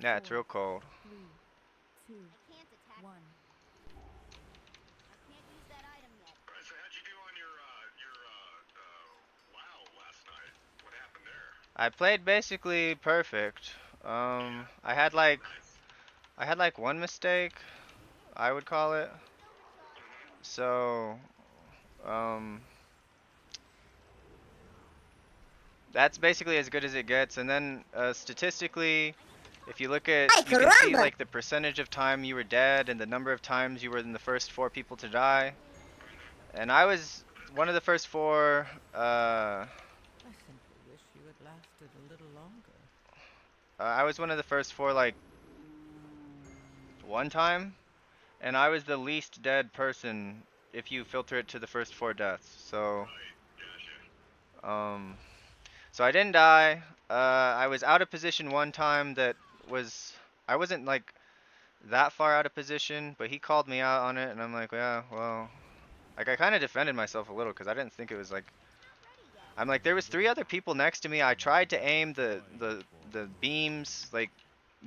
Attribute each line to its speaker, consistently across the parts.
Speaker 1: Yeah, it's real cold.
Speaker 2: 3, 2, 1.
Speaker 3: Alright, so how'd you do on WoW last night? What happened there?
Speaker 1: I played basically perfect.
Speaker 3: Yeah.
Speaker 1: I had like
Speaker 3: Nice.
Speaker 1: one mistake, I would call it. So, um, that's basically as good as it gets. And then statistically, if you look at,
Speaker 4: Ay,
Speaker 1: you can see
Speaker 4: caramba!
Speaker 1: like the percentage of time you were dead and the number of times you were in the first 4 people to die. And I was one of the first 4.
Speaker 2: I simply wish you had lasted a little longer.
Speaker 1: I was one of the first 4 like one time, and I was the least dead person if you filter it to the first 4 deaths.
Speaker 3: Right. Gotcha.
Speaker 1: Um, so I didn't die. I was out of position one time that was I wasn't like that far out of position, but he called me out on it, and I'm like, yeah, well, like I kind of defended myself a little because I didn't think it was like I'm like there was 3 other people next to me. I tried to aim the beams like,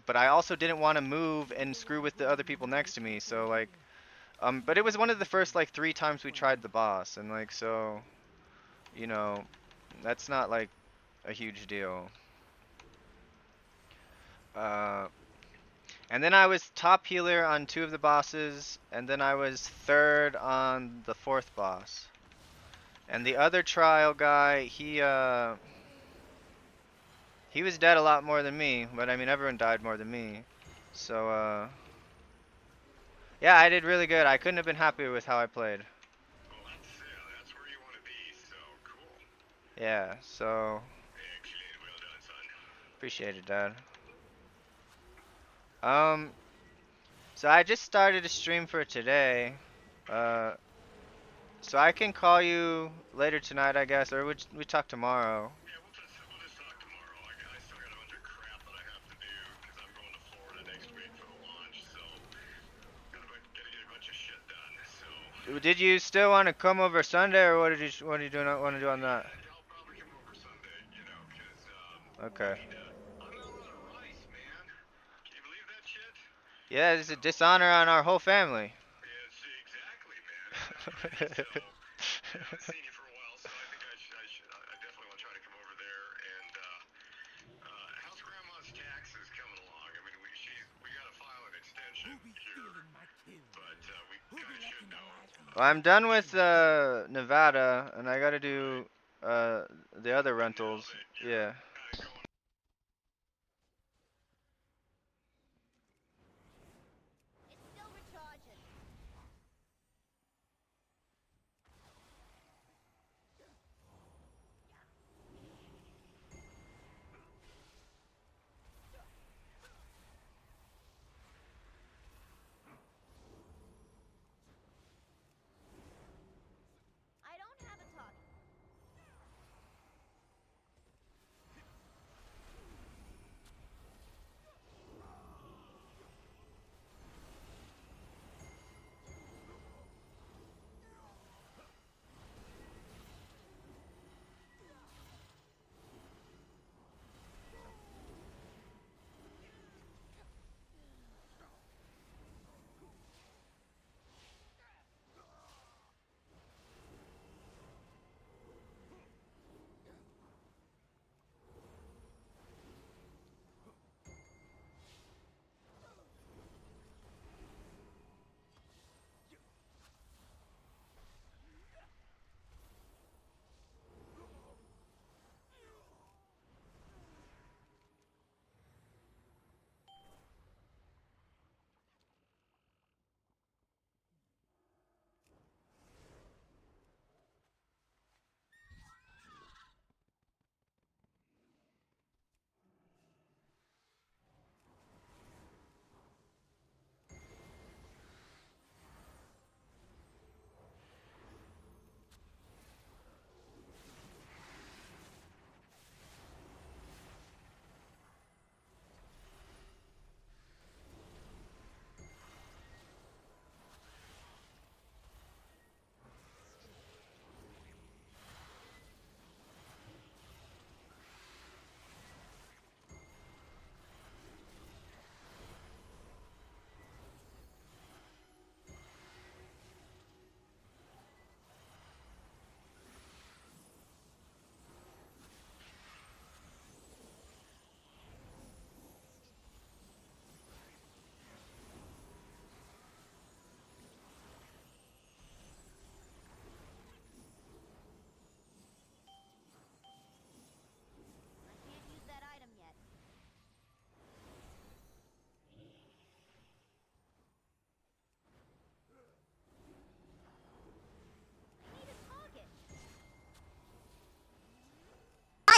Speaker 1: but I also didn't want to move and screw with the other people next to me. So like, but it was one of the first like 3 times we tried the boss, and like so, you know, that's not like a huge deal. Uh, and then I was top healer on 2 of the bosses, and then I was third on the 4th boss. And the other trial guy, he was dead a lot more than me, but I mean everyone died more than me. So yeah, I did really good. I couldn't have been happier with how I played.
Speaker 3: Well, that's where you want to be. So cool.
Speaker 1: Yeah, so
Speaker 3: Excellent. Well done, son.
Speaker 1: appreciate it, Dad. Um, so I just started a stream for today. Uh, so I can call you later tonight, I guess, or we talk tomorrow.
Speaker 3: Yeah, we'll just talk tomorrow. I still got a bunch of crap that I have to do because I'm going to Florida next week for the launch. So gotta get a bunch of shit done. So
Speaker 1: Did you still want to come over Sunday, or what do you want to do on that?
Speaker 3: yeah, I'll probably come over Sunday. Because I
Speaker 1: Okay.
Speaker 3: need to. I'm out of rice, man. Can you believe that shit?
Speaker 1: Yeah, it's
Speaker 3: So
Speaker 1: a dishonor on our whole family.
Speaker 3: yeah, see, exactly, man. Exactly. So yeah, I haven't seen you for a while, so I think I definitely want to try to come over there. And how's Grandma's taxes coming along? I mean, we got to file an extension here, but we kind of should know.
Speaker 1: Well, I'm done with Nevada, and I gotta do the other
Speaker 3: But now
Speaker 1: rentals.
Speaker 3: that you're
Speaker 1: Yeah.
Speaker 3: kind of going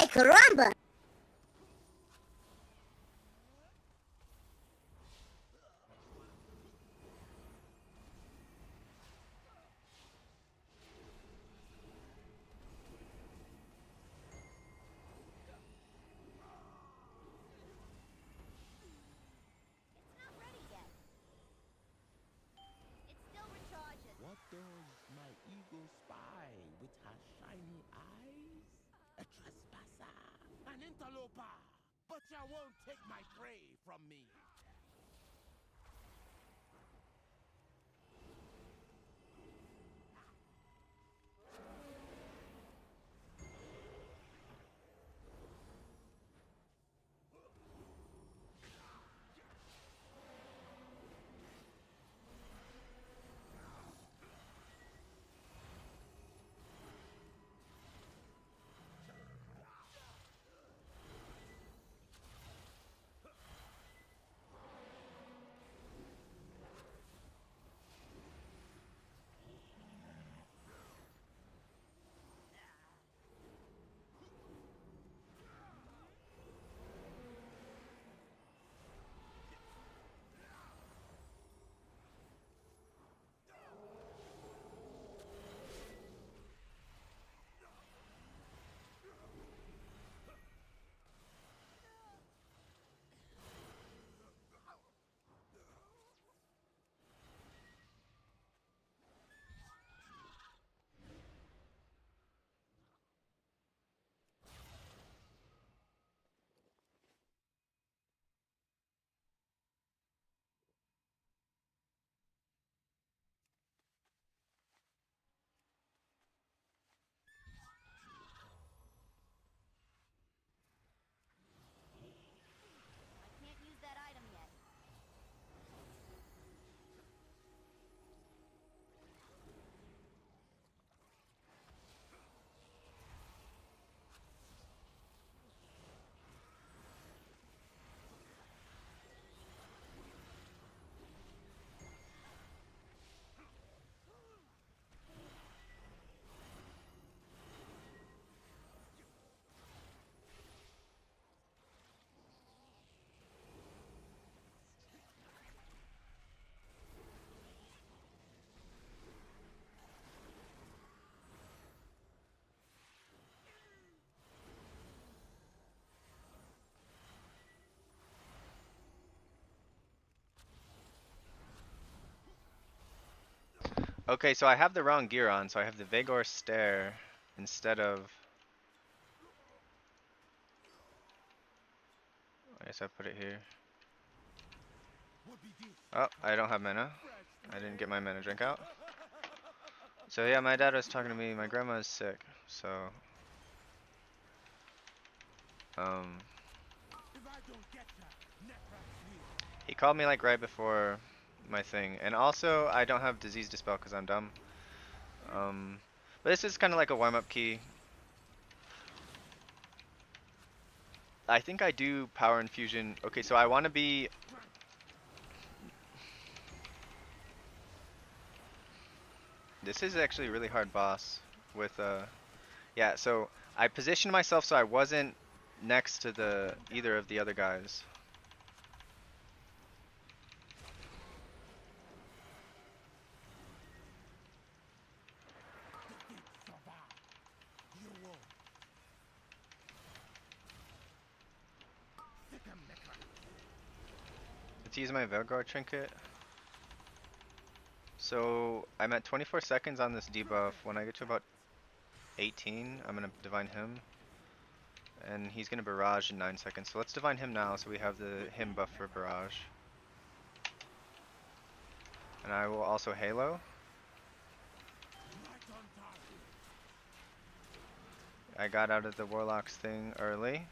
Speaker 4: Ay, caramba!
Speaker 5: What does my eagle spy with her shiny eyes? A trespasser, an interloper, but you won't take my prey from me.
Speaker 1: Okay, so I have the wrong gear on, so I have the Vagor Stare instead of... I guess I put it here. Oh, I don't have mana. I didn't get my mana drink out. So yeah, my dad was talking to me. My grandma is sick, so... He called me like right before my thing. And also, I don't have Disease Dispel because I'm dumb. But this is kind of like a warm-up key. I think I do Power Infusion. Okay, so I want to be... This is actually a really hard boss with, yeah, so I positioned myself so I wasn't next to either of the other guys. Let's use my Velgar trinket. So I'm at 24 seconds on this debuff. When I get to about 18, I'm gonna divine him. And he's gonna barrage in 9 seconds. So let's divine him now so we have the him buff for barrage. And I will also halo. I got out of the Warlock's thing early.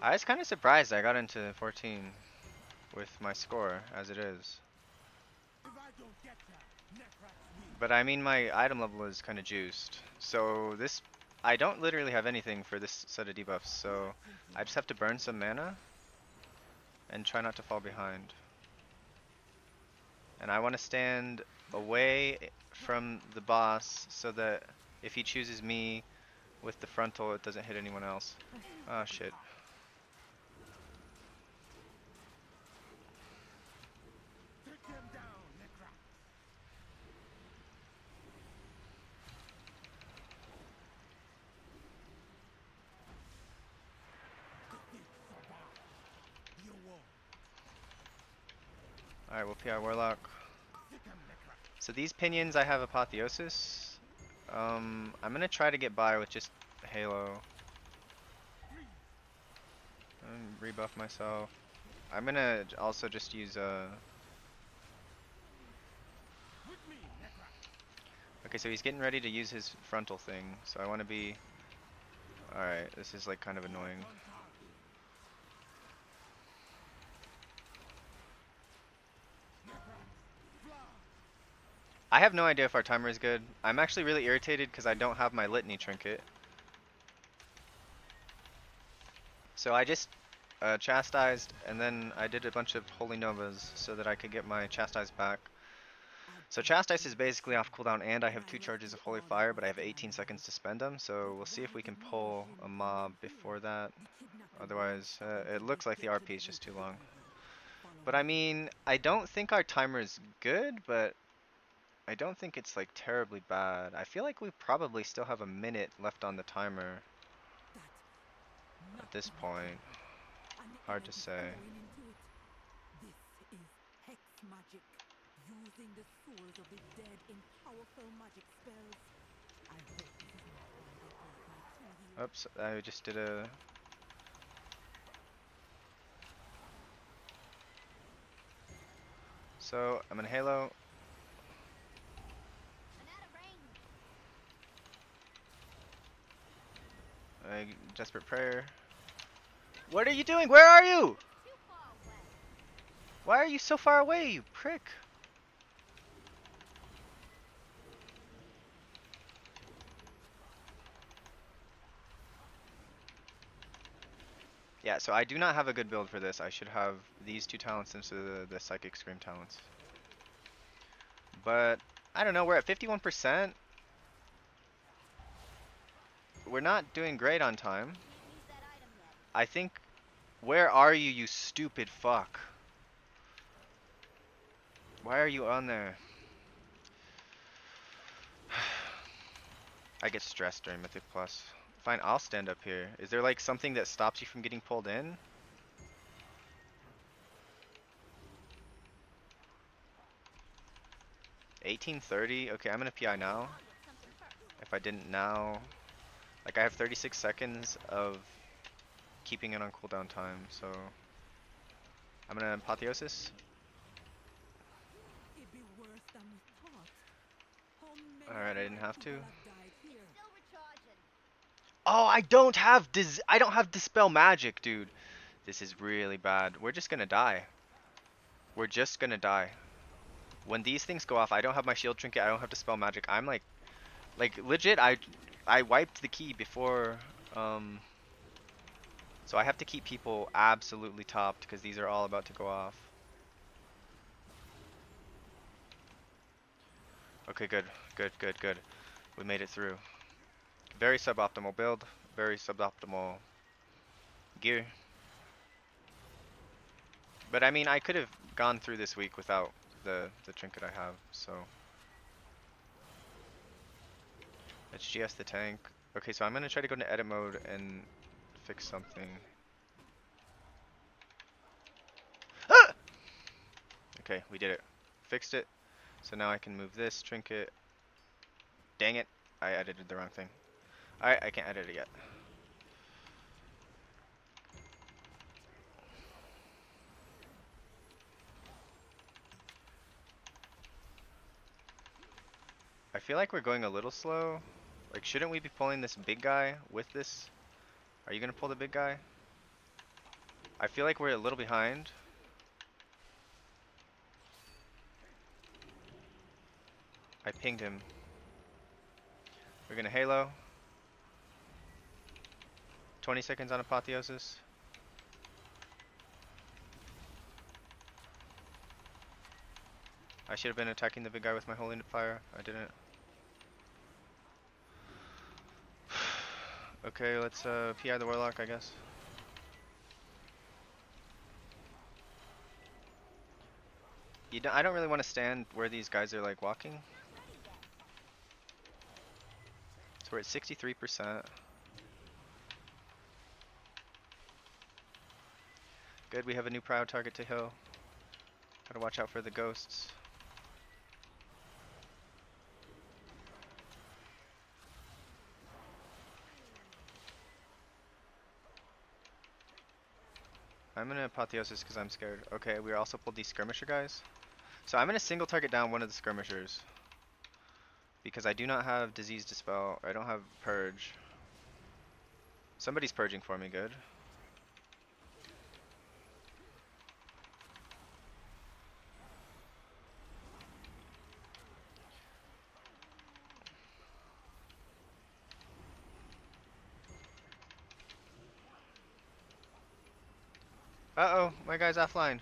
Speaker 1: I was kind of surprised I got into 14 with my score as it is. But I mean my item level is kind of juiced. So this, I don't literally have anything for this set of debuffs, so I just have to burn some mana and try not to fall behind. And I want to stand away from the boss so that if he chooses me with the frontal, it doesn't hit anyone else. Oh shit.
Speaker 5: Take them down, Necra. Defeat Sabah. You won.
Speaker 1: Alright, we'll PI Warlock.
Speaker 5: Sick 'em, Necra.
Speaker 1: So these pinions I have Apotheosis. I'm gonna try to get by with just Halo. And rebuff myself. I'm gonna also just use
Speaker 5: With me, Necra.
Speaker 1: okay, so he's getting ready to use his frontal thing, so I want to be... Alright, this is like kind of annoying.
Speaker 5: On target. Necra. Fly.
Speaker 1: I have no idea if our timer is good. I'm actually really irritated because I don't have my Litany trinket. So I just chastised, and then I did a bunch of Holy Novas so that I could get my chastise back. So chastise is basically off cooldown, and I have 2 charges of Holy Fire, but I have 18 seconds to spend them, so we'll see if we can pull a mob before that. Otherwise, it looks like the RP is just too long. But I mean, I don't think our timer is good, but I don't think it's like terribly bad. I feel like we probably still have a minute left on the timer at this point. Hard to say.
Speaker 2: This is hex magic, using the souls of the dead in powerful magic spells. I hope this is not why they brought my two healers.
Speaker 1: Oops, I just did a... So, I'm in Halo. Desperate Prayer. What are you doing? Where are you? Why are you so far away, you prick? Yeah, so I do not have a good build for this. I should have these 2 talents instead of the Psychic Scream talents. But, I don't know, we're at 51%. We're not doing great on time. I think... Where are you, you stupid fuck? Why are you on there? I get stressed during Mythic Plus. Fine, I'll stand up here. Is there like something that stops you from getting pulled in? $18.30? Okay, I'm gonna PI now. If I didn't now... Like, I have 36 seconds of keeping it on cooldown time, so... I'm gonna Apotheosis.
Speaker 2: It'd be worse than we thought. How many
Speaker 1: Alright, I
Speaker 2: of
Speaker 1: didn't
Speaker 2: my
Speaker 1: have to.
Speaker 2: people have died here?
Speaker 1: Oh, I don't have Dispel Magic, dude. This is really bad. We're just gonna die. We're just gonna die. When these things go off, I don't have my shield trinket, I don't have Dispel Magic. I'm like legit, I wiped the key before, so I have to keep people absolutely topped because these are all about to go off. Okay, good, good, good, good. We made it through. Very suboptimal build, very suboptimal gear. But I mean, I could have gone through this week without the trinket I have, so. It's GS the tank. Okay, so I'm gonna try to go into edit mode and fix something. Ah! Okay, we did it. Fixed it. So now I can move this trinket. Dang it, I edited the wrong thing. Alright, I can't edit it yet. I feel like we're going a little slow. Like, shouldn't we be pulling this big guy with this? Are you gonna pull the big guy? I feel like we're a little behind. I pinged him. We're gonna Halo. 20 seconds on Apotheosis. I should have been attacking the big guy with my holy fire. I didn't. Okay, let's PI the warlock, I guess. I don't really want to stand where these guys are like walking. So we're at 63%. Good, we have a new proud target to heal. Gotta watch out for the ghosts. I'm gonna apotheosis because I'm scared. Okay, we also pulled these skirmisher guys. So I'm gonna single target down one of the skirmishers. Because I do not have disease dispel. I don't have purge. Somebody's purging for me, good. Uh-oh, my guy's offline.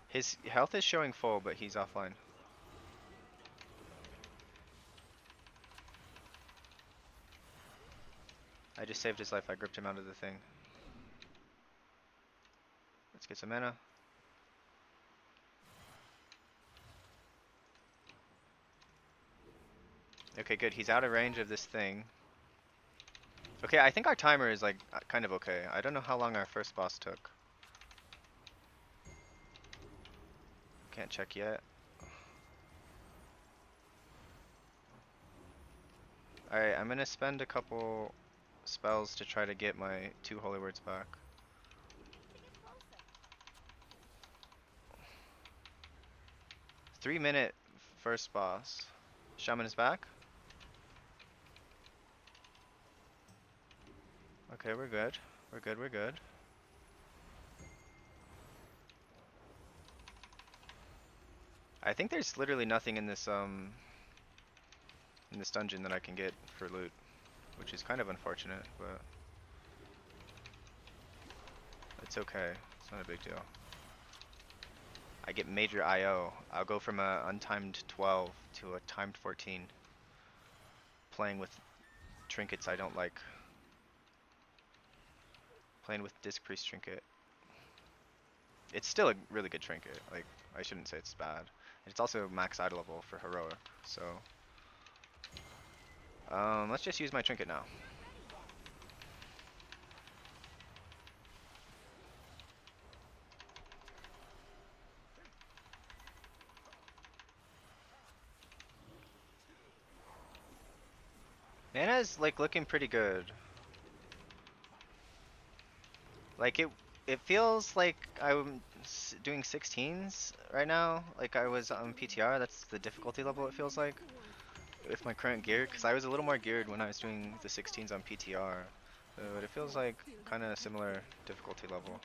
Speaker 1: His health is showing full, but he's offline. I just saved his life. I gripped him out of the thing. Let's get some mana. Okay, good. He's out of range of this thing. Okay, I think our timer is like kind of okay. I don't know how long our first boss took. Can't check yet. Alright, I'm gonna spend a couple spells to try to get my 2 holy words back. 3-minute first boss. Shaman is back. Okay, we're good. We're good, we're good. I think there's literally nothing in this dungeon that I can get for loot, which is kind of unfortunate, but it's okay. It's not a big deal. I get major IO. I'll go from a untimed 12 to a timed 14. Playing with trinkets I don't like. Playing with Disc Priest trinket. It's still a really good trinket. Like, I shouldn't say it's bad. It's also max idle level for heroic, so let's just use my trinket now. Mana's like looking pretty good. Like it feels like I'm doing 16s right now. Like I was on PTR. That's the difficulty level it feels like with my current gear. Because I was a little more geared when I was doing the 16s on PTR. But it feels like kind of similar difficulty level.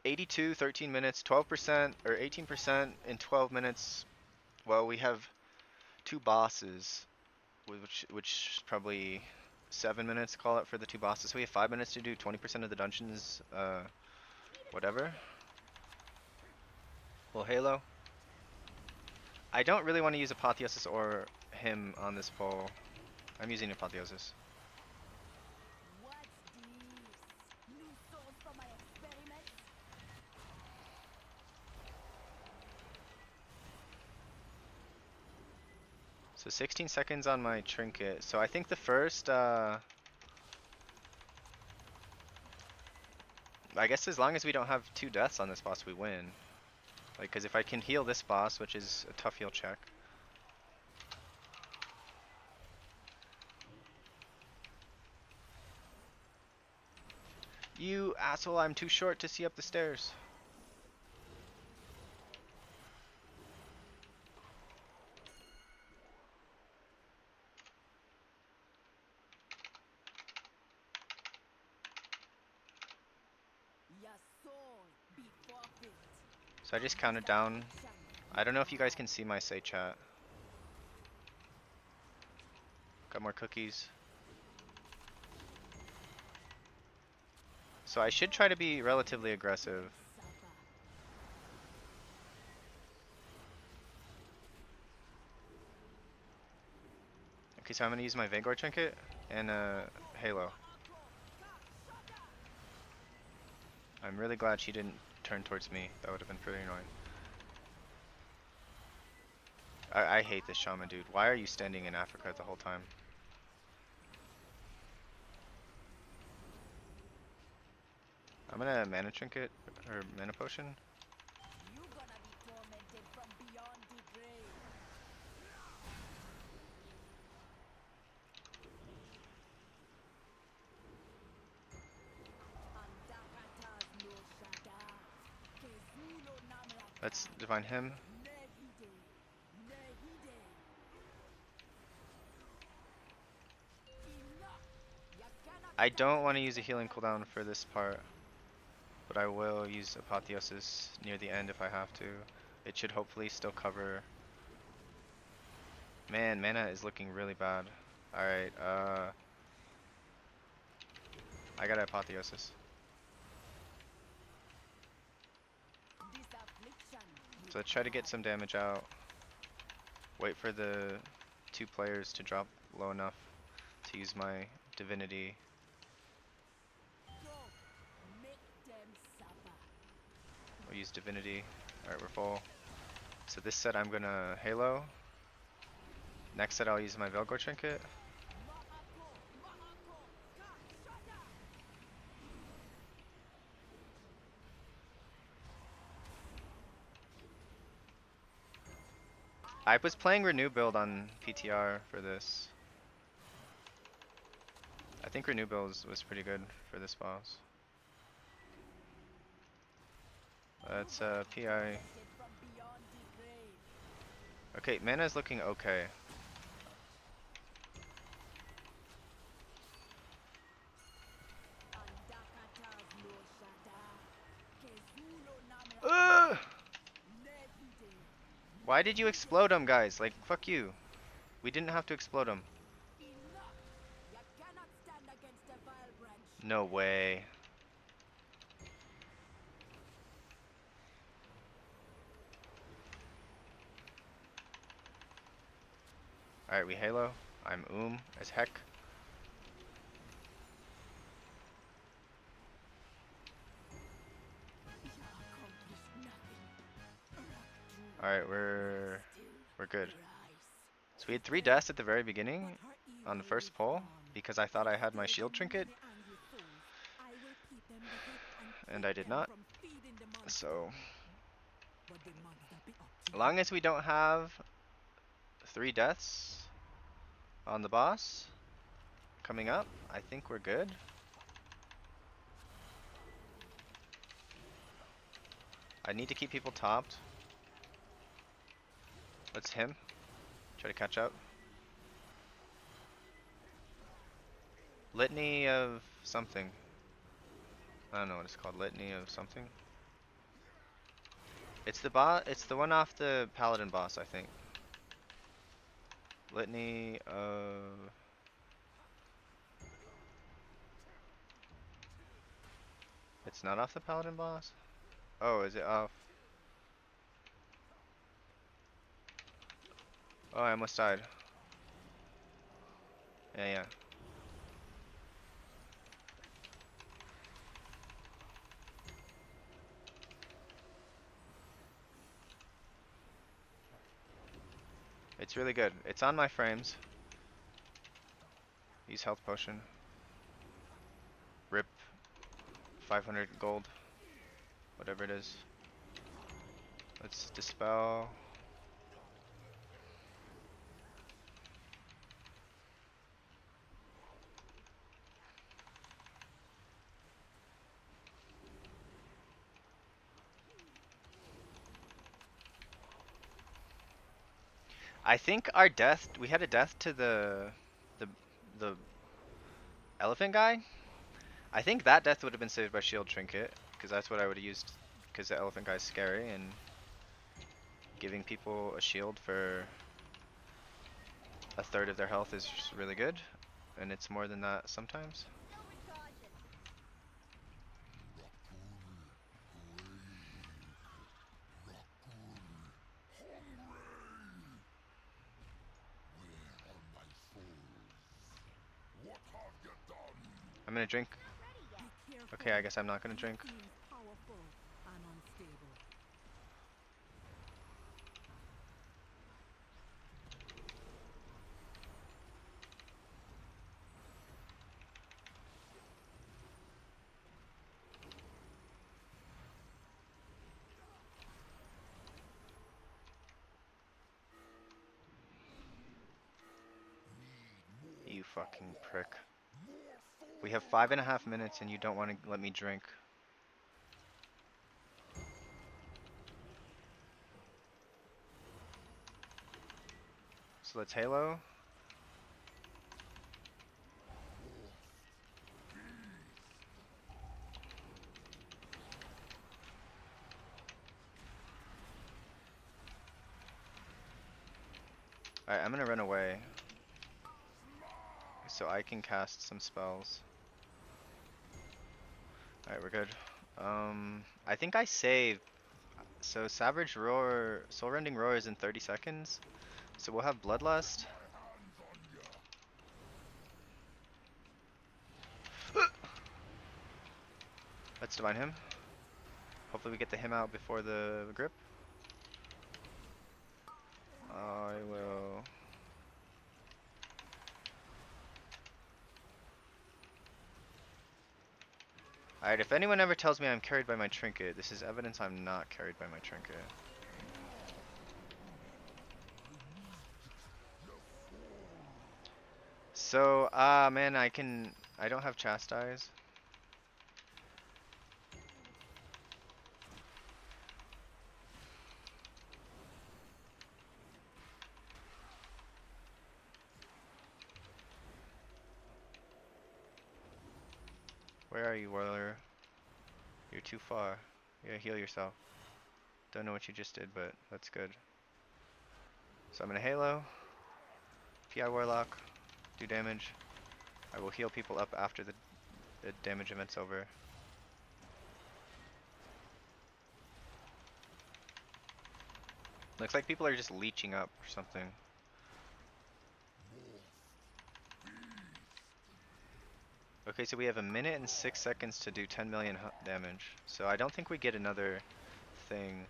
Speaker 1: 82, 13 minutes, 12% or 18% in 12 minutes. Well, we have 2 bosses, which is probably 7 minutes, call it, for the 2 bosses. So we have 5 minutes to do 20% of the dungeons, whatever. Well, Halo. I don't really want to use Apotheosis or him on this pull. I'm using Apotheosis. So 16 seconds on my trinket. So I think the first, I guess as long as we don't have 2 deaths on this boss, we win. Like, because if I can heal this boss, which is a tough heal check. You asshole, I'm too short to see up the stairs. So I just counted down. I don't know if you guys can see my say chat. Got more cookies. So I should try to be relatively aggressive. Okay, so I'm gonna use my Vanguard trinket and Halo. I'm really glad she didn't turn towards me. That would have been pretty annoying. I hate this shaman, dude. Why are you standing in Africa the whole time? I'm gonna mana trinket or mana potion.
Speaker 2: You gonna be tormented from beyond the grave. Andakatas no shada. Kezulo namrata.
Speaker 1: Let's divine him.
Speaker 2: Nehide. Nehide. Enough. You cannot
Speaker 1: I
Speaker 2: stand
Speaker 1: don't want to
Speaker 2: against
Speaker 1: use a
Speaker 2: the
Speaker 1: healing
Speaker 2: fire
Speaker 1: cooldown
Speaker 2: branch.
Speaker 1: for this part, but I will use Apotheosis near the end if I have to. It should hopefully still cover. Man, mana is looking really bad. Alright, I got Apotheosis.
Speaker 2: This affliction
Speaker 1: So let's try to get some damage out. Wait for the 2 players to drop low enough to use my divinity.
Speaker 2: go. Make them suffer.
Speaker 1: We'll use divinity. Alright, we're full. So this set I'm gonna Halo. Next set I'll use my Velgor trinket.
Speaker 2: Mahako. Mahako. Ka shada.
Speaker 1: I was playing Renew build on PTR for this. I think Renew build was pretty good for this boss. It's PI.
Speaker 2: Tormented from beyond the grave.
Speaker 1: Okay, mana is looking okay.
Speaker 2: Andakatas no shada. Kezulo namrata.
Speaker 1: Ugh!
Speaker 2: Nehide.
Speaker 1: Why did you explode him, guys? Like, fuck you. We didn't have to explode him.
Speaker 2: Enough. You cannot stand against the vile branch.
Speaker 1: No way. Alright, we Halo. I'm as heck.
Speaker 2: You accomplished nothing.
Speaker 1: Alright, we're good. So we had 3 deaths at the very beginning on the first pull because I thought I had my shield trinket and I did not. So as long as we don't have 3 deaths on the boss coming up, I think we're good. I need to keep people topped. Let's him. Try to catch up. Litany of something. I don't know what it's called. Litany of something. It's the boss. It's the one off the paladin boss, I think. Litany of. It's not off the paladin boss. Oh, is it off? Oh, I almost died. Yeah. It's really good. It's on my frames. Use health potion. Rip 500 gold. Whatever it is. Let's dispel. I think our death, we had a death to the the elephant guy. I think that death would have been saved by shield trinket because that's what I would have used because the elephant guy's scary and giving people a shield for a third of their health is just really good, and it's more than that sometimes. I'm gonna drink.
Speaker 2: Be
Speaker 1: Okay, I
Speaker 2: careful.
Speaker 1: guess I'm not gonna
Speaker 2: He
Speaker 1: drink.
Speaker 2: seems powerful and unstable.
Speaker 1: You fucking prick. We have 5.5 minutes and you don't want to let me drink. So let's Halo. Alright, I'm gonna run away so I can cast some spells. Alright, we're good. I think I saved. So Savage Roar, Soul Rending Roar is in 30 seconds. So we'll have Bloodlust. Let's divine him. Hopefully we get the him out before the grip. I will. Alright, if anyone ever tells me I'm carried by my trinket, this is evidence I'm not carried by my trinket. So, man, I don't have Chastise. Where are you, Warrior? You're too far. You gotta heal yourself. Don't know what you just did, but that's good. So I'm gonna Halo, PI Warlock, do damage. I will heal people up after the damage event's over. Looks like people are just leeching up or something. Okay, so we have 1 minute and 6 seconds to do 10 million damage. So I don't think we get another thing.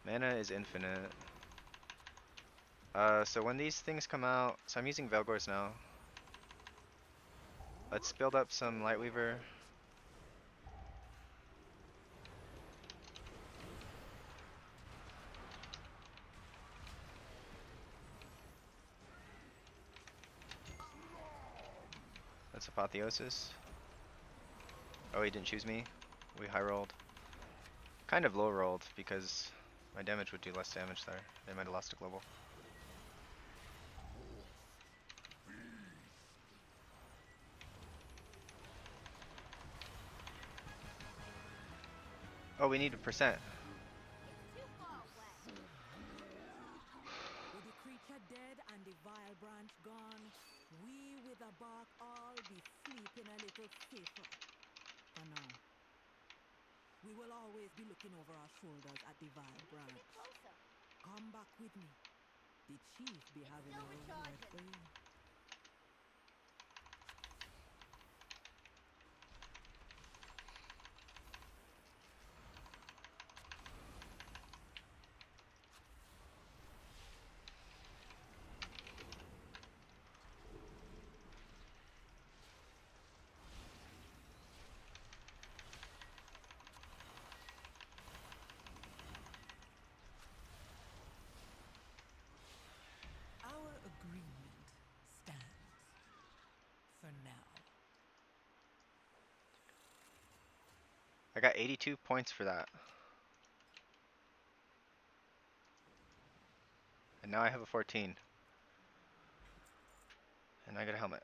Speaker 1: Mana is infinite. So when these things come out, so I'm using Velgors now. Let's build up some Lightweaver. That's Apotheosis. Oh, he didn't choose me. We high rolled. Kind of low rolled because my damage would do less damage there. They might have lost a global. Oh, we need a percent.
Speaker 2: With the creature dead and the vile branch gone, we with the bark all be sleeping a little safer. For now. We will always be looking over our shoulders at the vile branch. Come back with me. The chief be having a reward for you. Our agreement stands for now.
Speaker 1: I got 82 points for that. And now I have a 14. And I got a helmet.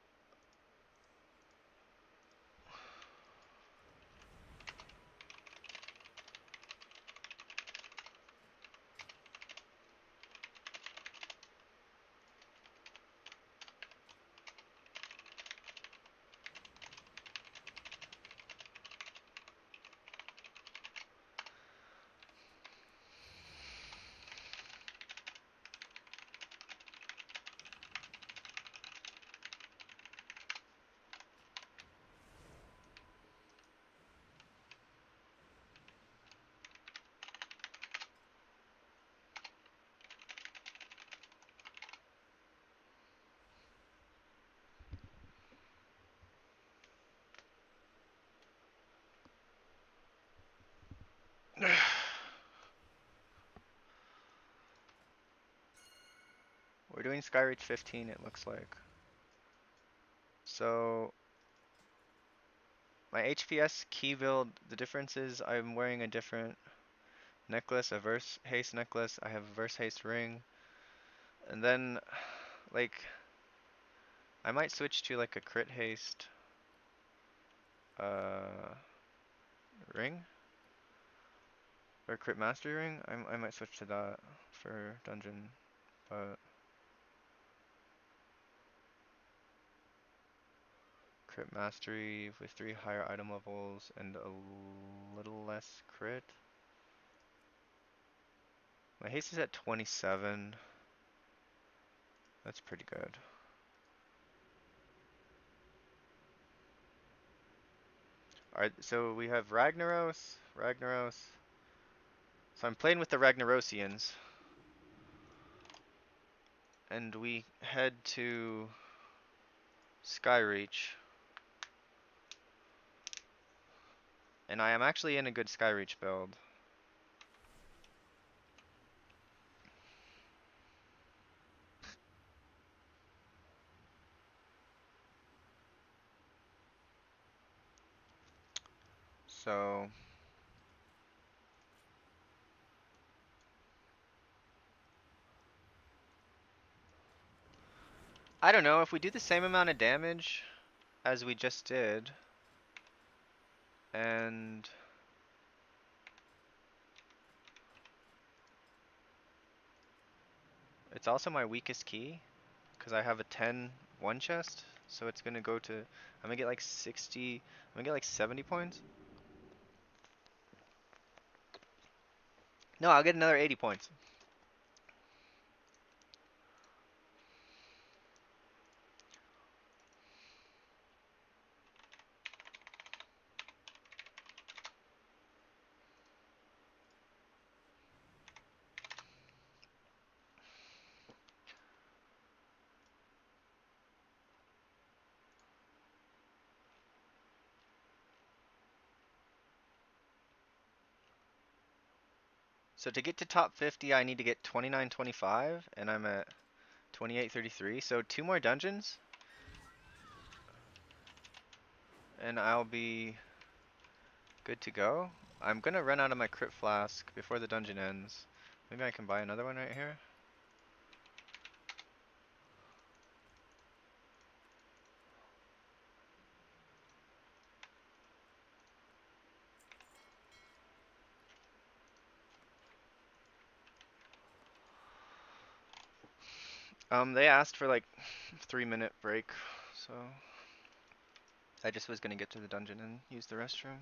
Speaker 1: We're doing Skyreach 15, it looks like. So my HPS key build, the difference is I'm wearing a different necklace, a verse haste necklace. I have a verse haste ring. And then like I might switch to like a crit haste uh ring or crit mastery ring. I might switch to that for dungeon, but crit mastery with 3 higher item levels and a little less crit. My haste is at 27. That's pretty good. Alright, so we have Ragnaros. So I'm playing with the Ragnarosians. And we head to Skyreach. And I am actually in a good Skyreach build. So I don't know if we do the same amount of damage as we just did, and it's also my weakest key because I have a 10 one chest, so it's gonna go to I'm gonna get like 60. I'm gonna get like 70 points. No, I'll get another 80 points. So to get to top 50, I need to get 2925, and I'm at 2833. So 2 more dungeons, and I'll be good to go. I'm gonna run out of my crit flask before the dungeon ends. Maybe I can buy another one right here. They asked for like 3-minute break, so I just was gonna get to the dungeon and use the restroom.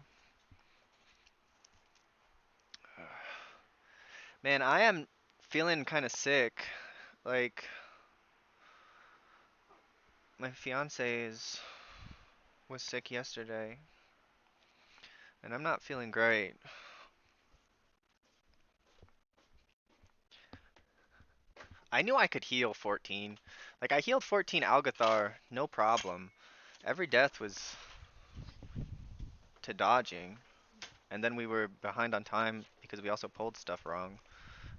Speaker 1: Man, I am feeling kind of sick. Like my fiance is was sick yesterday, and I'm not feeling great. I knew I could heal 14. Like I healed 14 Algathar, no problem. Every death was to dodging, and then we were behind on time because we also pulled stuff wrong.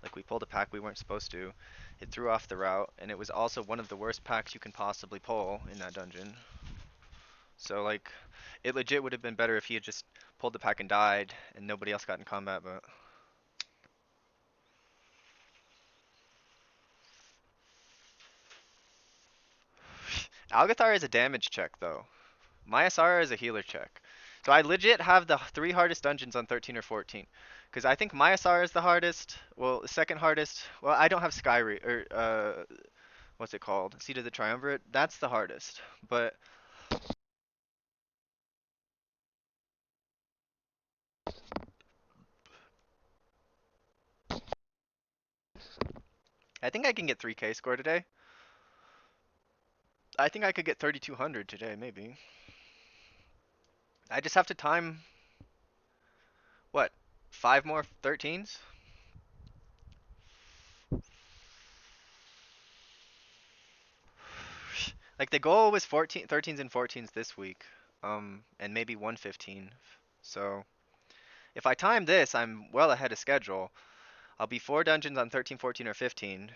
Speaker 1: Like we pulled a pack we weren't supposed to. It threw off the route, and it was also one of the worst packs you can possibly pull in that dungeon. So like, it legit would have been better if he had just pulled the pack and died, and nobody else got in combat. But Algathar is a damage check though. Myasara is a healer check. So I legit have the 3 hardest dungeons on 13 or 14. Because I think Myasara is the hardest. Well, the second hardest. Well, I don't have Skyreach or what's it called? Seat of the Triumvirate. That's the hardest. But I think I can get 3K score today. I think I could get 3200 today, maybe. I just have to time what? 5 more 13s? Like the goal was 14 13s and 14s this week. And maybe 115. So, if I time this, I'm well ahead of schedule. I'll be 4 dungeons on 13, 14, or 15,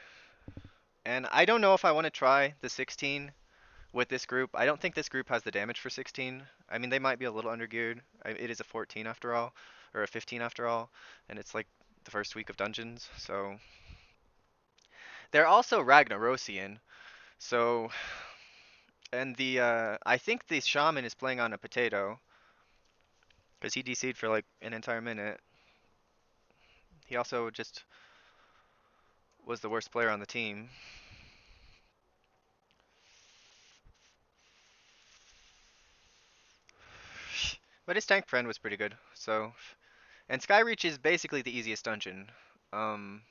Speaker 1: And I don't know if I want to try the 16 with this group. I don't think this group has the damage for 16. I mean, they might be a little undergeared. It is a 14 after all, or a 15 after all, and it's like the first week of dungeons. So they're also Ragnarosian. So and the I think the shaman is playing on a potato because he DC'd for like an entire minute. He also just was the worst player on the team. But his tank friend was pretty good. So and Skyreach is basically the easiest dungeon. Um,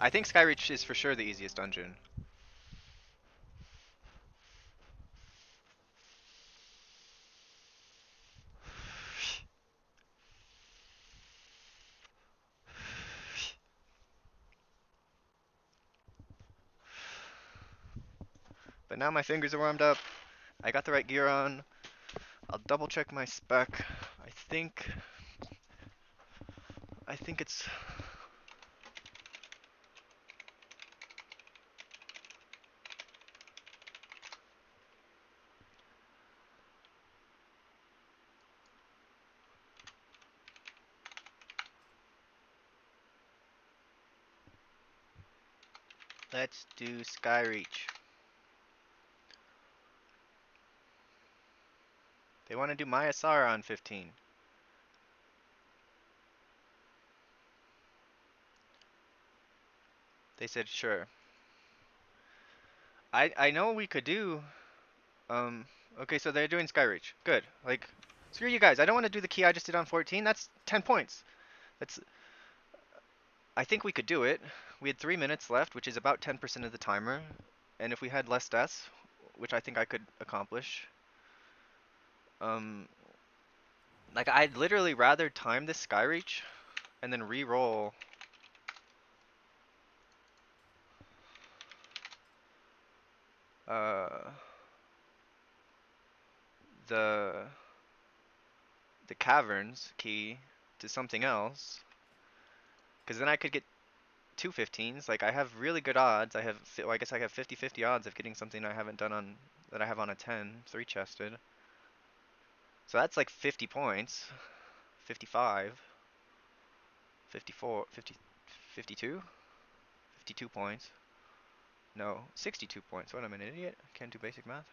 Speaker 1: I think Skyreach is for sure the easiest dungeon. But now my fingers are warmed up. I got the right gear on. I'll double check my spec. I think it's let's do Skyreach. They want to do Maya Sara on 15. They said sure. I know we could do um okay, so they're doing Skyreach. Good. Like screw you guys. I don't want to do the key I just did on 14. That's 10 points. That's I think we could do it. We had 3 minutes left, which is about 10% of the timer. And if we had less deaths, which I think I could accomplish, um like I'd literally rather time this Skyreach and then re-roll uh the the caverns key to something else, because then I could get two 15s. Like I have really good odds. Well, I guess I have 50-50 odds of getting something I haven't done on that I have on a 10, three chested. So that's like 50 points, 55, 54, 50, 52, 52 points. No, 62 points. What, I'm an idiot? Can't do basic math.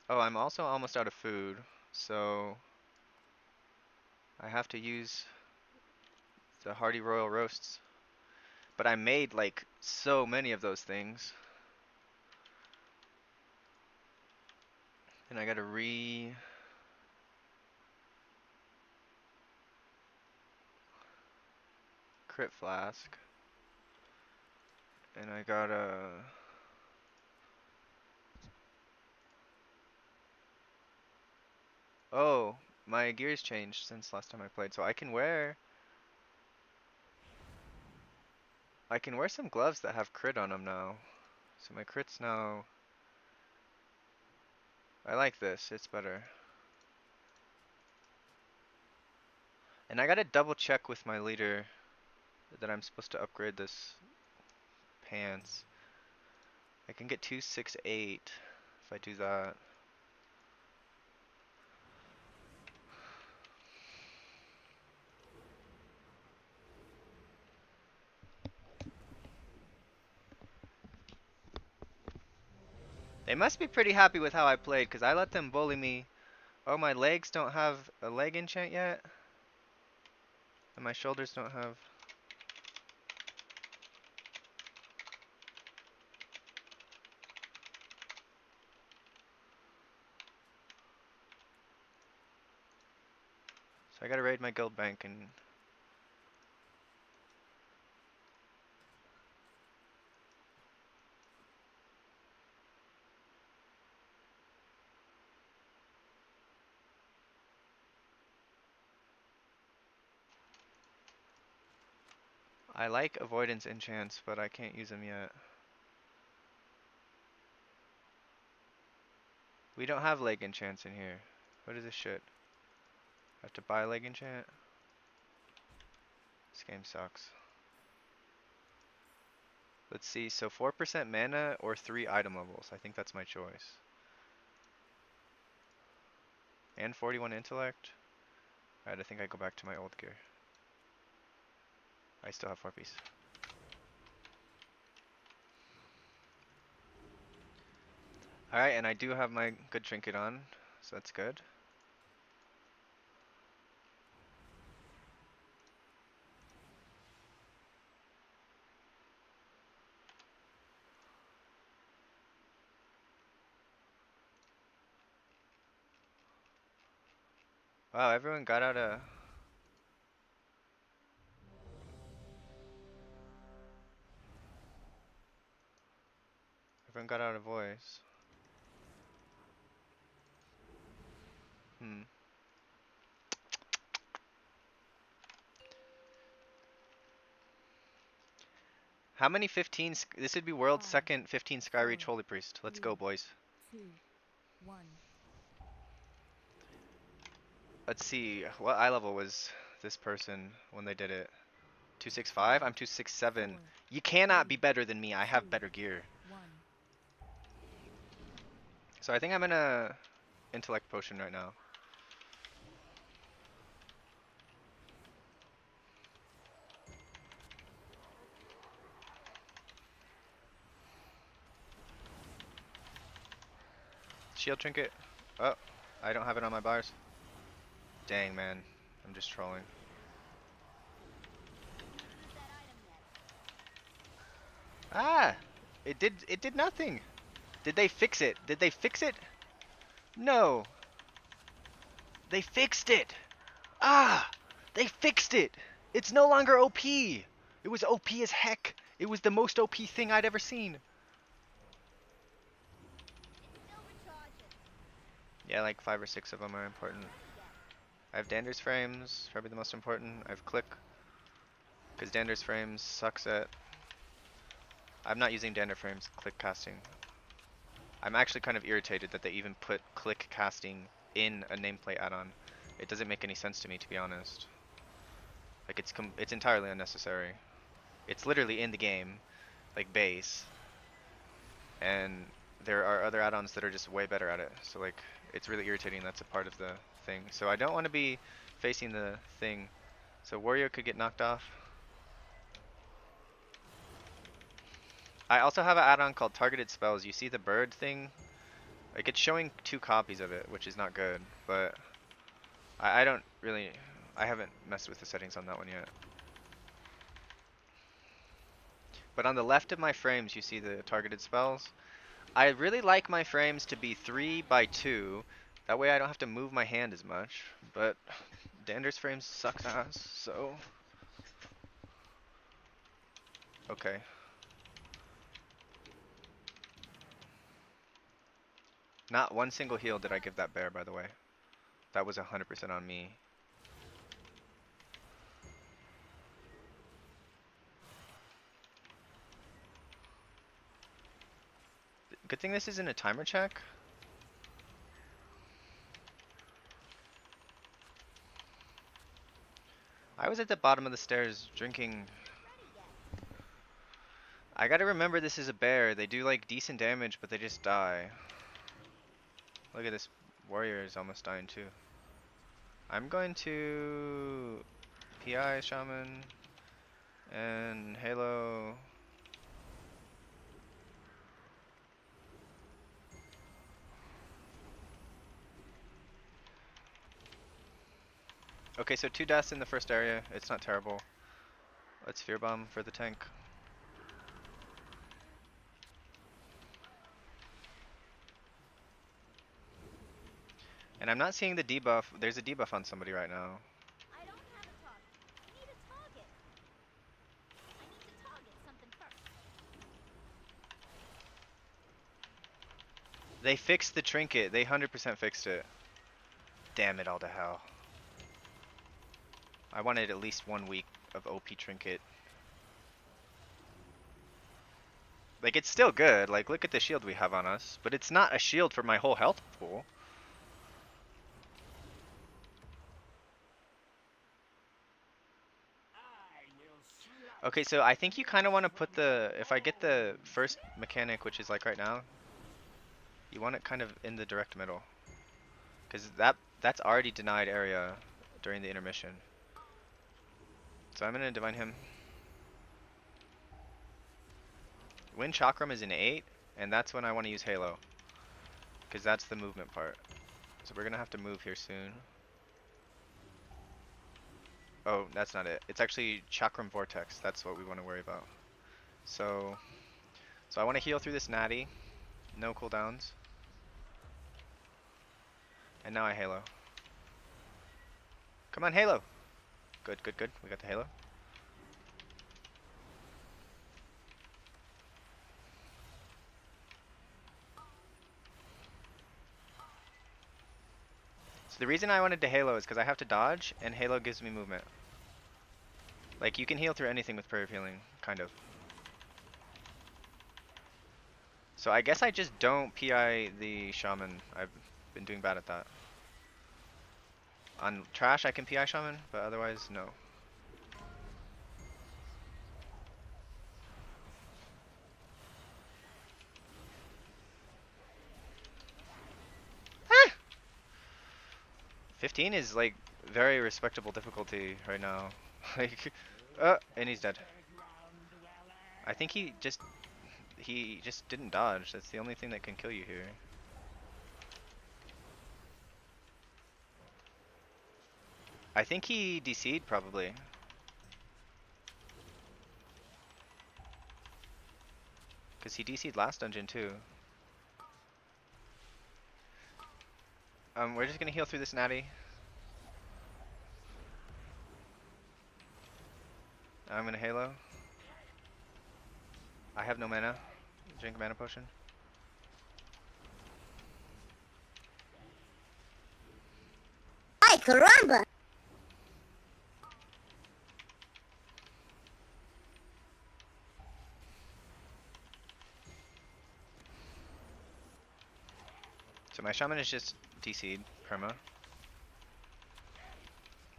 Speaker 1: Oh, I'm also almost out of food, so I have to use the Hearty Royal Roasts. But I made like so many of those things. And I gotta crit flask. And I gotta oh, my gear's changed since last time I played, so I can wear some gloves that have crit on them now. So my crit's now I like this, it's better. And I gotta double check with my leader that I'm supposed to upgrade this pants. I can get 268 if I do that. They must be pretty happy with how I played, because I let them bully me. Oh, my legs don't have a leg enchant yet? And my shoulders don't have... So I gotta raid my guild bank and... I like avoidance enchants, but I can't use them yet. We don't have leg enchants in here. What is this shit? I have to buy leg enchant? This game sucks. Let's see, so 4% mana or 3 item levels. I think that's my choice. And 41 intellect. Alright, I think I go back to my old gear. I still have 4 piece. Alright, and I do have my good trinket on, so that's good. Wow, everyone got out of... Everyone got out of voice. Hmm. How many 15s? This would be world's
Speaker 2: 5,
Speaker 1: second 15 Skyreach
Speaker 2: 4,
Speaker 1: Holy Priest. Let's
Speaker 2: 3,
Speaker 1: go, boys.
Speaker 2: 2, 1.
Speaker 1: Let's see, what eye level was this person when they did it? 265? I'm 267.
Speaker 2: 4,
Speaker 1: You cannot
Speaker 2: 3,
Speaker 1: be better than me. I
Speaker 2: 2,
Speaker 1: have better gear.
Speaker 2: 1.
Speaker 1: So I think I'm in a intellect potion right now. Shield trinket. Oh, I don't have it on my bars. Dang, man. I'm just trolling. Ah! It did nothing. Did they fix it? Did they fix it? No. They fixed it. Ah! They fixed it. It's no longer OP. It was OP as heck. It was the most OP thing I'd ever seen. Yeah, like 5 or 6 of them are important. I have Dander's frames, probably the most important. I have click, because Dander's frames sucks at... I'm not using Dander frames, click casting. I'm actually kind of irritated that they even put click casting in a nameplate add-on. It doesn't make any sense to me, to be honest. Like, it's entirely unnecessary. It's literally in the game, like base, and there are other add-ons that are just way better at it. So like, it's really irritating that's a part of the thing. So I don't want to be facing the thing. So warrior could get knocked off. I also have an add-on called targeted spells. You see the bird thing? Like, it's showing 2 copies of it, which is not good, but I don't really, I haven't messed with the settings on that one yet. But on the left of my frames, you see the targeted spells. I really like my frames to be 3 by 2. That way I don't have to move my hand as much. But Dander's frames suck ass, so... Okay. Not one single heal did I give that bear, by the way. That was 100% on me. Good thing this isn't a timer check. I was at the bottom of the stairs drinking. I gotta remember this is a bear. They do like decent damage, but they just die. Look at this warrior is almost dying too. I'm going to PI Shaman and Halo. Okay, so 2 deaths in the first area. It's not terrible. Let's Fear Bomb for the tank. And I'm not seeing the debuff. There's a debuff on somebody right now.
Speaker 4: I don't have a target. I need a target. I need to target something first.
Speaker 1: They fixed the trinket. They 100% fixed it. Damn it all to hell. I wanted at least 1 week of OP trinket. Like, it's still good. Like, look at the shield we have on us. But it's not a shield for my whole health pool.
Speaker 5: I
Speaker 1: Okay, so I think you kind of want to put the, if I get the first mechanic, which is like right now, you want it kind of in the direct middle. Because that's already denied area during the intermission. So I'm going to divine him. Wind Chakram is in 8, and that's when I want to use Halo. Because that's the movement part. So we're going to have to move here soon. Oh, that's not it. It's actually Chakram Vortex. That's what we want to worry about. So I want to heal through this natty. No cooldowns. And now I Halo. Come on, Halo! Good, good, good. We got the Halo. So the reason I wanted to Halo is because I have to dodge, and Halo gives me movement. Like, you can heal through anything with Prayer of Healing, kind of. So I guess I just don't PI the Shaman. I've been doing bad at that. On Trash, I can PI Shaman, but otherwise, no. Ah! 15 is, like, very respectable difficulty right now. Like, and he's dead. I think he just didn't dodge. That's the only thing that can kill you here. I think he DC'd probably. Because he DC'd last dungeon too. We're just gonna heal through this natty. I'm gonna Halo. I have no mana. Drink a mana potion.
Speaker 4: Ay, caramba!
Speaker 1: So my shaman is just DC'd, perma.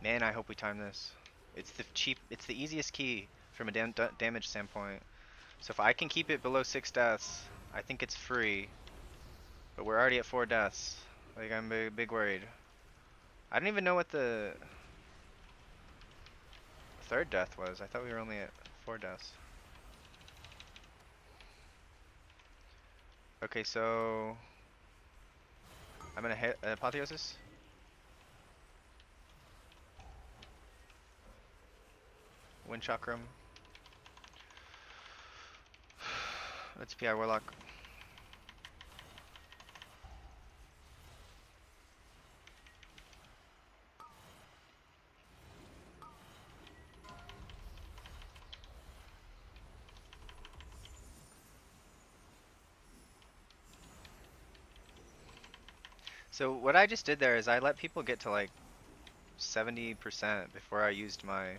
Speaker 1: Man, I hope we time this. It's the easiest key from a damage standpoint. So if I can keep it below 6 deaths, I think it's free. But we're already at 4 deaths. Like, I'm big worried. I don't even know what the third death was. I thought we were only at 4 deaths. Okay, so I'm gonna hit Apotheosis. Wind Chakram. Let's PI Warlock. So what I just did there is I let people get to like 70% before I used my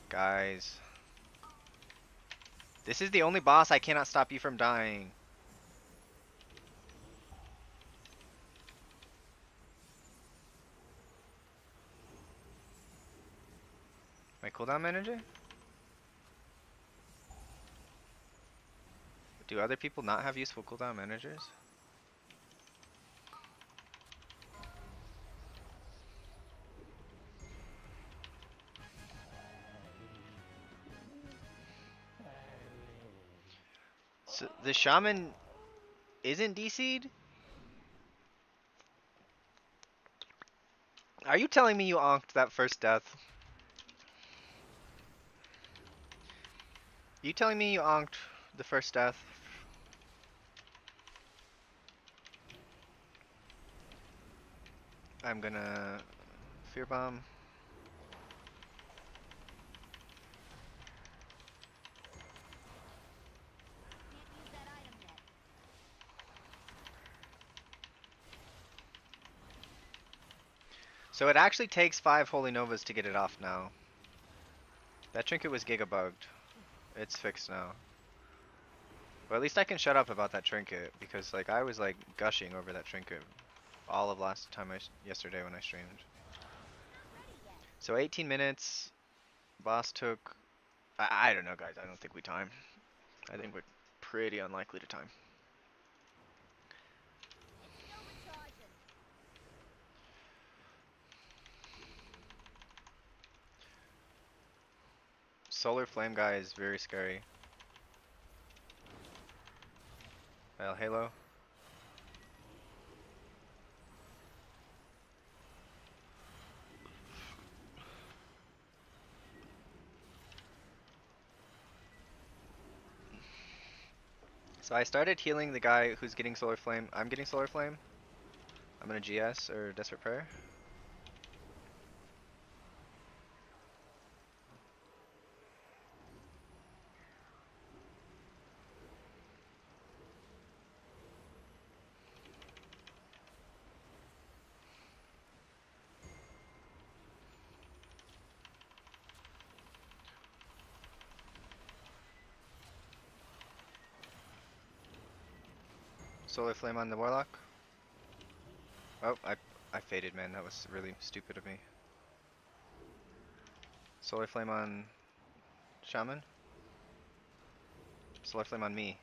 Speaker 1: guys. This is the only boss I cannot stop you from dying. My cooldown manager? Do other people not have useful cooldown managers? So the shaman isn't DC'd? Are you telling me you onked that first death? You telling me you onked the first death? I'm gonna fear bomb.
Speaker 4: Can't use that item yet.
Speaker 1: So it actually takes 5 Holy Novas to get it off now. That trinket was giga bugged. It's fixed now. But at least I can shut up about that trinket because like I was like gushing over that trinket all of last time yesterday when I streamed.
Speaker 4: Not ready yet.
Speaker 1: So 18 minutes. Boss took I don't know, guys. I don't think we time. I think we're pretty unlikely to time.
Speaker 4: Engine overcharging.
Speaker 1: Solar flame guy is very scary. Well, Halo. So I started healing the guy who's getting solar flame. I'm getting solar flame. I'm gonna GS or desperate prayer. Solar flame on the warlock. Oh, I faded, man. That was really stupid of me. Solar flame on shaman. Solar flame on me.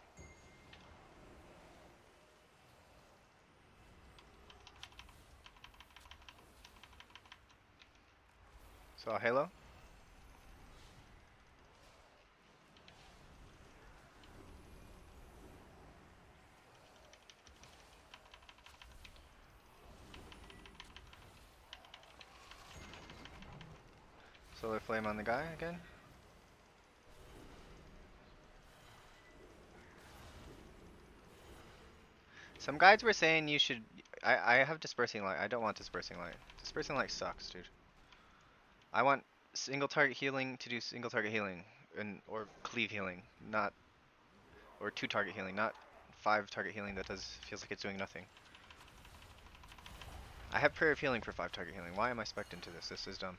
Speaker 1: Saw Halo. Solar flame on the guy again. Some guides were saying you should. I have dispersing light. I don't want dispersing light. Dispersing light sucks, dude. I want single target healing to do single target healing, and or cleave healing, not or two target healing, not five target healing that feels like it's doing nothing. I have prayer of healing for five target healing. Why am I spec'd into this? This is dumb.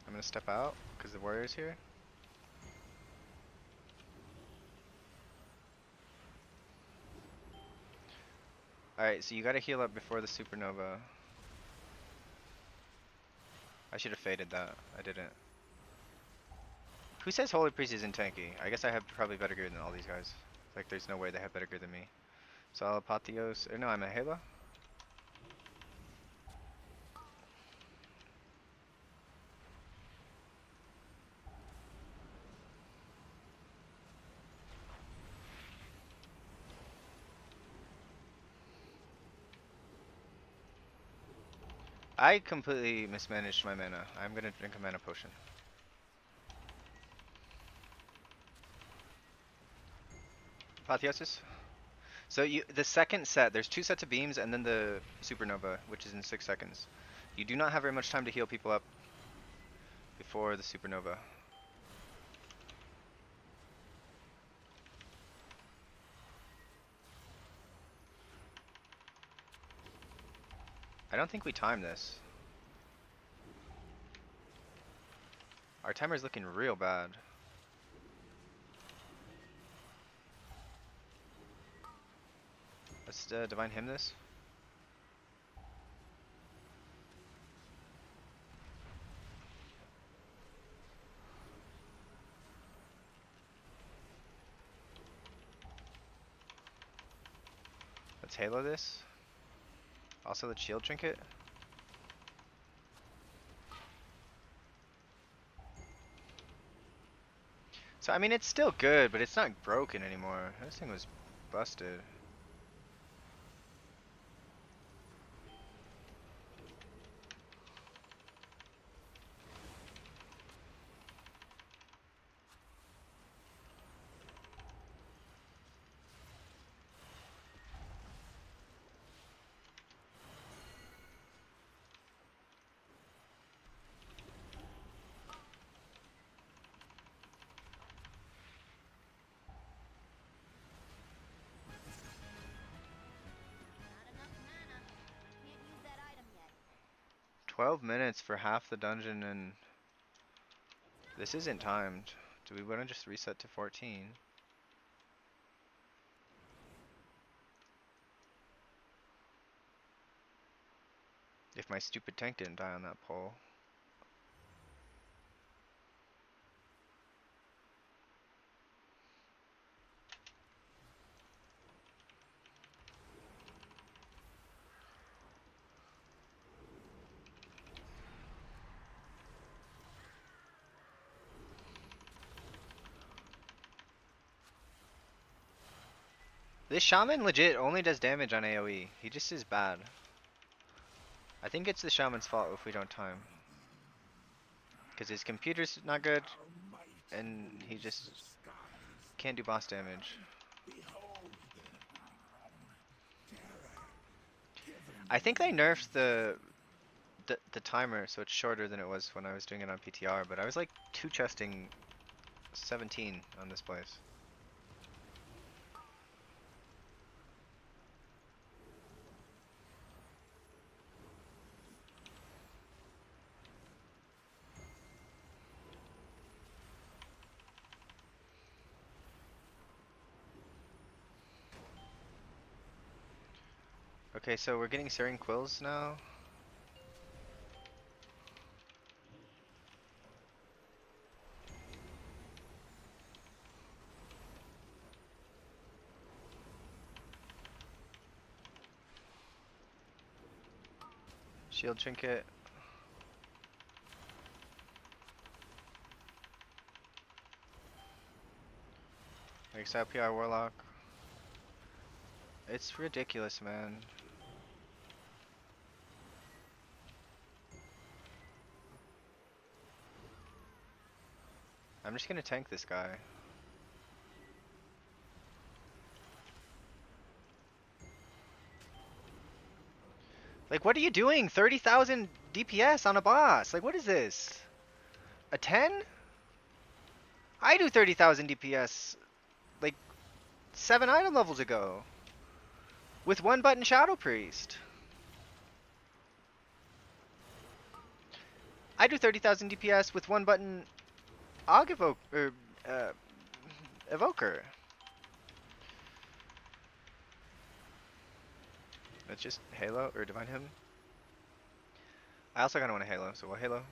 Speaker 1: I'm gonna step out because the warrior's here. Alright, so you gotta heal up before the supernova. I should have faded that. I didn't. Who says Holy Priest isn't tanky? I guess I have probably better gear than all these guys. Like, there's no way they have better gear than me. So Apotheos. Or no, I'm a Halo. I completely mismanaged my mana. I'm gonna drink a mana potion. Apotheosis. So the second set, there's two sets of beams and then the supernova, which is in 6 seconds. You do not have very much time to heal people up before the supernova. I don't think we time this. Our timer's looking real bad. Let's divine hymn this. Let's halo this. Also the shield trinket. So I mean it's still good, but it's not broken anymore. This thing was busted. 12 minutes for half the dungeon, and this isn't timed. Do we want to just reset to 14? If my stupid tank didn't die on that pole. This shaman legit only does damage on AoE. He just is bad. I think it's the shaman's fault if we don't time. Because his computer's not good, and he just can't do boss damage. I think they nerfed the timer so it's shorter than it was when I was doing it on PTR, but I was like 2-chesting 17 on this place. Okay, so we're getting Searing Quills now. Shield Trinket. Exile PR Warlock. It's ridiculous, man. I'm just gonna tank this guy. Like, what are you doing? 30,000 DPS on a boss. Like, what is this? A 10? I do 30,000 DPS like 7 item levels ago. With one button Shadow Priest. I do 30,000 DPS with one button Og Evoker. That's just Halo or Divine Hymn. I also kind of want a Halo, so we'll Halo.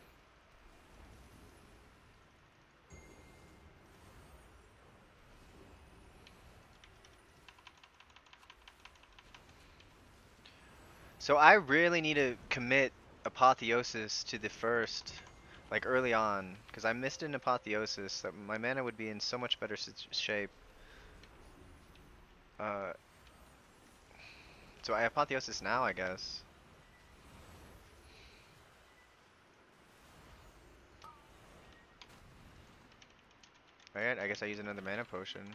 Speaker 1: So I really need to commit Apotheosis to the first, like early on, because I missed an Apotheosis that my mana would be in so much better shape. So I Apotheosis now, I guess. Alright, I guess I use another mana potion.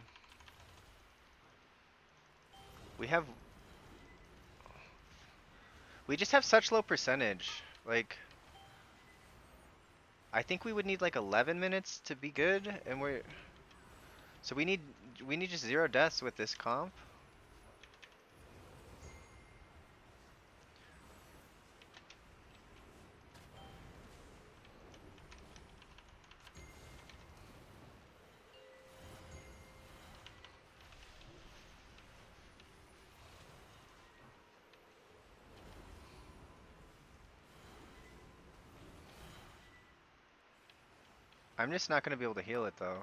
Speaker 1: We just have such low percentage. Like, I think we would need like 11 minutes to be good, and so we need just 0 deaths with this comp. I'm just not gonna be able to heal it though.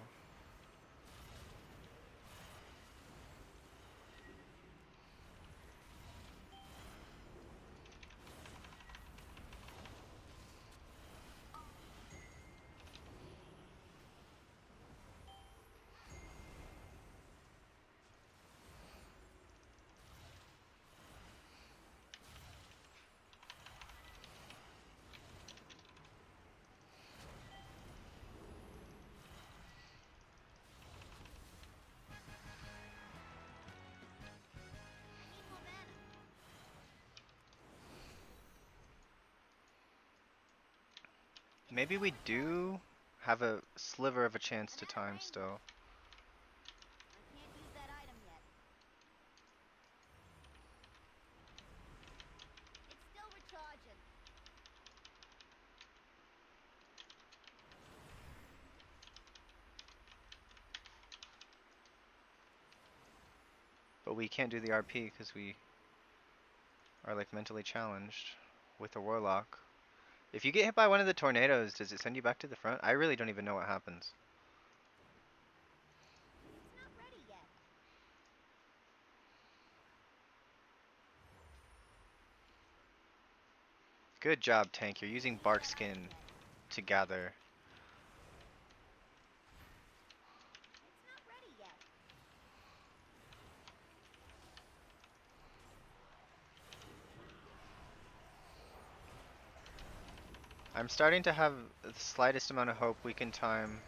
Speaker 4: Need more mana.
Speaker 1: Maybe we do have a sliver of a chance to time still.
Speaker 4: I can't use that item yet. It's still recharging.
Speaker 1: But we can't do the RP because we are like mentally challenged with a warlock. If you get hit by one of the tornadoes, does it send you back to the front? I really don't even know what happens.
Speaker 4: It's not ready yet.
Speaker 1: Good job, tank. You're using bark skin to gather.
Speaker 4: It's not ready yet.
Speaker 1: I'm starting to have the slightest amount of hope we can time.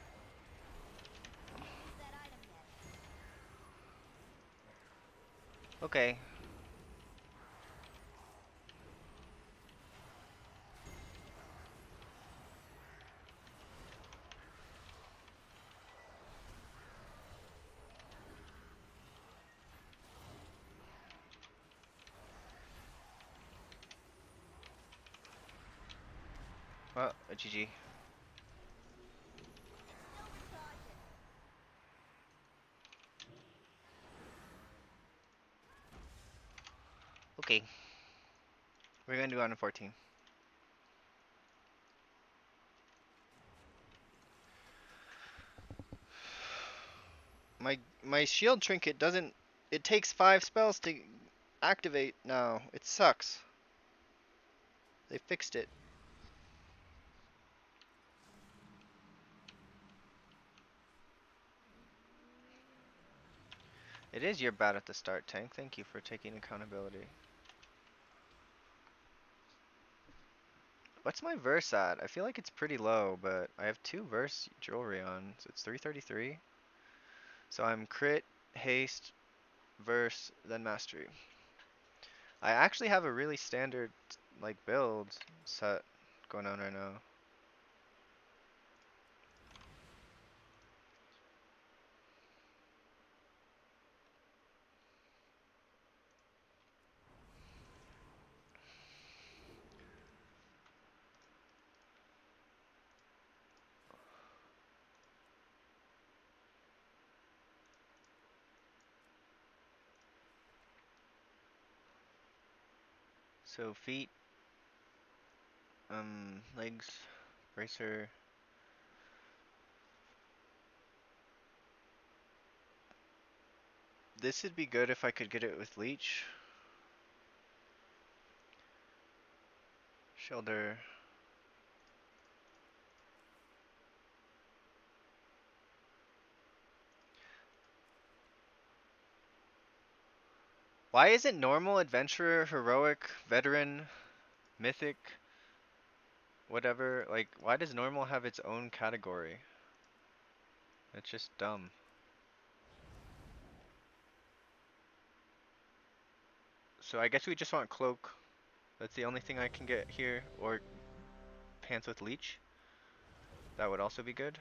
Speaker 4: Can't use that item yet.
Speaker 1: Okay. Well, GG.
Speaker 4: Still recharging.
Speaker 1: Okay. We're gonna do it on a 14. My shield trinket doesn't. It takes 5 spells to activate now. It sucks. They fixed it. It is your bad at the start, tank. Thank you for taking accountability. What's my verse at? I feel like it's pretty low, but I have 2 verse jewelry on, so it's 333. So I'm crit, haste, verse, then mastery. I actually have a really standard like build set going on right now. So feet, legs, bracer. This would be good if I could get it with leech. Shoulder. Why isn't normal, adventurer, heroic, veteran, mythic, whatever, like, why does normal have its own category? It's just dumb. So I guess we just want cloak. That's the only thing I can get here, or pants with leech. That would also be good.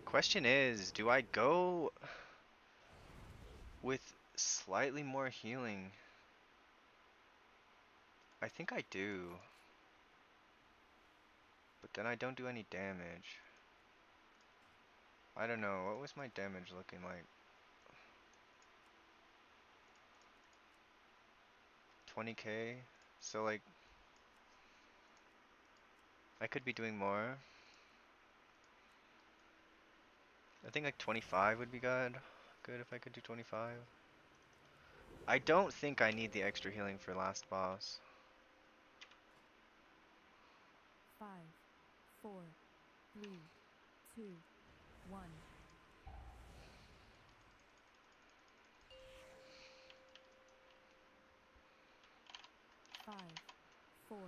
Speaker 1: Question is, do I go with slightly more healing? I think I do. But then I don't do any damage. I don't know, what was my damage looking like? 20k? So like, I could be doing more. I think like 25 would be good. Good if I could do 25. I don't think I need the extra healing for last boss.
Speaker 2: 5, 4, 3, 2, 1. 5, 4,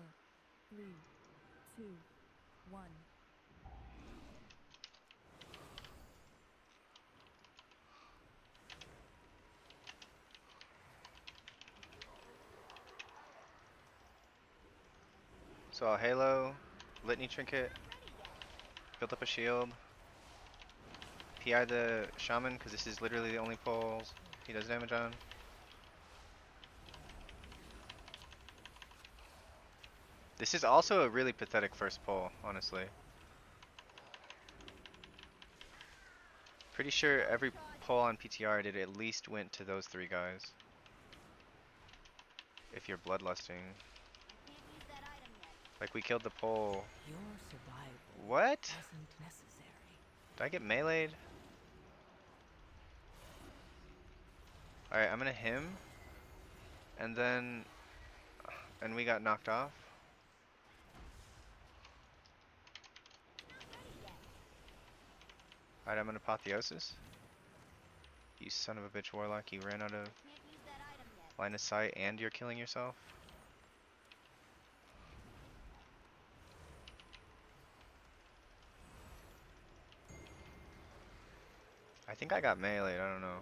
Speaker 2: 3, 2, 1.
Speaker 1: So I'll Halo, Litany Trinket,
Speaker 4: Not ready yet.
Speaker 1: build up a shield, PI the Shaman, because this is literally the only pulls he does damage on. This is also a really pathetic first pull, honestly. Pretty sure every
Speaker 4: Charge
Speaker 1: pull on PTR did at least went to those 3 guys. If you're bloodlusting.
Speaker 4: I can't use that item yet.
Speaker 1: Like we killed the pole.
Speaker 2: Your survival
Speaker 1: What?
Speaker 2: wasn't necessary.
Speaker 1: Did I get meleeed? Alright, I'm gonna him. And then... And we got knocked off.
Speaker 4: Not ready yet.
Speaker 1: Alright, I'm gonna apotheosis. You son of a bitch warlock, you ran out of
Speaker 4: Can't use that item yet.
Speaker 1: line of sight and you're killing yourself. I think I got meleeed, I don't know.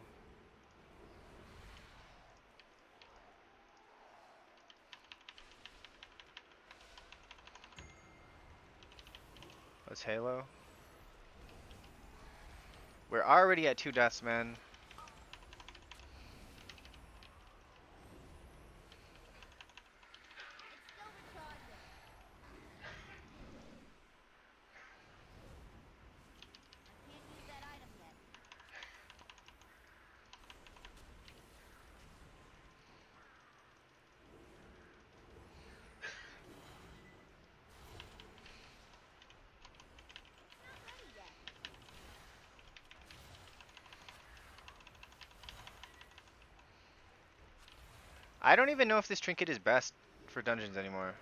Speaker 1: Let's Halo. We're already at 2 deaths, man.
Speaker 4: It's still recharging. I can't use that item yet. Not ready yet.
Speaker 1: I don't even know if this trinket is best for dungeons anymore.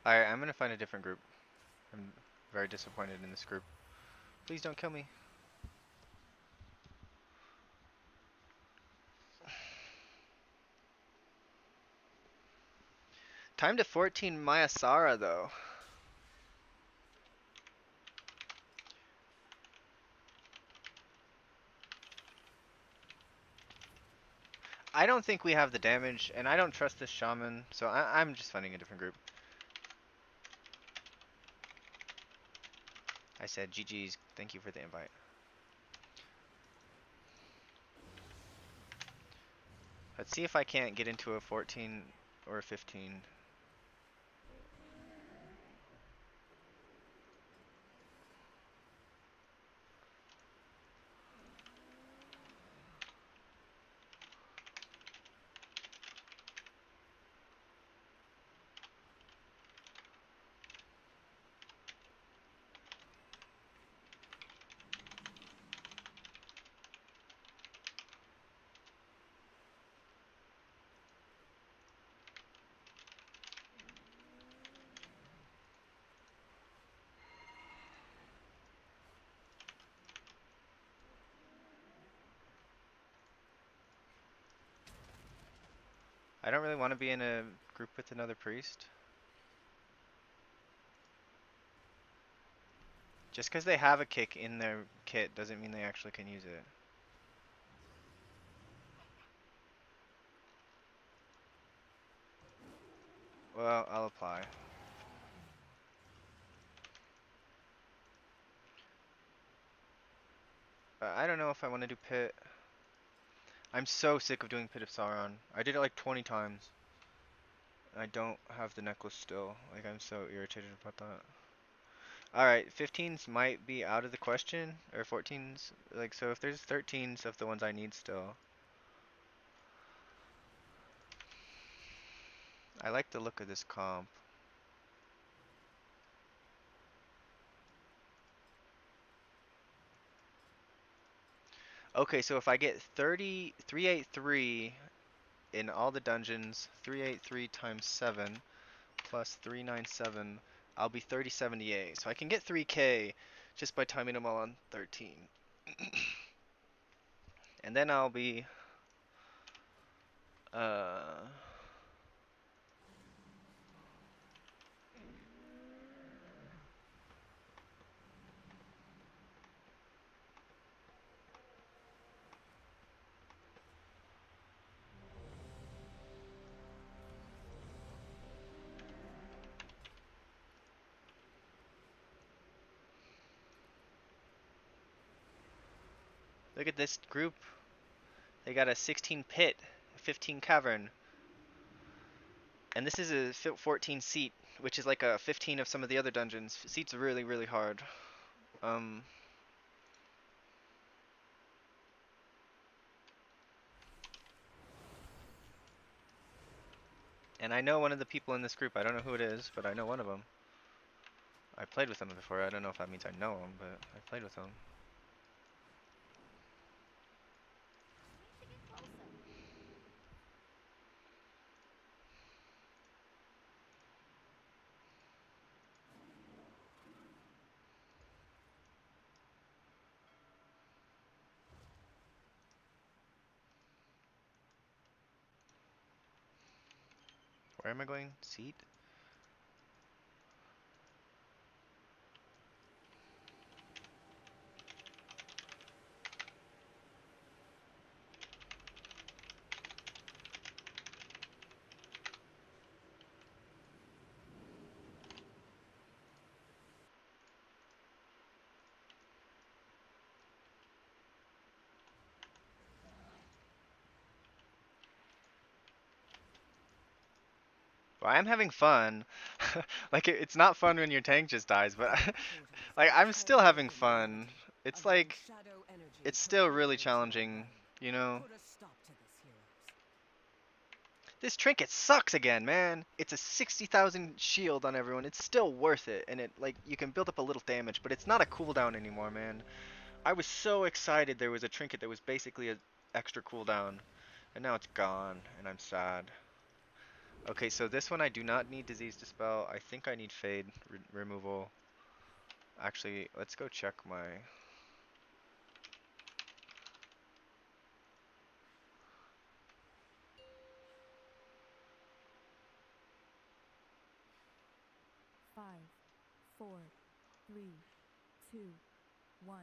Speaker 1: Alright, I'm gonna find a different group. I'm very disappointed in this group. Please don't kill me. Time to 14 Mayasara though. I don't think we have the damage, and I don't trust this shaman, so I'm just finding a different group. I said GG's, thank you for the invite. Let's see if I can't get into a 14 or a 15. I don't really want to be in a group with another priest. Just because they have a kick in their kit doesn't mean they actually can use it. Well, I'll apply. But I don't know if I want to do pit. I'm so sick of doing Pit of Sauron. I did it like 20 times. I don't have the necklace still. Like, I'm so irritated about that. Alright, 15s might be out of the question. Or 14s. Like, so if there's 13s of the ones I need still. I like the look of this comp. Okay, so if I get 383 in all the dungeons, 383 times 7 plus 397, I'll be 3078. So I can get 3k just by timing them all on 13. And then I'll be uh look at this group. They got a 16 pit, 15 cavern, and this is a 14 seat, which is like a 15 of some of the other dungeons. Seat's really, really hard. Um, and I know one of the people in this group. I don't know who it is, but I know one of them. I played with them before. I don't know if that means I know them, but I played with them.
Speaker 4: We need to get closer.
Speaker 1: Where am I going? Seat? Well, I'm having fun. Like it's not fun when your tank just dies, but like I'm still having fun. It's like it's still really challenging, you know.
Speaker 2: Put a stop to this, heroes.
Speaker 1: This trinket sucks again, man. It's a 60,000 shield on everyone. It's still worth it, and it like you can build up a little damage, but it's not a cooldown anymore, man. I was so excited there was a trinket that was basically a extra cooldown, and now it's gone, and I'm sad. Okay, so this one I do not need disease dispel. I think I need fade removal. Actually, let's go check my.
Speaker 2: 5, 4, 3, 2, 1.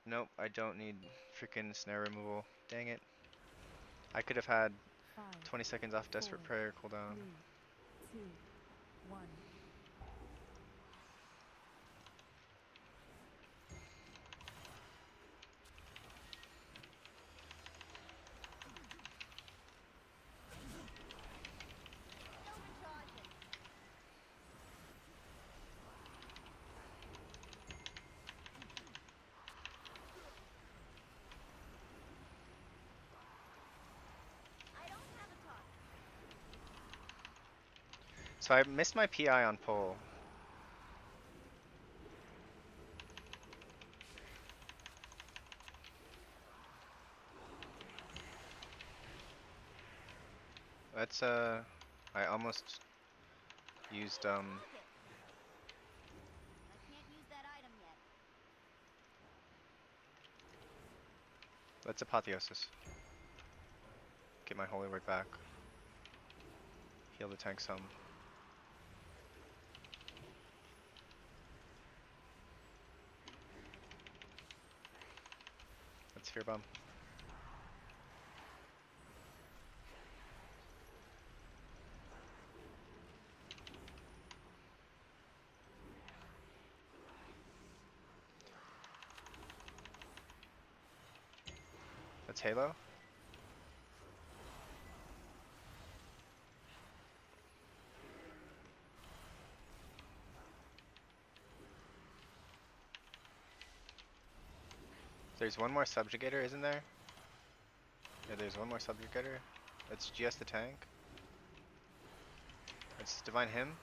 Speaker 1: Nope, I don't need freaking snare removal. Dang it. I could have had
Speaker 2: 5,
Speaker 1: 20 seconds off Desperate
Speaker 2: 4,
Speaker 1: Prayer cooldown.
Speaker 2: 3, 2, 1.
Speaker 4: Still recharging. I don't have a target.
Speaker 1: So I missed my PI on pull. Let's I almost used
Speaker 4: Target. I can't use that item yet.
Speaker 1: let's apotheosis. Get my holy word back. Heal the tank some. Let's fear bomb. Let's halo. There's one more subjugator, isn't there? Yeah, there's one more subjugator. Let's GS the tank. Let's divine him.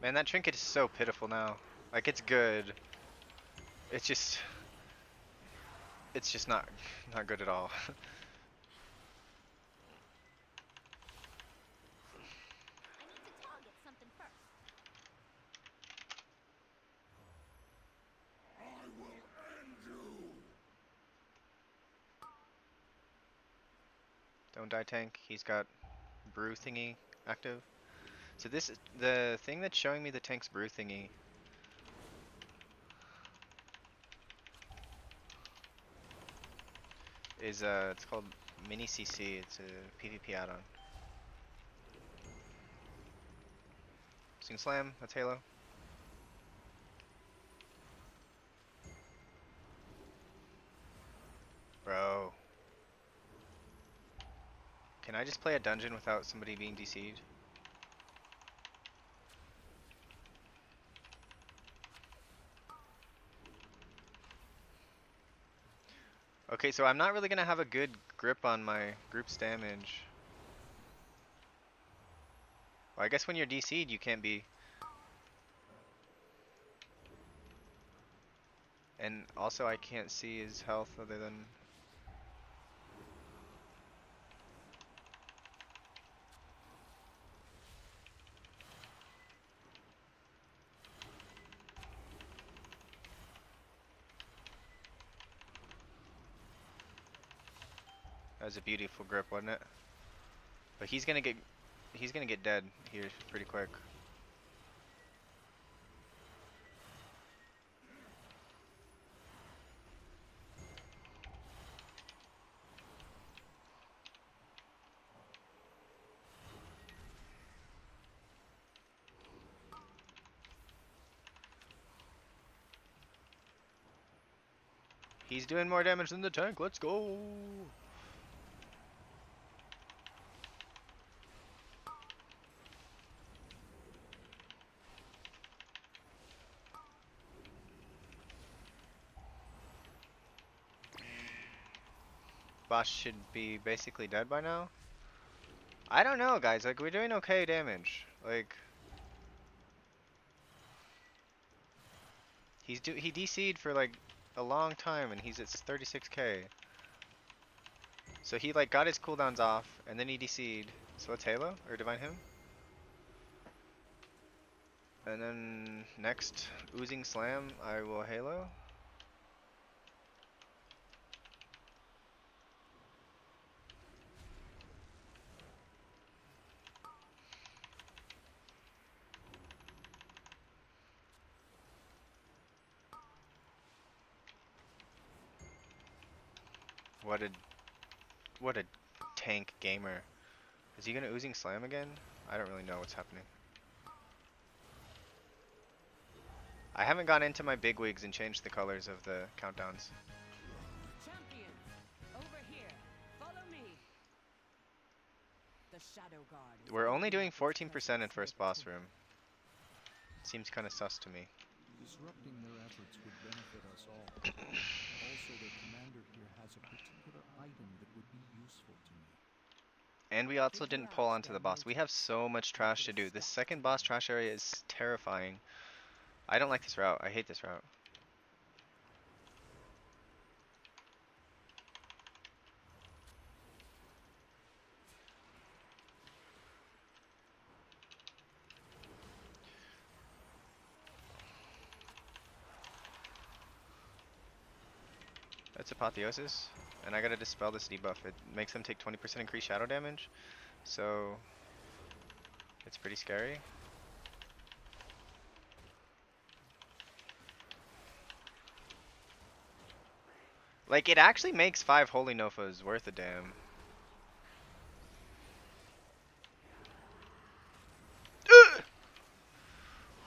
Speaker 1: Man, that trinket is so pitiful now. Like it's good. It's just not good at all.
Speaker 4: I need to target something first.
Speaker 1: Don't die tank. He's got brew thingy active. So this is the thing that's showing me the tank's brew thingy. is it's called Mini CC. It's a PvP add-on. Sing Slam, that's Halo. Bro. Can I just play a dungeon without somebody being DC'd? Okay, so I'm not really gonna have a good grip on my group's damage. Well, I guess when you're DC'd, you can't be. And also, I can't see his health other than. That was a beautiful grip, wasn't it? But he's gonna get dead here pretty quick. He's doing more damage than the tank. Let's go. Boss should be basically dead by now. I don't know, guys. Like, we're doing okay damage. Like, he DC'd for like a long time, and he's at 36k. So he like got his cooldowns off, and then he DC'd. So let's Halo or Divine Him. And then next Oozing Slam, I will Halo. What a tank gamer. Is he gonna Oozing Slam again? I don't really know what's happening. I haven't gone into my bigwigs and changed the colors of the countdowns.
Speaker 2: Champions, over here. Follow me. The Shadow Guard.
Speaker 1: We're only doing 14% in first boss room. Seems kind of sus to me.
Speaker 6: Disrupting their efforts would benefit us all. Also, the commander here has a particular item that would be useful to me.
Speaker 1: And we also didn't pull onto the boss. We have so much trash to do. This second boss trash area is terrifying. I don't like this route. I hate this route. That's Apotheosis. And I gotta dispel this debuff. It makes them take 20% increased shadow damage. So it's pretty scary. Like, it actually makes 5 Holy Nofas worth a damn.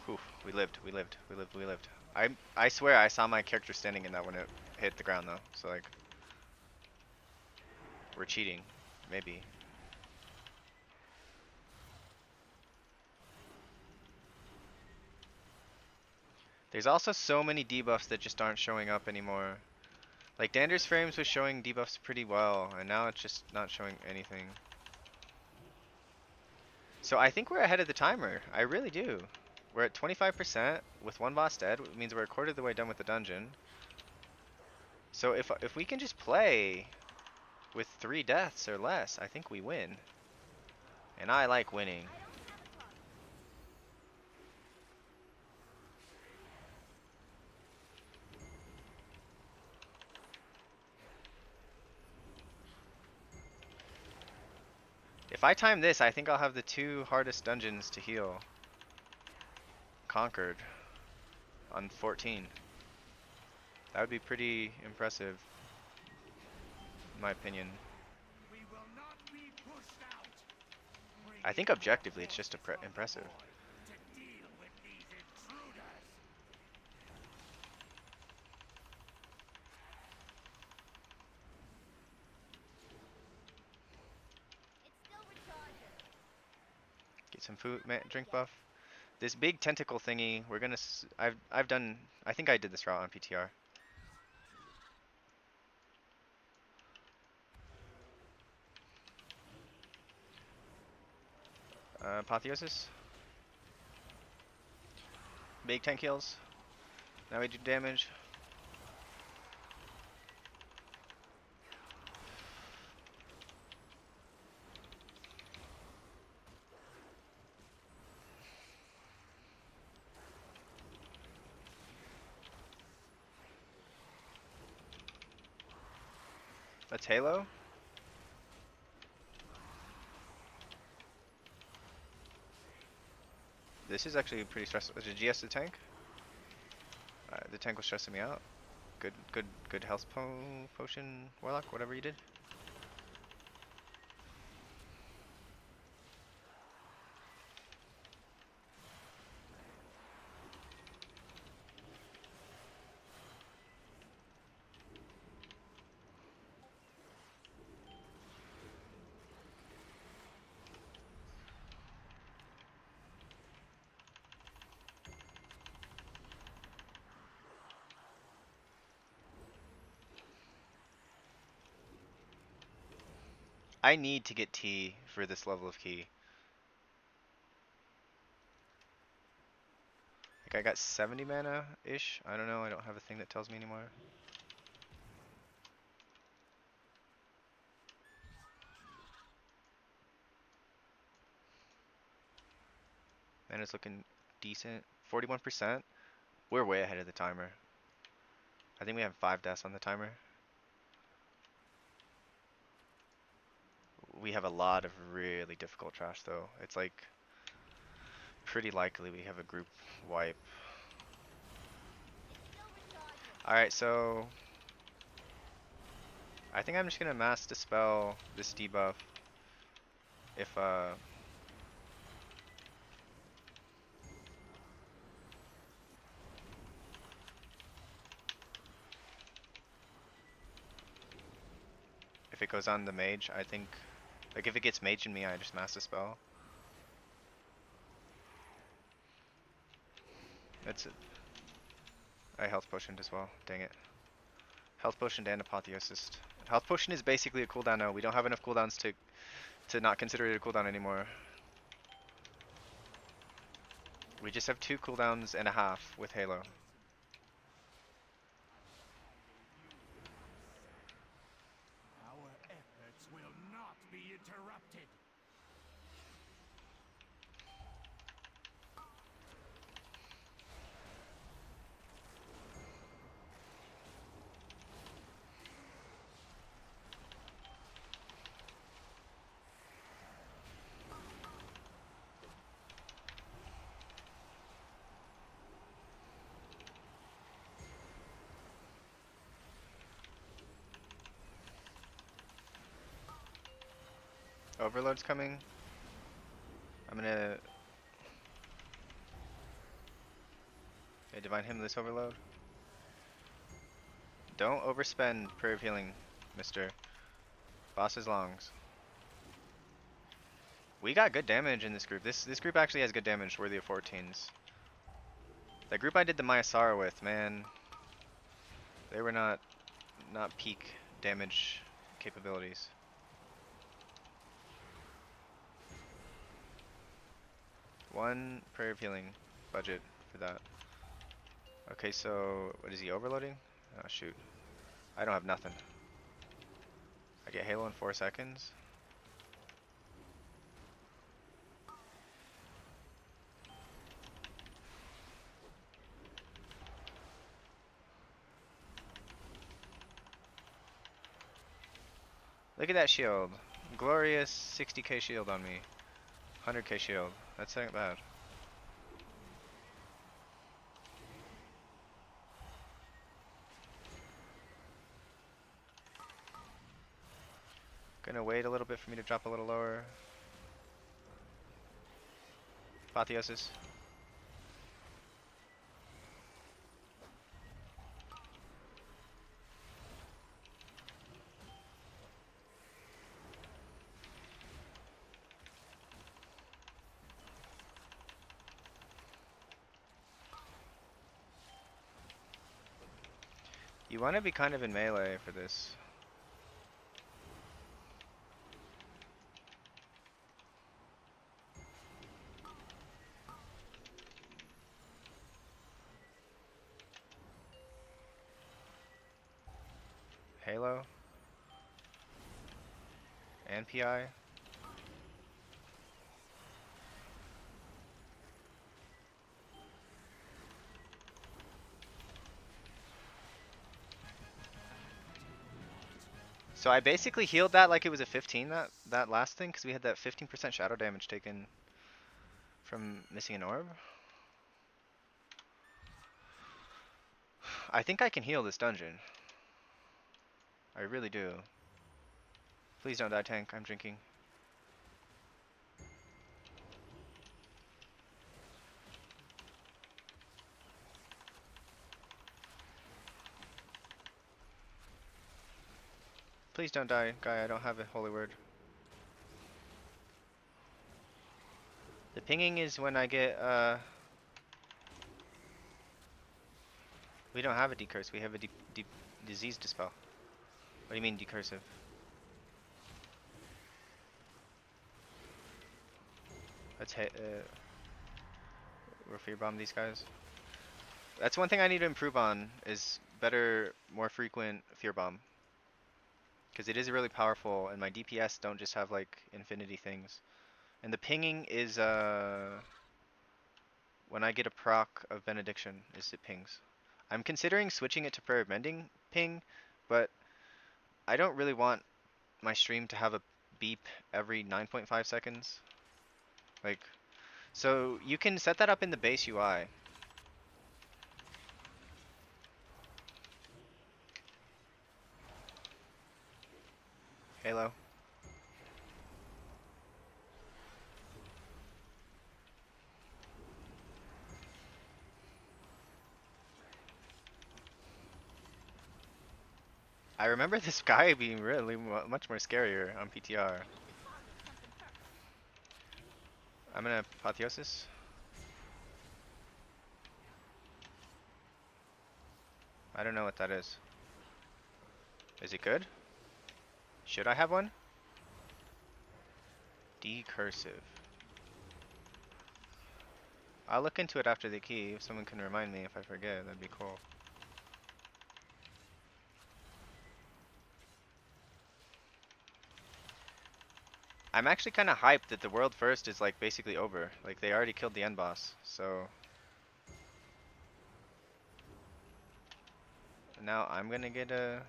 Speaker 1: Whew, we lived. I swear I saw my character standing in that when it hit the ground though. So like, we're cheating. Maybe. There's also so many debuffs that just aren't showing up anymore. Like, Dander's Frames was showing debuffs pretty well, and now it's just not showing anything. So I think we're ahead of the timer. I really do. We're at 25% with one boss dead, which means we're a quarter of the way done with the dungeon. So if we can just play with 3 deaths or less, I think we win. And I like winning. If I time this, I think I'll have the 2 hardest dungeons to heal conquered on 14. That would be pretty impressive. in my opinion.
Speaker 5: We will not be pushed out.
Speaker 1: I think objectively it's just impressive.
Speaker 5: To deal with these intruders.
Speaker 4: It's still recharging.
Speaker 1: Get some food, drink buff. This big tentacle thingy, we're gonna. I've done. I think I did this route on PTR. Apotheosis. Big 10 kills. Now we do damage. That's Halo. This is actually pretty stressful. Did GS the tank? The tank was stressing me out. Good health potion, Warlock, whatever you did. I need to get T for this level of key. Like I got 70 mana-ish. I don't know, I don't have a thing that tells me anymore. Mana's looking decent. 41%. We're way ahead of the timer. I think we have 5 deaths on the timer. We have a lot of really difficult trash though. It's like pretty likely we have a group wipe.
Speaker 4: It's still recharging.
Speaker 1: Alright, so I think I'm just gonna mass dispel this debuff if it goes on the mage. I think like if it gets mage in me, I just mass dispel. That's it. I health potioned as well. Dang it. Health potion and apotheosis. Health potion is basically a cooldown now. We don't have enough cooldowns to not consider it a cooldown anymore. We just have 2 cooldowns and a half with Halo.
Speaker 5: Our efforts will not be interrupted.
Speaker 1: Overload's coming. I'm gonna divine him this overload. Don't overspend prayer of healing, mister. Boss's longs. We got good damage in this group. This group actually has good damage worthy of 14s. That group I did the Mayasara with, man, they were not peak damage capabilities. One prayer of healing budget for that. Okay, so what is he overloading? Oh shoot. I don't have nothing. I get Halo in 4 seconds. Look at that shield. Glorious 60k shield on me. 100k shield. That's not bad. Gonna wait a little bit for me to drop a little lower. Apotheosis. You want to be kind of in melee for this. Halo. And PI. So I basically healed that like it was a 15, that last thing, because we had that 15% shadow damage taken from missing an orb. I think I can heal this dungeon. I really do. Please don't die, tank. I'm drinking. Please don't die, guy. I don't have a holy word. The pinging is when I get, we don't have a decurse. We have a disease dispel. What do you mean decursive? Let's hit, we're fear bomb these guys. That's one thing I need to improve on, is better, more frequent fear bomb. Because it is really powerful, and my DPS don't just have like infinity things. And the pinging is when I get a proc of benediction, is it pings. I'm considering switching it to prayer of mending ping, but I don't really want my stream to have a beep every 9.5 seconds. Like, so you can set that up in the base UI. Halo. I remember this guy being really much more scarier on PTR. I'm gonna apotheosis. I don't know what that is. Is it good? Should I have one? Decursive. I'll look into it after the key. If someone can remind me if I forget, that'd be cool. I'm actually kind of hyped that the world first is like basically over. Like they already killed the end boss, so now I'm gonna get a.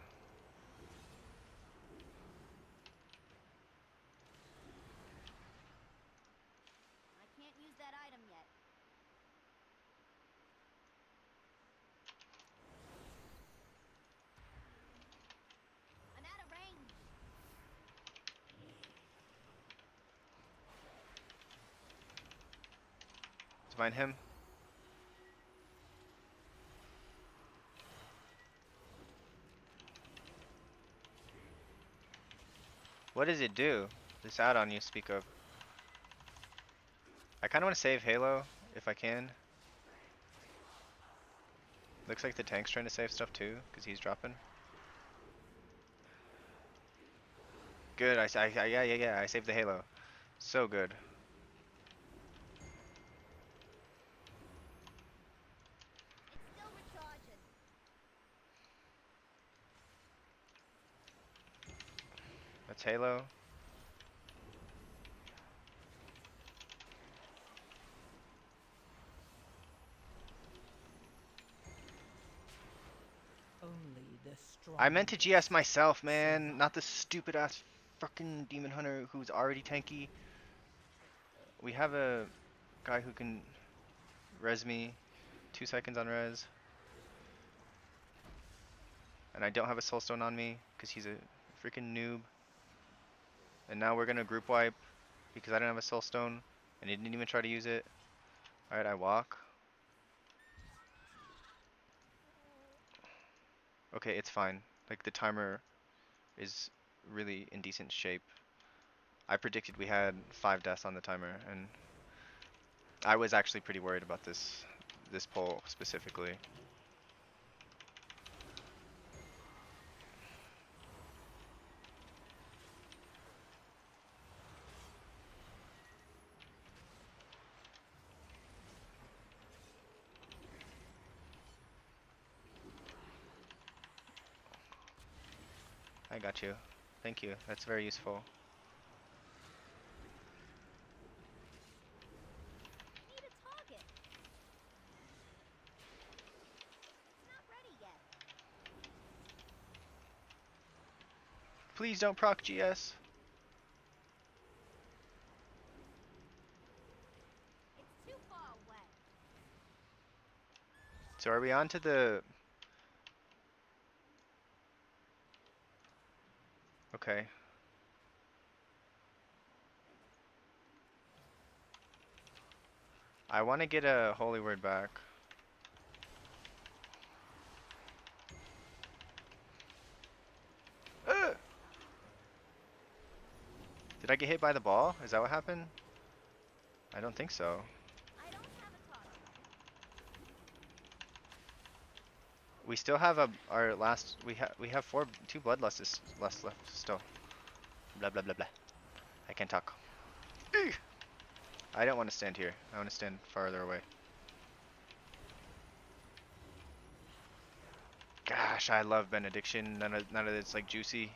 Speaker 4: I can't use that item yet. I'm out of range.
Speaker 1: Divine him. What does it do? This add-on you speak of. I kind of want to save Halo if I can. Looks like the tank's trying to save stuff too, because he's dropping. Good, yeah, I saved the Halo. So good.
Speaker 4: It's still recharging.
Speaker 1: That's Halo.
Speaker 2: Only the strong.
Speaker 1: I meant to GS myself, man, not the stupid ass fucking demon hunter who's already tanky. We have a guy who can res me 2 seconds on res. And I don't have a soulstone on me because he's a freaking noob. And now we're gonna group wipe because I didn't have a soul stone and he didn't even try to use it. Alright, I walk. Okay, it's fine. Like the timer is really in decent shape. I predicted we had 5 deaths on the timer, and I was actually pretty worried about this poll specifically. I got you. Thank you. That's very useful.
Speaker 4: Need a target. It's not ready yet.
Speaker 1: Please don't proc GS.
Speaker 4: It's too far away.
Speaker 1: So are we on to the... Okay. I want to get a holy word back. Uh! Did I get hit by the ball? Is that what happened? I don't think so.
Speaker 4: I don't have a target.
Speaker 1: We still have our last. We have 2 bloodlusts left still. Blah blah blah blah. I can't talk. Eugh! I don't want to stand here. I want to stand farther away. Gosh, I love benediction. None of it's like juicy.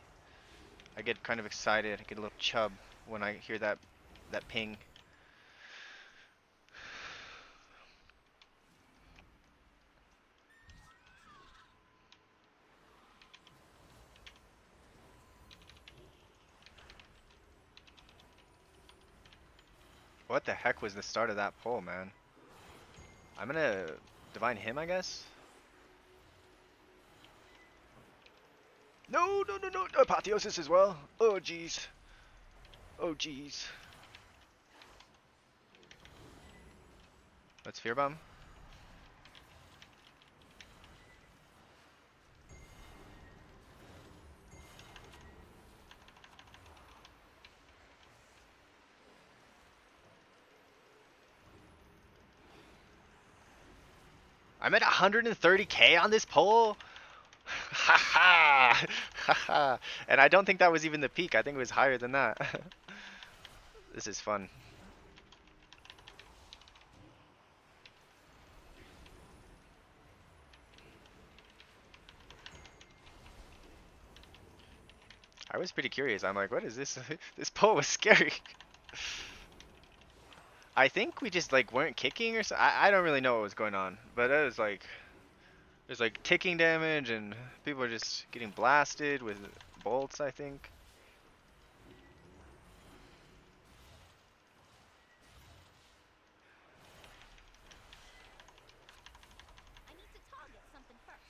Speaker 1: I get kind of excited. I get a little chub when I hear that ping. What the heck was the start of that poll, man? I'm gonna divine him, I guess. No, no, no, no, apotheosis as well. Oh, jeez. Oh, jeez. Let's fear bomb. I'm at 130k on this poll. Haha, haha. And I don't think that was even the peak. I think it was higher than that. This is fun. I was pretty curious. I'm like, what is this? This poll was scary. I think we just like weren't kicking or so. I don't really know what was going on, but it was like there's like ticking damage and people are just getting blasted with bolts, I think.
Speaker 4: I need to target something first.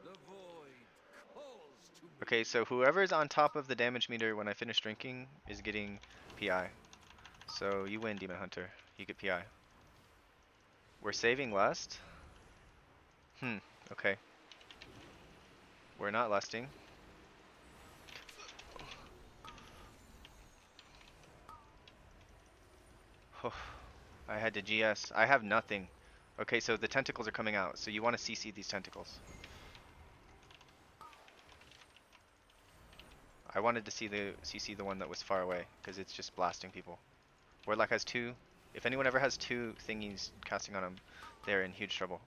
Speaker 5: The void calls to me.
Speaker 1: Okay, so whoever's on top of the damage meter when I finish drinking is getting PI. So you win, Demon Hunter. You get PI. We're saving lust? Okay. We're not lusting. Oh, I had to GS. I have nothing. Okay, so the tentacles are coming out. So you want to CC these tentacles. I wanted to see the CC the one that was far away because it's just blasting people. Warlock has 2. If anyone ever has 2 thingies casting on them, they're in huge trouble.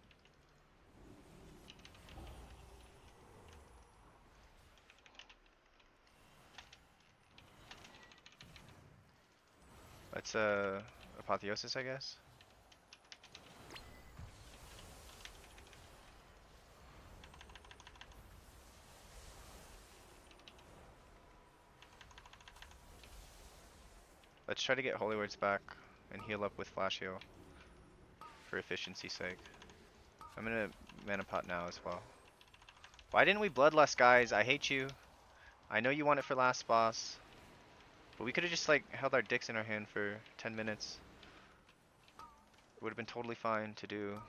Speaker 1: Let's apotheosis, I guess. Let's try to get holy words back and heal up with flash heal for efficiency's sake. I'm gonna mana pot now as well. Why didn't we bloodlust, guys? I hate you. I know you want it for last boss. But we could have just like held our dicks in our hand for 10 minutes. It would have been totally fine to do.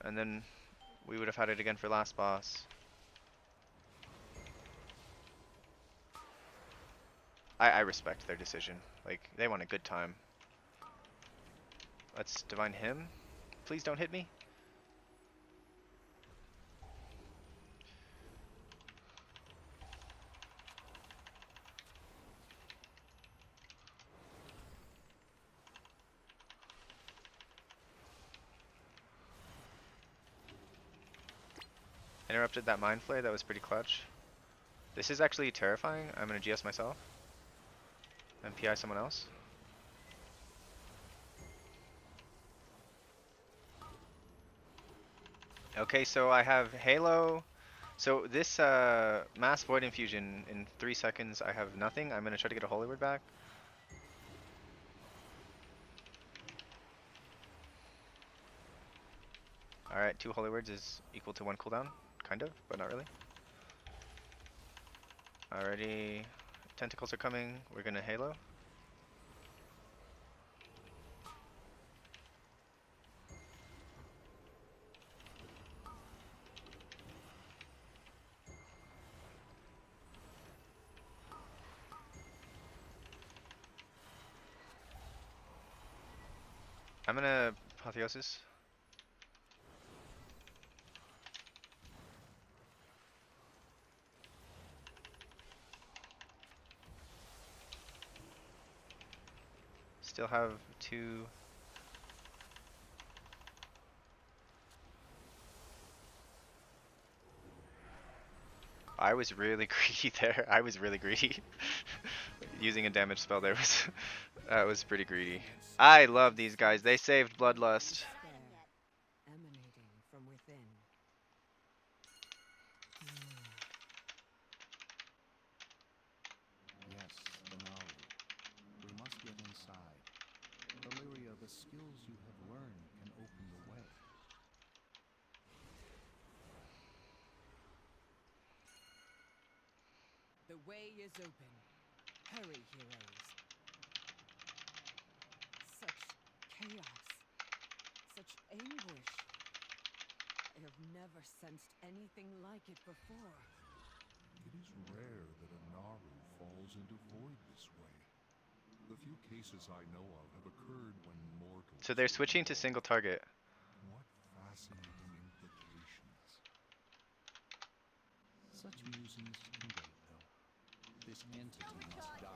Speaker 1: And then we would have had it again for last boss. I respect their decision. Like, they want a good time. Let's divine him. Please don't hit me. Interrupted that mind flare. That was pretty clutch. This is actually terrifying. I'm gonna GS myself and PI someone else. Okay, so I have Halo. So this Mass Void Infusion in 3 seconds, I have nothing. I'm gonna try to get a Holy Word back. Alright, 2 Holy Words is equal to 1 cooldown. Kind of, but not really. Alrighty, tentacles are coming. We're gonna Halo. I'm gonna Apotheosis. Still have 2. I was really greedy there. I was really greedy. Using a damage spell there was that was pretty greedy. I love these guys. They saved Bloodlust.
Speaker 2: Emanating from within.
Speaker 6: Yes, the Naru. We must get inside. Illyria, the skills you have learned can open the way.
Speaker 2: The way is open. Hurry, heroes. Such chaos. Such anguish. I have never sensed anything like it before.
Speaker 6: It is rare that a Naru falls into void this way. The few cases I know of have occurred when mortals...
Speaker 1: So they're switching to single target.
Speaker 6: What fascinating implications. Such musings can wait, though. This entity must die.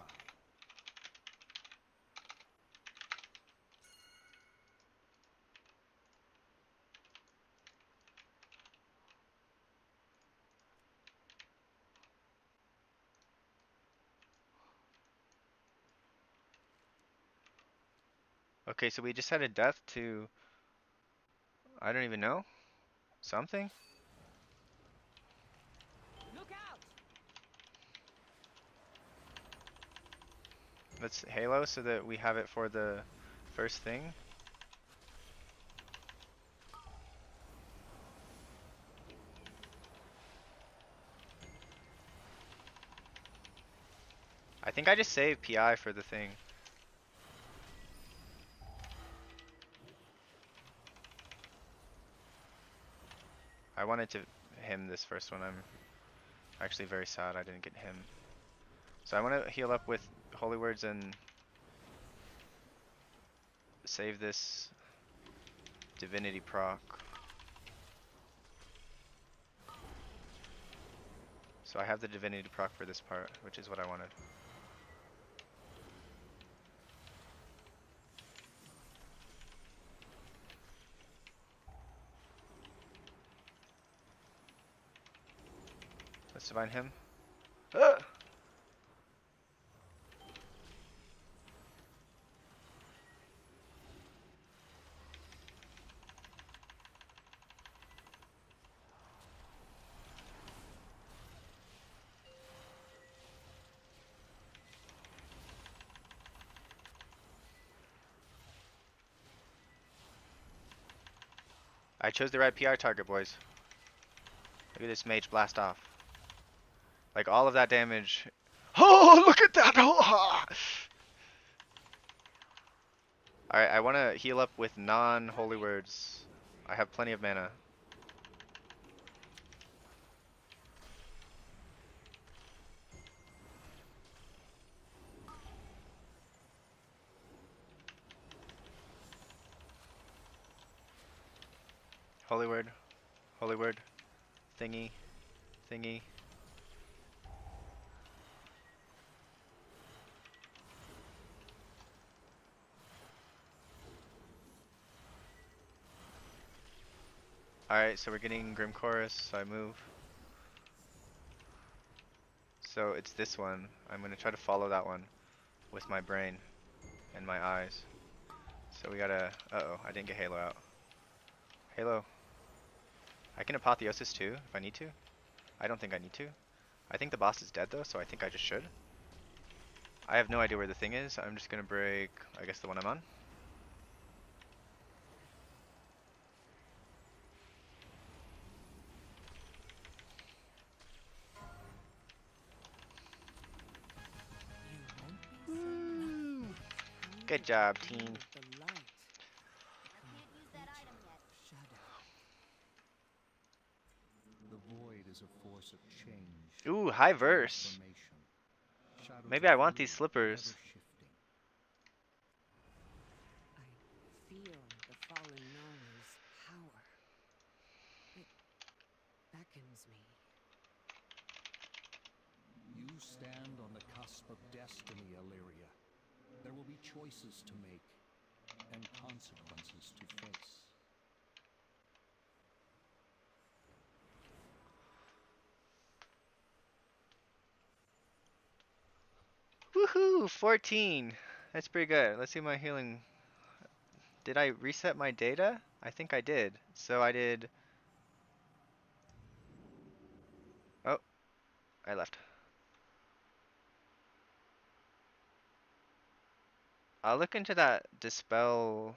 Speaker 1: Okay, so we just had a death to, I don't even know, something?
Speaker 2: Look out!
Speaker 1: Let's Halo so that we have it for the first thing. I think I just saved PI for the thing. I wanted to him this first one. I'm actually very sad I didn't get him. So I want to heal up with Holy Words and save this Divinity proc. So I have the Divinity proc for this part, which is what I wanted. Let's divine him. Ah! I chose the right PR target, boys. Look at this mage blast off. Like all of that damage. Oh, look at that! Oh! Alright, I want to heal up with non-holy words. I have plenty of mana. Holy word. Holy word. Thingy. Thingy. Alright, so we're getting Grim Chorus, so I move. So it's this one. I'm gonna try to follow that one with my brain and my eyes. So we gotta... Uh-oh, I didn't get Halo out. Halo. I can Apotheosis too, if I need to. I don't think I need to. I think the boss is dead though, so I think I just should. I have no idea where the thing is. I'm just gonna break, I guess, the one I'm on. Woo! Good job, team.
Speaker 4: I can't use that item yet.
Speaker 6: The void is a force of change.
Speaker 1: Ooh, high verse.
Speaker 6: Transformation. Shadows
Speaker 1: Maybe
Speaker 6: are
Speaker 1: I want these
Speaker 6: fluid,
Speaker 1: slippers.
Speaker 6: ever-shifting.
Speaker 2: I feel the fallen Naru's power. It beckons me.
Speaker 6: You stand on the cusp of destiny, Illyria. There will be choices to make and consequences to face.
Speaker 1: Woohoo! 14. That's pretty good. Let's see my healing. Did I reset my data? I think I did. So I did... Oh, I left. I'll look into that Dispel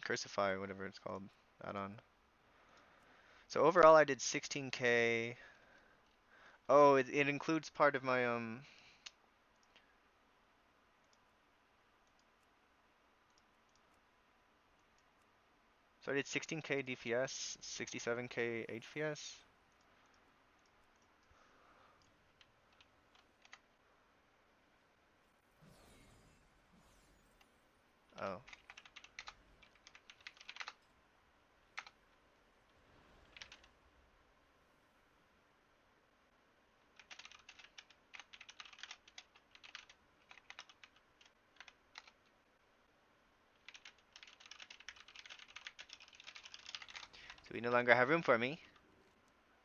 Speaker 1: Cursify, whatever it's called, add-on. So overall I did 16k. Oh, it includes part of my so I did 16k DPS, 67k HPS. Oh. So we no longer have room for me.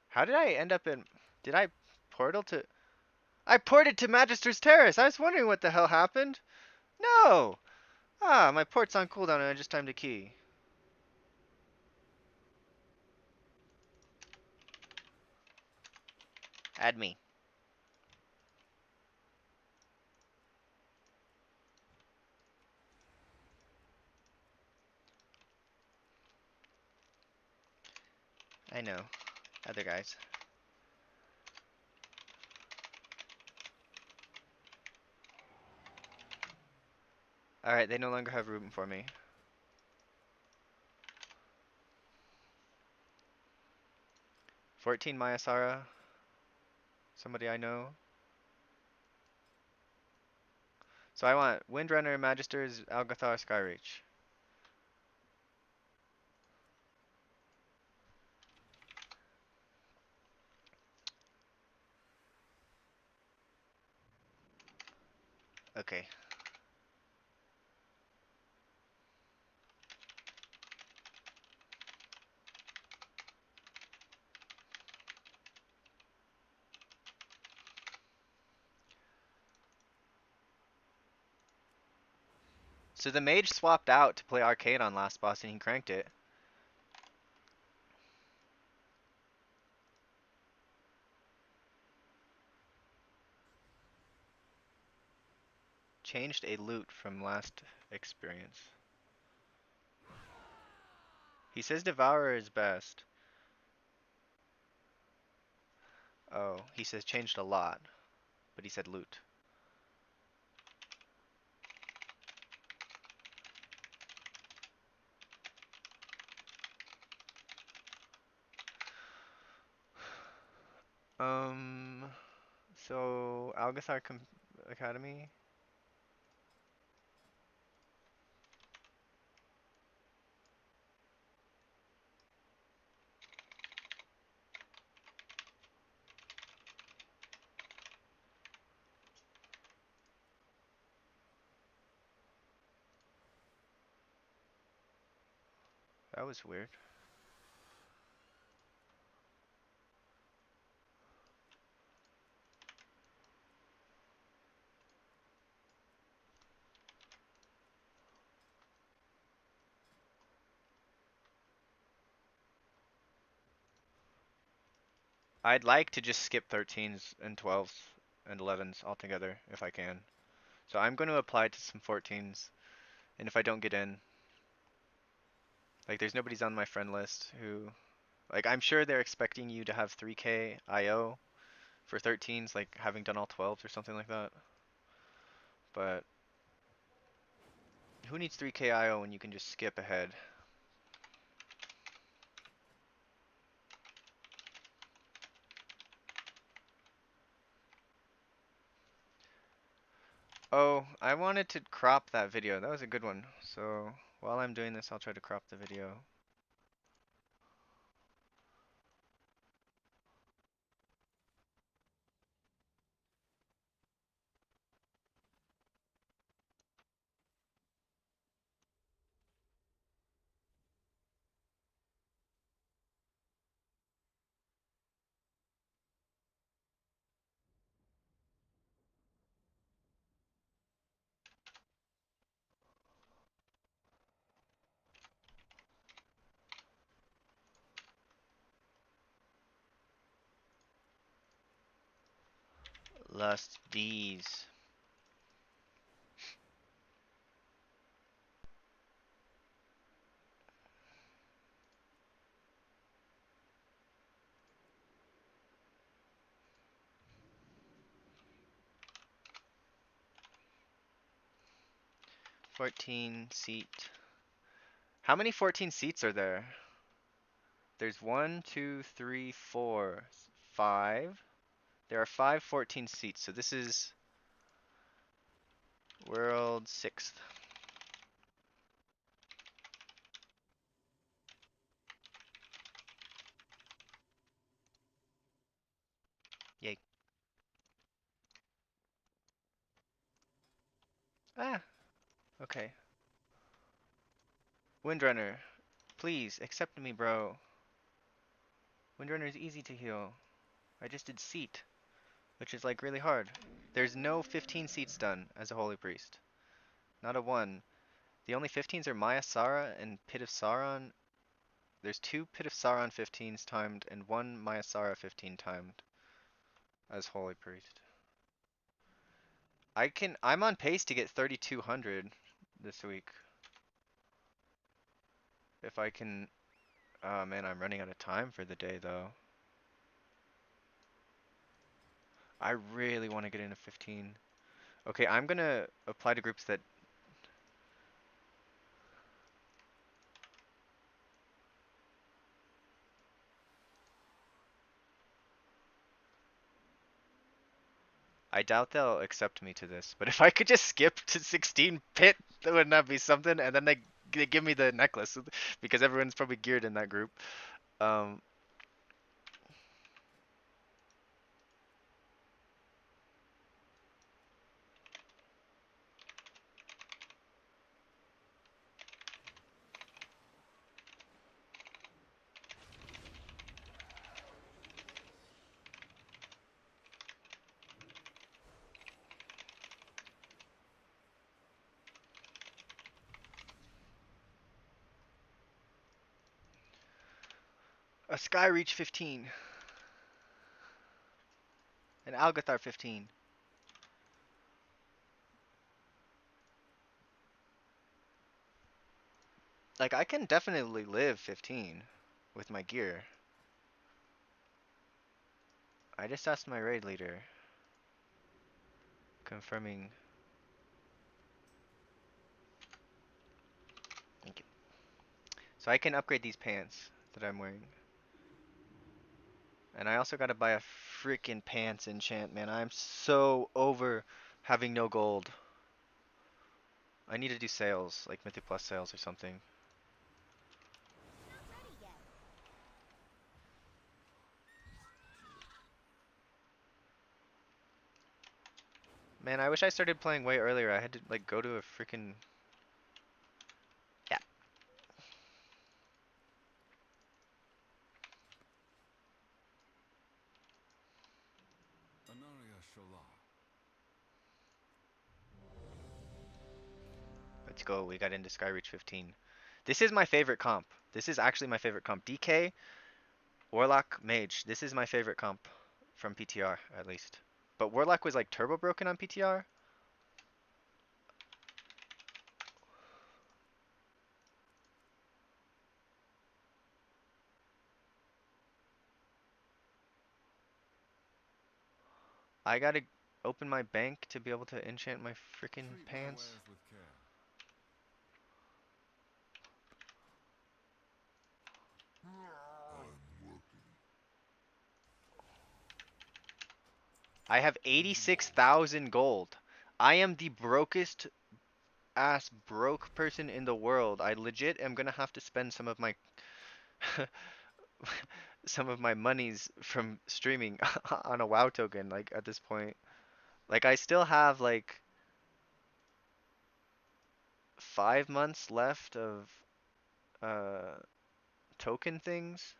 Speaker 1: How did I end up in... Did I portal to... I ported to Magister's Terrace! I was wondering what the hell happened. No! Ah, my port's on cooldown and I just timed a key. Add me. I know. Other guys. Alright, they no longer have room for me. 14 Mayasara. Somebody I know. So I want Windrunner, Magisters, Algathar, Skyreach. Okay. So the mage swapped out to play Arcade on last boss and he cranked it. Changed a loot from last experience. He says Devourer is best. Oh, he says changed a lot, but he said loot. Um, so Algathar Com Academy. That was weird. I'd like to just skip 13s and 12s and 11s altogether if I can. So I'm going to apply to some 14s, and if I don't get in, like there's nobody's on my friend list who, like I'm sure they're expecting you to have 3k IO for 13s, like having done all 12s or something like that. But who needs 3k IO when you can just skip ahead? Oh, I wanted to crop that video. That was a good one. So while I'm doing this, I'll try to crop the video. Lust D's. Fourteen seat. How many 14 seats are there? There's one, two, three, four, five. There are five 14 seats, so this is world 6th. Yay. Ah, okay. Windrunner, please accept me, bro. Windrunner is easy to heal. I just did seat, which is like really hard. There's no 15 seats done as a holy priest. Not a one. The only 15s are Maya Sara and Pit of Sauron. There's two Pit of Sauron 15s timed and one Maya Sara 15 timed as holy priest. I'm on pace to get 3200 this week. If I can, oh man, I'm running out of time for the day though. I really want to get into 15. Okay, I'm gonna apply to groups that I doubt they'll accept me to this, but if I could just skip to 16 pit, that wouldn't that be something? And then they give me the necklace because everyone's probably geared in that group. Um, a Skyreach 15, an Algathar 15. Like I can definitely live 15 with my gear. I just asked my raid leader, confirming. Thank you. So I can upgrade these pants that I'm wearing. And I also gotta buy a freaking pants enchant, man. I'm so over having no gold. I need to do sales, like Mythic Plus sales or something.
Speaker 4: Not ready yet.
Speaker 1: Man, I wish I started playing way earlier. I had to like go to a freaking yeah.
Speaker 6: Anaria Shola.
Speaker 1: Let's go. We got into Skyreach 15. This is my favorite comp. This is actually my favorite comp. DK, Warlock, Mage. This is my favorite comp from PTR at least. But Warlock was like turbo broken on PTR. I gotta open my bank to be able to enchant my freaking
Speaker 6: Treat my
Speaker 1: pants.
Speaker 6: wares with care. I'm working.
Speaker 1: I have 86,000 gold. I am the brokest ass broke person in the world. I legit am gonna have to spend some of my some of my monies from streaming on a WoW token like at this point. Like I still have like 5 months left of uh token things.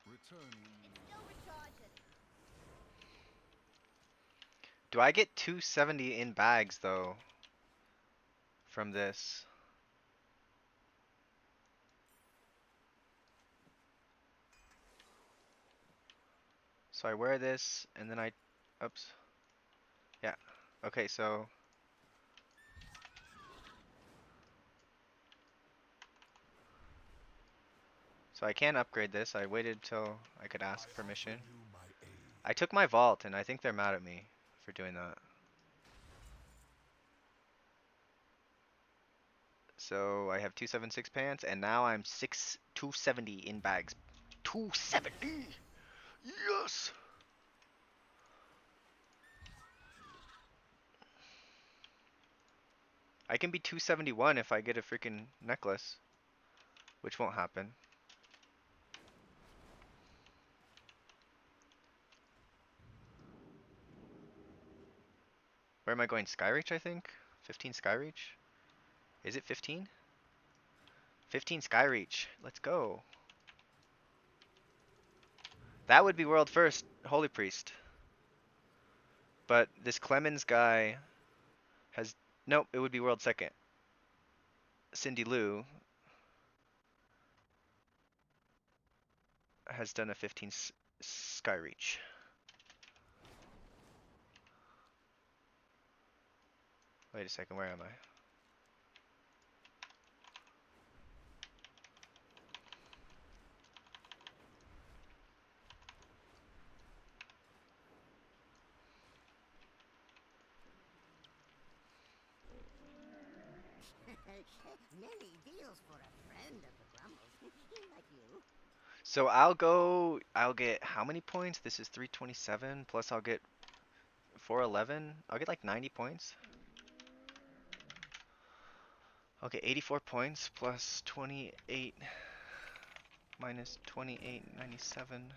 Speaker 6: Returning.
Speaker 4: It's still recharging.
Speaker 1: Do I get 270 in bags though from this? So I wear this and then I oops. Yeah. Okay, so I can upgrade this. I waited till I could
Speaker 6: I
Speaker 1: ask
Speaker 6: offer
Speaker 1: permission.
Speaker 6: you my aid.
Speaker 1: I took my vault and I think they're mad at me for doing that. So I have 276 pants and now I'm 270 in bags. 270. Yes. I can be 271 if I get a freaking necklace, which won't happen. Where am I going? Skyreach, I think. 15 Skyreach. Is it 15? 15 Skyreach. Let's go. That would be world first, Holy Priest. But this Clemens guy has nope. It would be world second. Cindy Lou has done a 15 Skyreach. Wait a second. Where am I?
Speaker 7: Many deals for a friend of the Grumbles, like you.
Speaker 1: So I'll go. I'll get how many points? This is 327 plus I'll get 411. I'll get like 90 points. I'll get 84 points plus 28 minus 2897.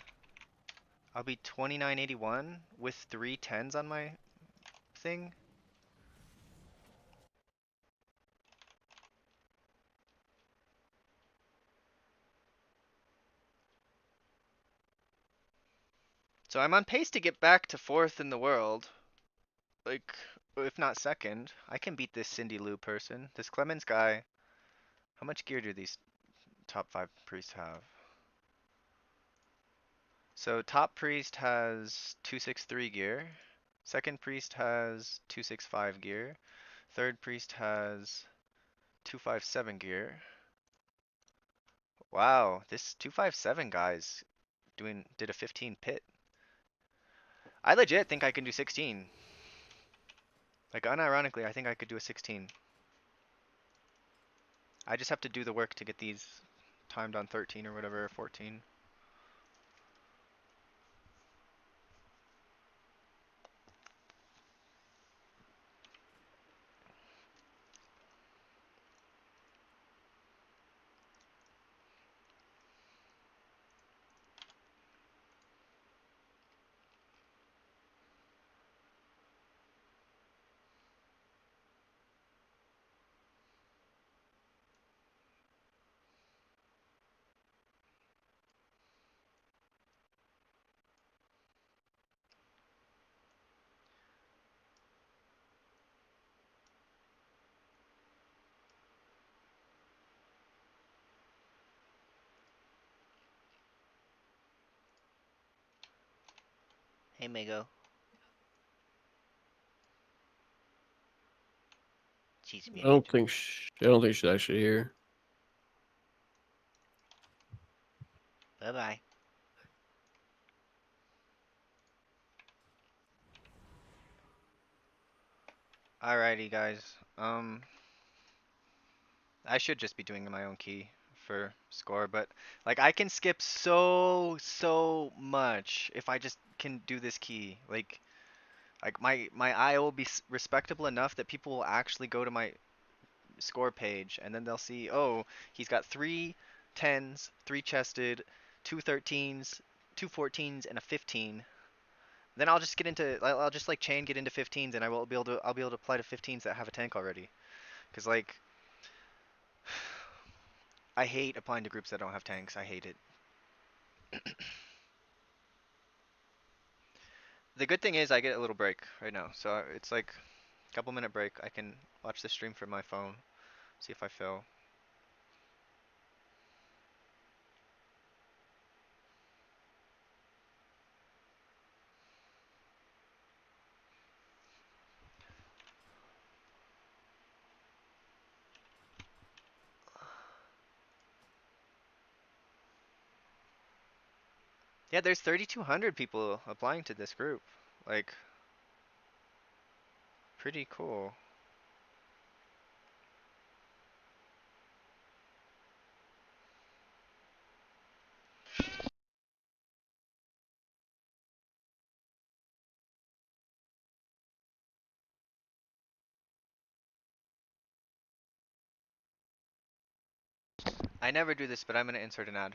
Speaker 1: I'll be 2981 with 3 10s on my thing. So I'm on pace to get back to fourth in the world. Like, if not second. I can beat this Cindy Lou person. This Clemens guy. How much gear do these top 5 priests have? So top priest has 263 gear. Second priest has 265 gear. Third priest has 257 gear. Wow, this 257 guy's did a 15 pit. I legit think I can do 16. Like unironically, I think I could do a 16. I just have to do the work to get these timed on 13 or whatever, 14. Hey, Mego. She's muted.
Speaker 8: I don't think she's actually here.
Speaker 1: Bye bye. Alrighty, guys. I should just be doing my own key for score, but like I can skip so much if I just can do this key. Like my eye will be respectable enough that people will actually go to my score page and then they'll see, oh, he's got 3 10s, 3 chested, 2 13s, 2 14s, and a 15. Then I'll just get into I'll just like chain get into 15s and I'll be able to apply to 15s that have a tank already. Cause like I hate applying to groups that don't have tanks. I hate it. The good thing is I get a little break right now, so it's like a couple minute break. I can watch the stream from my phone, see if I fail. Yeah, there's 3,200 people applying to this group. Like, pretty cool. I never do this, but I'm gonna insert an ad.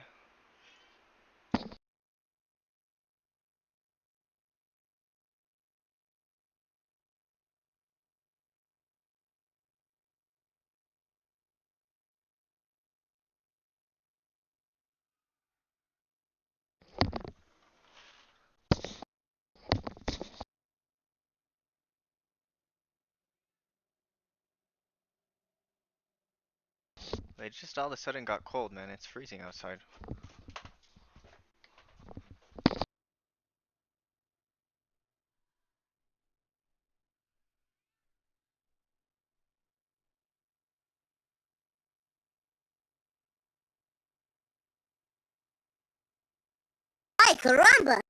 Speaker 1: It just all of a sudden got cold, man. It's freezing outside.
Speaker 7: Ay, caramba!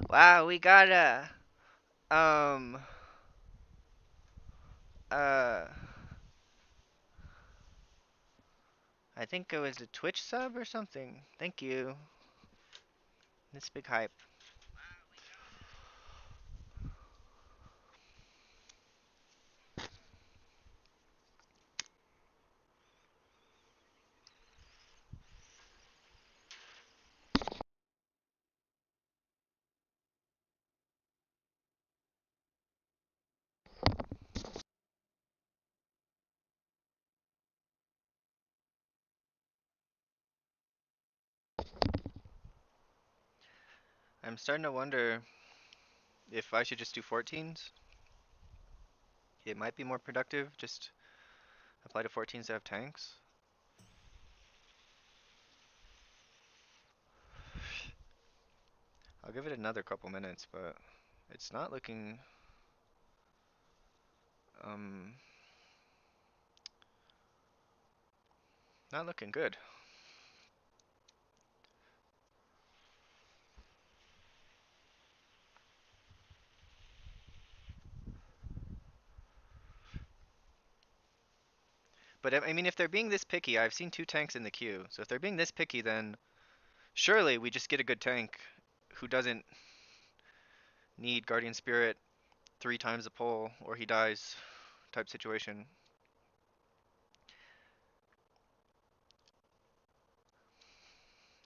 Speaker 1: Wow, we got um uh I think it was a Twitch sub or something. Thank you. This big hype. I'm starting to wonder if I should just do 14s. It might be more productive. Just apply to 14s that have tanks. I'll give it another couple minutes, but it's not looking um not looking good. But I mean, if they're being this picky, I've seen 2 tanks in the queue. So if they're being this picky, then surely we just get a good tank who doesn't need Guardian Spirit 3 times a pull or he dies type situation.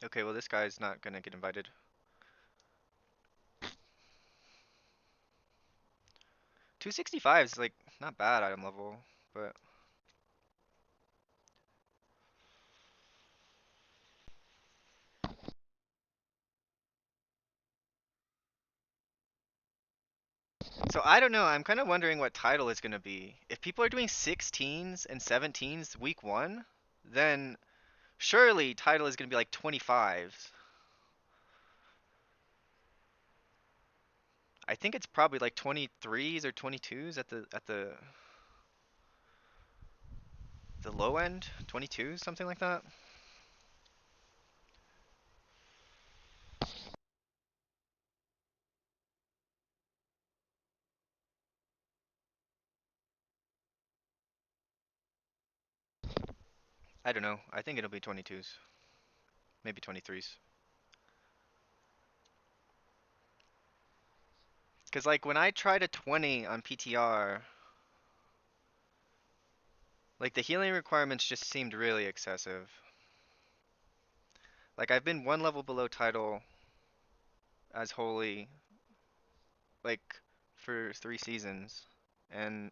Speaker 1: Okay, well this guy's not gonna get invited. 265 is like not bad item level, but so I don't know. I'm kind of wondering what title is gonna be. If people are doing 16s and 17s week 1, then surely title is gonna be like 25s. I think it's probably like 23s or 22s at the low end, 22s, something like that. I don't know. I think it'll be 22s, maybe 23s. Cause like when I tried a 20 on PTR, like the healing requirements just seemed really excessive. Like I've been 1 level below title as holy like for 3 seasons, and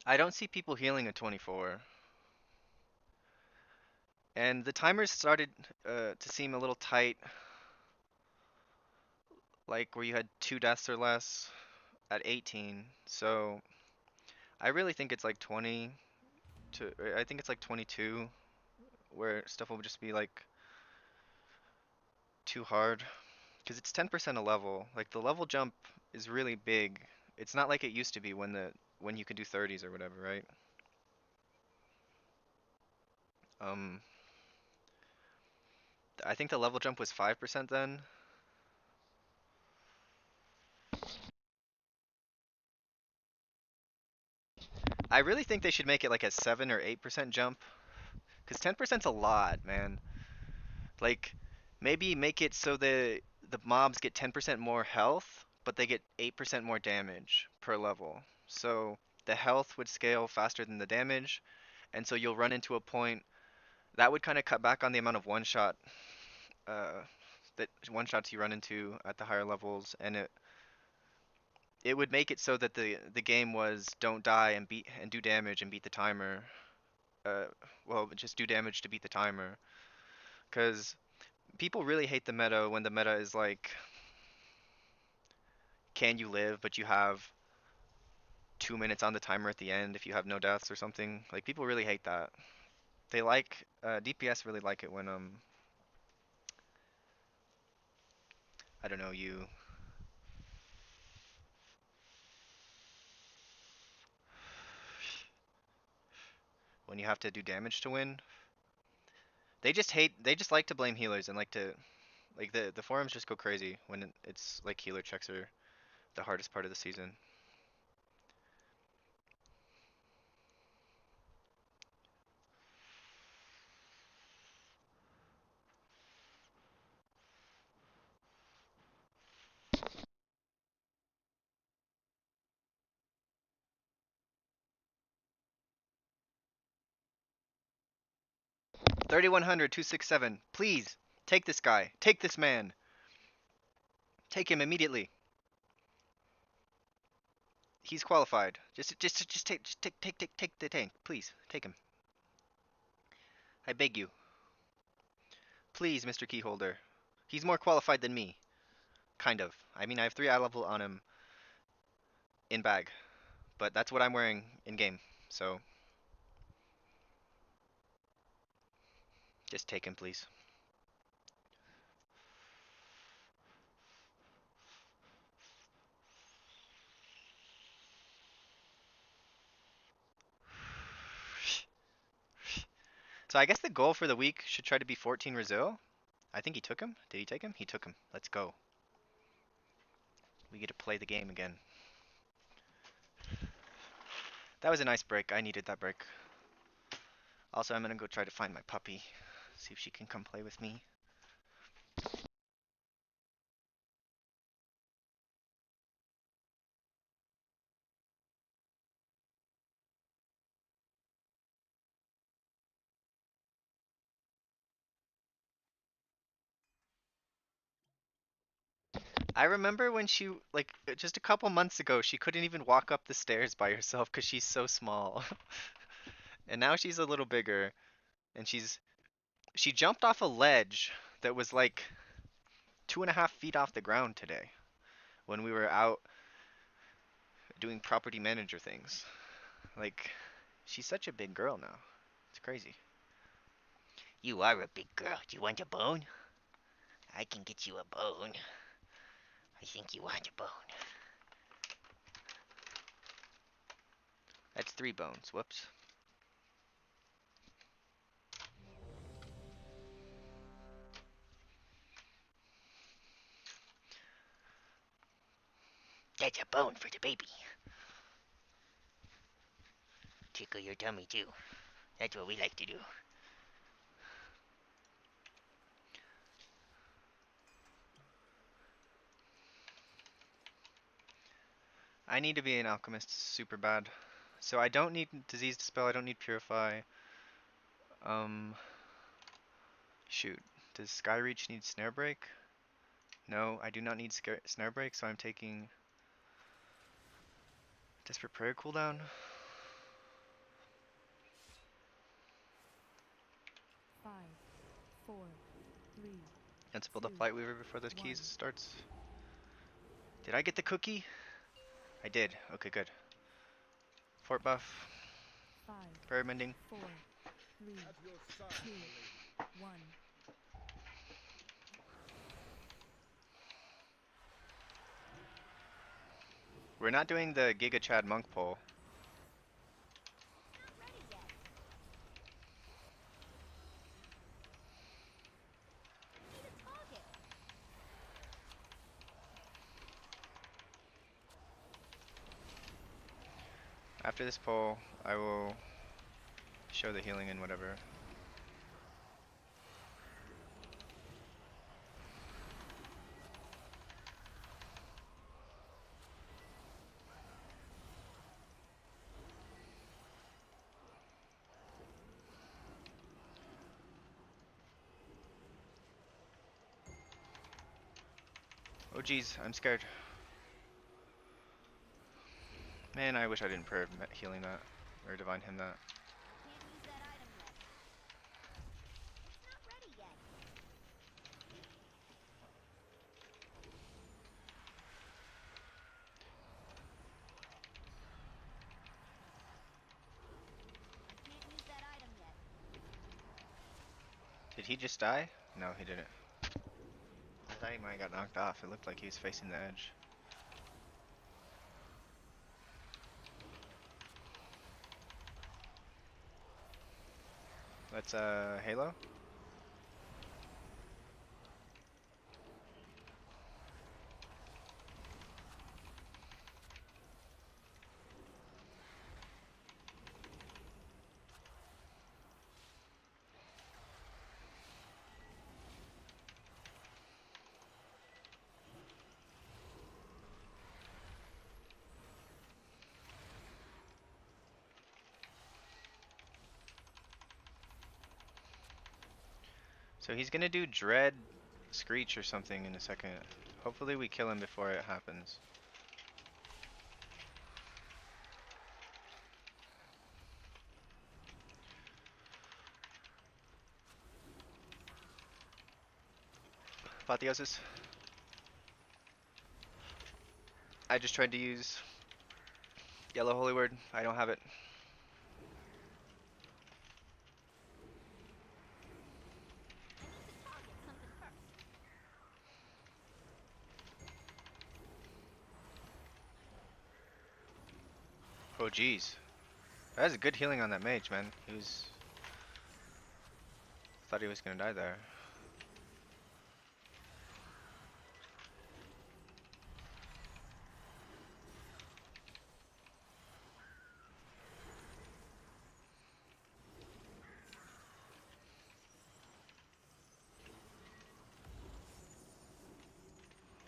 Speaker 1: I don't see people healing a 24. And the timers started to seem a little tight, like where you had 2 deaths or less at 18. So I really think it's like 20 to I think it's like 22 where stuff will just be like too hard because it's 10% a level. Like the level jump is really big. It's not like it used to be when you could do 30s or whatever, right? Um, I think the level jump was 5% then. I really think they should make it like a 7 or 8% jump because 10%'s a lot, man. Like maybe make it so the mobs get 10% more health, but they get 8% more damage per level. So the health would scale faster than the damage, and so you'll run into a point that would kind of cut back on the amount of uh, one shots you run into at the higher levels, and it would make it so that the game was don't die and do damage and beat the timer. Uh, well, just do damage to beat the timer, because people really hate the meta when the meta is like, can you live, but you have 2 minutes on the timer at the end if you have no deaths or something. Like people really hate that. They like DPS really like it when I don't know when you have to do damage to win. They just like to blame healers and like to like the forums just go crazy when it's like healer checks are the hardest part of the season. 3100 267. Please take this guy. Take this man. Take him immediately. He's qualified. Just take the tank. Please take him. I beg you. Please, Mr. Keyholder. He's more qualified than me, kind of. I mean, I have 3 eye level on him in bag, but that's what I'm wearing in game. So just take him, please. So I guess the goal for the week should try to be 14 Brazil. I think he took him. Did he take him? He took him. Let's go. We get to play the game again. That was a nice break. I needed that break. Also, I'm gonna go try to find my puppy. See if she can come play with me. I remember when she, like, just a couple months ago, she couldn't even walk up the stairs by herself because she's so small. And now she's a little bigger, and she jumped off a ledge that was like 2.5 feet off the ground today when we were out doing property manager things. Like, she's such a big girl now. It's crazy. You are a big girl. Do you want a bone? I can get you a bone. I think you want a bone. That's 3 bones. Whoops. That's a bone for the baby. Tickle your tummy too. That's what we like to do. I need to be an alchemist super bad. So I don't need disease dispel, I don't need purify. Um shoot. Does Skyreach need snare break? No, I do not need snare break, so I'm taking desperate prayer cooldown.
Speaker 2: 5, 4, 3.
Speaker 1: Let's build up Lightweaver before those keys starts. Did I get the cookie? I did. Okay, good. Fort buff.
Speaker 2: 5,
Speaker 1: Prayer mending.
Speaker 2: 4, 3, 2, 1.
Speaker 1: We're not doing the Giga Chad monk pull.
Speaker 4: Not ready yet. Need a target.
Speaker 1: After this pull, I will show the healing and whatever. Oh geez, I'm scared. Man, I wish I didn't prayer healing that. Or divine him that.
Speaker 4: Can't use that item yet. It's not ready yet. I can't use that item yet.
Speaker 1: Did he just die? No, he didn't. I thought he might have got knocked off. It looked like he was facing the edge. Let's Halo. So he's gonna do Dread Screech or something in a second. Hopefully we kill him before it happens. Apotheosis. I just tried to use yellow holy word. I don't have it.
Speaker 4: I need to target something first.
Speaker 1: Oh jeez. That was a good healing on that mage, man. He was... Thought he was gonna die there.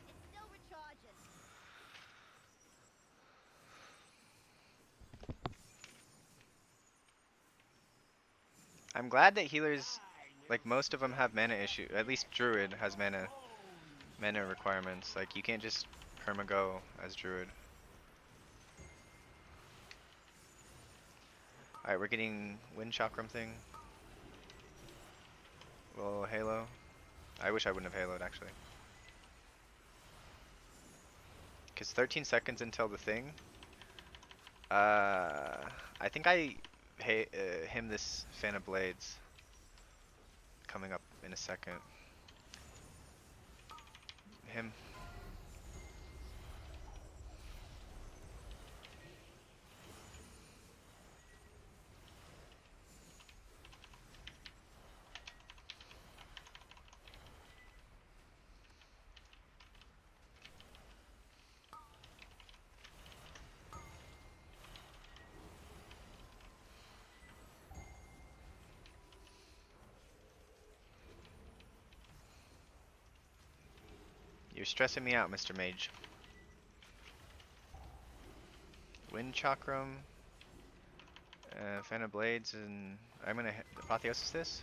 Speaker 4: It's still recharging.
Speaker 1: I'm glad that healers, like most of them have mana issue. At least Druid has mana requirements. Like you can't just perma go as Druid. Alright, we're getting Wind Chakram thing. Little Halo. I wish I wouldn't have Haloed actually. Cause 13 seconds until the thing. I think I him this Fan of Blades coming up in a second. Him. You're stressing me out, Mr. Mage. Wind Chakram, Fan of Blades, and I'm gonna Apotheosis this.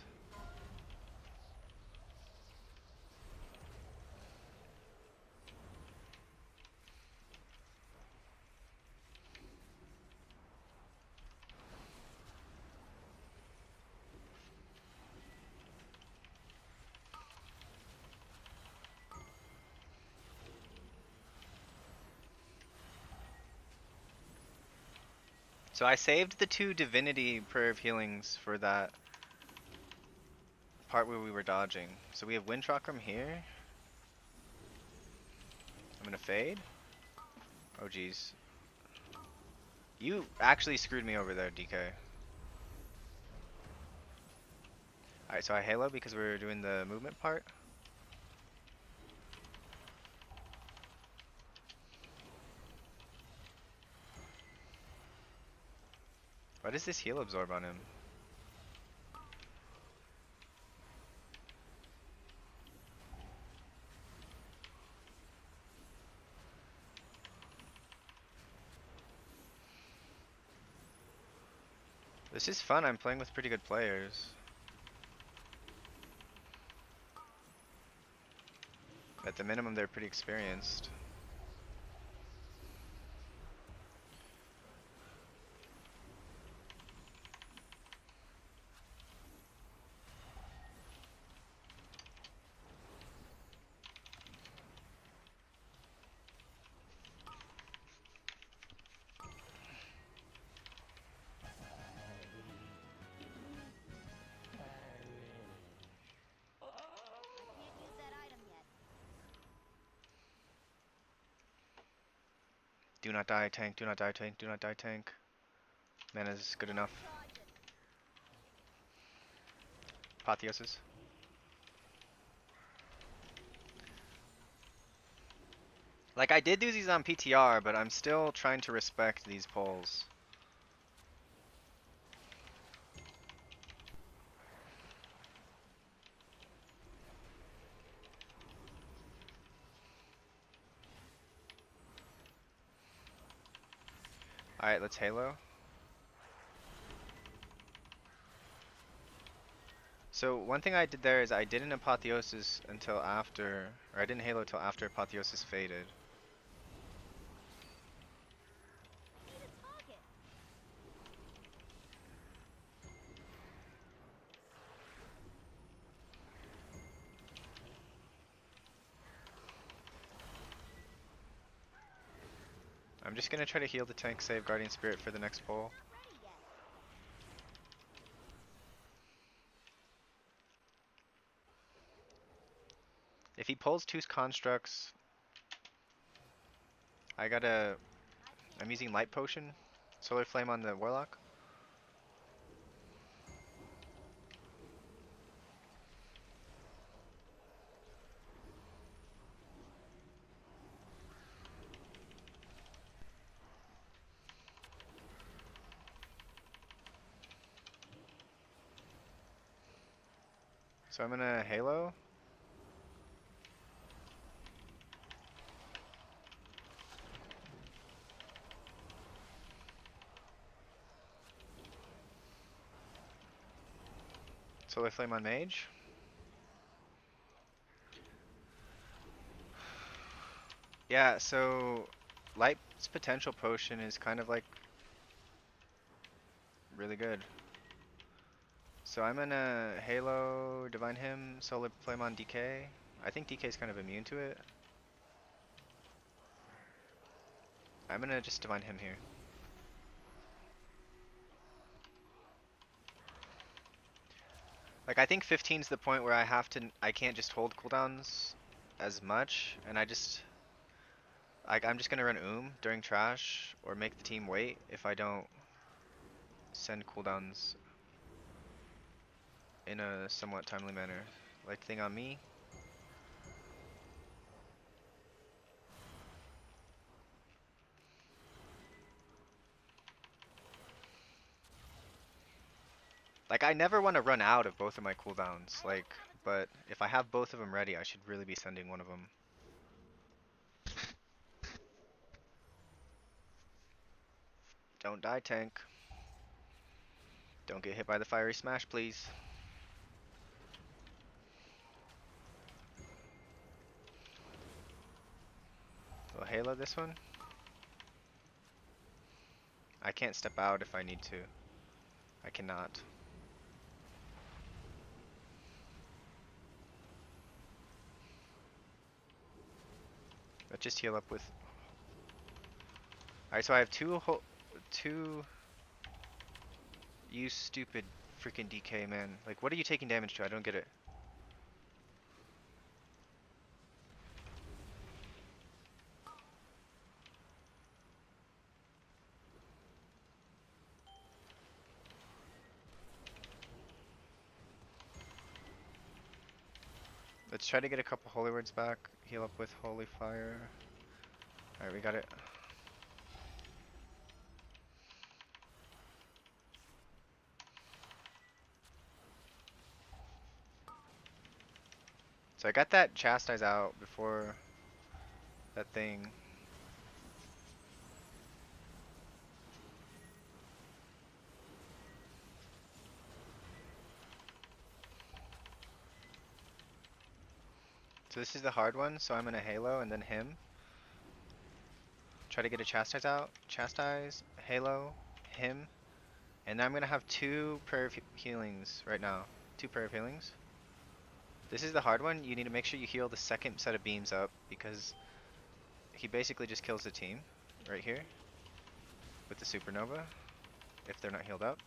Speaker 1: So I saved the 2 Divinity Prayer of Healings for that part where we were dodging. So we have Wind Chakram here. I'm gonna fade. Oh jeez. You actually screwed me over there, DK. Alright, so I Halo because we're doing the movement part. Why does this heal absorb on him? This is fun, I'm playing with pretty good players. At the minimum, they're pretty experienced.
Speaker 4: I can't use that item yet.
Speaker 1: Do not die, tank. Do not die, tank. Do not die, tank. Mana's good enough.
Speaker 4: Recharging.
Speaker 1: Apotheosis. Like, I did do these on PTR, but I'm still trying to respect these polls. Alright, let's Halo. So one thing I did there is I didn't Apotheosis until after, or I didn't Halo until after Apotheosis faded.
Speaker 4: I need a target.
Speaker 1: I'm just gonna try to heal the tank, save Guardian Spirit for the next pull.
Speaker 4: Not ready yet.
Speaker 1: If he pulls two constructs, I gotta. I'm using Light Potion, Solar Flame on the Warlock. So I'm gonna Halo. Solar Flame on Mage. Yeah, so Light's Potential Potion is kind of like really good. So I'm gonna Halo, Divine Hymn, Solar Flame on DK. I think DK is kind of immune to it. I'm gonna just Divine Hymn here. Like I think 15 is the point where I can't just hold cooldowns as much, and I'm just gonna run during trash or make the team wait if I don't send cooldowns in a somewhat timely manner. Like thing on me. Like I never want to run out of both of my cooldowns, like, but if I have both of them ready, I should really be sending one of them. Don't die, tank. Don't get hit by the fiery smash, please. We'll Halo this one. I can't step out if I need to. I cannot. Let's just heal up with. Alright, so I have two. You stupid freaking DK, man. Like, what are you taking damage to? I don't get it. Let's try to get a couple holy words back. Heal up with holy fire. Alright, we got it. So I got that chastise out before that thing. So this is the hard one, so I'm gonna Halo and then him. Try to get a chastise out. Chastise, Halo, him. And then I'm gonna have two prayer of healings right now. Two prayer of healings. This is the hard one. You need to make sure you heal the second set of beams up because he basically just kills the team right here with the supernova if they're not healed up.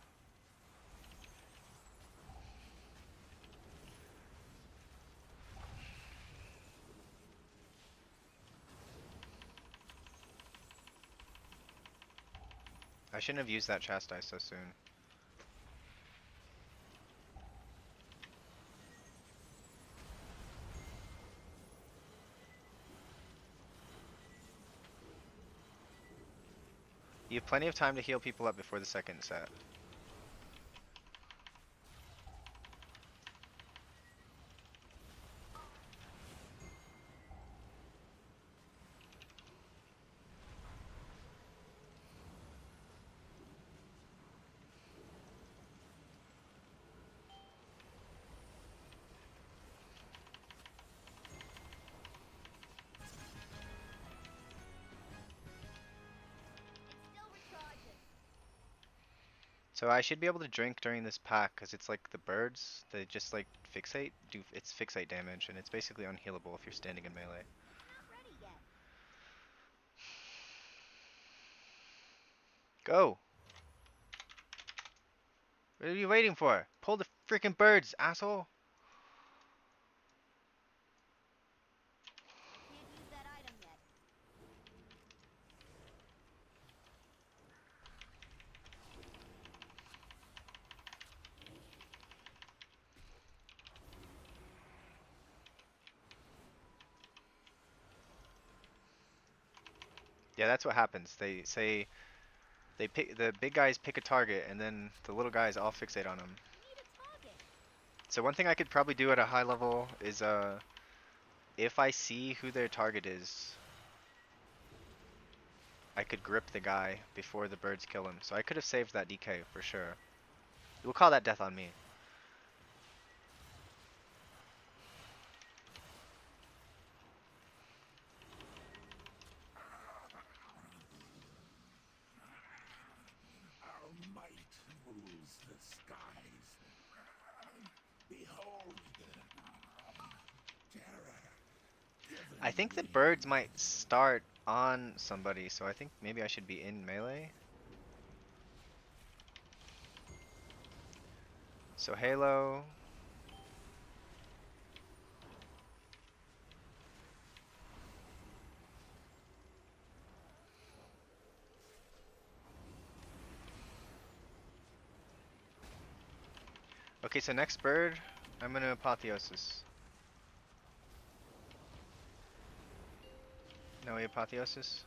Speaker 1: I shouldn't have used that chastise so soon. You have plenty of time to heal people up before the second set.
Speaker 4: It's still recharging.
Speaker 1: So I should be able to drink during this pack because it's like the birds, they just like fixate, it's fixate damage and it's basically unhealable if you're standing in melee.
Speaker 4: It's not ready yet.
Speaker 1: Go. What are you waiting for? Pull the freaking birds, asshole.
Speaker 4: I can't use that item yet.
Speaker 1: Yeah, that's what happens. They say they pick the big guys pick a target, and then the little guys all fixate on them.
Speaker 4: I need a target.
Speaker 1: So one thing I could probably do at a high level is if I see who their target is, I could grip the guy before the birds kill him. So I could have saved that DK for sure. We'll call that death on me.
Speaker 5: Our might rules the skies. Behold, terror.
Speaker 1: I think the birds might start on somebody, so I think maybe I should be in melee. So Halo. Okay, so next bird, I'm gonna apotheosis. No apotheosis.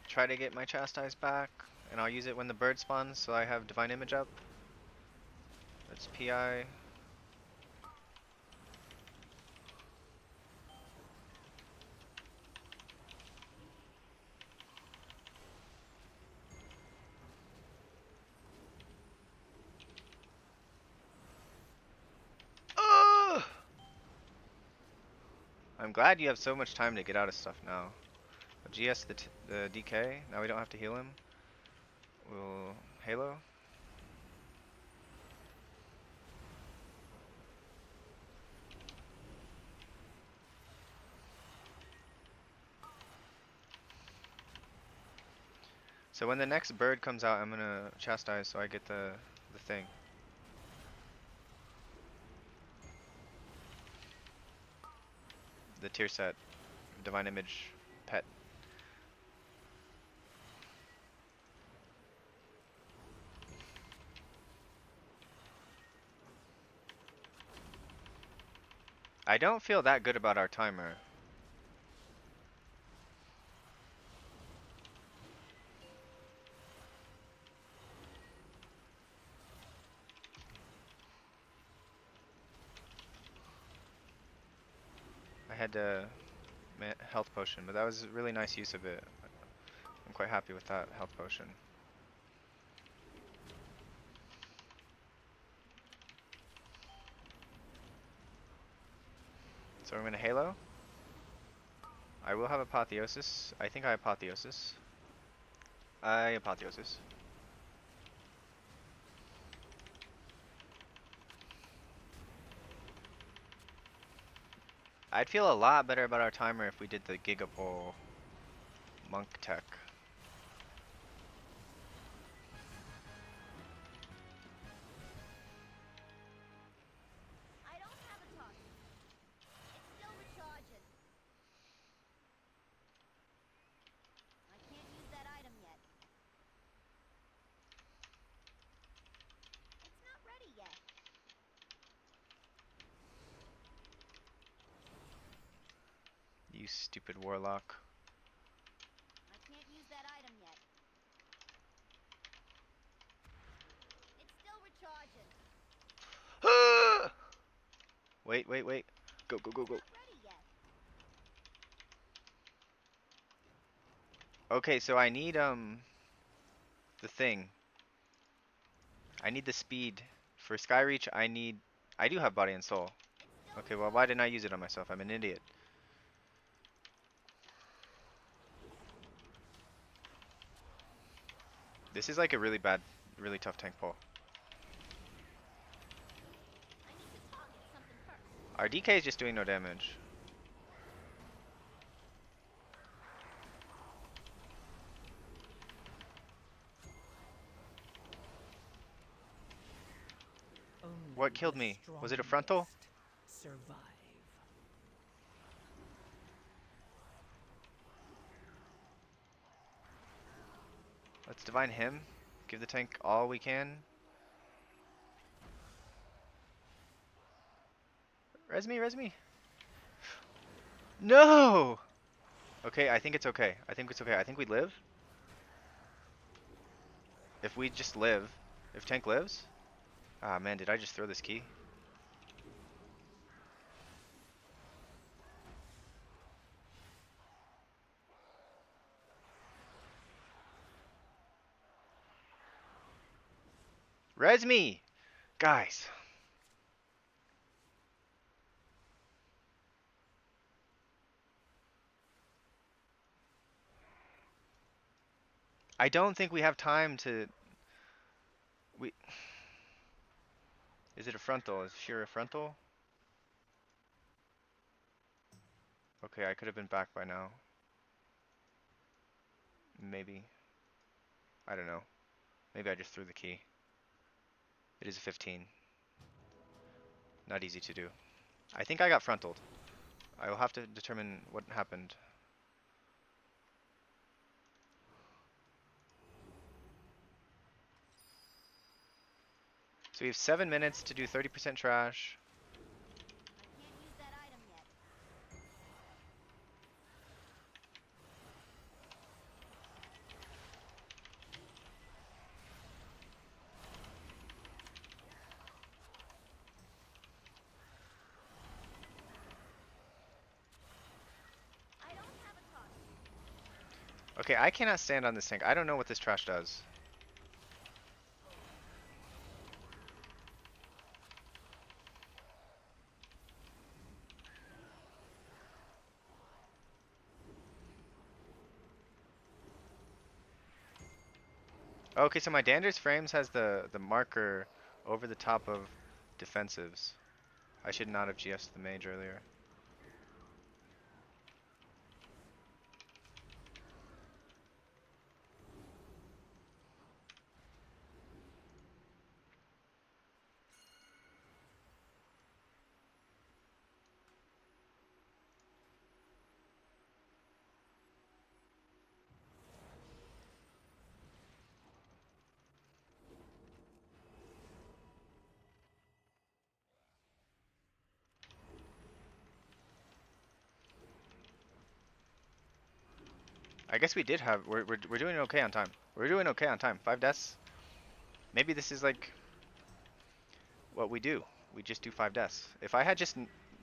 Speaker 1: Try to get my chastise back, and I'll use it when the bird spawns, so I have divine image up. That's PI. Ugh! I'm glad you have so much time to get out of stuff now. GS the DK. Now we don't have to heal him. We'll Halo. So when the next bird comes out, I'm gonna chastise so I get the thing. The tier set. Divine image pet. I don't feel that good about our timer. I had to health potion, but that was a really nice use of it. I'm quite happy with that health potion. So I'm gonna Halo. I will have apotheosis. I think I apotheosis. I apotheosis. I'd feel a lot better about our timer if we did the Gigapole monk tech.
Speaker 4: I don't have a target. It's still recharging. I can't use that item yet. It's not ready yet.
Speaker 1: You stupid warlock.
Speaker 4: I can't use that item yet. It's still recharging.
Speaker 1: Wait, wait, wait. Go, go, go,
Speaker 4: It's
Speaker 1: go.
Speaker 4: not ready yet.
Speaker 1: Okay, so I need the thing. I need the speed. For Skyreach, I do have body and soul.
Speaker 4: It's still
Speaker 1: Okay, well why didn't I use it on myself? I'm an idiot. This is like a really bad, really tough tank pull.
Speaker 4: I need to target something first.
Speaker 1: Our DK is just doing no damage. What killed me? Was it a frontal?
Speaker 2: Survive.
Speaker 1: Let's divine him. Give the tank all we can. Res me, res me. No! Okay, I think it's okay. I think it's okay. I think we live. If we just live. If tank lives. Ah man, did I just throw this key? Res me! Guys. I don't think we have time to... We... Is it a frontal? Is sure a frontal? Okay, I could have been back by now. Maybe. I don't know. Maybe I just threw the key. It is a 15. Not easy to do. I think I got frontaled. I will have to determine what happened. So we have 7 minutes to do 30% trash.
Speaker 4: I can't use that item yet. I don't have a target.
Speaker 1: Okay, I cannot stand on this tank. I don't know what this trash does. Okay, so my Dander's frames has the marker over the top of defensives. I should not have GS'd the mage earlier. I guess we did have, we're doing okay on time. We're doing okay on time. 5 deaths. Maybe this is like what we do. We just do 5 deaths. If I had just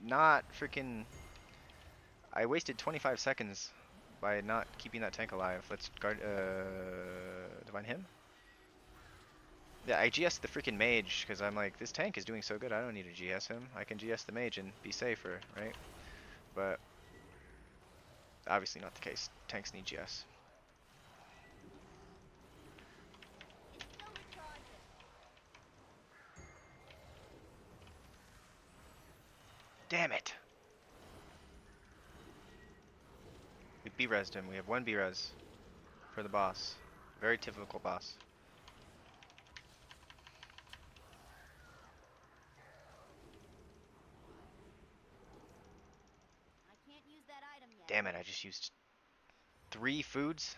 Speaker 1: not freaking, I wasted 25 seconds by not keeping that tank alive. Let's guard, divine him. Yeah, I GS the freaking mage because I'm like, this tank is doing so good. I don't need to GS him. I can GS the mage and be safer, right? But obviously not the case. Tanks need GS.
Speaker 4: It's still recharging.
Speaker 1: Damn it! We B-resed him. We have 1 B-res for the boss. Very typical boss.
Speaker 4: I can't use that item yet.
Speaker 1: Damn it, I just used 3 foods.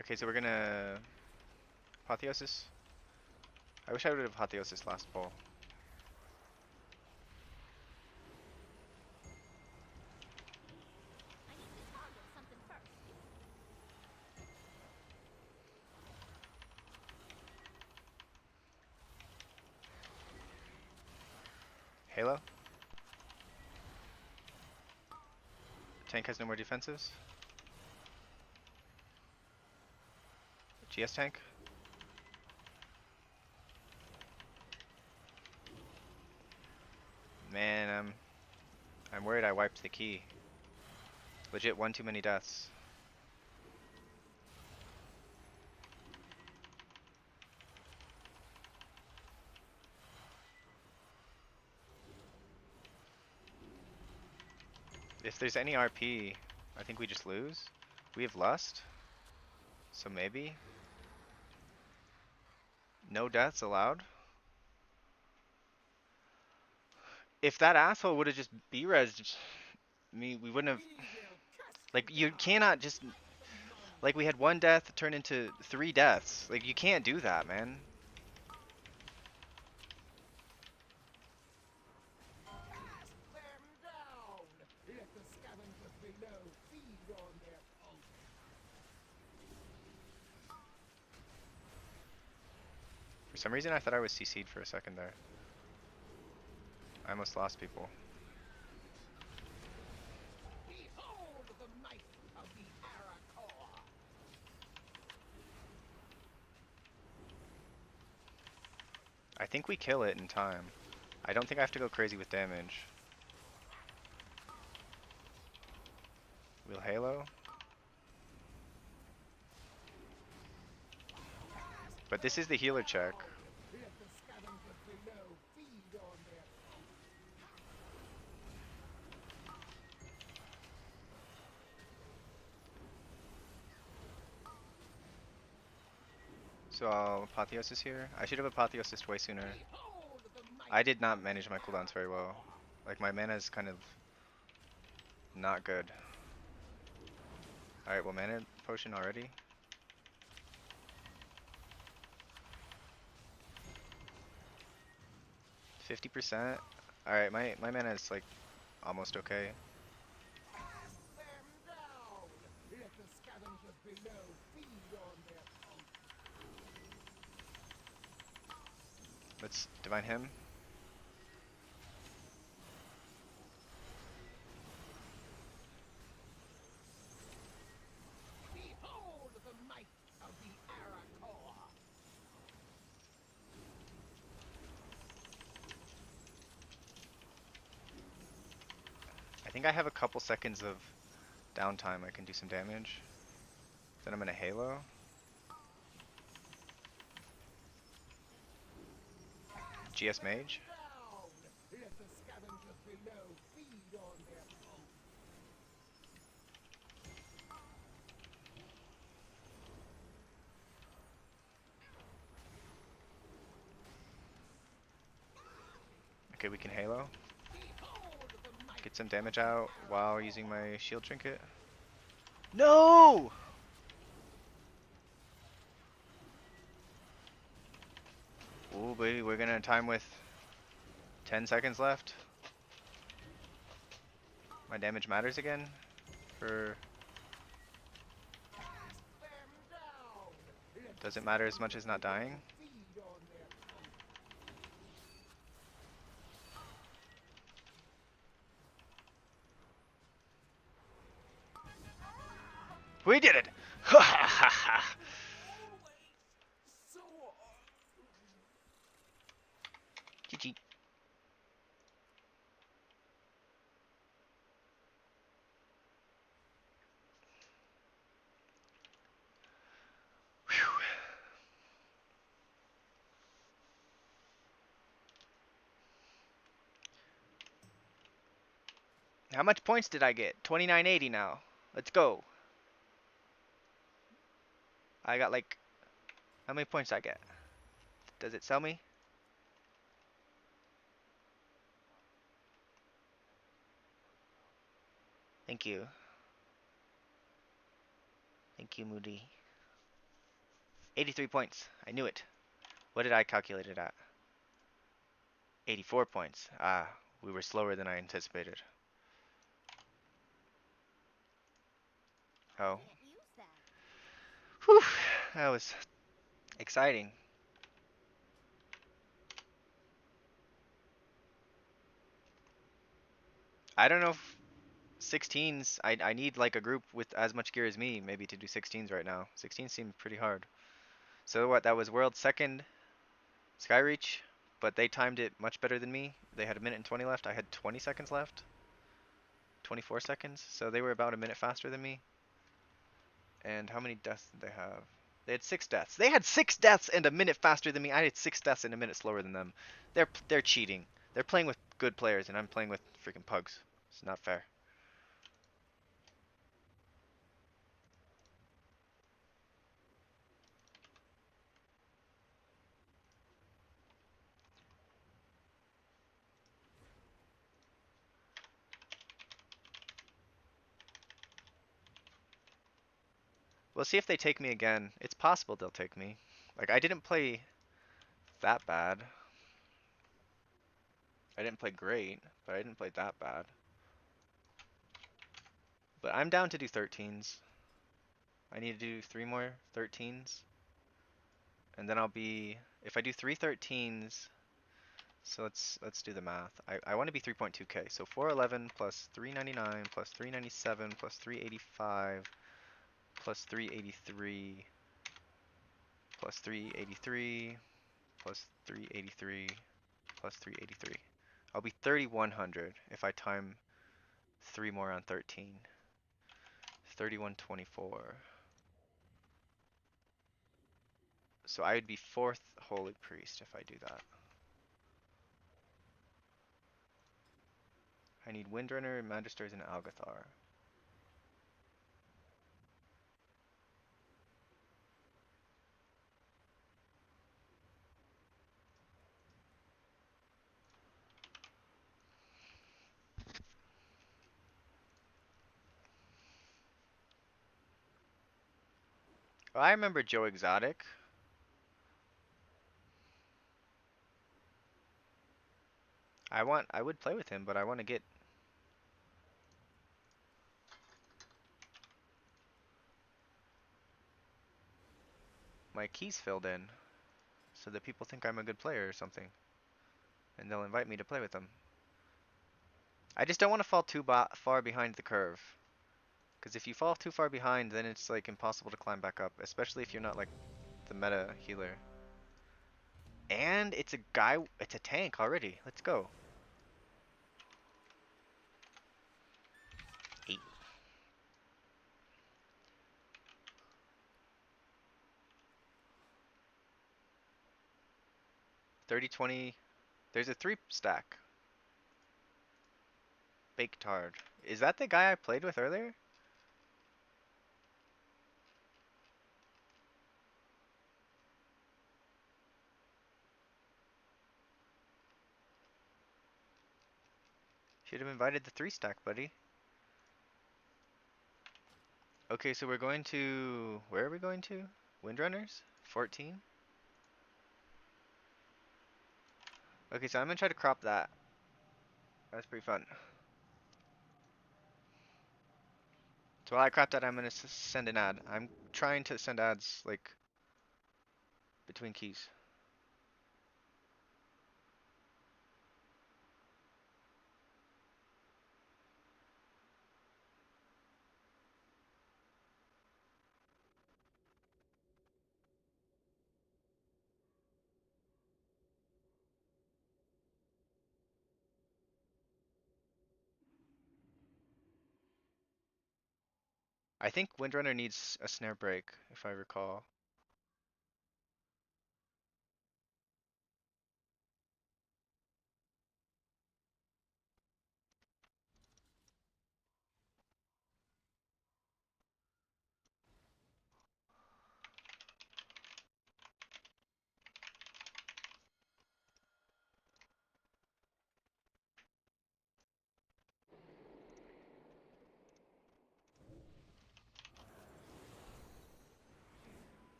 Speaker 1: Okay, so we're gonna apotheosis. I wish I would have apotheosis last pull.
Speaker 4: I need to target something first.
Speaker 1: Halo. Tank has no more defensives. GS tank. Man, I'm worried I wiped the key. Legit one too many deaths. If there's any RP, I think we just lose. We have Lust, so maybe. No deaths allowed. If that asshole would have just B-resed me, we wouldn't have. Like, you cannot just. Like, we had one death turn into 3 deaths. Like, you can't do that, man. For some reason, I thought I was CC'd for a second there. I almost lost people. I think we kill it in time. I don't think I have to go crazy with damage. We'll Halo. But this is the healer check. So I'll Apotheosis here. I should have Apotheosis way sooner. I did not manage my cooldowns very well. Like, my mana is kind of not good. Alright, well, mana potion already. %. Alright, my mana is like almost okay. Let's divine him. I think I have a couple seconds of downtime. I can do some damage. Then I'm gonna Halo. GS Mage. Okay, we can Halo. Get some damage out while using my shield trinket. No! Ooh, baby, we're gonna time with 10 seconds left. My damage matters again for... Doesn't matter as much as not dying. We did it! Ha ha ha ha! GG. Whew. How much points did I get? 2980 now. Let's go. I got like... How many points did I get? Does it sell me? Thank you. Thank you, Moody. 83 points. I knew it. What did I calculate it at? 84 points. Ah, we were slower than I anticipated. Oh. Whew. That was exciting. I don't know if 16s, I need like a group with as much gear as me maybe to do 16s right now. 16s seem pretty hard. So what, that was world second Skyreach, but they timed it much better than me. They had 1 minute and 20 left. I had 20 seconds left. 24 seconds. So they were about a minute faster than me. And how many deaths did they have? They had 6 deaths. They had 6 deaths and a minute faster than me. I had 6 deaths and a minute slower than them. They're cheating. They're playing with good players, and I'm playing with freaking pugs. It's not fair. We'll see if they take me again. It's possible they'll take me. Like, I didn't play that bad. I didn't play great, but I didn't play that bad. But I'm down to do 13s. I need to do 3 more 13s. And then I'll be, if I do 3 13s, so let's do the math. I want to be 3.2k. So 411 plus 399 plus 397 plus 385 plus 383 plus 383 plus 383 plus 383. I'll be 3100 if I time 3 more on 13. 3124. So I would be 4th holy priest if I do that. I need Windrunner, Magisters, and Algathar. Oh, I remember Joe Exotic. I would play with him, but I want to get my keys filled in so that people think I'm a good player or something, and they'll invite me to play with them. I just don't want to fall too far behind the curve, because if you fall too far behind, then it's like impossible to climb back up, especially if you're not like the meta healer. And it's a tank already. Let's go. 8. 30, 20. There's a 3 stack. Baked hard. Is that the guy I played with earlier? Should have invited the 3 stack, buddy. Okay, so we're going to... Where are we going to? Windrunners? 14? Okay, so I'm gonna try to crop that. That's pretty fun. So while I crop that, I'm gonna send an ad. I'm trying to send ads, like, between keys. I think Windrunner needs a snare break, if I recall.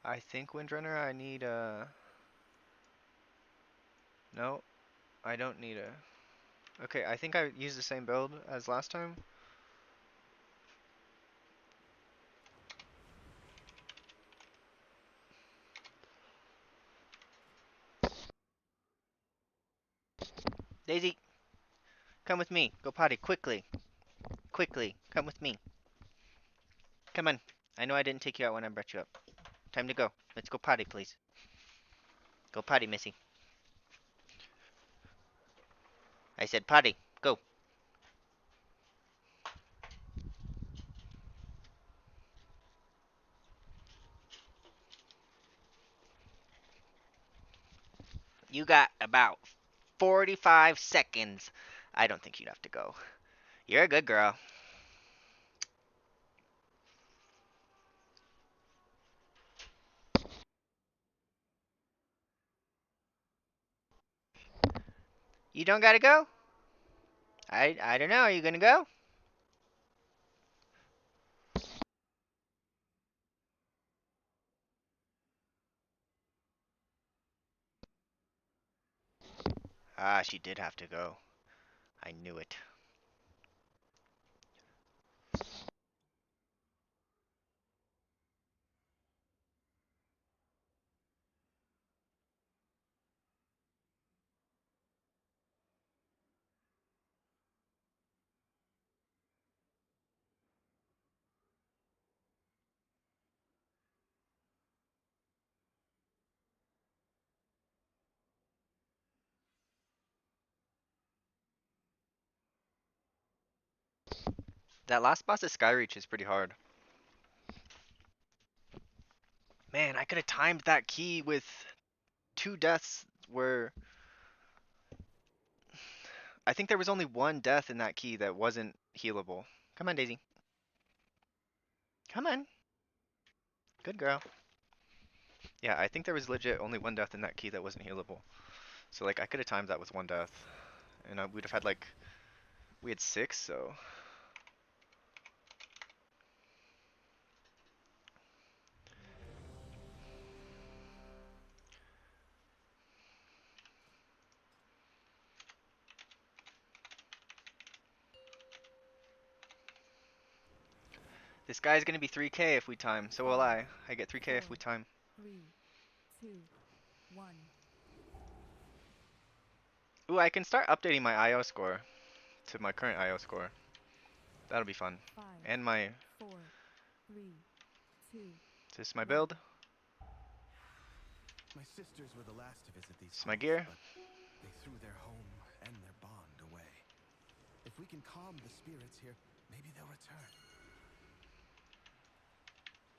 Speaker 1: I think Windrunner, I need a... No, I don't need a... Okay, I think I used the same build as last time. Daisy, come with me. Go potty, quickly. Quickly, come with me. Come on. I know I didn't take you out when I brought you up. Time to go. Let's go potty, please. Go potty, Missy. I said potty. Go. You got about 45 seconds. I don't think you'd have to go. You're a good girl. You don't gotta go? I don't know. Are you gonna go? Ah, she did have to go. I knew it. That last boss at Skyreach is pretty hard. Man, I could have timed that key with 2 deaths where I think there was only 1 death in that key that wasn't healable. Come on, Daisy. Come on. Good girl. Yeah, I think there was legit only 1 death in that key that wasn't healable. So like I could have timed that with 1 death. And we'd have had like we had 6, so this guy's gonna be 3K if we time. So will I. I get 3K if we time.
Speaker 2: 3, 2, 1.
Speaker 1: Ooh, I can start updating my IO score to my current IO score. That'll be fun.
Speaker 2: 5,
Speaker 1: And my
Speaker 2: 4, 3, 2.
Speaker 1: is this my build?
Speaker 5: My sisters were the last to visit these
Speaker 1: This is my
Speaker 5: halls,
Speaker 1: gear.
Speaker 5: but they threw their home and their bond away. If we can calm the spirits here, maybe they'll return.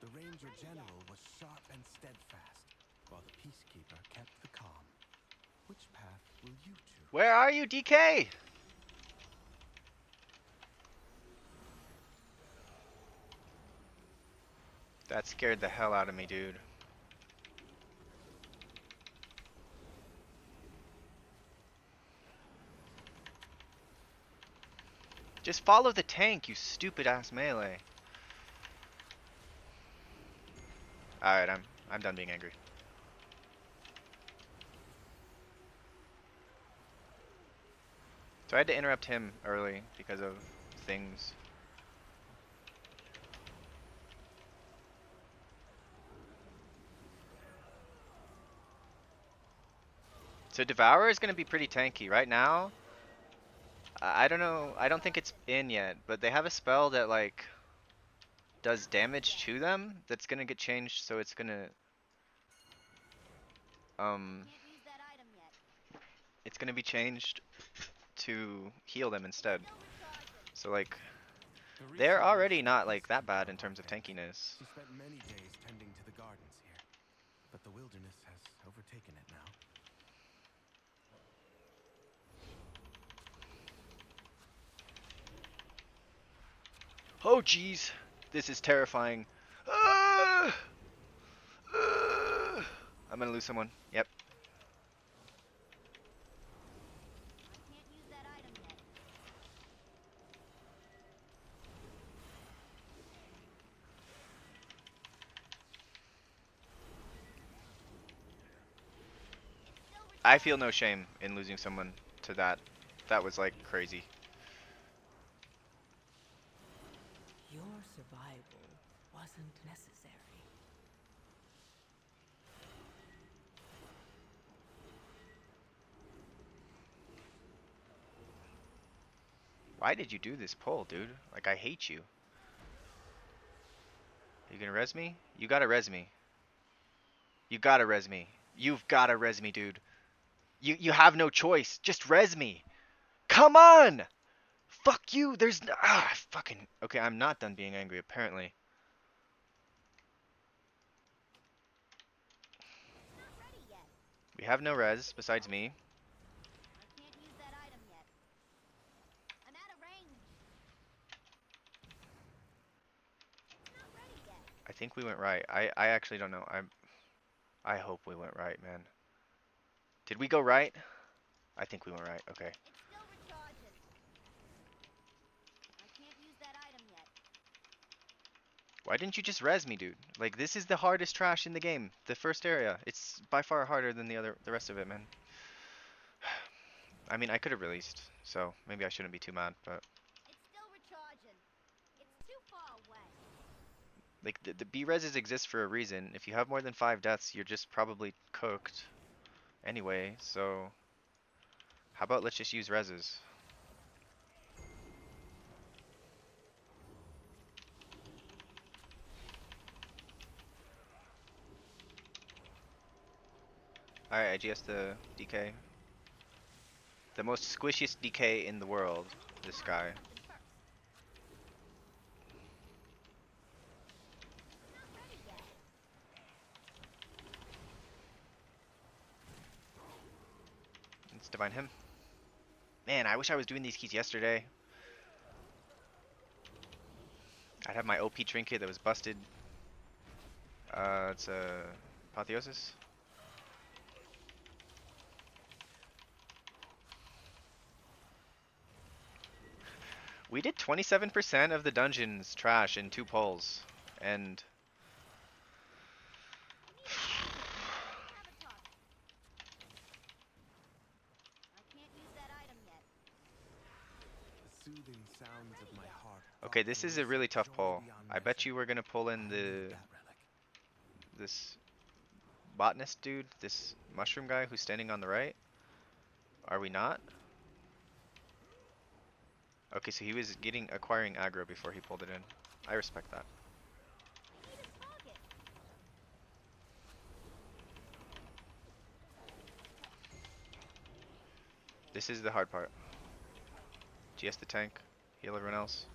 Speaker 5: The Ranger General was sharp and steadfast, while the Peacekeeper kept the calm. Which path will you choose?
Speaker 1: Where are you, DK? That scared the hell out of me, dude. Just follow the tank, you stupid ass melee. Alright, I'm done being angry. So I had to interrupt him early because of things. So Devourer is going to be pretty tanky. Right now, I don't know, I don't think it's in yet, but they have a spell that like does damage to them that's going to get changed, so it's going to
Speaker 4: Can't use that item yet.
Speaker 1: it's going to be changed to heal them instead.
Speaker 4: Still recharging.
Speaker 1: So like
Speaker 5: The
Speaker 1: they're
Speaker 5: recent
Speaker 1: already
Speaker 5: Ranger
Speaker 1: not like that
Speaker 5: Peacekeeper
Speaker 1: bad in
Speaker 5: on
Speaker 1: terms of
Speaker 5: deck.
Speaker 1: tankiness.
Speaker 5: She spent many days tending to the gardens here, but the wilderness has overtaken it now.
Speaker 1: Oh jeez, this is terrifying. Ah! Ah! I'm gonna lose someone. Yep.
Speaker 4: I can't use that item yet. Still
Speaker 1: I feel
Speaker 4: recharging.
Speaker 1: no shame in losing someone to that. That was like crazy.
Speaker 2: Your survival wasn't necessary.
Speaker 1: Why did you do this pull, dude? Like I hate you. You gonna res me? You gotta res me. You gotta res me. You've gotta res me, dude. You have no choice. Just res me. Come on! Fuck you. There's fucking okay. I'm not done being angry. Apparently,
Speaker 4: It's not ready yet.
Speaker 1: We have no res besides me.
Speaker 4: I can't use that item yet. I'm out of range. It's not ready yet.
Speaker 1: I think we went right. I actually don't know. I hope we went right, man. Did we go right? I think we went right. Okay.
Speaker 4: It's still recharging. I can't use that item yet.
Speaker 1: Why didn't you just res me, dude? Like, this is the hardest trash in the game. The first area. It's by far harder than the rest of it, man. I mean, I could have released, so maybe I shouldn't be too mad, but
Speaker 4: It's still recharging. It's too far away.
Speaker 1: like the B reses exist for a reason. If you have more than 5 deaths, you're just probably cooked anyway. So how about let's just use reses? Alright, IGS the DK. The most squishiest DK in the world, this guy.
Speaker 4: Something first. It's not ready yet.
Speaker 1: Let's divine him. Man, I wish I was doing these keys yesterday. I'd have my OP trinket that was busted. It's a apotheosis. We did 27% of the dungeons trash in 2 polls, and
Speaker 4: I have a target. I can't use that item yet.
Speaker 5: The soothing sounds of my heart.
Speaker 1: okay, this is a really tough poll. I bet you we're gonna pull in this botanist dude, this mushroom guy who's standing on the right. Are we not? Okay, so he was acquiring aggro before he pulled it in. I respect that.
Speaker 4: I need a target.
Speaker 1: This is the hard part. GS the tank, heal everyone else.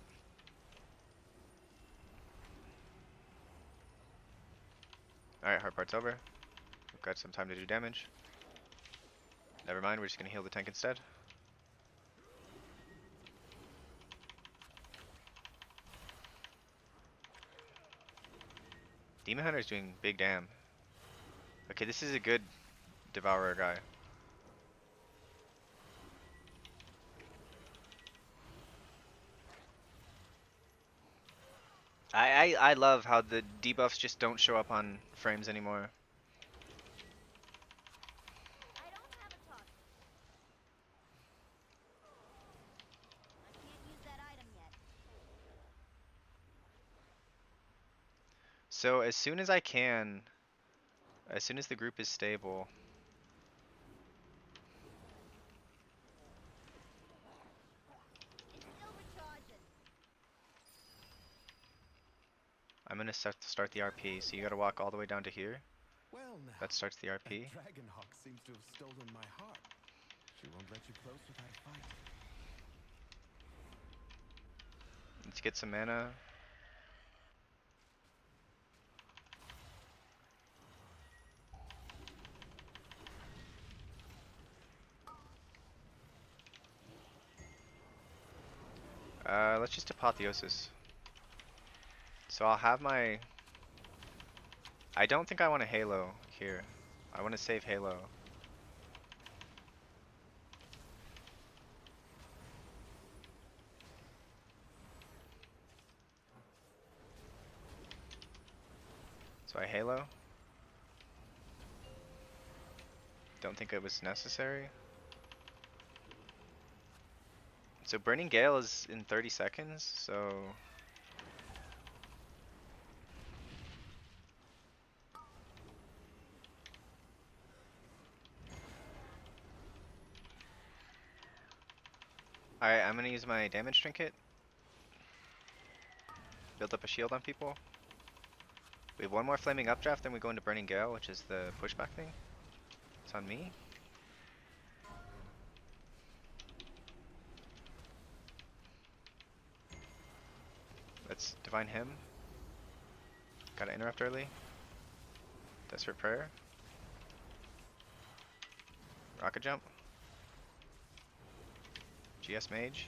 Speaker 1: Alright, hard part's over. We've got some time to do damage. Never mind, we're just gonna heal the tank instead. Demon Hunter's doing big damn. Okay, this is a good Devourer guy. I love how the debuffs just don't show up on frames anymore.
Speaker 4: I don't have a target. I can't use that item yet.
Speaker 1: So as soon as I can, as soon as the group is stable,
Speaker 4: It's still recharging.
Speaker 1: I'm gonna start the RP. So you gotta walk all the way down to here.
Speaker 5: Well now,
Speaker 1: That starts the RP.
Speaker 5: Dragonhawk seems to have stolen my heart. She won't let you close without a fight.
Speaker 1: Let's get some mana. Let's just apotheosis. So I'll have my... I don't think I want a Halo here. I want to save Halo. So I Halo. Don't think it was necessary. So Burning Gale is in 30 seconds, so... Alright, I'm gonna use my damage trinket. Build up a shield on people. We have one more Flaming Updraft, then we go into Burning Gale, which is the pushback thing. It's on me. Let's divine him. Gotta interrupt early. Desperate Prayer. Rocket jump. GS mage.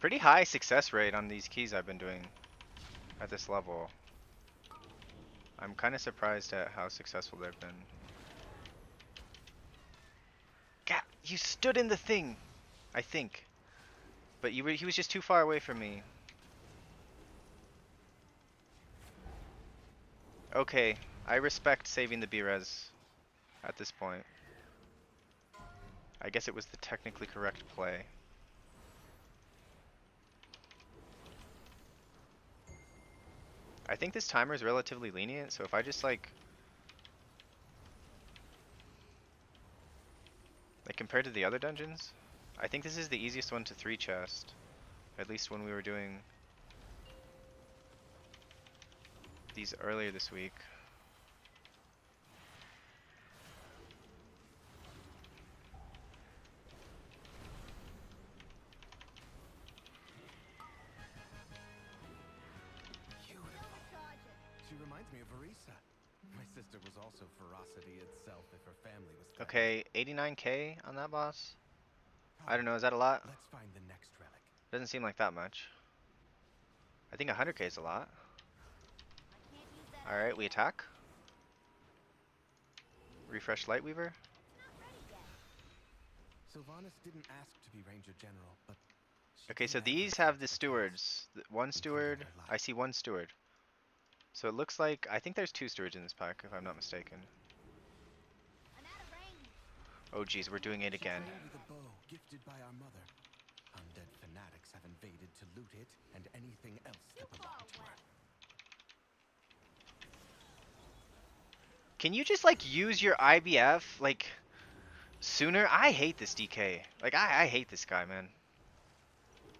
Speaker 1: Pretty high success rate on these keys I've been doing at this level. I'm kind of surprised at how successful they've been. God, you stood in the thing, I think. But he was just too far away from me. Okay, I respect saving the B-res at this point. I guess it was the technically correct play. I think this timer is relatively lenient, so if I just like compared to the other dungeons, I think this is the easiest one to 3 chest. At least when we were doing these earlier this week.
Speaker 5: She reminds me of Arisa. My sister was also ferocity itself if her family was threatened.
Speaker 1: Okay, 89k on that boss. I don't know, is that a lot?
Speaker 5: Let's find the next relic.
Speaker 1: Doesn't seem like that much. I think 100k is a lot.
Speaker 4: I can't use that
Speaker 1: Alright, we
Speaker 4: idea.
Speaker 1: attack. Refresh Lightweaver.
Speaker 4: It's not ready yet.
Speaker 5: Sylvanas didn't ask to be Ranger General, but she
Speaker 1: Okay,
Speaker 5: did
Speaker 1: so
Speaker 5: add
Speaker 1: these
Speaker 5: herself
Speaker 1: have
Speaker 5: to
Speaker 1: the
Speaker 5: task.
Speaker 1: stewards. One steward.
Speaker 5: her life.
Speaker 1: I see one steward. So it looks like, I think there's 2 stewards in this pack, if I'm not mistaken.
Speaker 4: I'm out of range.
Speaker 1: Oh geez, we're doing it
Speaker 5: She
Speaker 1: again.
Speaker 5: trained with a bow gifted by our mother. Undead fanatics have invaded to loot it and anything else that belonged to her.
Speaker 1: Can you just like use your IBF like sooner? I hate this DK. Like I hate this guy, man.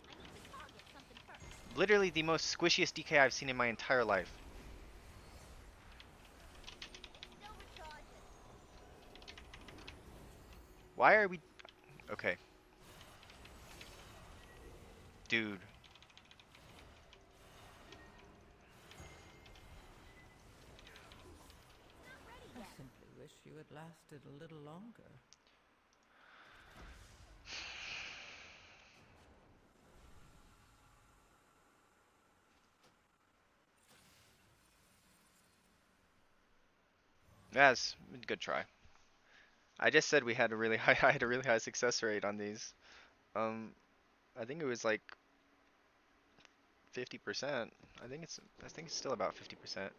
Speaker 4: I need to target something first.
Speaker 1: Literally the most squishiest DK I've seen in my entire life.
Speaker 4: Still recharging.
Speaker 1: Why are we... Okay. Dude.
Speaker 2: I simply wish you had lasted a little longer.
Speaker 1: Yes, good try. I just said we had a really high I had a really high success rate on these. Um I think it was like 50%. I think it's still about 50%.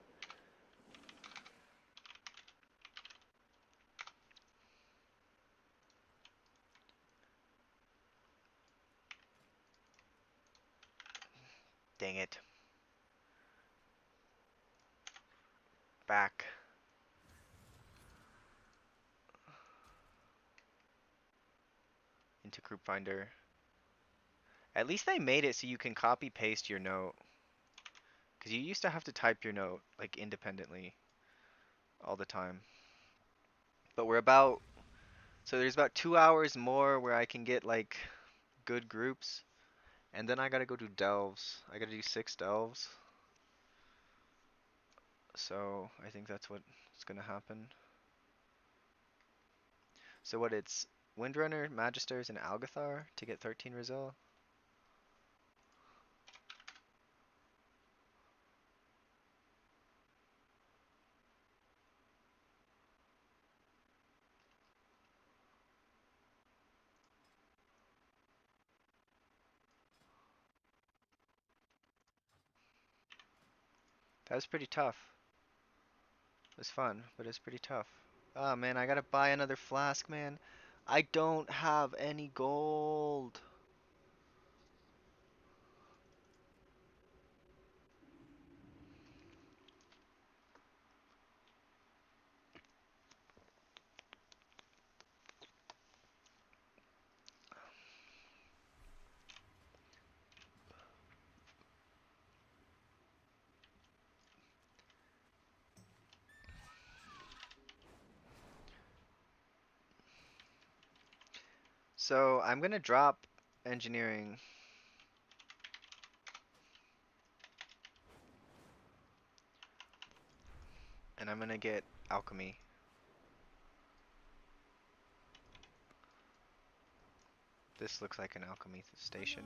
Speaker 1: Dang it. Back. Into group finder. At least they made it so you can copy paste your note. Cuz you used to have to type your note like independently all the time. But we're about so there's about 2 hours more where I can get like good groups and then I got to go do delves. I got to do 6 delves. So, I think that's what's going to happen. So what it's Windrunner, Magisters, and Algathar to get 13 Rizal. That was pretty tough. It was fun, but it's pretty tough. Oh man, I gotta buy another flask, man. I don't have any gold. So I'm gonna drop engineering. And I'm gonna get alchemy. This looks like an alchemy station.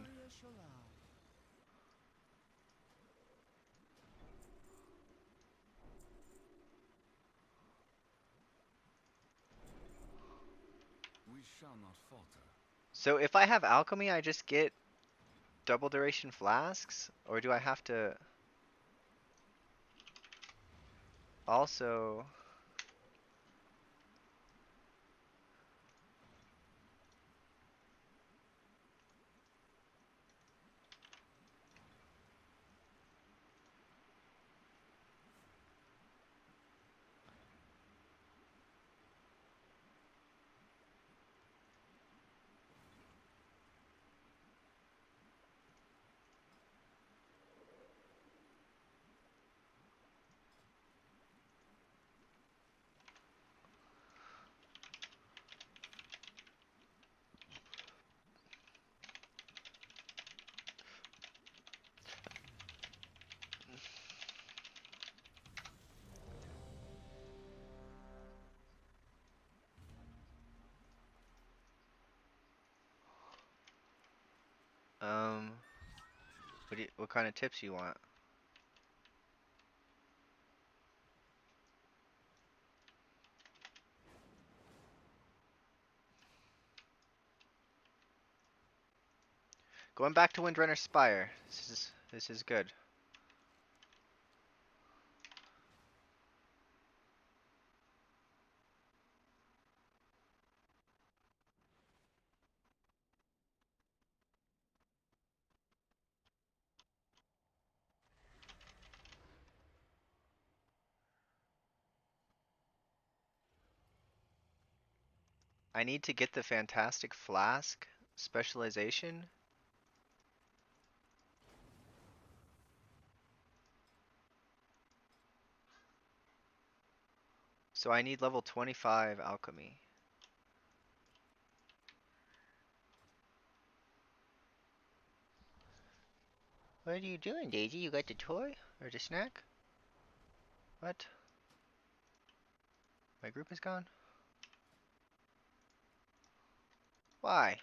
Speaker 6: We shall not falter.
Speaker 1: So if I have alchemy, I just get double duration flasks? Or do I have to also... what kind of tips you want? Going back to Windrunner Spire. This is good. I need to get the Fantastic Flask specialization. So I need level 25 alchemy. What are you doing, Daisy? You got the toy? Or the snack? What? My group is gone? Why?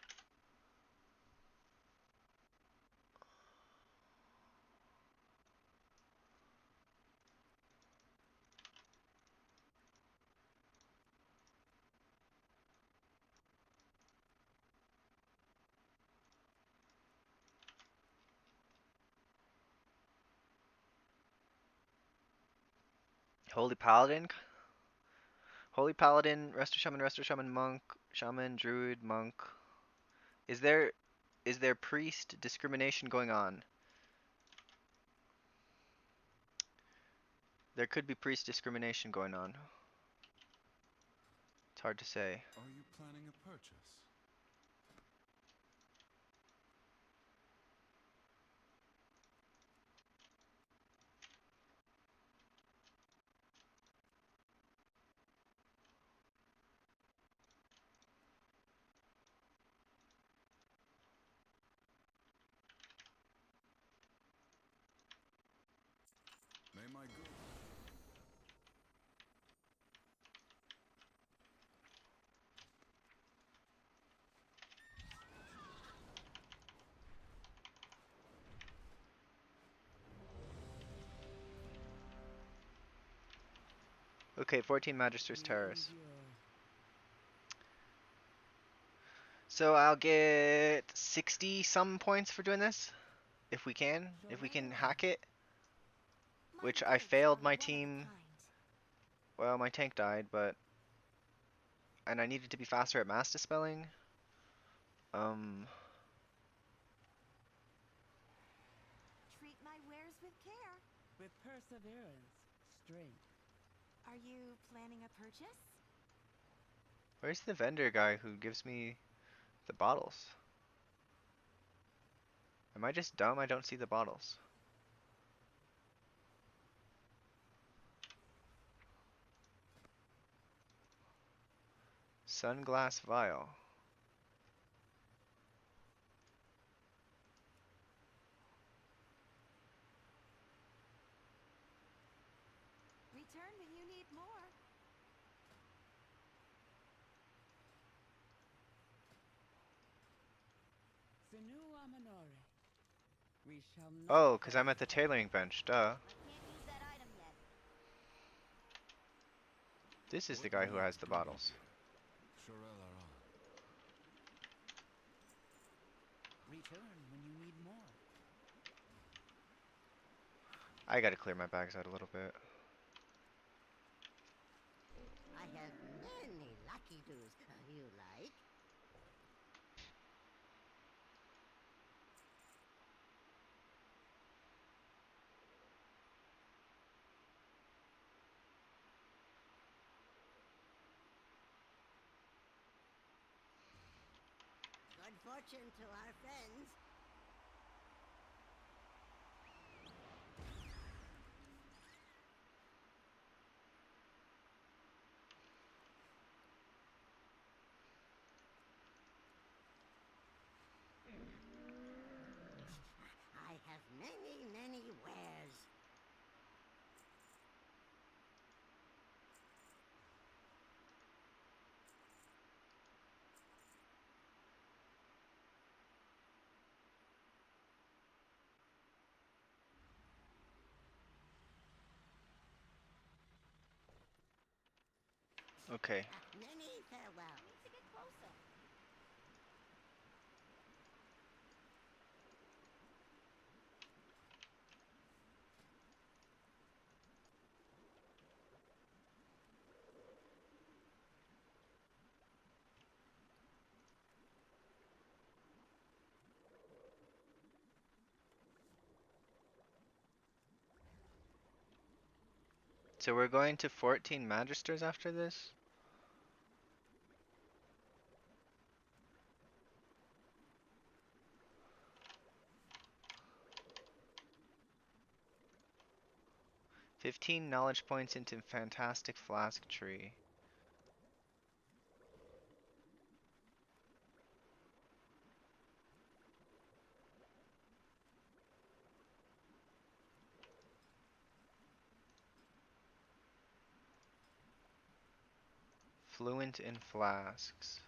Speaker 1: Holy Paladin? Holy Paladin, Resto Shaman, Monk, Shaman, Druid, Monk. Is there priest discrimination going on? There could be priest discrimination going on. It's hard to say.
Speaker 6: Are you planning a purchase? May my good.
Speaker 1: Okay, 14 Magister's Terrace. So I'll get 60 some points for doing this. If we can. If we can hack it.
Speaker 4: My
Speaker 1: Which I
Speaker 4: goods
Speaker 1: failed
Speaker 4: are
Speaker 1: my
Speaker 4: one of a
Speaker 1: team.
Speaker 4: kind.
Speaker 1: Well, my tank died, but... And I needed to be faster at mass dispelling.
Speaker 4: Treat my wares with care.
Speaker 2: With perseverance, strength.
Speaker 4: Are you planning a purchase?
Speaker 1: Where's the vendor guy who gives me the bottles? Am I just dumb? I don't see the bottles. Sunglass vial.
Speaker 2: Minore. We shall not
Speaker 1: Oh, because I'm
Speaker 2: perish
Speaker 1: at the
Speaker 2: for
Speaker 1: tailoring bench, duh.
Speaker 4: I can't use that item yet.
Speaker 1: This is the
Speaker 5: What
Speaker 1: guy who has
Speaker 5: needs
Speaker 1: the
Speaker 5: cleaning
Speaker 1: bottles.
Speaker 5: here? Shirella.
Speaker 2: Return when you need more.
Speaker 1: I gotta clear my bags out a little bit.
Speaker 7: I have many lucky doos you like. Good fortune to our friends. I have many, many wares.
Speaker 1: Okay.
Speaker 7: Many farewells.
Speaker 4: I need to get closer.
Speaker 1: So we're going to 14 Magisters after this? "15 knowledge points into fantastic flask tree." Fluent in flasks.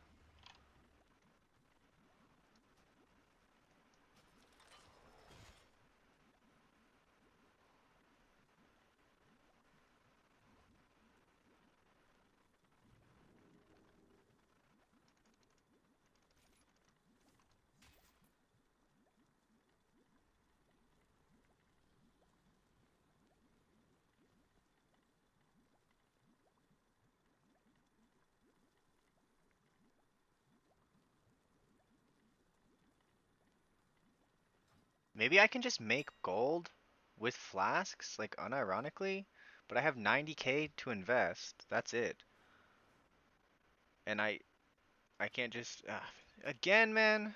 Speaker 1: Maybe I can just make gold with flasks, like unironically, but I have 90k to invest. That's it. And I can't just again, man.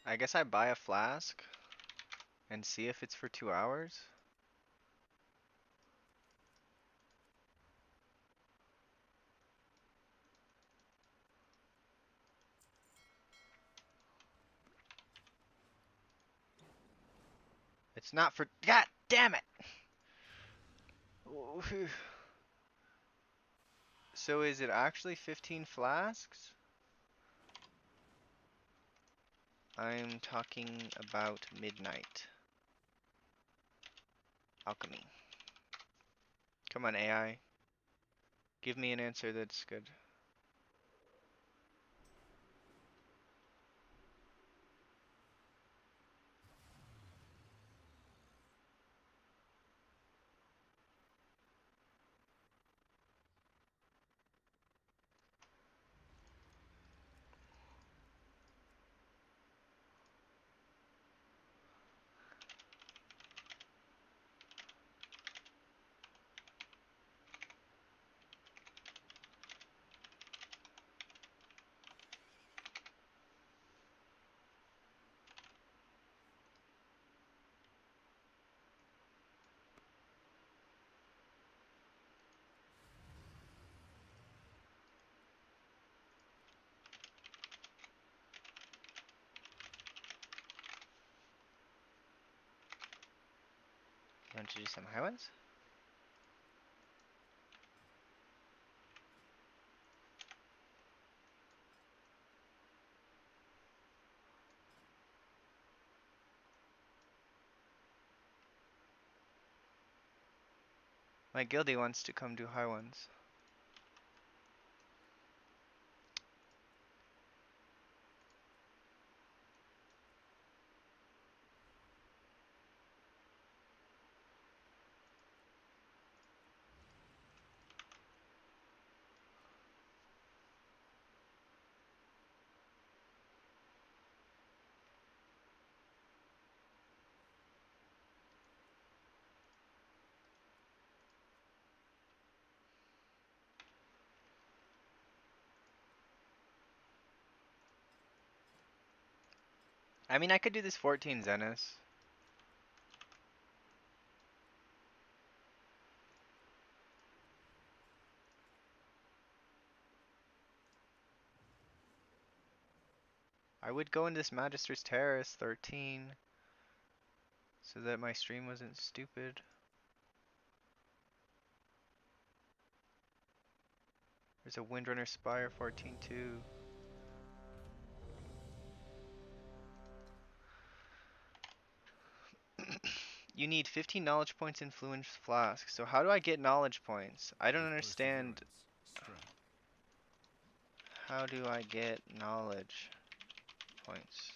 Speaker 1: I guess I buy a flask and see if it's for 2 hours. It's not for God damn it. So is it actually 15 flasks? I'm talking about midnight. Alchemy. Come on, AI. Give me an answer that's good. Want to do some high ones? My guildie wants to come do high ones. I mean, I could do this 14 Zenith. I would go into this Magister's Terrace 13 so that my stream wasn't stupid. There's a Windrunner Spire 14 too. You need 15 knowledge points in Fluent Flask. So how do I get knowledge points? I don't
Speaker 6: With
Speaker 1: understand.
Speaker 6: perseverance, strength.
Speaker 1: How do I get knowledge points?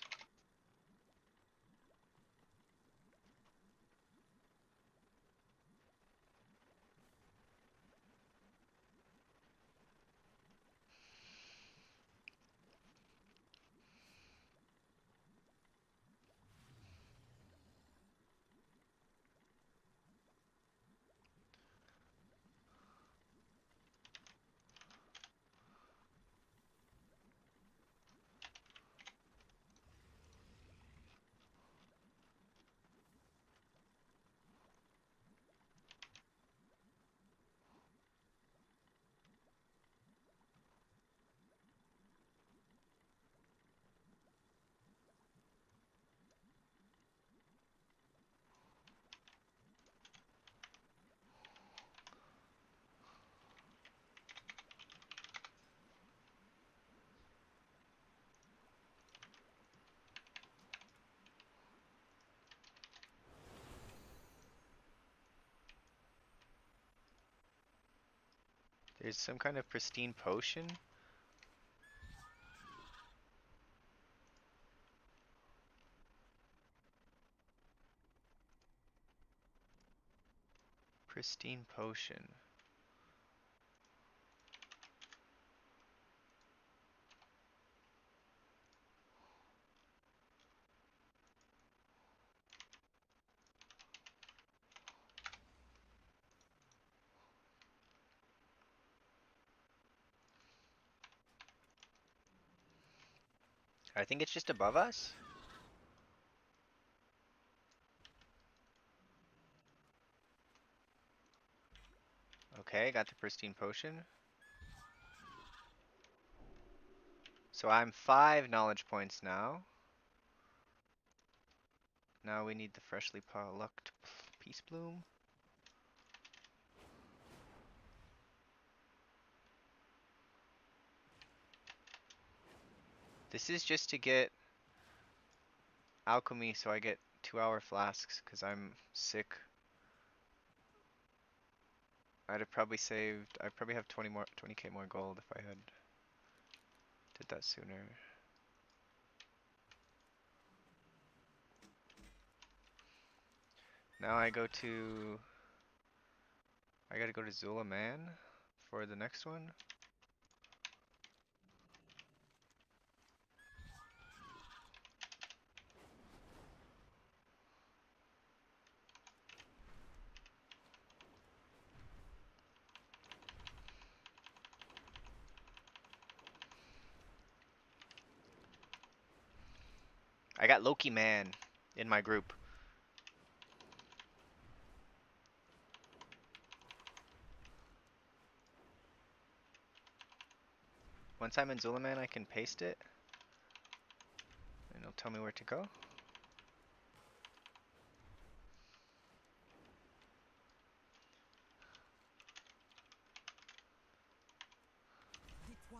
Speaker 1: There's some kind of pristine potion. Pristine potion. I think it's just above us. Okay, got the pristine potion. So I'm 5 knowledge points now. Now we need the freshly plucked peace bloom. This is just to get alchemy so I get 2-hour flasks because I'm sick. I'd have probably saved, I probably have 20k more gold if I had did that sooner. Now I gotta go to Zula Man for the next one. I got Loki Man in my group. Once I'm in Zula Man, I can paste it, and it'll tell me where to go.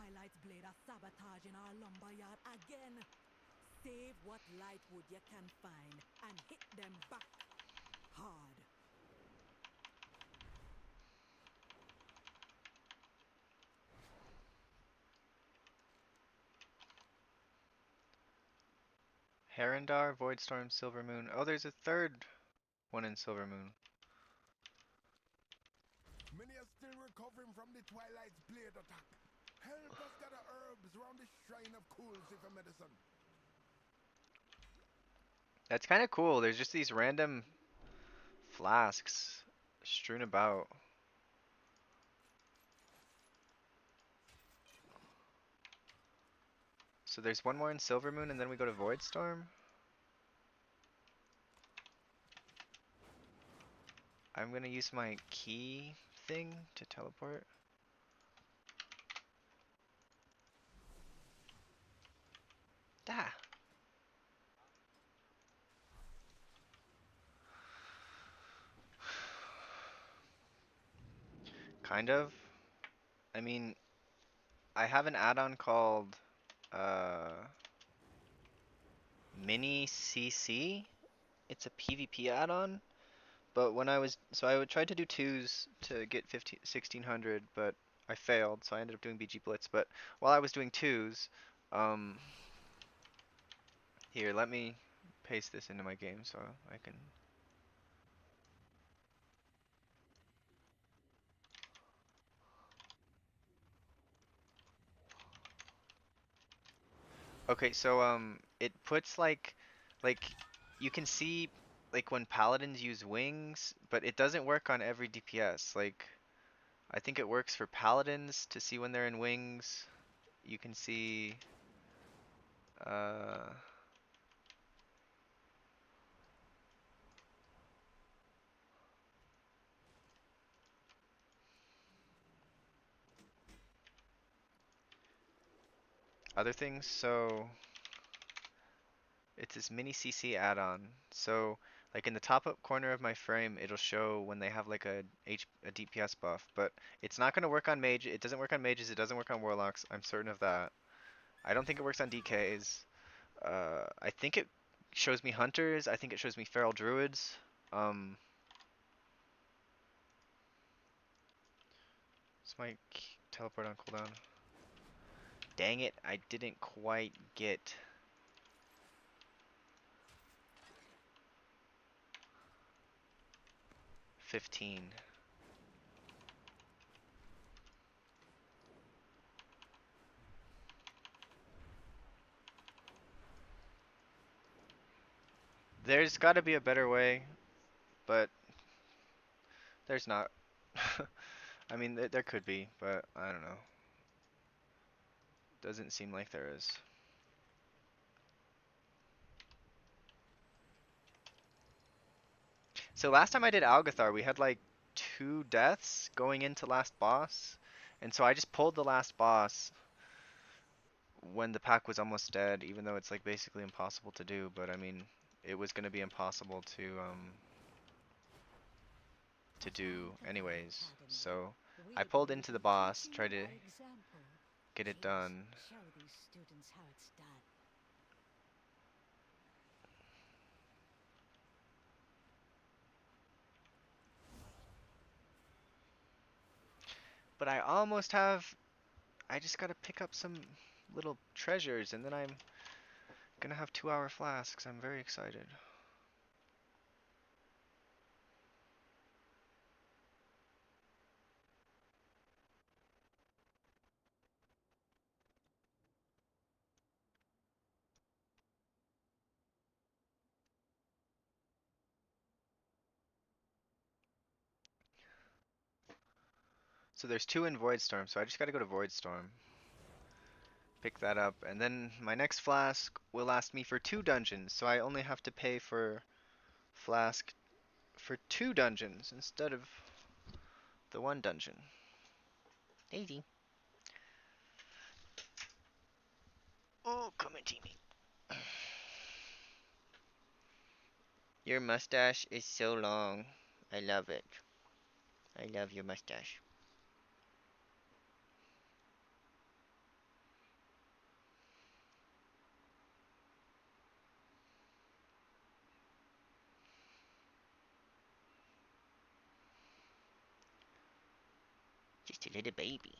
Speaker 2: Twilight's blade are sabotaging our lumberyard again. Save what light wood you can find and hit them back hard.
Speaker 1: Herondar, Voidstorm, Silvermoon. Oh, there's a third one in Silvermoon.
Speaker 5: Many are still recovering from the Twilight's blade attack. Help us gather herbs around the shrine of Coolsey for medicine.
Speaker 1: That's kind of cool. There's just these random flasks strewn about. So there's one more in Silvermoon, and then we go to Voidstorm. I'm gonna use my key thing to teleport. Ah. Kind of. I mean, I have an add-on called uh, Mini CC. It's a PvP add-on. But when I was, so I would try to do twos to get 1600, but I failed, so I ended up doing BG Blitz. But while I was doing twos, um, here, let me paste this into my game so I can. Okay, so it puts like you can see like when paladins use wings, but it doesn't work on every DPS. Like I think it works for paladins to see when they're in wings. You can see uh other things. So it's this mini CC add-on. So like in the top up corner of my frame, it'll show when they have like a DPS buff, but it's not going to work on mage. It doesn't work on mages. It doesn't work on warlocks. I'm certain of that. I don't think it works on DKs. I think it shows me hunters. I think it shows me feral druids. Um, it's my teleport on cooldown. Dang it! I didn't quite get 15. There's got to be a better way, but there's not. I mean, there could be, but I don't know. Doesn't seem like there is. So last time I did Algathar, we had like 2 deaths going into last boss, and so I just pulled the last boss when the pack was almost dead, even though it's like basically impossible to do. But I mean, it was gonna be impossible to do anyways. So I pulled into the boss, tried to get it done.
Speaker 2: Show these students how it's done.
Speaker 1: But I almost have. I just gotta pick up some little treasures, and then I'm gonna have 2-hour flasks. I'm very excited. So there's 2 in Voidstorm, so I just gotta go to Voidstorm. Pick that up, and then my next flask will last me for 2 dungeons, so I only have to pay for flask for 2 dungeons instead of the 1 dungeon. Easy. Oh, come and see me. Your mustache is so long. I love it. I love your mustache. Just a little baby.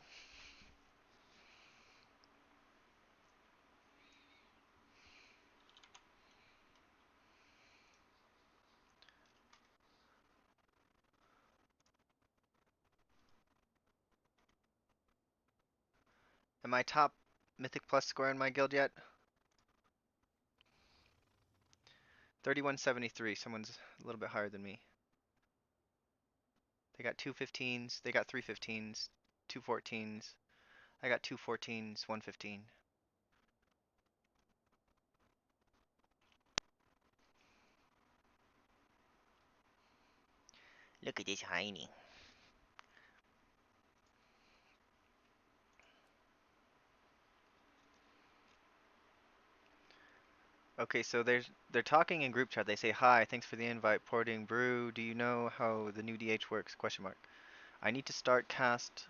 Speaker 1: Am I top Mythic Plus score in my guild yet? 3173. Someone's a little bit higher than me. They got 2 15s. They got 3 15s. 2 14s. I got 2 14s. 1 15. Look at this hiney. Okay, so they're talking in group chat. They say, "Hi, thanks for the invite. Porting brew. Do you know how the new DH works?" Question mark. I need to start cast.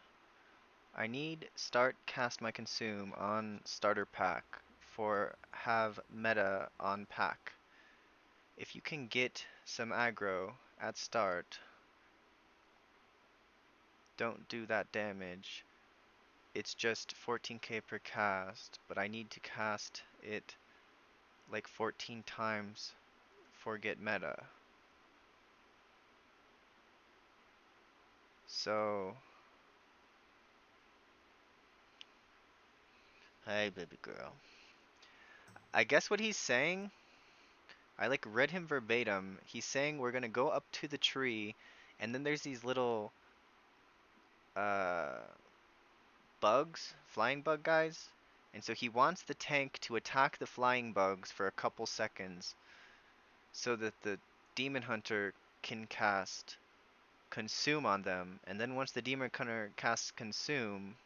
Speaker 1: I need start cast my consume on starter pack for have meta on pack. If you can get some aggro at start, don't do that damage. It's just 14k per cast, but I need to cast it like 14 times for get meta. So, hey baby girl. I guess what he's saying, I like read him verbatim. He's saying we're gonna go up to the tree, and then there's these little uh bugs, flying bug guys. And so he wants the tank to attack the flying bugs for a couple seconds so that the demon hunter can cast consume on them, and then once the demon hunter casts consume,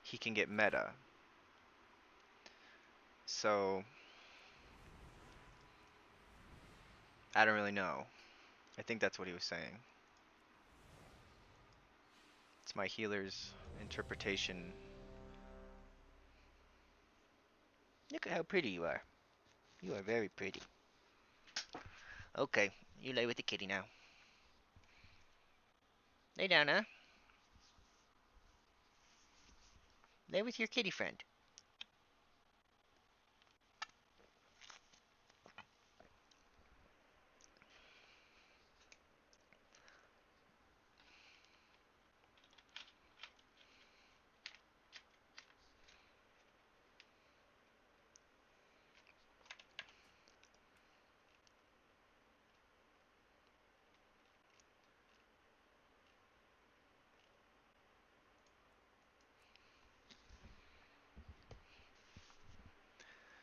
Speaker 1: he can get meta. So I don't really know. I think that's what he was saying. It's my healer's interpretation. Look at how pretty you are. You are very pretty. Okay, you lay with the kitty now. Lay down, huh? Lay with your kitty friend.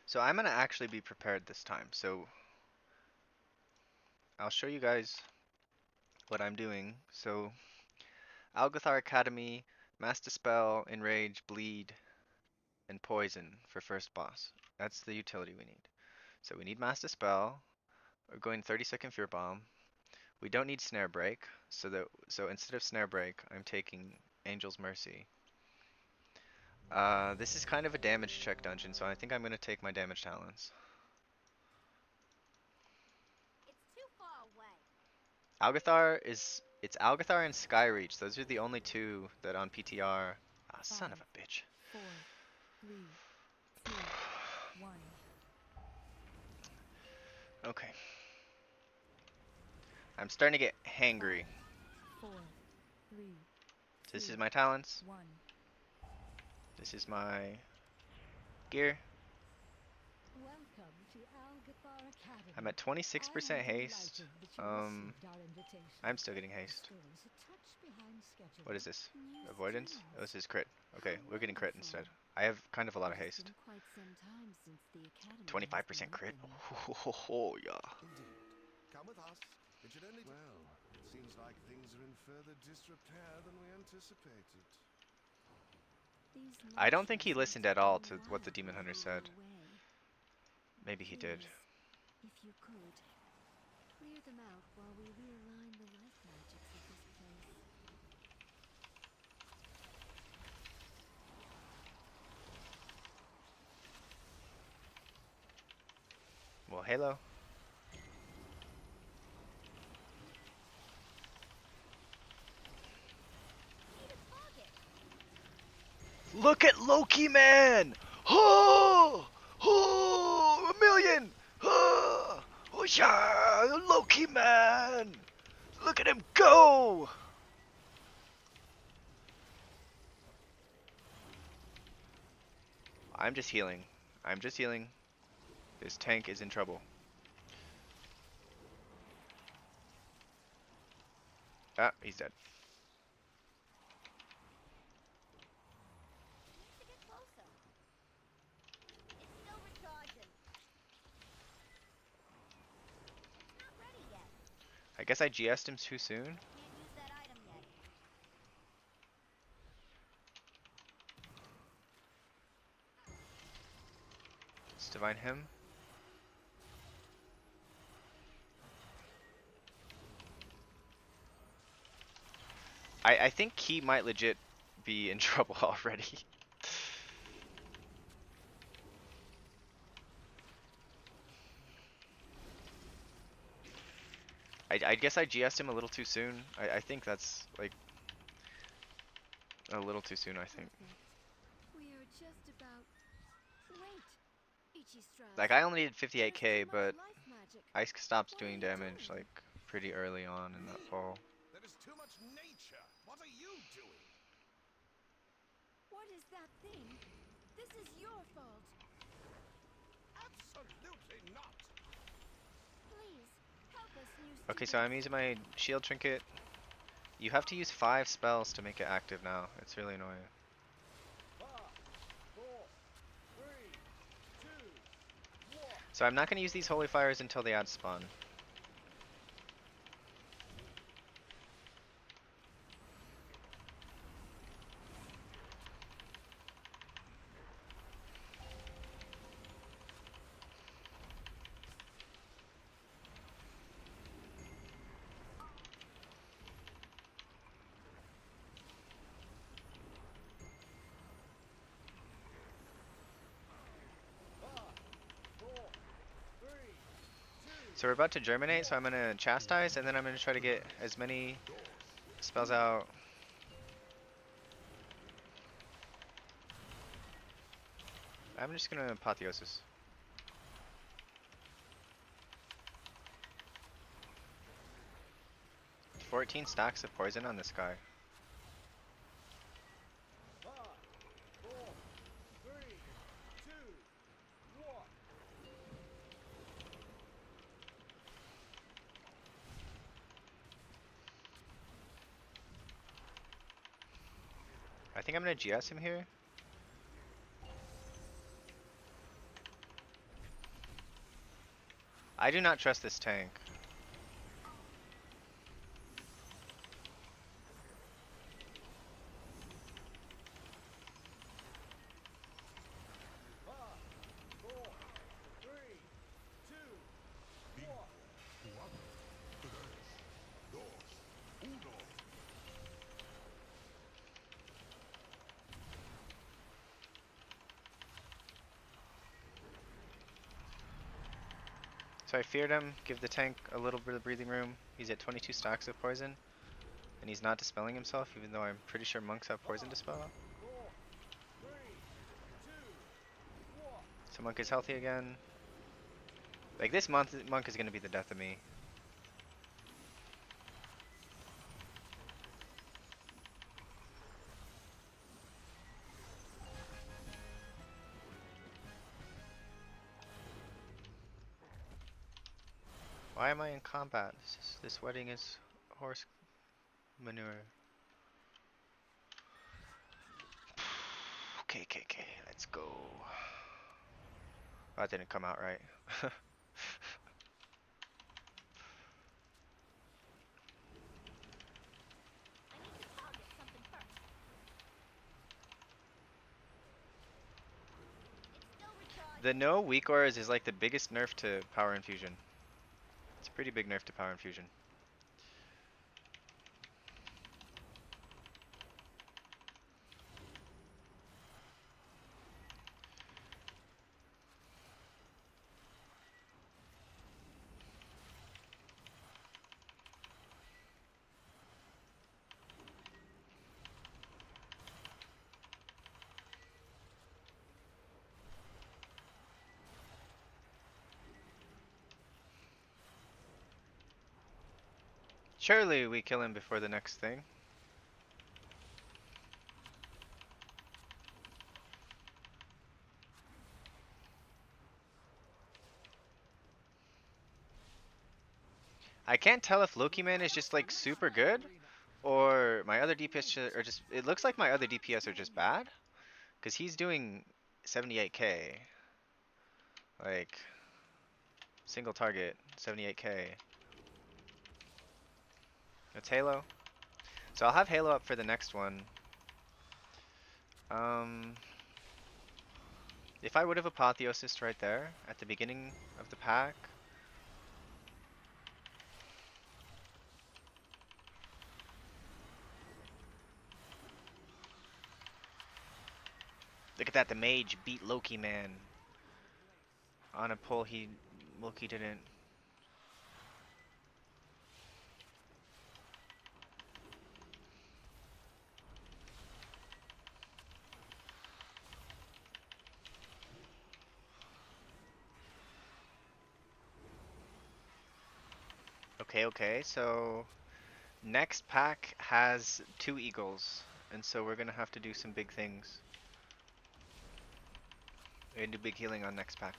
Speaker 1: So I'm gonna actually be prepared this time. So I'll show you guys what I'm doing. So Algathar Academy, Master Spell, Enrage, Bleed, and Poison for first boss. That's the utility we need. So we need Master Spell. We're going 30-second Fear Bomb. We don't need Snare Break, so instead of Snare Break, I'm taking Angel's Mercy. This is kind of a damage check dungeon, so I think I'm gonna take my damage talents.
Speaker 4: It's too far away.
Speaker 1: It's Algathar and Skyreach. Those are the only two that on PTR. Ah, son of a bitch.
Speaker 2: 4, 3, 2, 1.
Speaker 1: Okay. I'm starting to get hangry.
Speaker 2: 4, 3,
Speaker 1: This
Speaker 2: 2,
Speaker 1: is my talents.
Speaker 2: 1.
Speaker 1: This is my gear.
Speaker 2: Welcome to Algathar Academy.
Speaker 1: I'm at 26% haste. I'm still getting haste. What is this? Avoidance? Oh, this is crit. Okay, we're getting crit instead. I have kind of a lot of haste. 25% crit? Oh, yeah.
Speaker 6: Indeed. Come with us. It should only... Well, it seems like things are in further disrepair than we anticipated.
Speaker 1: I don't think he listened at all to what the Demon Hunter said. Maybe he did.
Speaker 4: If you could, clear them out while we realign the life magics of this place.
Speaker 1: Well, Halo.
Speaker 4: Need a target.
Speaker 1: Look at Loki Man! Oh! Oh! A million! Oh! Oh yeah! Loki Man! Look at him go! I'm just healing. I'm just healing. This tank is in trouble. Ah, he's dead.
Speaker 4: Needs to get closer. It's still recharging. It's not ready yet.
Speaker 1: I guess I GS'd him too soon.
Speaker 4: Can't use that item yet.
Speaker 1: Let's divine him. I think he might legit be in trouble already. I guess I GS'd him a little too soon. I think that's like a little too soon, I think.
Speaker 4: Perfect. We are just about. Wait. Ichistra's.
Speaker 1: Like I only needed
Speaker 4: There's
Speaker 1: 58k,
Speaker 4: too much
Speaker 1: but
Speaker 4: life magic.
Speaker 1: I stopped
Speaker 4: What are
Speaker 1: doing
Speaker 4: you
Speaker 1: damage
Speaker 4: doing?
Speaker 1: like pretty early on in that fall.
Speaker 5: There is too much nature. What are you doing?
Speaker 4: What is that thing? This is your fault.
Speaker 5: Absolutely not.
Speaker 4: Please, help us, new
Speaker 1: Okay, so I'm using my shield trinket. You have to use 5 spells to make it active now. It's really annoying.
Speaker 5: 5, 4, 3, 2, 1.
Speaker 1: So I'm not going to use these holy fires until the ads spawn. So we're about to germinate, so I'm going to chastise, and then I'm going to try to get as many spells out. I'm just going to apotheosis. 14 stacks of poison on this guy.
Speaker 5: 5, 4, 3, 2, 1.
Speaker 1: I think I'm going to GS him here. I do not trust this tank. So I feared him, give the tank a little bit of breathing room. He's at 22 stacks of poison, and he's not dispelling himself, even though I'm pretty sure monks have poison dispel. So monk is healthy again. Like this monk is gonna be the death of me. Why am I in combat? This wedding is horse manure. Okay, let's go. That didn't come out right.
Speaker 4: I need to target something first. It's still recharging.
Speaker 1: The no weak auras is like the biggest nerf to power infusion. It's a pretty big nerf to power infusion. Surely we kill him before the next thing. I can't tell if Loki Man is just like super good or my other DPS are just, it looks like my other DPS are just bad because he's doing 78k, like single target 78k. That's Halo. So I'll have Halo up for the next one. Um, if I would have Apotheosis right there at the beginning of the pack. Look at that, the mage beat Loki Man. On a pull Loki didn't. Okay, so next pack has 2 eagles, and so we're gonna have to do some big things. We're gonna do big healing on next pack.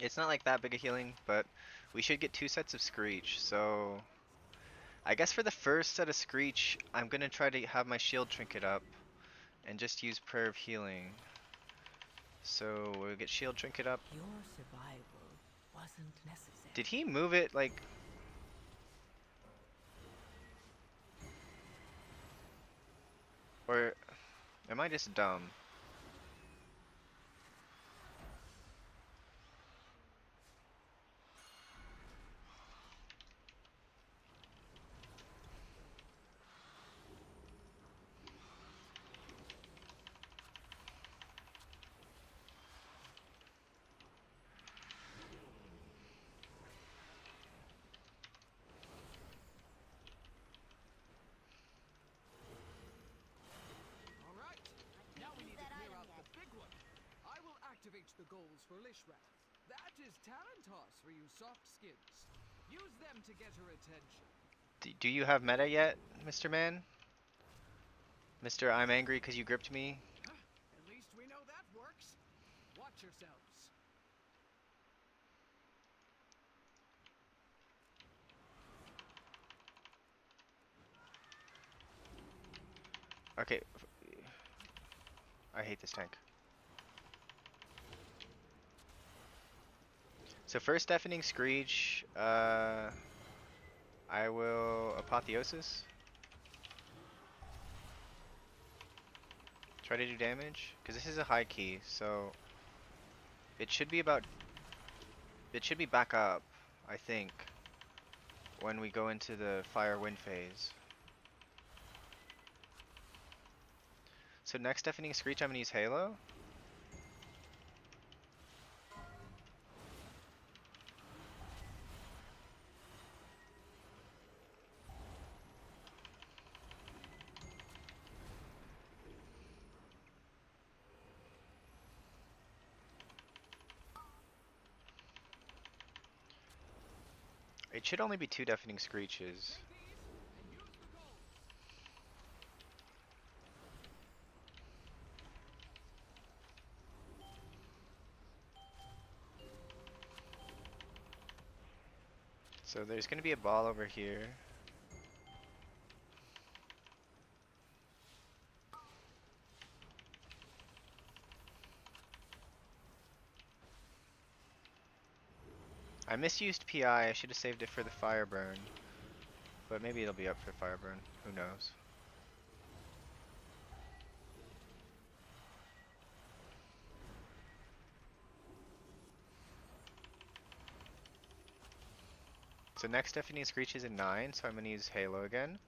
Speaker 1: It's not like that big a healing, but we should get 2 sets of Screech, so I guess for the first set of Screech, I'm gonna try to have my shield trinket up and just use Prayer of Healing. So we'll get shield trinket up.
Speaker 2: Your survival wasn't necessary.
Speaker 1: Did he move it like... Or am I just dumb?
Speaker 9: Alright, now we need to clear out the big one. I will activate the goals for Lishrath. That is Tarantos for you soft skins. Use them to get her attention.
Speaker 1: Do you have meta yet, Mr. Man? Mr. I'm angry because you gripped me?
Speaker 9: At least we know that works. Watch yourselves.
Speaker 1: Okay. I hate this tank. So first Deafening Screech, I will Apotheosis. Try to do damage, because this is a high key, so it should be back up, I think, when we go into the Fire Wind phase. So next Deafening Screech, I'm going to use Halo. It should only be 2 Deafening Screeches. So there's going to be a ball over here. I misused PI, I should have saved it for the Fire Burn. But maybe it'll be up for Fire Burn, who knows. So next Deafening Screech is in 9, so I'm going to use Halo again.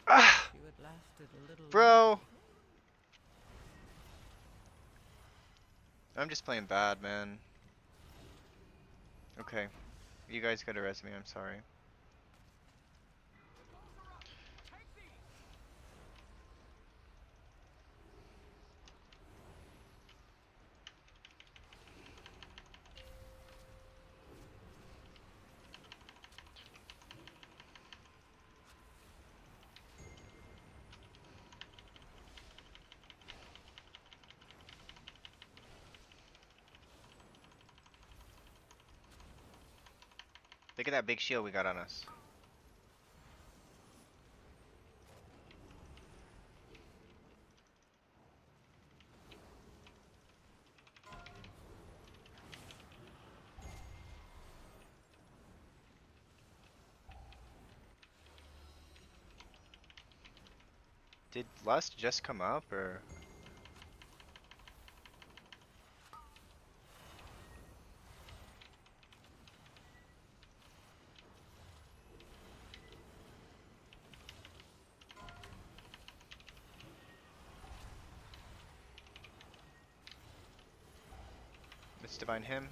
Speaker 1: Ah!
Speaker 2: You had lasted a little
Speaker 1: Bro!
Speaker 2: longer.
Speaker 1: I'm just playing bad, man. Okay. You guys gotta res me, I'm sorry. Look at that big shield we got on us. Did Lust just come up, or? Let's divine him.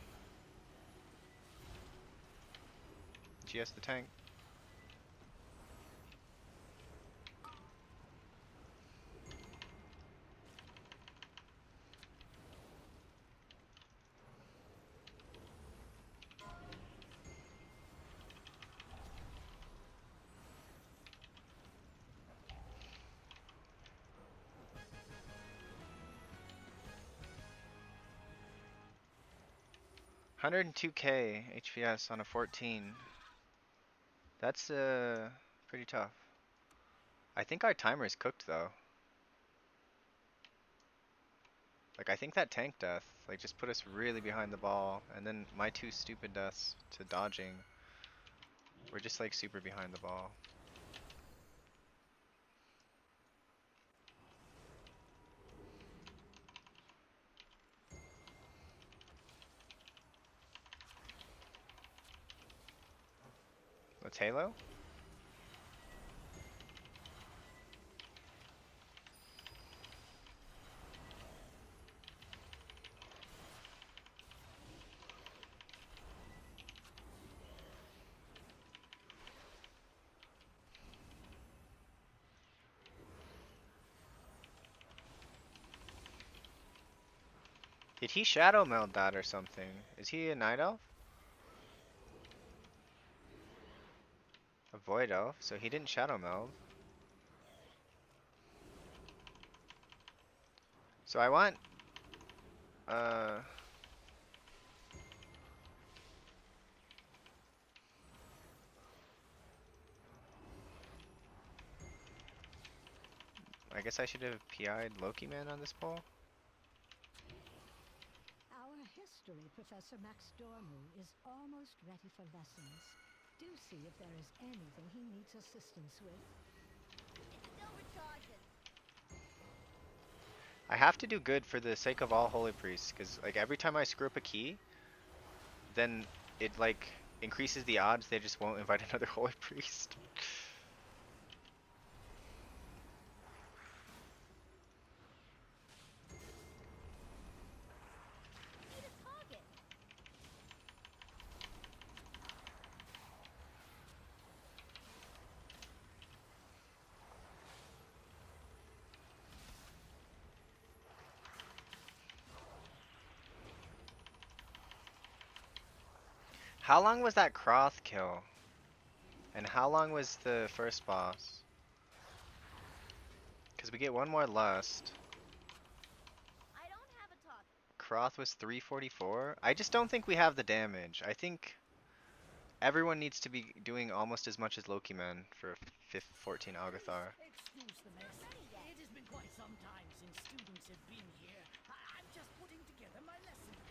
Speaker 1: GS the tank. $102k HPS on a 14. That's pretty tough. I think our timer is cooked though. Like I think that tank death like just put us really behind the ball, and then my 2 stupid deaths to dodging. We're just like super behind the ball. Let's Halo. Did he shadow meld that or something? Is he a night elf? A void elf, so he didn't shadow meld. So I want I guess I should have PI'd Loki Man on this poll.
Speaker 10: Our history professor Max Dormu is almost ready for lessons. Do see if there is anything he needs assistance with.
Speaker 7: It's still recharging.
Speaker 1: I have to do good for the sake of all holy priests, because like every time I screw up a key, then it like increases the odds they just won't invite another holy priest.
Speaker 7: Need a target.
Speaker 1: How long was that Croth kill? And how long was the first boss? Because we get one more lust.
Speaker 7: I don't have a target.
Speaker 1: Croth was 344. I just don't think we have the damage. I think everyone needs to be doing almost as much as Loki Man for 14 Algathar.
Speaker 9: Excuse the mess. It has been quite some time since students have been here. I'm just putting together my lesson plan.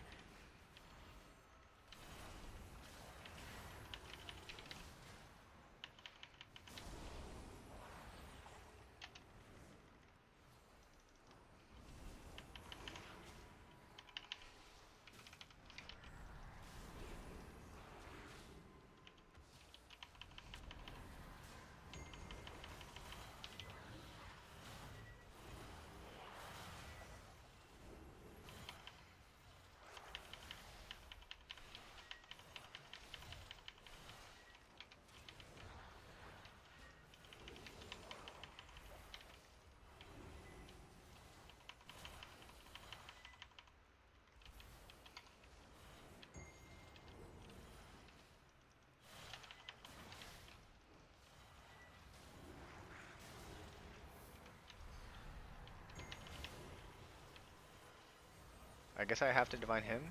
Speaker 1: I guess I have to divine him.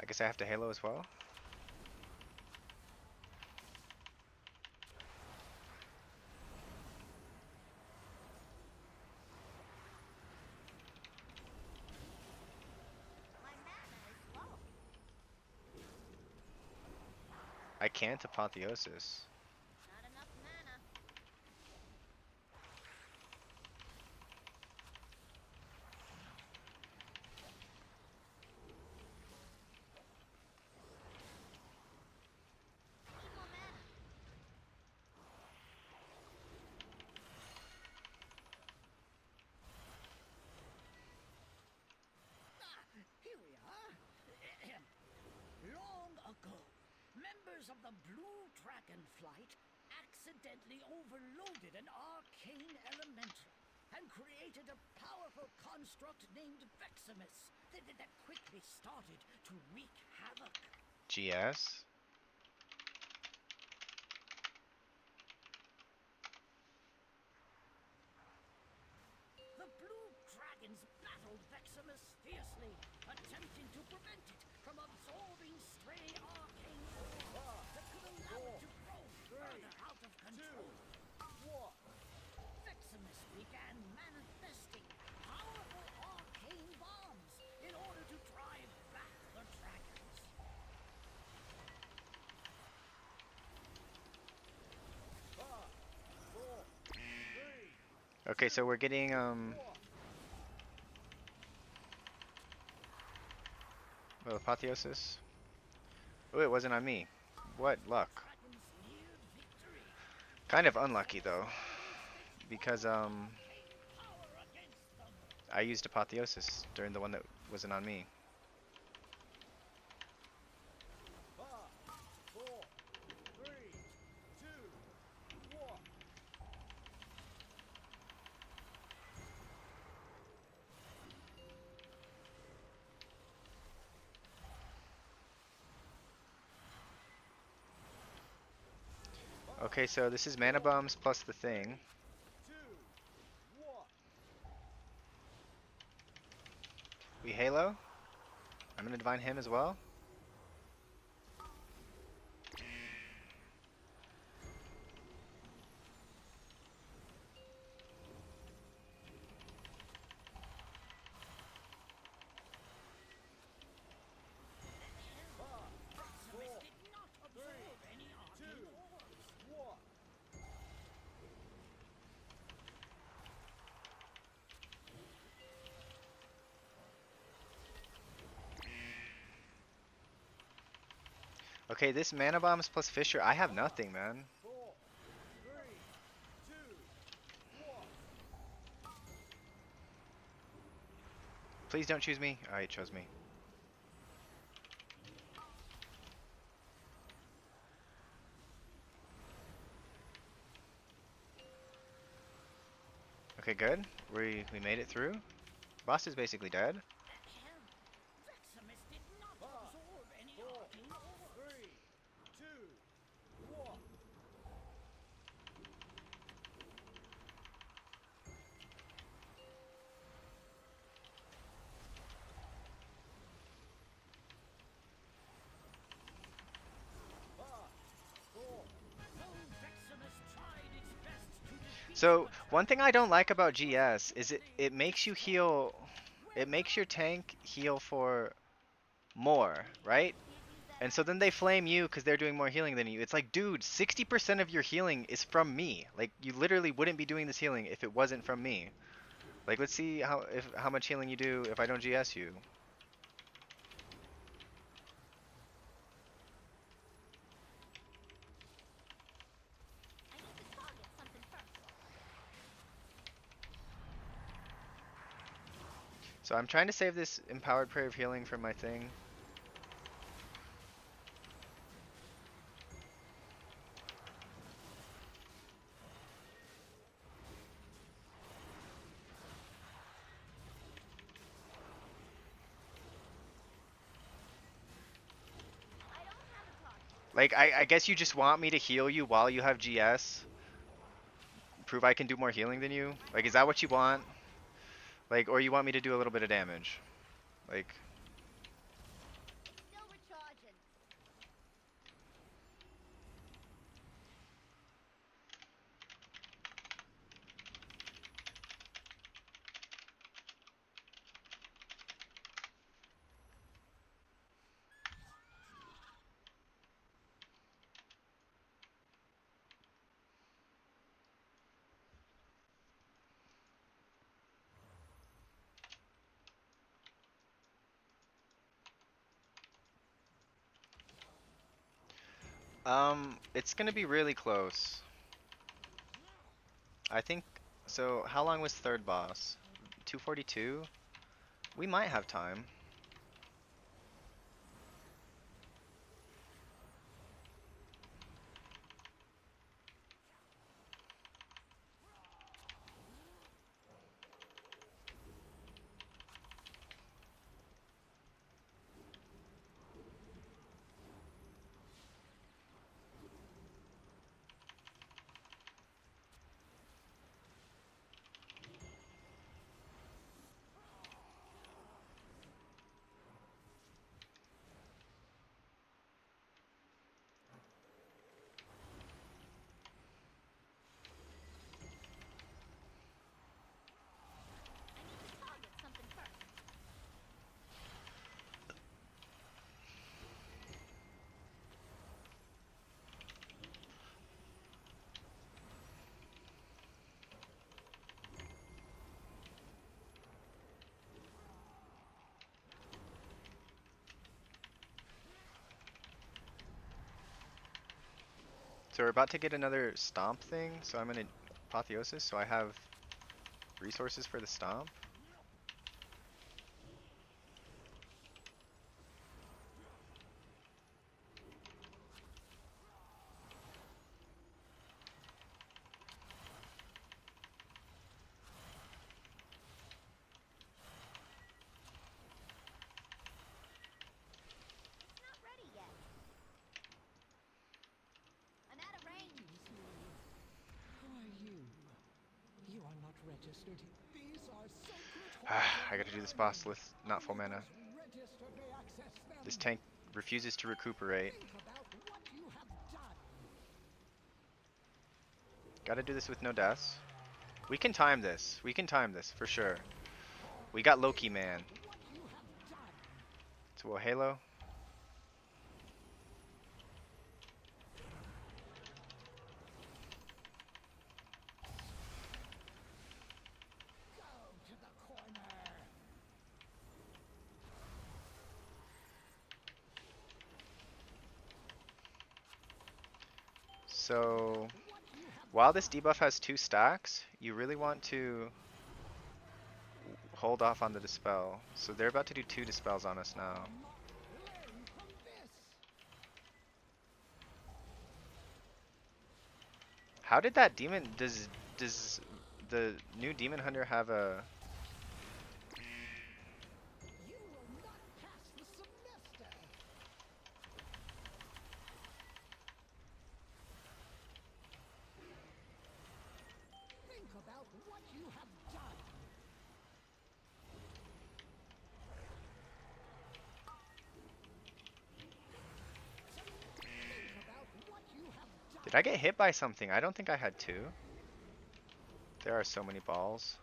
Speaker 1: guess I have to Halo as well.
Speaker 7: My mana is low.
Speaker 1: I can't Apotheosis.
Speaker 7: Not enough mana. Need more mana.
Speaker 10: Here we are. Long ago, members of the Blue Dragon Flight accidentally overloaded an arcane elemental and created a powerful construct named Veximus that quickly started to wreak havoc.
Speaker 1: GS.
Speaker 10: The Blue Dragons battled Veximus fiercely, attempting to prevent it from absorbing stray arcane ore that could allow it to grow further out of control. Veximus began manifesting powerful arcane bombs in order to drive back the dragons.
Speaker 1: Okay, so we're getting well, Apotheosis. Oh, it wasn't on me. What luck.
Speaker 10: Dragons neared victory.
Speaker 1: Kind of unlucky though, because
Speaker 10: Power against them.
Speaker 1: I used Apotheosis during the one that wasn't on me. Okay, so this is mana bombs plus the thing. We Halo. I'm gonna divine him as well.
Speaker 10: Veximus did not absorb any arcane ores.
Speaker 1: Okay, this mana bombs plus Fisher. I have nothing, man. Please don't choose me. Oh, he chose me. Okay, good. We made it through. Boss is basically dead.
Speaker 10: Veximus did not absorb any arcane ores.
Speaker 1: So one thing I don't like about GS is it makes you heal. It makes your tank heal for more, right? And so then they flame you because they're doing more healing than you. It's like, dude, 60% of your healing is from me. Like, you literally wouldn't be doing this healing if it wasn't from me. Like, let's see how much healing you do if I don't GS you.
Speaker 7: I need to target something first.
Speaker 1: So I'm trying to save this empowered prayer of healing for my thing.
Speaker 7: I don't have a target.
Speaker 1: Like, I guess you just want me to heal you while you have GS? Prove I can do more healing than you? Like, is that what you want? Like, or you want me to do a little bit of damage? Like,
Speaker 7: Still
Speaker 1: It's gonna be really close. I think, so how long was third boss? 242? We might have time.
Speaker 4: Target something first.
Speaker 1: So we're about to get another stomp thing, so I'm gonna apotheosis, so I have resources for the stomp.
Speaker 4: It's not ready yet. I'm out of range.
Speaker 9: Who are you? You are not registered. These are sacred
Speaker 1: I gotta do this boss with not full mana.
Speaker 9: registered may access them.
Speaker 1: This tank refuses to recuperate.
Speaker 9: Think about what you have done.
Speaker 1: Gotta do this with no deaths. We can time this. We can time this, for sure. We got Loki, man.
Speaker 9: What you have done.
Speaker 1: So we'll Halo.
Speaker 9: Go to the corner.
Speaker 1: So, while this debuff has 2 stacks, you really want to hold off on the dispel. So they're about to do 2 dispels on us now.
Speaker 9: Learn from this.
Speaker 1: How did that demon, does the new demon hunter have a,
Speaker 9: You will not pass the semester. Think about what you have done. Think about what you have done.
Speaker 1: did I get hit by something? I don't think I had 2. There are so many balls.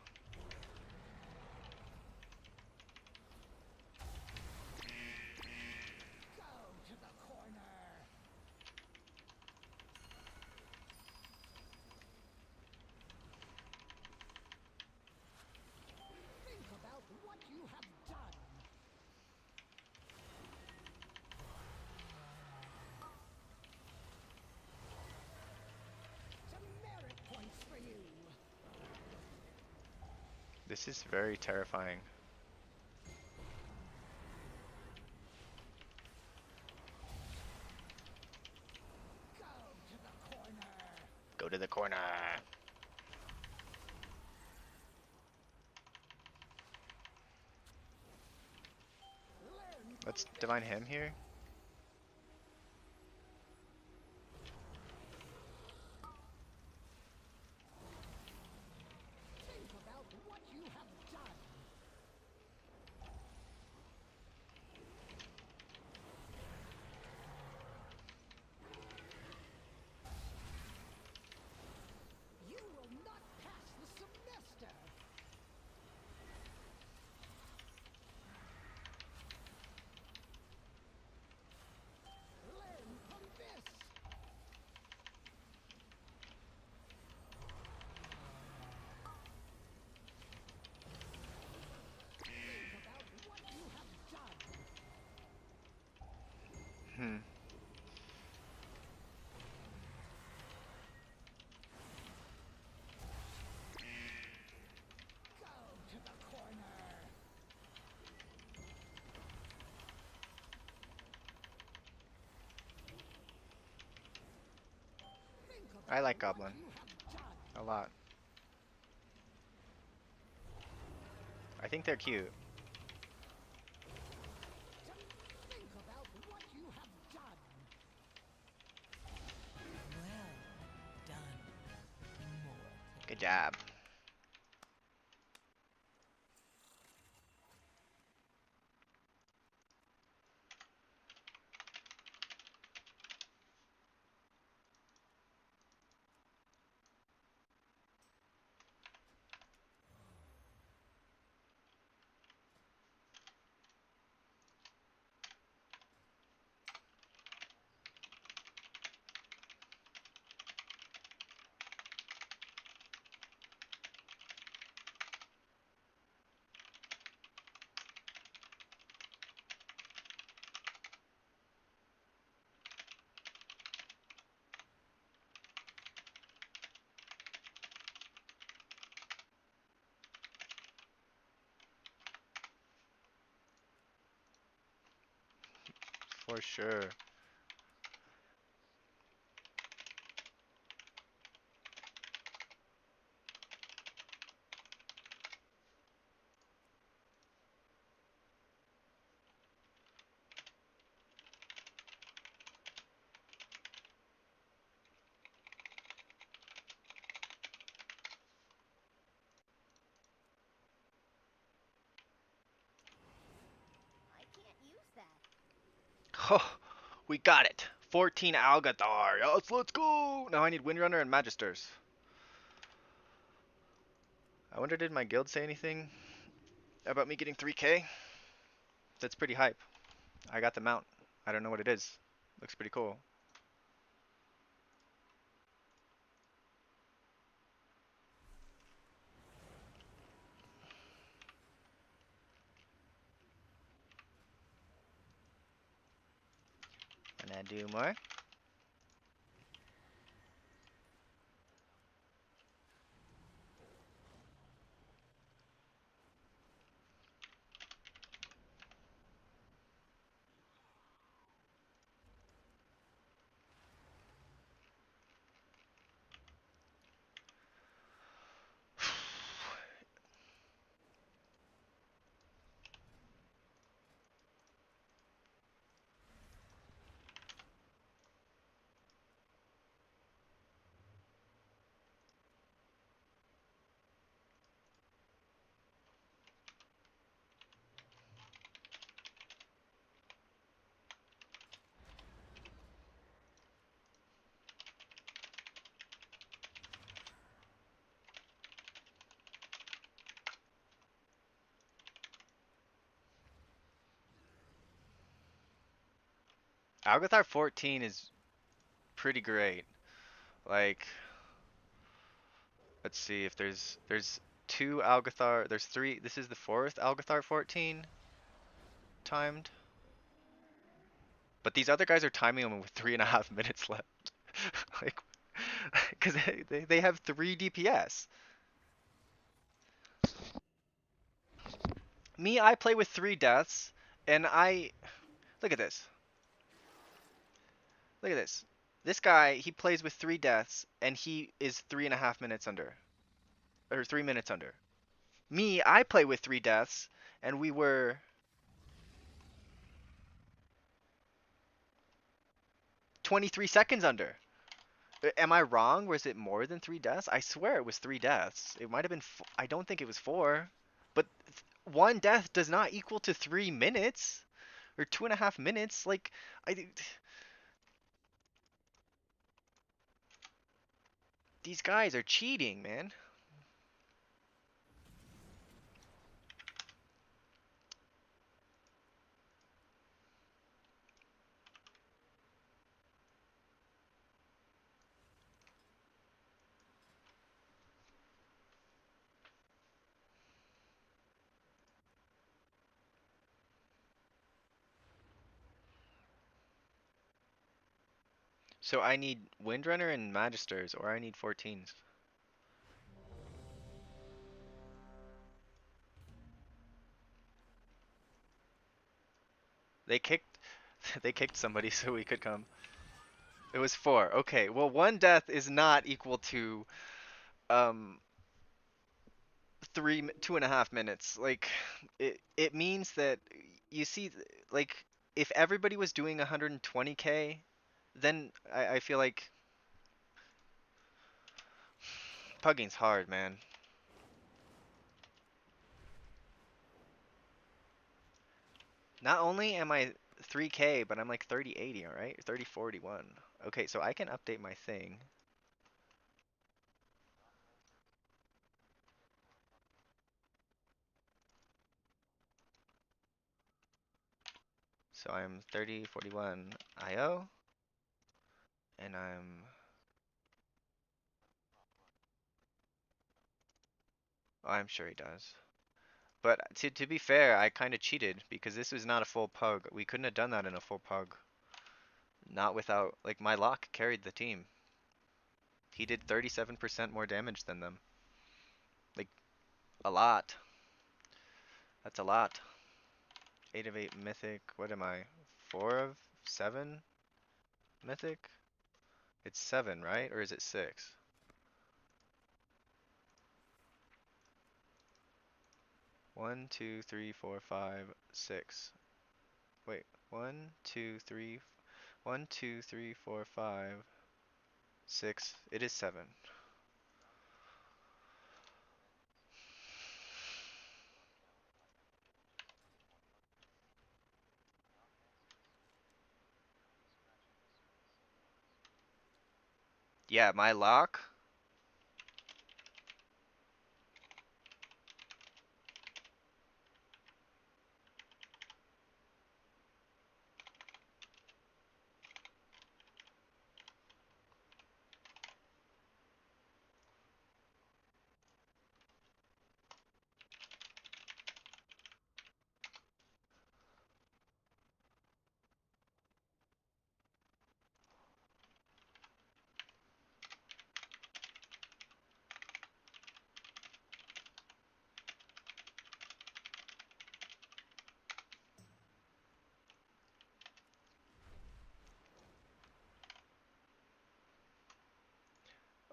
Speaker 9: Go to the corner. Think about what you have done. Demerit points for you.
Speaker 1: This is very terrifying.
Speaker 9: Go to the corner.
Speaker 1: Go to the corner.
Speaker 9: Learn
Speaker 1: Let's divine him here.
Speaker 9: think about what you have done. You will not pass the semester.
Speaker 1: I like
Speaker 5: what
Speaker 1: Goblin
Speaker 5: you have done.
Speaker 1: a lot. I think they're cute.
Speaker 5: Just think about what you have done.
Speaker 2: Well done, mortal.
Speaker 1: Good job. For sure.
Speaker 4: I can't use that.
Speaker 1: Oh, we got it. 14 Algathar. Yes, let's go. Now I need Windrunner and Magisters. I wonder, did my guild say anything about me getting 3K? That's pretty hype. I got the mount. I don't know what it is. Looks pretty cool. And I do more. Algathar 14 is pretty great. Like, let's see if there's two Algathar. There's three. This is the fourth Algathar 14 timed. But these other guys are timing them with 3.5 minutes left. Like, because they have 3 DPS. Me, I play with 3 deaths, and I look at this. Look at this. This guy, he plays with 3 deaths, and he is 3.5 minutes under, or 3 minutes under. Me, I play with 3 deaths, and we were 23 seconds under. Am I wrong? Was it more than 3 deaths? I swear it was 3 deaths. It might have been. I don't think it was 4. But 1 death does not equal to 3 minutes or 2.5 minutes. Like, I. These guys are cheating, man. So I need Windrunner and Magisters, or I need 14s. They kicked, they kicked somebody, so we could come. It was 4. Okay, well, one death is not equal to um 2.5 minutes. Like, it means that you see, like, if everybody was doing 120k, then I feel like pugging's hard, man. Not only am I 3k, but I'm like 3080, all right? 3041. Okay, so I can update my thing. So I'm 3041 IO, and I'm sure he does. But to be fair, I kind of cheated because this was not a full pug. We couldn't have done that in a full pug. Not without, like, my lock carried the team. He did 37% more damage than them. Like, a lot. That's a lot. 8 of 8 mythic. What am I? 4 of 7 mythic? It's 7, right? Or is it 6? One, two, three, four, five, 6. Wait, 1, 2, 3, 1, 2, 3, 4, 5, 6. It is 7. Yeah, my lock.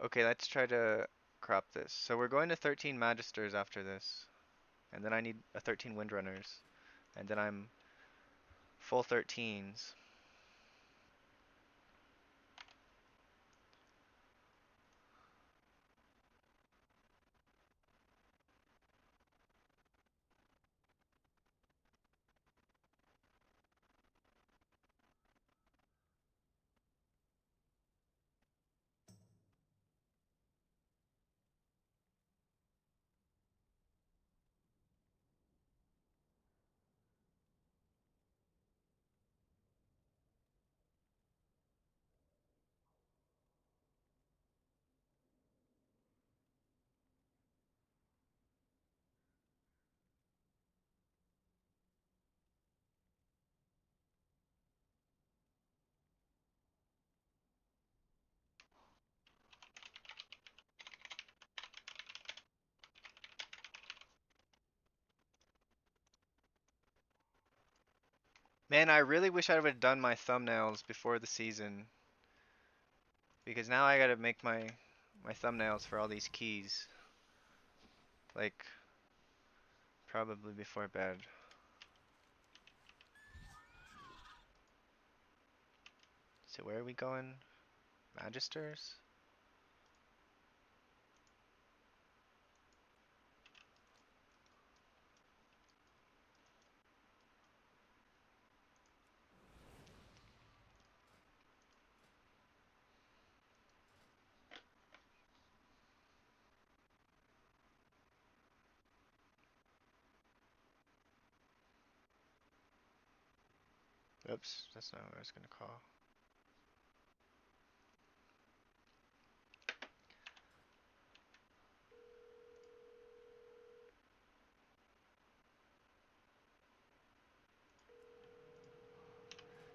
Speaker 1: Okay, let's try to crop this. So we're going to 13 Magisters after this. And then I need a 13 Windrunners. And then I'm full 13s. Man, I really wish I would have done my thumbnails before the season. Because now I gotta make my thumbnails for all these keys. Like, probably before bed. So where are we going? Magisters? Oops, that's not what I was gonna call.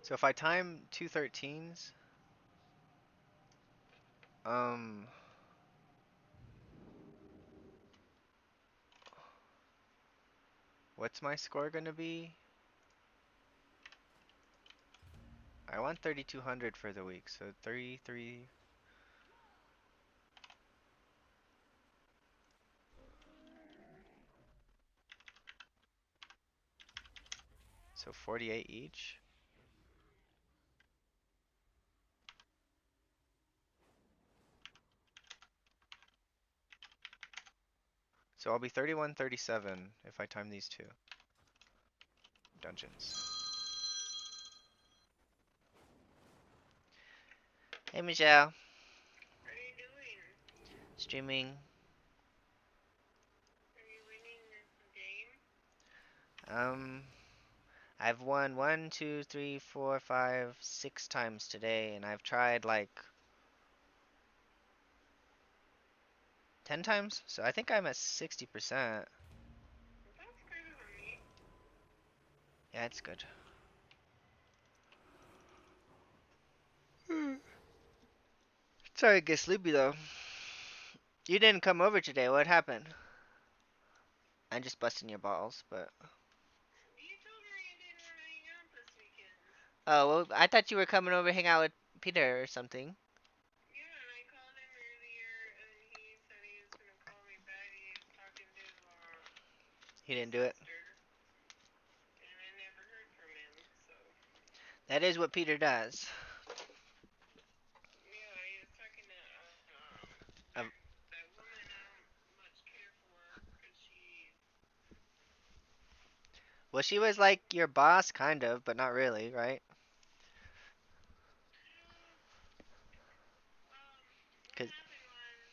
Speaker 1: So if I time two 13s, um, what's my score gonna be? I want 3,200 for the week, so 33. So 48 each. So I'll be 3137 if I time these two dungeons. Hey Michelle.
Speaker 11: What are you doing?
Speaker 1: Streaming.
Speaker 11: Are you winning the game?
Speaker 1: I've won 1, 2, 3, 4, 5, 6 times today, and I've tried like 10 times, so I think I'm at 60%.
Speaker 11: That's better than me.
Speaker 1: Yeah, it's good. Sorry to get sleepy though. You didn't come over today. What happened? I'm just busting your balls, but.
Speaker 11: You told me you didn't want to hang out this weekend.
Speaker 1: Oh, well, I thought you were coming over to hang out with Peter or something.
Speaker 11: Yeah, and I called him earlier, and he said he was gonna call me back. He was talking to
Speaker 1: He
Speaker 11: his
Speaker 1: didn't do it.
Speaker 11: sister, and I never heard from him. So
Speaker 1: That is what Peter does.
Speaker 11: yeah, he was talking to
Speaker 1: Um,
Speaker 11: that woman I don't much care for, cause she.
Speaker 1: well, she was like your boss, kind of, but not really, right?
Speaker 11: What
Speaker 1: 'Cause
Speaker 11: happened was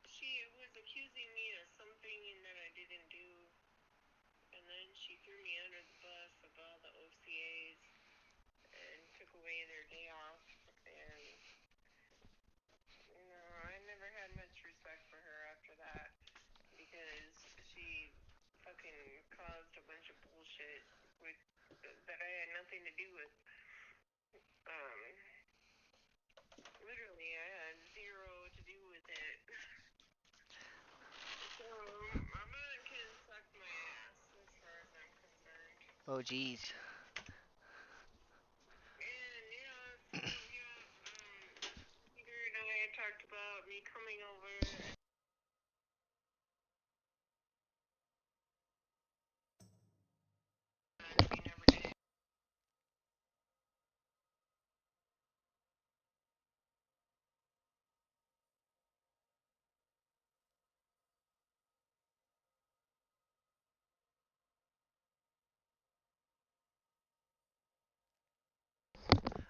Speaker 11: she was accusing me of something that I didn't do, and then she threw me under the bus of all the OCAs and took away their day off, and I never had much respect for her after that because she fucking caused a bunch of bullshit with that I had nothing to do with. Literally, I had zero to do with it. So, my mom can suck my ass as far as I'm concerned.
Speaker 1: oh, jeez.
Speaker 11: And Peter and I had talked about me coming over. And we never did.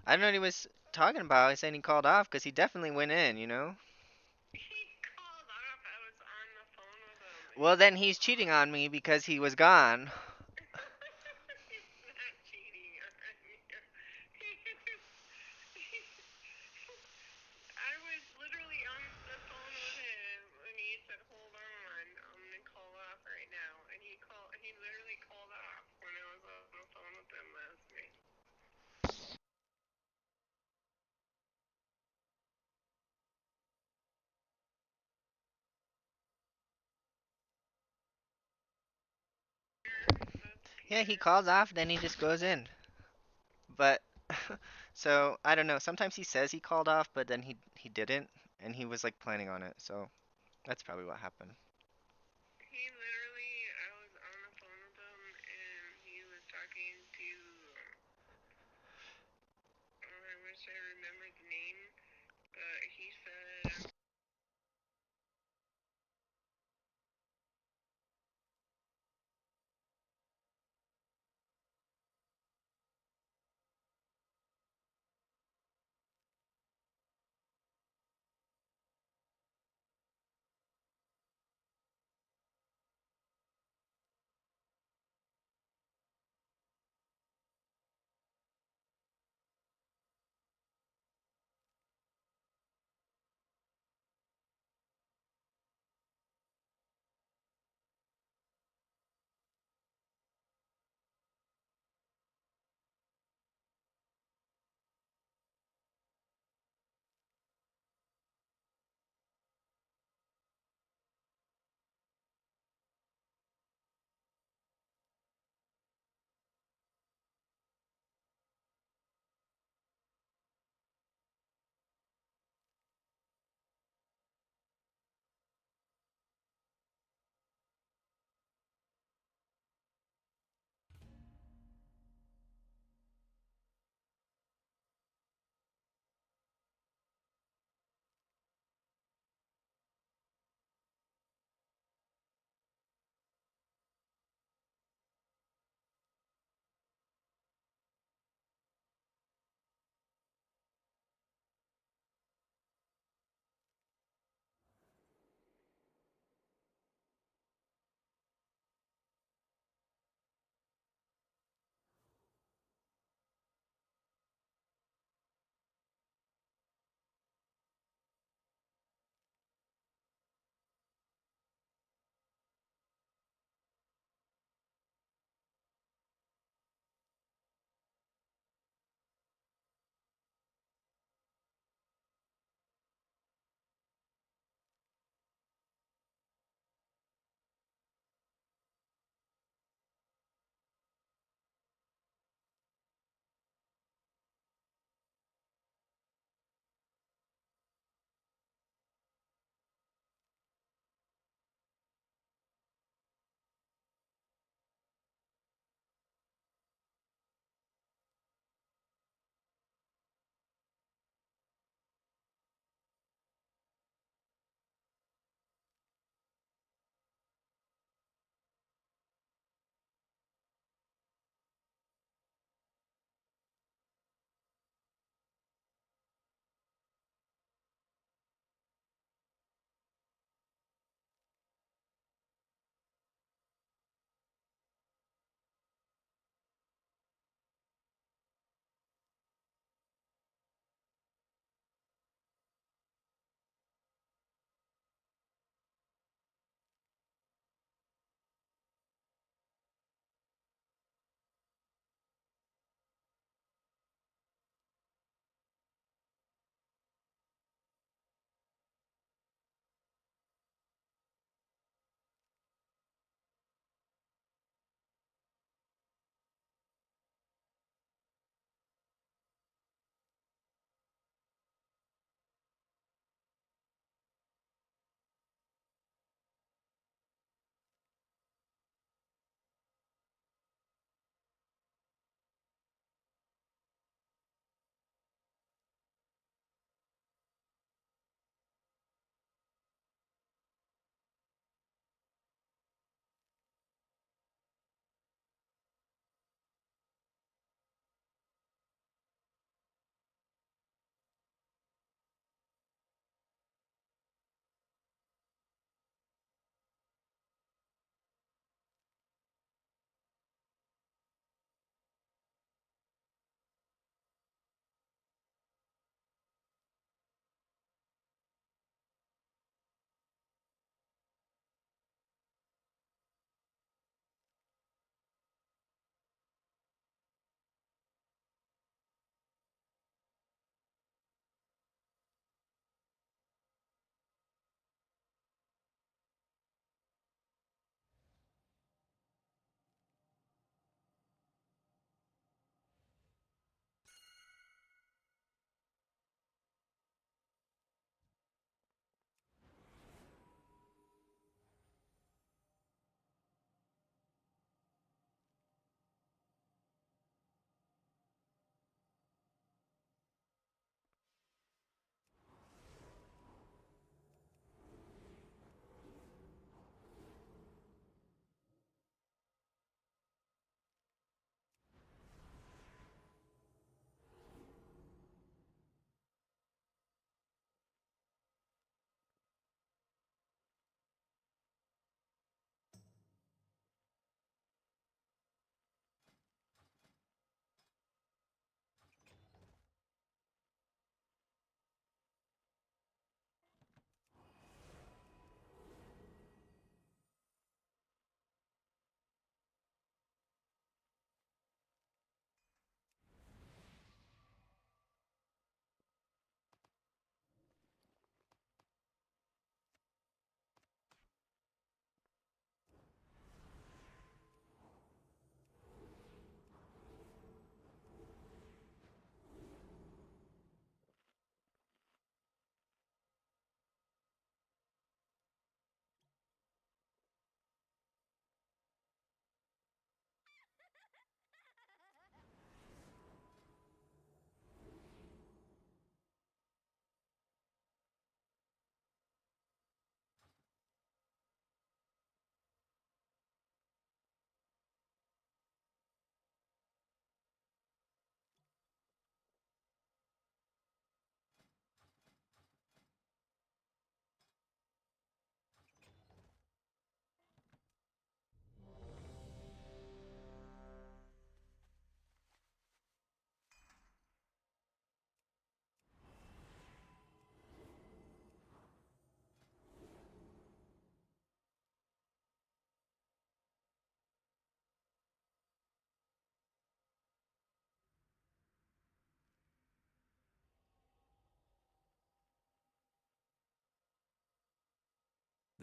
Speaker 1: I don't know what he was talking about. He's saying he called off because he definitely went in, you know?
Speaker 11: He called off. I was on the phone with him.
Speaker 1: Well, then he's cheating on me because he was gone.
Speaker 11: He's not cheating on you. I was literally on the phone with him when he said, "Hold on, I'm gonna call off right now," and he literally called off when I was on the phone with him last night.
Speaker 1: Yeah, he calls off, then he just goes in. But so I don't know. Sometimes he says he called off, but then he didn't, and he was like planning on it. So that's probably what happened.
Speaker 11: He literally, I was on the phone with him, and he was talking to. Oh, I wish I remembered the name, but he said.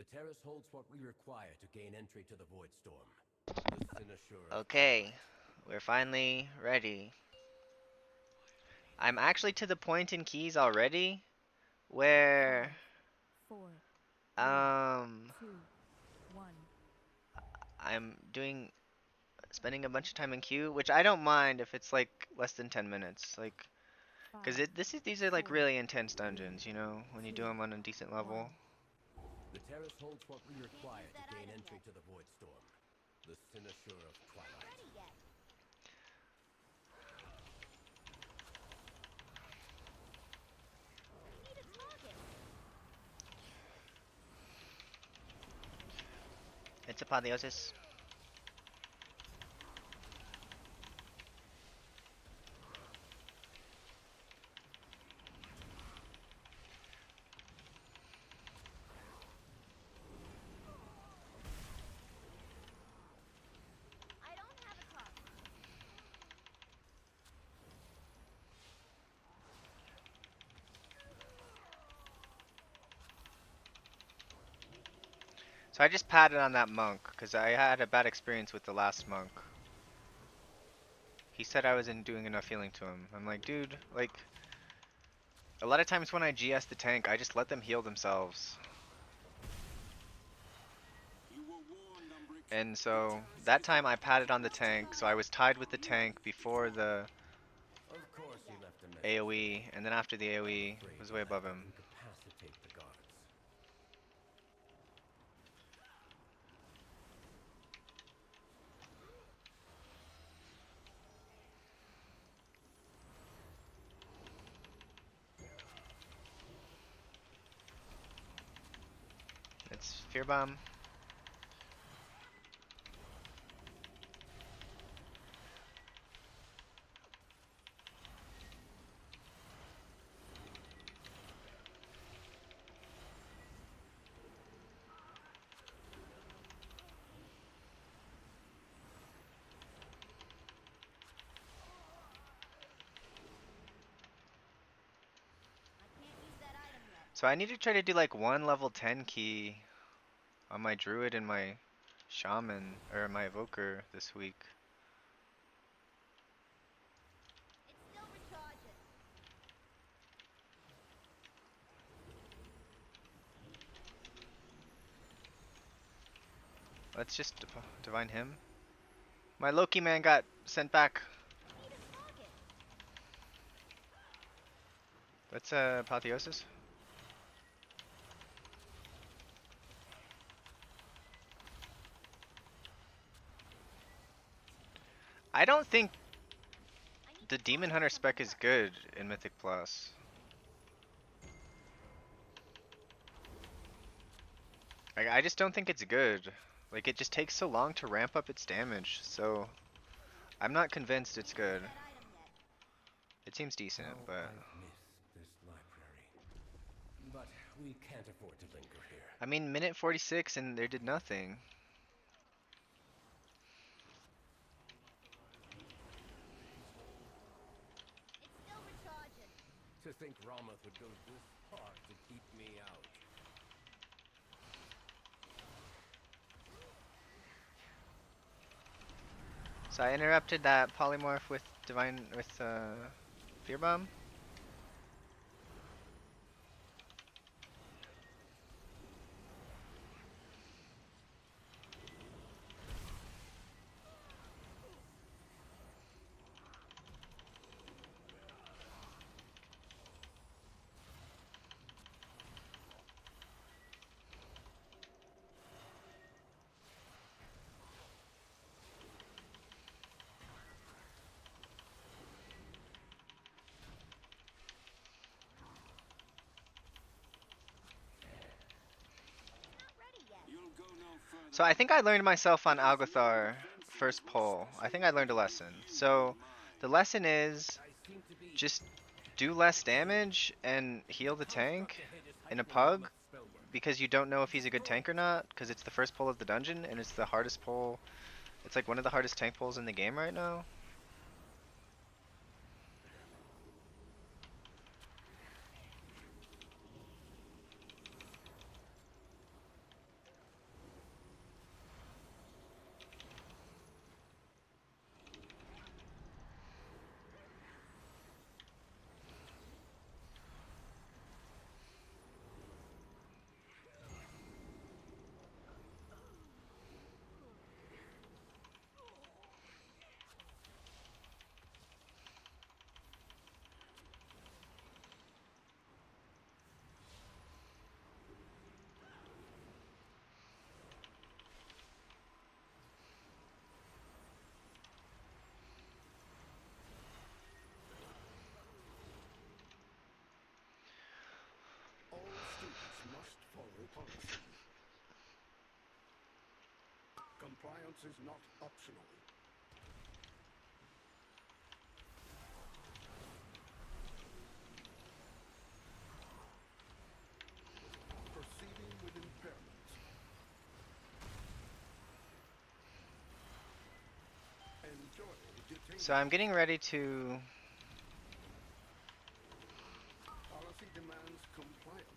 Speaker 12: The terrace holds what we require to gain entry to the Void Storm. The Cynosure of
Speaker 1: Okay, we're finally ready. I'm actually to the point in keys already where
Speaker 2: 4, 3,
Speaker 1: um
Speaker 2: 2, 1.
Speaker 1: I'm spending a bunch of time in queue, which I don't mind if it's like less than 10 minutes, like, cause
Speaker 2: 5,
Speaker 1: these are like
Speaker 2: 4,
Speaker 1: really intense
Speaker 2: 3,
Speaker 1: dungeons, you know, when you do
Speaker 2: 2,
Speaker 1: them on a decent
Speaker 2: 1.
Speaker 1: level.
Speaker 12: The terrace holds what we require to gain entry to the Void Storm. The Cynosure of Twilight.
Speaker 1: It's apotheosis. So I just patted on that monk because I had a bad experience with the last monk. He said I wasn't doing enough healing to him. I'm like, dude, like, a lot of times when I GS the tank, I just let them heal themselves. And so that time I patted on the tank, so I was tied with the tank before the
Speaker 12: Of course he left a message.
Speaker 1: AoE, and then after the AoE, it was way above him.
Speaker 12: Incapacitate the guards.
Speaker 1: It's Fear Bomb. So I need to try to do like one level 10 key on my druid and my shaman, or my evoker this week. Let's just divine him. My Loki man got sent back. That's apotheosis. I don't think the Demon Hunter spec is good in Mythic Plus. I just don't think it's good. Like, it just takes so long to ramp up its damage, so I'm not convinced it's good. It seems decent, but
Speaker 12: I miss this library. But we can't afford to linger here.
Speaker 1: I mean, minute 46 and they did nothing.
Speaker 12: To think Ramath would go this far to keep me out.
Speaker 1: So I interrupted that polymorph with Fear Bomb. So I think I learned myself on Algothar first pull. I think I learned a lesson. So the lesson is just do less damage and heal the tank in a pug because you don't know if he's a good tank or not because it's the first pull of the dungeon and it's the hardest pull. It's like one of the hardest tank pulls in the game right now.
Speaker 6: Compliance is not optional. Proceeding with impairment. Enjoy detainment.
Speaker 1: So I'm getting ready to.
Speaker 6: Policy demands compliance.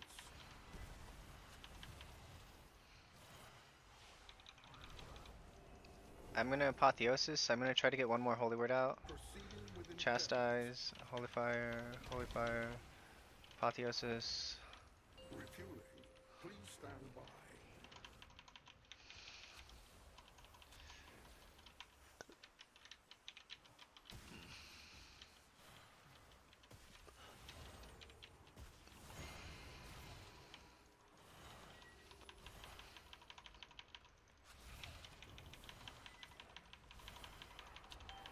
Speaker 1: I'm gonna apotheosis. I'm gonna try to get one more holy word out.
Speaker 6: Proceeding with impairment.
Speaker 1: Chastise, holy fire, apotheosis.
Speaker 6: Refueling. Please stand by.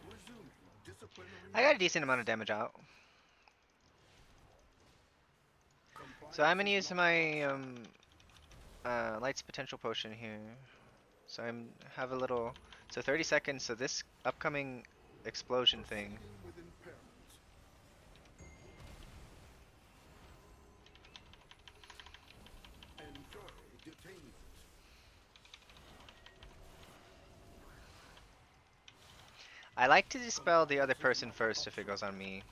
Speaker 6: Resuming disciplinary.
Speaker 1: I got a decent amount of damage out. So I'm gonna use my Light's Potential Potion here. So have a little. So 30 seconds. So this upcoming explosion thing.
Speaker 6: Proceeding with impairment. Enjoy detainment.
Speaker 1: I like to dispel the other person first if it goes on me.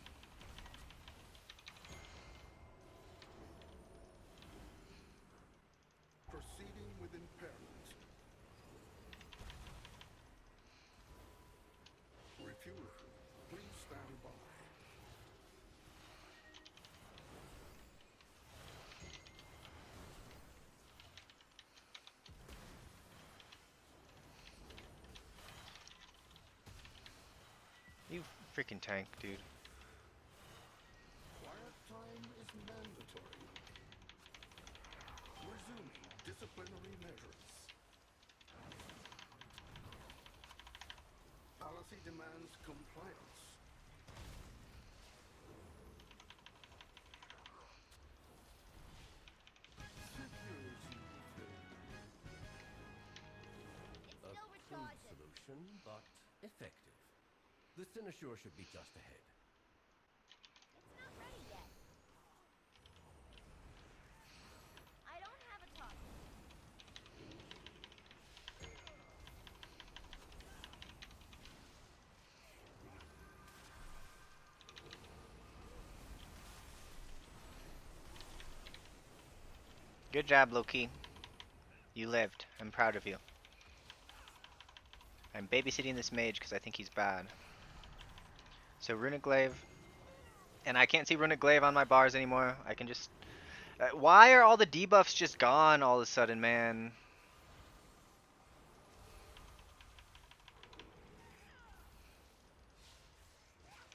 Speaker 6: Proceeding with impairment. Refueling. Please stand by.
Speaker 1: You freaking tank, dude.
Speaker 6: Quiet time is mandatory. Resuming disciplinary measures. Policy demands compliance.
Speaker 12: A crude solution, but effective. The Cynosure should be just ahead.
Speaker 4: It's not ready yet. I don't have a top.
Speaker 1: Good job, Loki. You lived. I'm proud of you. I'm babysitting this mage because I think he's bad. So Runic Glaive. And I can't see Runic Glaive on my bars anymore. I can just... why are all the debuffs just gone all of a sudden, man?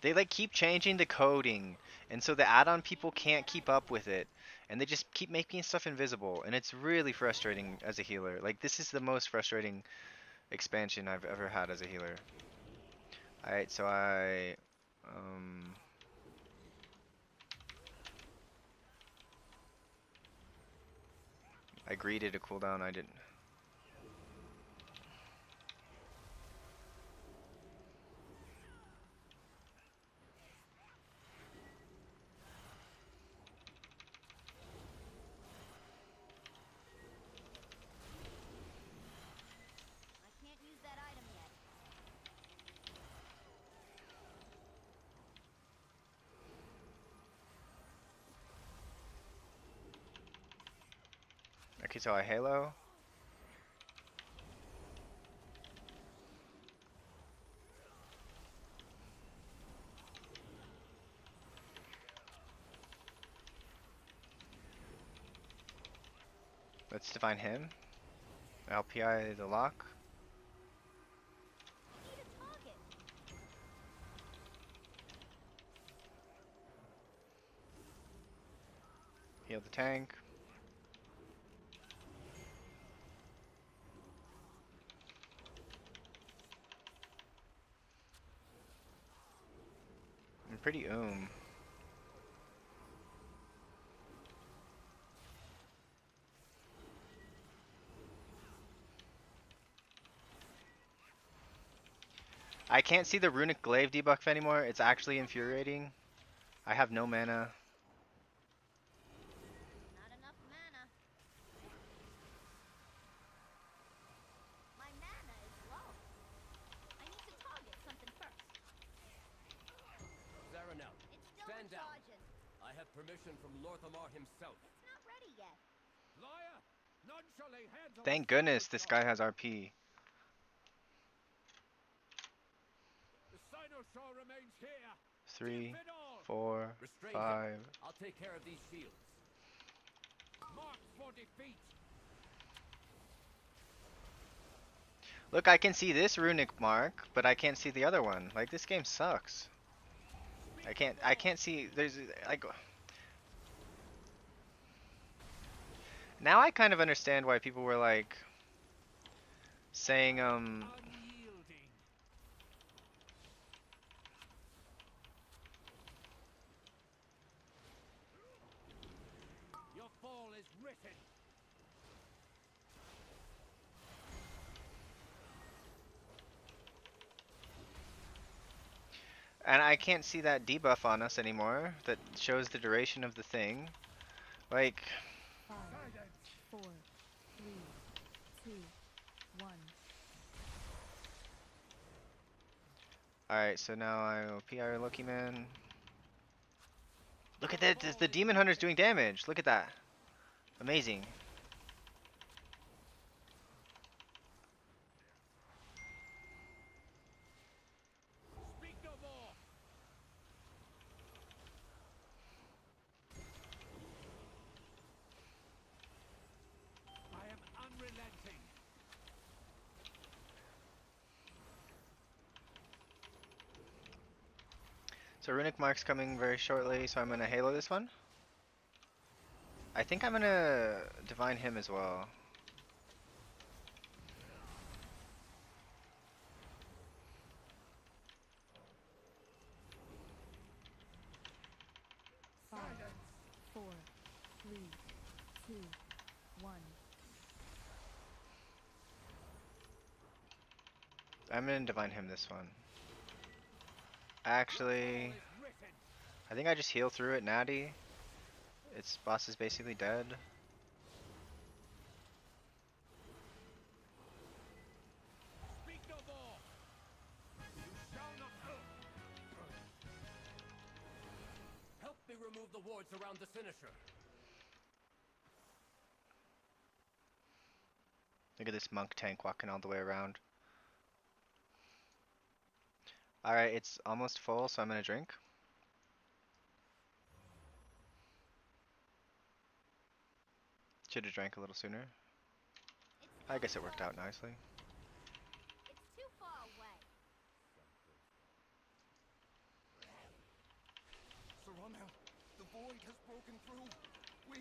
Speaker 1: They like keep changing the coding. And so the add-on people can't keep up with it. And they just keep making stuff invisible. And it's really frustrating as a healer. Like, this is the most frustrating expansion I've ever had as a healer. Alright, so I greeted a cooldown, I didn't.
Speaker 4: I can't use that item yet.
Speaker 1: Okay, so I Halo. Let's define him. LPI the lock.
Speaker 4: I need a target.
Speaker 1: Heal the tank. I'm pretty I can't see the runic glaive debuff anymore. It's actually infuriating. I have no mana.
Speaker 4: Not enough mana. My mana is low. I need to target something first.
Speaker 12: Zaranel,
Speaker 4: It's still
Speaker 12: stand down.
Speaker 4: recharging.
Speaker 12: I have permission from Lorthamar himself.
Speaker 4: It's not ready yet.
Speaker 5: Liar! None shall lay hands on
Speaker 1: Thank goodness this guy has RP.
Speaker 5: The Cynosure remains here.
Speaker 1: 3,
Speaker 5: Give it all.
Speaker 1: 4,
Speaker 12: Restrain
Speaker 1: 5.
Speaker 12: him. I'll take care of these shields.
Speaker 5: Mark for defeat.
Speaker 1: Look, I can see this runic mark, but I can't see the other one. Like, this game sucks. I can't see, there's, like... Now I kind of understand why people were, like, saying,
Speaker 5: Unyielding. Your fall is written.
Speaker 1: and I can't see that debuff on us anymore that shows the duration of the thing. Like...
Speaker 2: 5, 4, 3, 2, 1.
Speaker 1: Alright, so now I PR Lucky Man. Look at that, the Demon Hunter's doing damage. Look at that. Amazing.
Speaker 5: Speak no more. I am unrelenting.
Speaker 1: So Runic Mark's coming very shortly, so I'm gonna Halo this one. I think I'm gonna Divine him as well.
Speaker 2: Five, 4, 3, 2, 1.
Speaker 1: I'm gonna Divine him this one. Actually, I think I just heal through it, Natty. Its boss is basically dead.
Speaker 5: Speak no more. You shall not.
Speaker 12: Help me remove the wards around the Cynosure.
Speaker 1: Look at this monk tank walking all the way around. Alright, it's almost full, so I'm gonna drink. Should've drank a little sooner. I guess it worked out nicely.
Speaker 4: It's too far away.
Speaker 5: Saronel, the void has broken through. We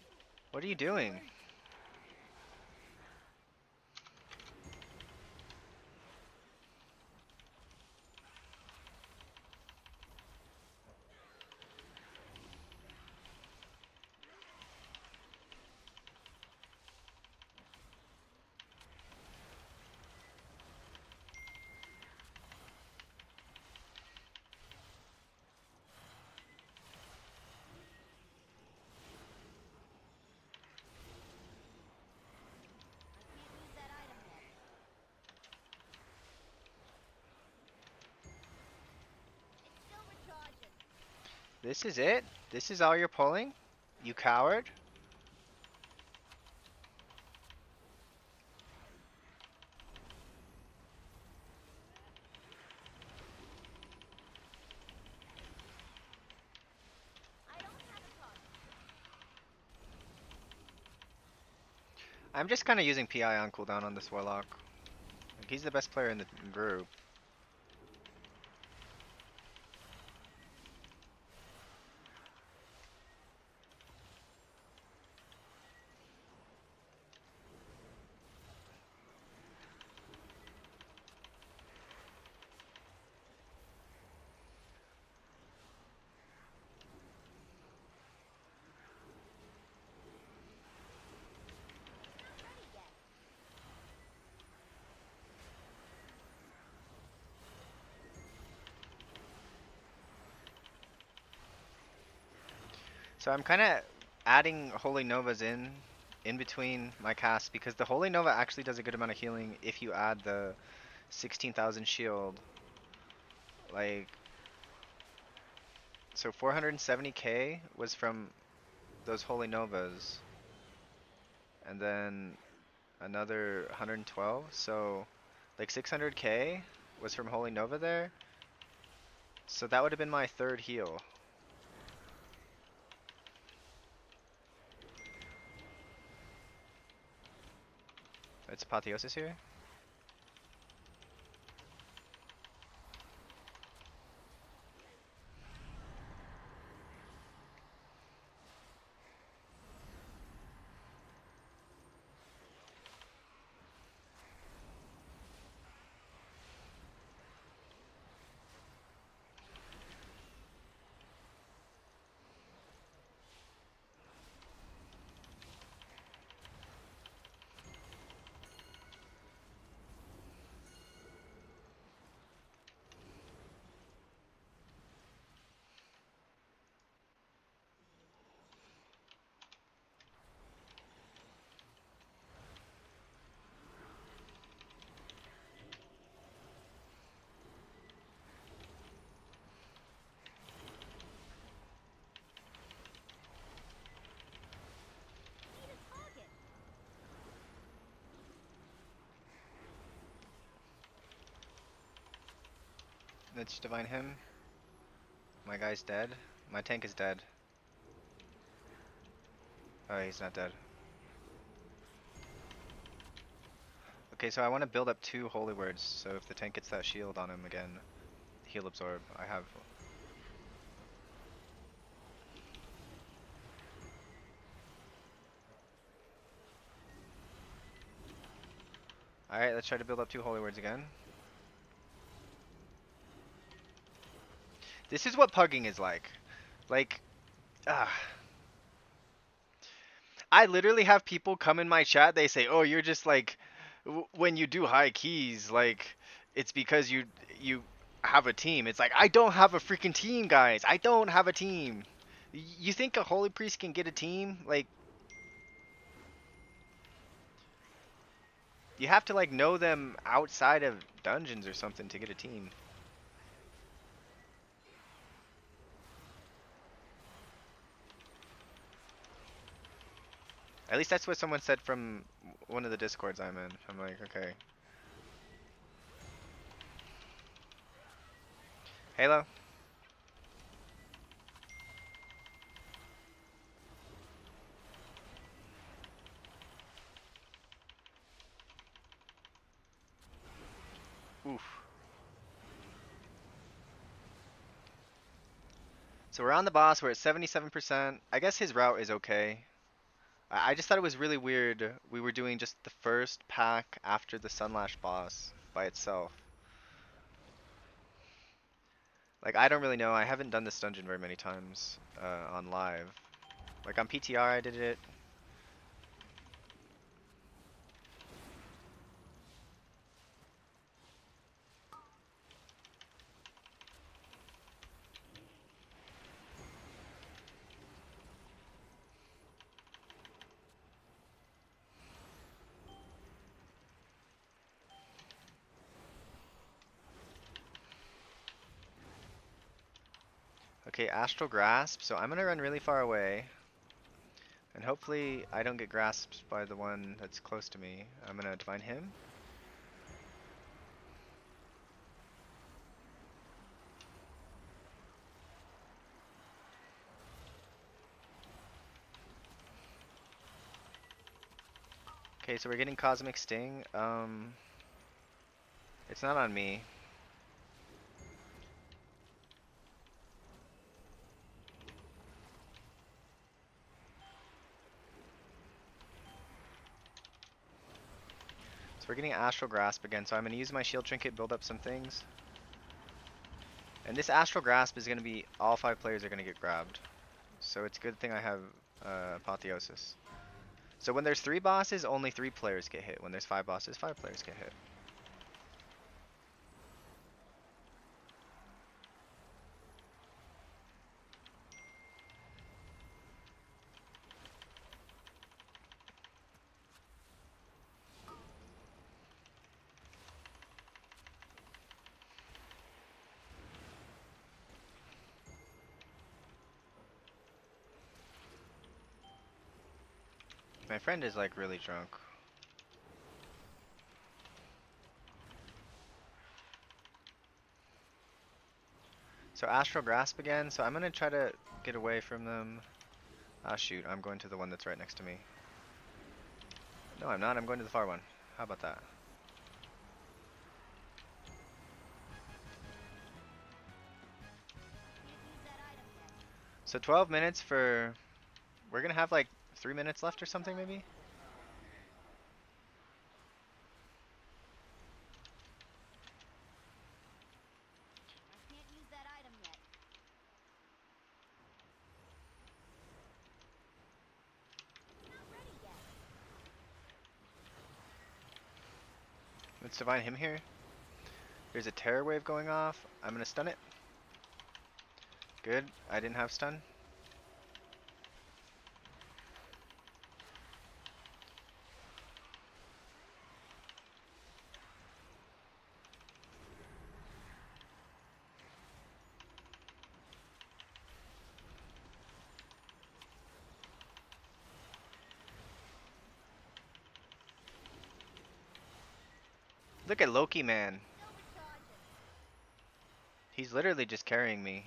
Speaker 1: What are you doing?
Speaker 4: I can't use that item yet. It's still recharging.
Speaker 1: This is it? This is all you're pulling? You coward?
Speaker 4: I don't have a target.
Speaker 1: I'm just kind of using PI on cooldown on this Warlock. Like, he's the best player in the group.
Speaker 4: It's not ready yet.
Speaker 1: So I'm kind of adding Holy Novas in between my casts because the Holy Nova actually does a good amount of healing if you add the 16,000 shield. Like, so 470k was from those Holy Novas, and then another 112. So, like 600k was from Holy Nova there. So that would have been my third heal. It's Apotheosis here. Let's divine him. My guy's dead. My tank is dead. Oh, he's not dead. Okay, so I want to build up 2 holy words, so if the tank gets that shield on him again, he'll absorb. I have... Alright, let's try to build up 2 holy words again. This is what pugging is like. Like, ah. I literally have people come in my chat, they say, oh, you're just like, when you do high keys, like, it's because you have a team. It's like, I don't have a freaking team, guys. I don't have a team. You think a holy priest can get a team? Like, you have to like know them outside of dungeons or something to get a team. At least that's what someone said from one of the discords I'm in. I'm like, okay. Halo? Oof. So we're on the boss, we're at 77%. I guess his route is okay. I just thought it was really weird. We were doing just the first pack after the Sunlash boss by itself. Like, I don't really know. I haven't done this dungeon very many times on live. Like, on PTR I did it. Okay, Astral Grasp. So I'm gonna run really far away. And hopefully I don't get grasped by the one that's close to me. I'm gonna divine him. Okay, so we're getting Cosmic Sting. It's not on me. So we're getting Astral Grasp again, so I'm gonna use my Shield Trinket, build up some things. And this Astral Grasp is gonna be, all 5 players are gonna get grabbed. So it's a good thing I have Apotheosis. So when there's 3 bosses, only 3 players get hit. When there's 5 bosses, 5 players get hit. My friend is like really drunk. So Astral Grasp again, so I'm gonna try to get away from them. Ah shoot, I'm going to the one that's right next to me. No, I'm not, I'm going to the far one. How about that? So 12 minutes for... We're gonna have like 3 minutes left or something maybe? Let's divine him here. There's a terror wave going off. I'm gonna stun it. Good, I didn't have stun. Look at Loki, man. He's literally just carrying me.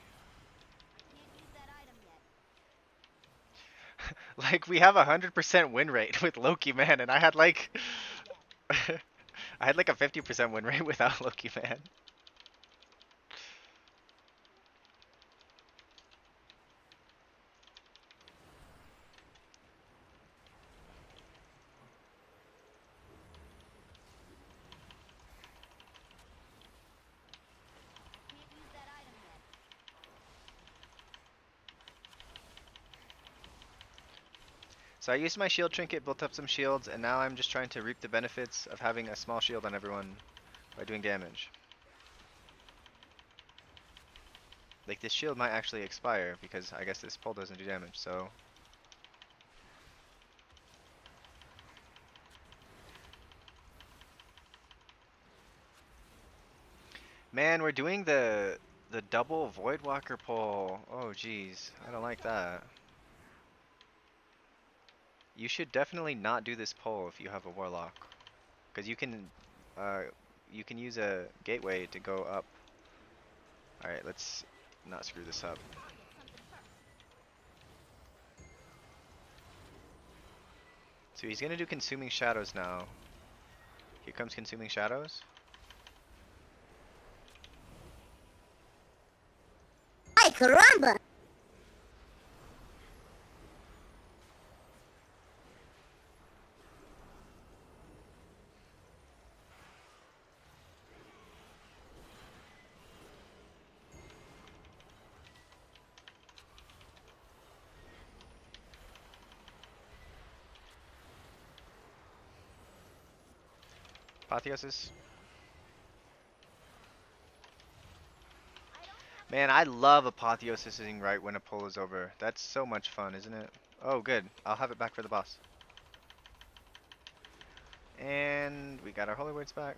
Speaker 1: Like, we have 100% win rate with Loki, man, and I had like... I had like a 50% win rate without Loki, man. So I used my shield trinket, built up some shields, and now I'm just trying to reap the benefits of having a small shield on everyone by doing damage. Like, this shield might actually expire because I guess this pole doesn't do damage, so... Man, we're doing the double Voidwalker pole. Oh jeez, I don't like that. You should definitely not do this pole if you have a Warlock. Because uh, you can use a gateway to go up. Alright, let's not screw this up. So he's gonna do Consuming Shadows now. Here comes Consuming Shadows.
Speaker 7: Ay, caramba!
Speaker 1: Apotheosis. Man, I love apotheosising right when a pull is over. That's so much fun, isn't it? Oh, good. I'll have it back for the boss. And we got our holy words back.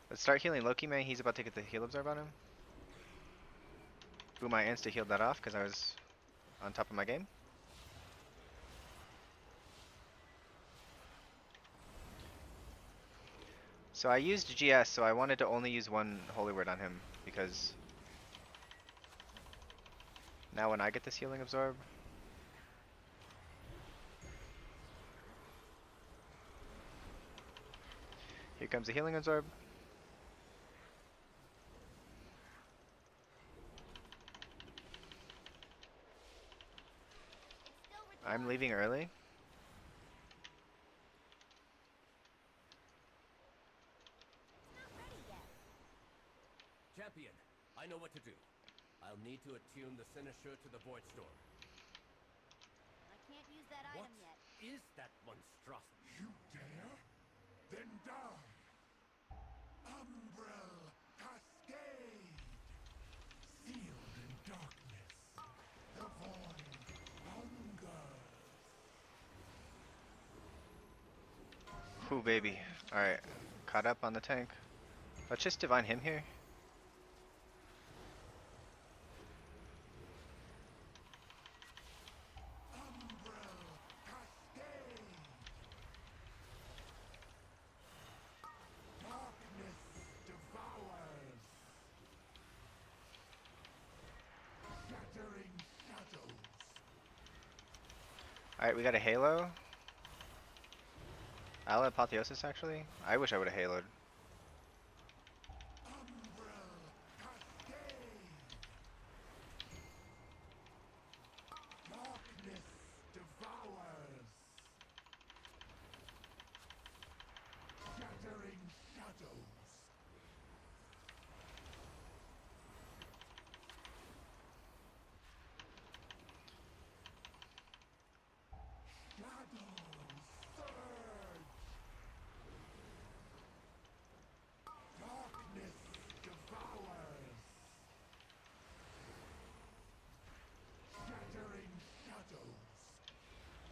Speaker 1: Let's start healing Loki, man. He's about to get the heal absorb on him. Boom, I insta-healed that off because I was on top of my game. So I used GS, so I wanted to only use one holy word on him because now when I get this healing absorb, here comes the healing absorb. I'm leaving early.
Speaker 12: Champion, I know what to do. I'll need to attune the Cynosure to the Void Storm.
Speaker 4: I can't use that
Speaker 12: What
Speaker 4: item yet.
Speaker 12: is that monstrosity?
Speaker 6: You dare? Then die! Umbrel Cascade! Sealed in darkness, the void hungers.
Speaker 1: Whew, baby. Alright, caught up on the tank. Let's just divine him here. Alright, we got a Halo. Ala Apotheosis, actually. I wish I would have Haloed.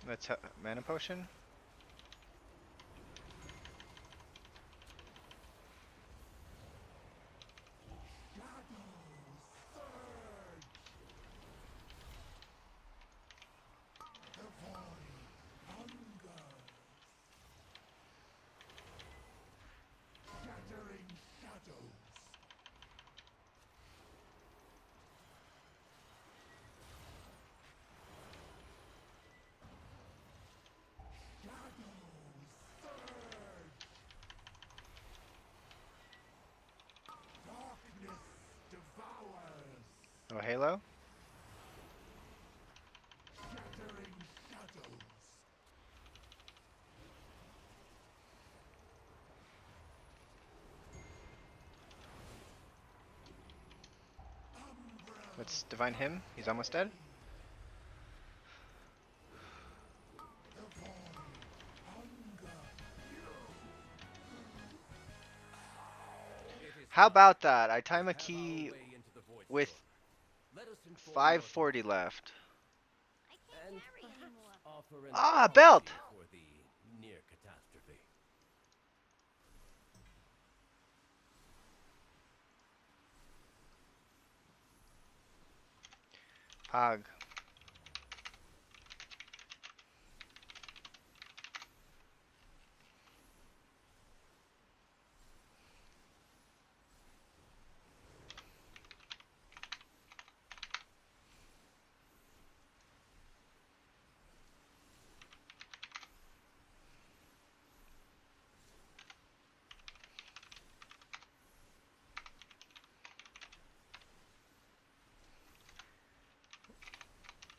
Speaker 1: That's a mana potion. Oh, Halo? Let's divine him. He's almost dead. How about that? I time a key with 540 left. Ah, belt!
Speaker 12: For the near catastrophe.
Speaker 1: Pog.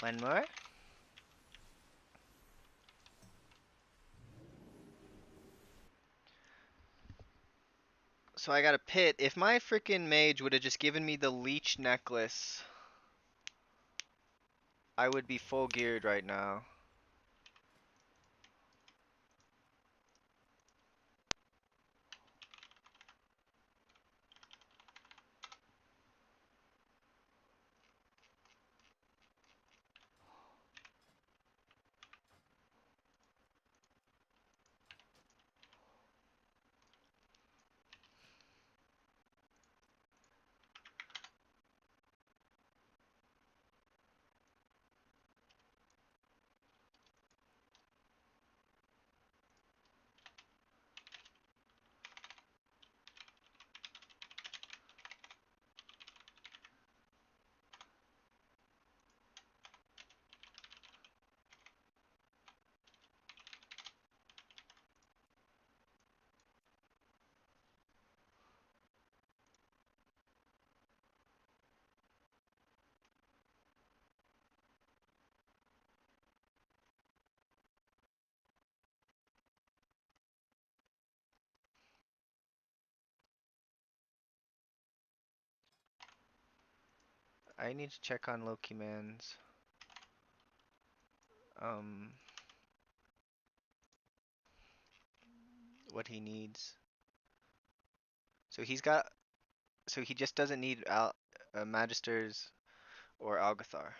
Speaker 1: One more. So I got a pit. If my freaking mage would have just given me the leech necklace, I would be full geared right now. I need to check on Loki Man's what he needs. So he just doesn't need Magisters or Algathar.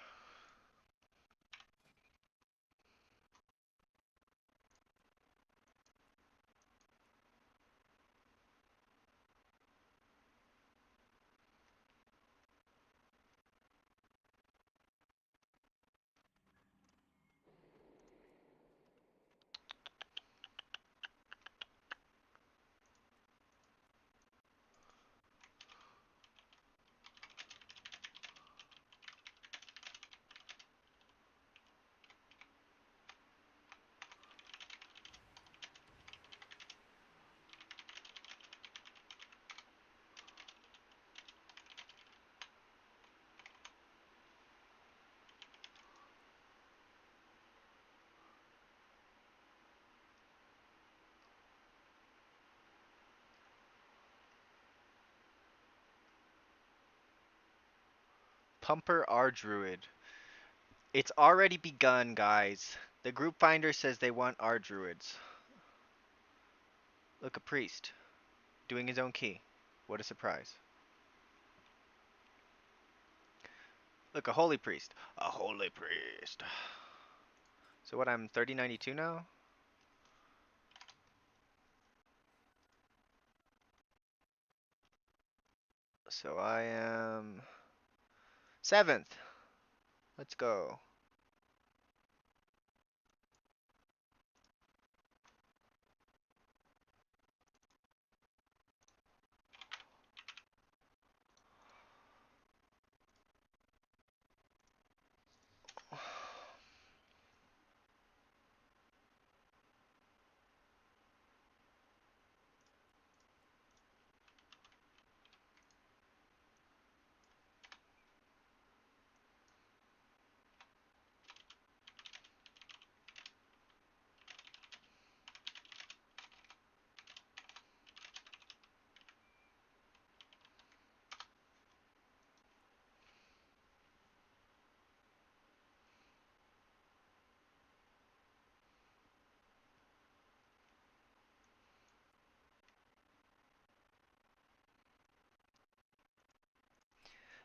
Speaker 1: Pumper R Druid. It's already begun, guys. The group finder says they want R Druids. Look, a priest. Doing his own key. What a surprise. Look, a holy priest. A holy priest. So what, I'm 3092 now? So I am 7th. Let's go.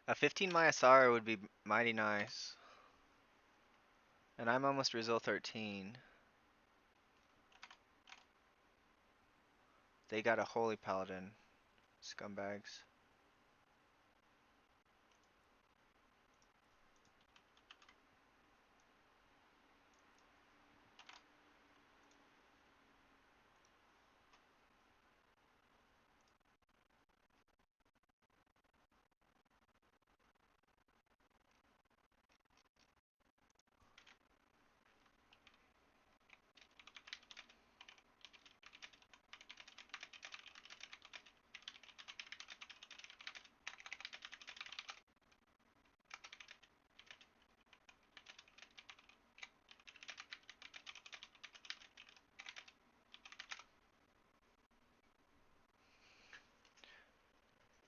Speaker 1: A 15 Mayasara would be mighty nice. And I'm almost Rizal 13. They got a holy paladin. Scumbags.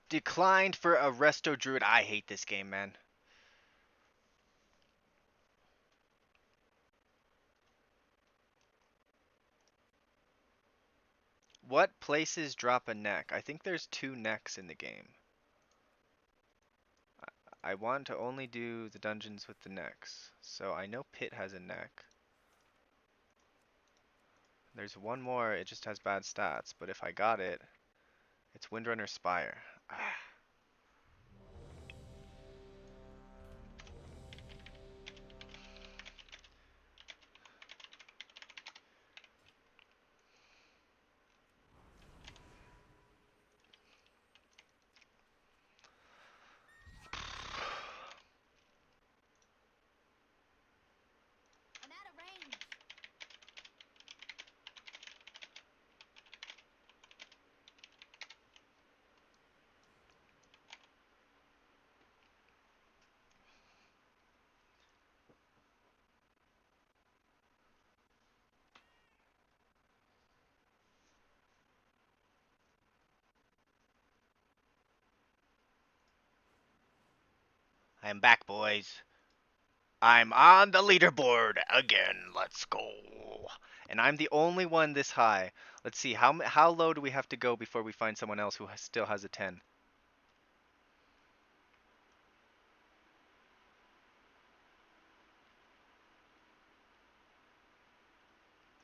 Speaker 1: Declined for a Resto Druid. I hate this game, man. What places drop a neck? I think there's 2 necks in the game. I want to only do the dungeons with the necks. So I know Pit has a neck. There's one more, it just has bad stats. But if I got it, it's Windrunner Spire. Ah.
Speaker 4: I'm out of range.
Speaker 1: I'm back, boys. I'm on the leaderboard again. Let's go. And I'm the only one this high. Let's see, how low do we have to go before we find someone else who still has a 10?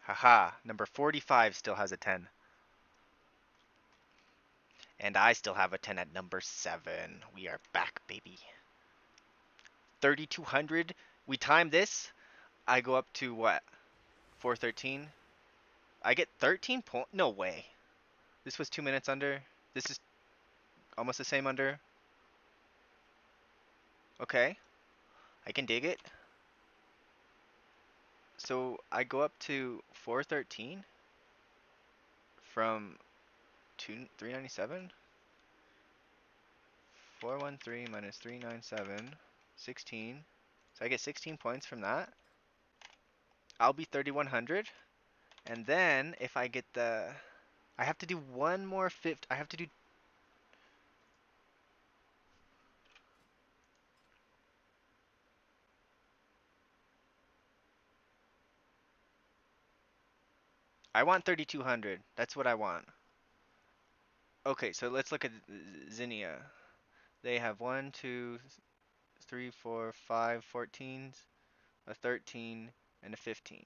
Speaker 1: Haha, number 45 still has a 10. And I still have a 10 at number 7. We are back, baby. 3,200. We time this. I go up to what? 413. I get 13 points. No way. This was 2 minutes under. This is almost the same under. Okay. I can dig it. So I go up to 413 from 397. 413 minus 397. 16. So I get 16 points from that. I'll be 3,100. And then if I get the... I have to do one more fifth. I have to do... I want 3200. That's what I want. Okay, so let's look at Zinnia. They have 1, 2, 3, 4, 5 14s, a 13, and a 15.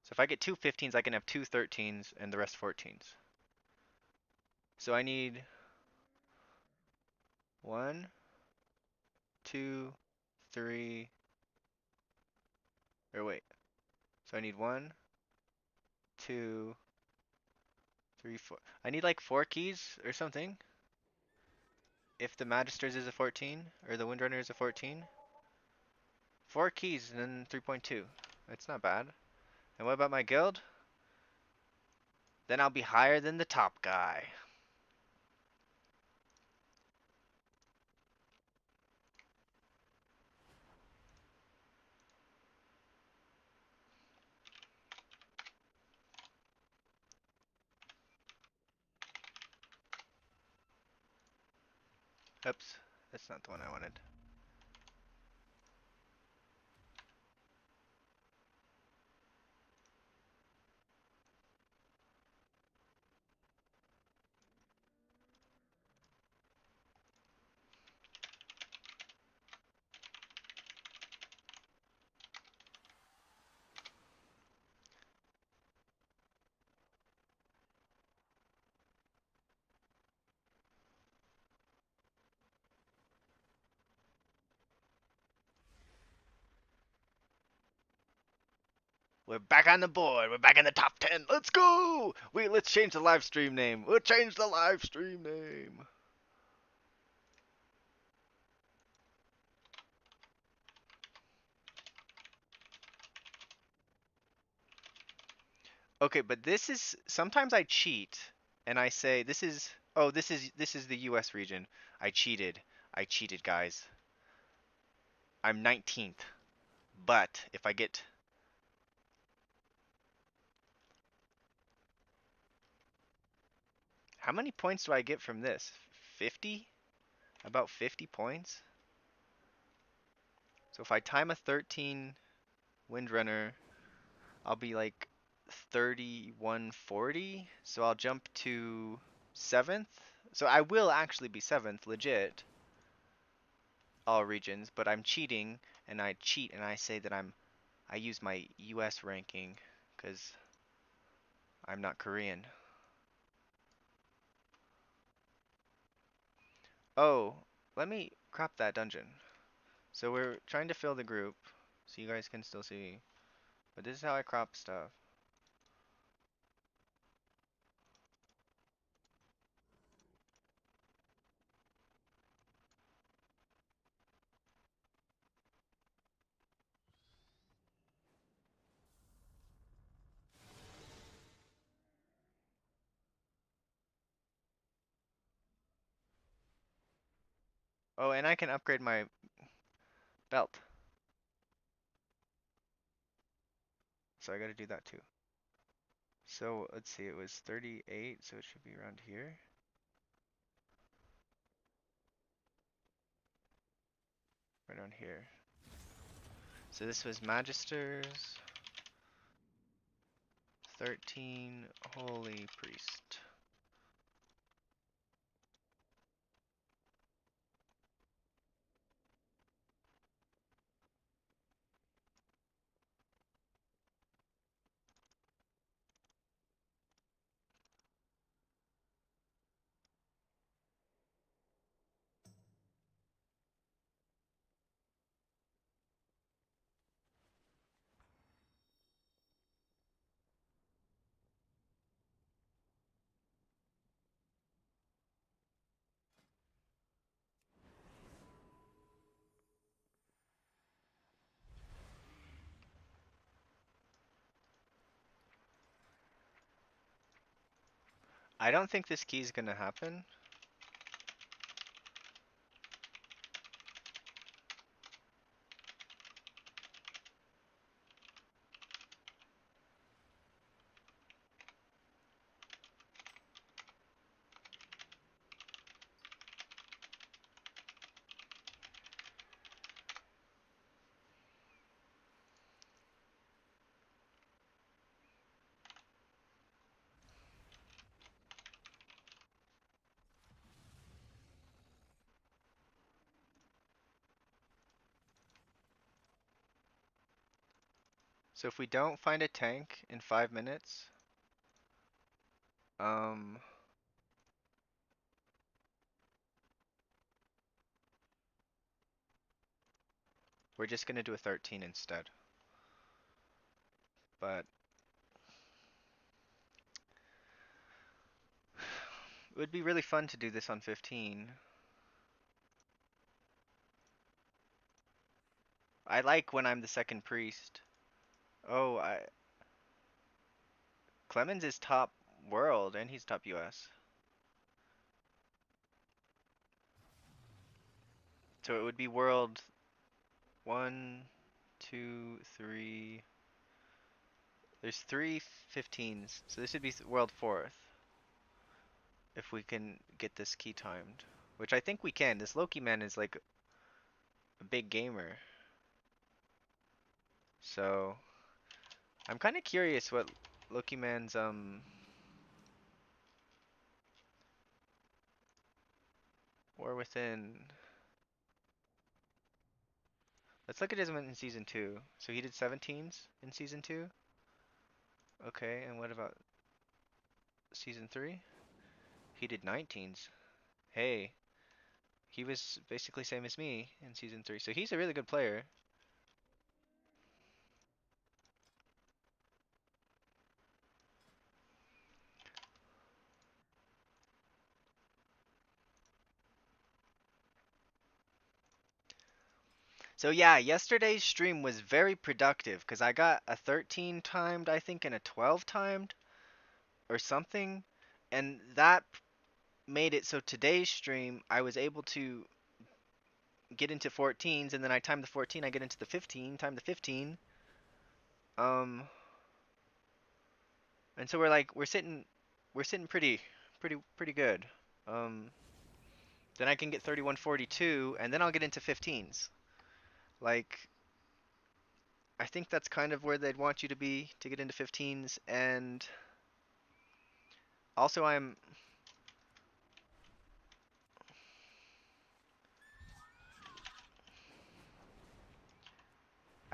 Speaker 1: So if I get two 15s, I can have two 13s and the rest 14s. So I need 1, 2, 3, or wait. So I need 1, 2, 3, 4. I need like 4 keys or something. If the Magisters is a 14, or the Windrunner is a 14. 4 keys and then 3.2. That's not bad. And what about my guild? Then I'll be higher than the top guy. Oops, that's not the one I wanted. We're back on the board. We're back in the top 10. Let's go! Wait, let's change the live stream name. We'll change the live stream name. Okay, but this is sometimes I cheat and I say this is this is the US region. I cheated. I cheated, guys. I'm 19th. But if I get how many points do I get from this? 50? About 50 points? So if I time a 13 Windrunner, I'll be like 3140. So I'll jump to 7th. So I will actually be 7th, legit, all regions, but I'm cheating and I cheat and I say that I use my US ranking because I'm not Korean. Oh, let me crop that dungeon. So we're trying to fill the group so you guys can still see. But this is how I crop stuff. Oh, and I can upgrade my belt. So I gotta do that too. So let's see, it was 38, so it should be around here. Right on here. So this was Magisters, 13, Holy Priest. I don't think this key is gonna happen. So if we don't find a tank in 5 minutes, um, we're just gonna do a 13 instead. But it would be really fun to do this on 15. I like when I'm the second priest. Oh, Clemens is top world and he's top US. So it would be world 1, 2, 3. There's 3 15s. So this would be world 4th if we can get this key timed. Which I think we can. This Loki man is like a big gamer. So I'm kind of curious what Loki man's war within. Let's look at his one in season 2. So he did 17s in season 2. Okay, and what about season 3? He did 19s. Hey, he was basically same as me in season 3. So he's a really good player. So yeah, yesterday's stream was very productive because I got a 13 timed, I think, and a 12 timed or something. And that made it so today's stream I was able to get into 14s, and then I time the 14, I get into the 15, time the 15. Um, and so we're sitting pretty good. Um, then I can get 3142, and then I'll get into 15s. Like, I think that's kind of where they'd want you to be to get into 15s, and also I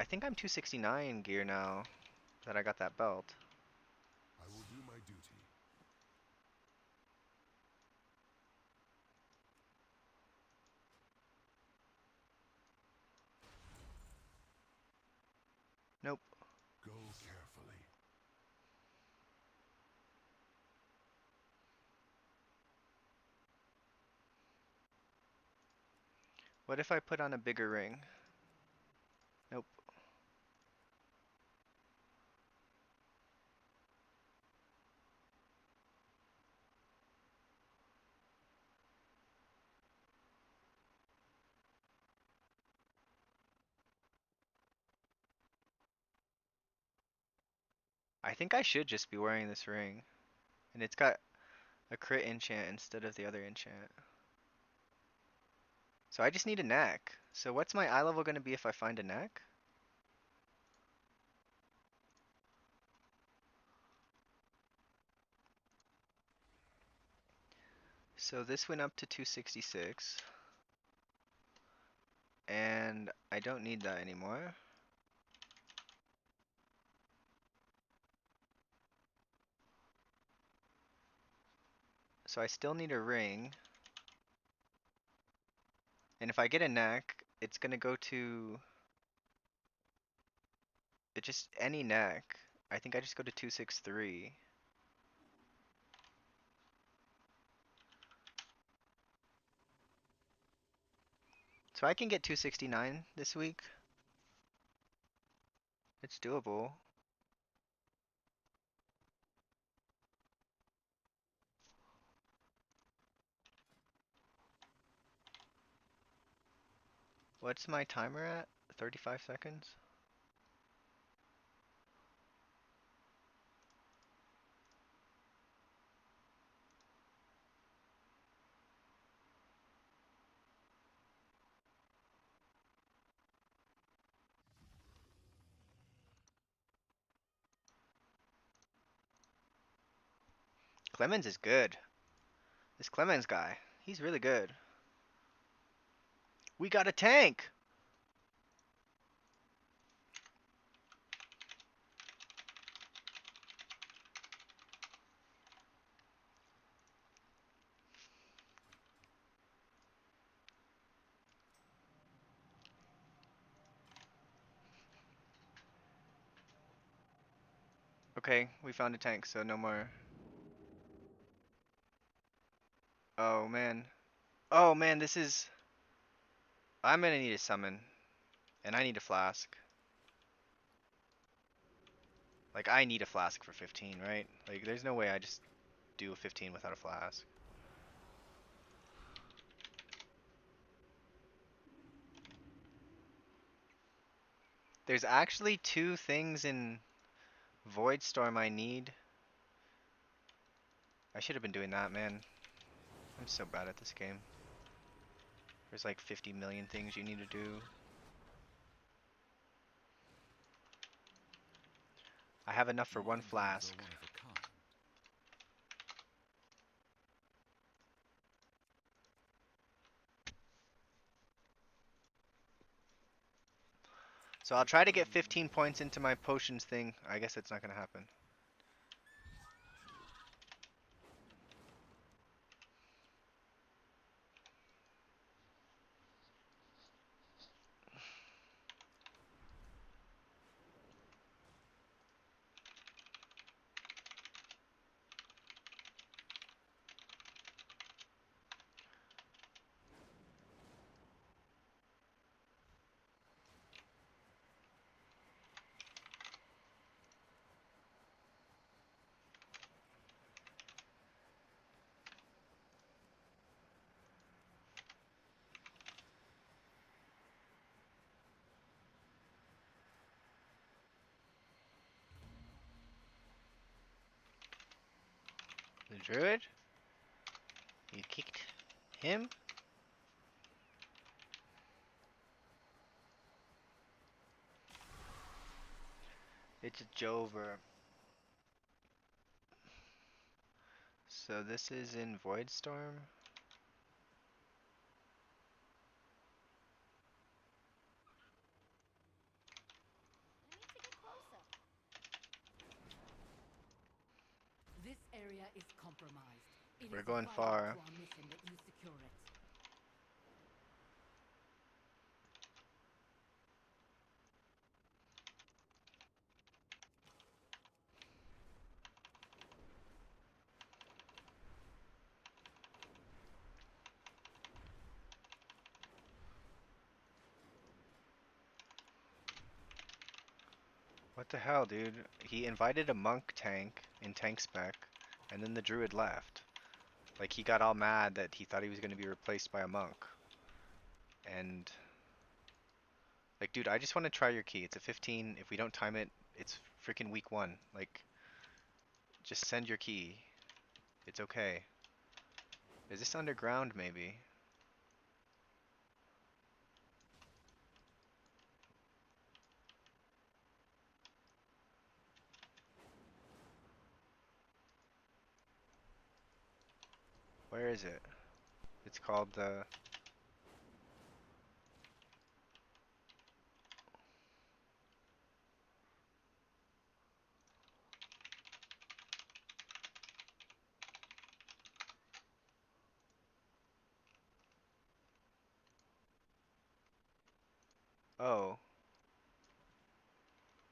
Speaker 1: think I'm 269 gear now that I got that belt.
Speaker 6: I will do my duty.
Speaker 1: Nope.
Speaker 6: Go carefully.
Speaker 1: What if I put on a bigger ring? Nope. I think I should just be wearing this ring. And it's got a crit enchant instead of the other enchant. So I just need a knack. So what's my eye level going to be if I find a knack? So this went up to 266. And I don't need that anymore. So I still need a ring. And if I get a knack, it's going to go to just any knack. I think I just go to 263. So I can get 269 this week. It's doable. What's my timer at? 35 seconds? Clemens is good. This Clemens guy, he's really good. We got a tank! Okay, we found a tank, so no more. Oh man. Oh man, this is... I'm gonna need a summon. And I need a flask. Like, I need a flask for 15, right? Like, there's no way I just do a 15 without a flask. There's actually 2 things in Void Storm I need. I should have been doing that, man. I'm so bad at this game. There's like 50 million things you need to do. I have enough for 1 flask. So I'll try to get 15 points into my potions thing. I guess it's not gonna happen. The druid? You kicked him? It's a Jover. So this is in Voidstorm.
Speaker 10: This area is compromised. It
Speaker 1: We're
Speaker 10: is
Speaker 1: going
Speaker 10: vital
Speaker 1: far.
Speaker 10: to our mission that you secure it.
Speaker 1: What the hell, dude? He invited a monk tank in tank spec, and then the druid left. Like, he got all mad that he thought he was going to be replaced by a monk. And, like, dude, I just want to try your key. It's a 15. If we don't time it, it's freaking week 1. Like, just send your key. It's okay. Is this underground, maybe? Where is it? It's called the... Oh.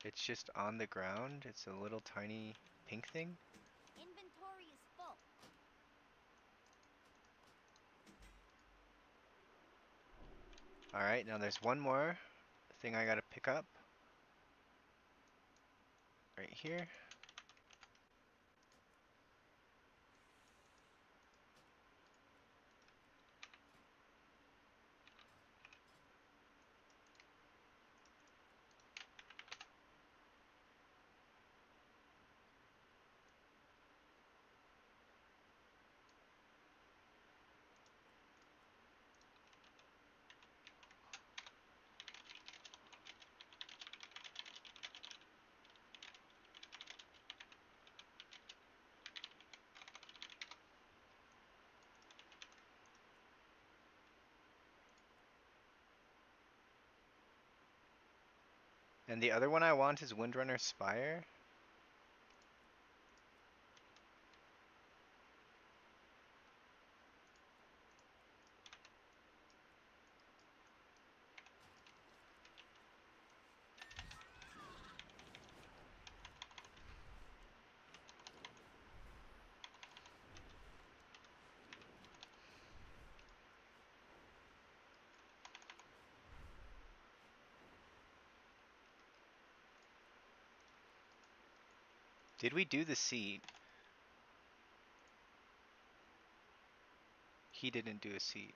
Speaker 1: It's just on the ground? It's a little tiny pink thing?
Speaker 4: Inventory is full.
Speaker 1: Alright, now there's one more thing I gotta pick up. Right here. And the other one I want is Windrunner Spire. Did we do the seed? He didn't do a seed.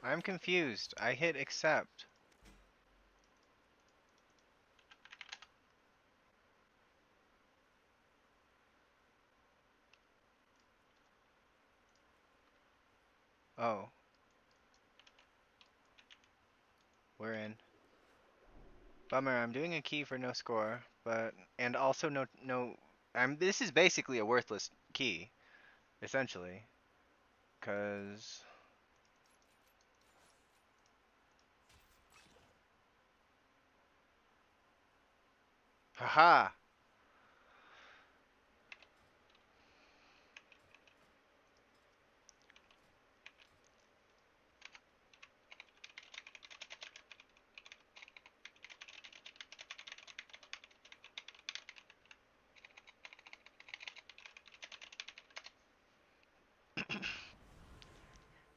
Speaker 1: I'm confused. I hit accept. Oh. We're in. Bummer, I'm doing a key for no score, but and also this is basically a worthless key, essentially. Cause haha.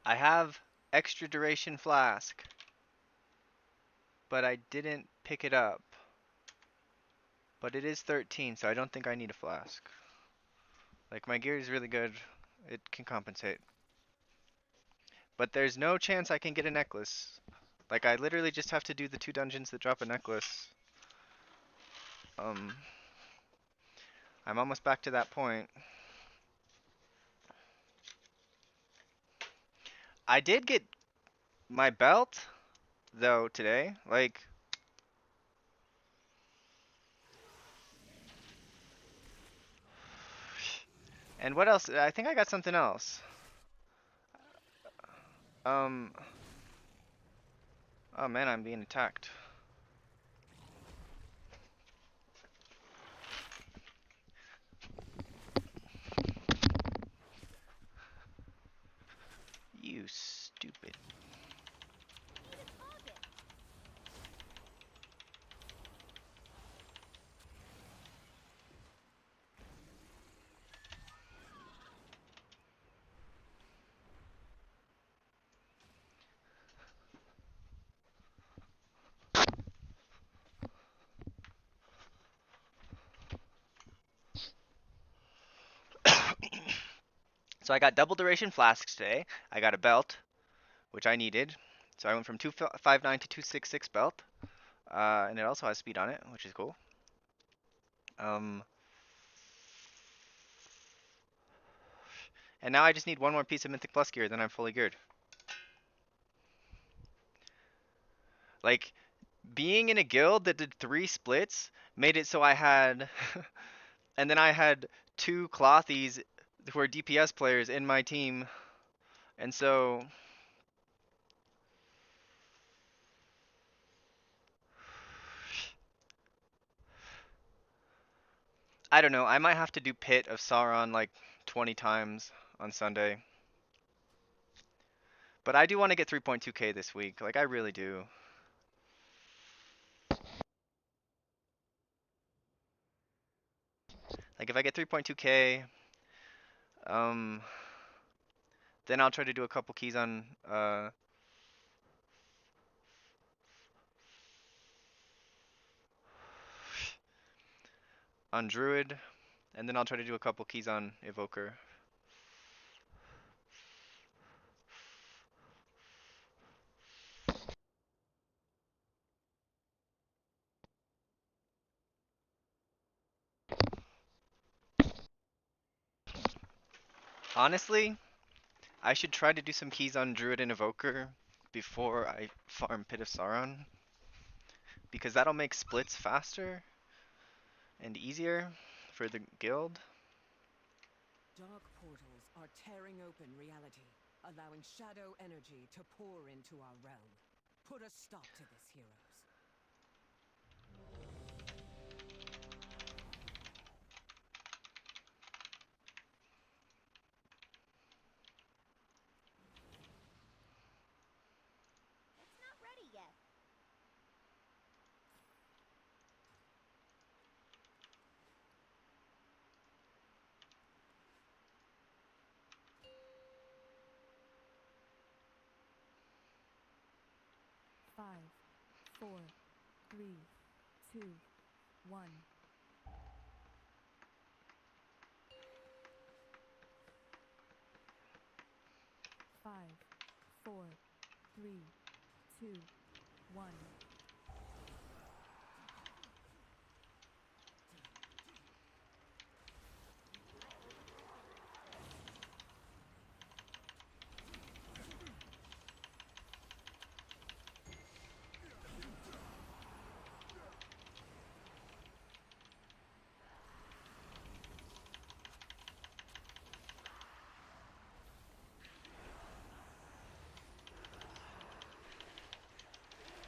Speaker 1: I have extra duration flask, but I didn't pick it up. But it is 13, so I don't think I need a flask. Like, my gear is really good. It can compensate. But there's no chance I can get a necklace. Like, I literally just have to do the 2 dungeons that drop a necklace. I'm almost back to that point. I did get my belt, though, today. Like, and what else? I think I got something else. Um, oh man, I'm being attacked. You stupid. So I got double duration flasks today. I got a belt, which I needed. So I went from 259 to 266 belt. And it also has speed on it, which is cool. And now I just need one more piece of Mythic Plus gear, then I'm fully geared. Like, being in a guild that did 3 splits made it so I had... and then I had 2 clothies who are DPS players in my team. And so... I don't know, I might have to do Pit of Sauron like 20 times on Sunday. But I do want to get 3.2k this week. Like, I really do. Like, if I get 3.2k, then I'll try to do a couple keys on Druid, and then I'll try to do a couple keys on Evoker. Honestly, I should try to do some keys on Druid and Evoker before I farm Pit of Sauron, because that'll make splits faster and easier for the guild.
Speaker 9: Dark portals are tearing open reality, allowing shadow energy to pour into our realm. Put a stop to this, heroes.
Speaker 4: It's not ready yet.
Speaker 2: Five, four, three, two, one. Five, four, three, two, one.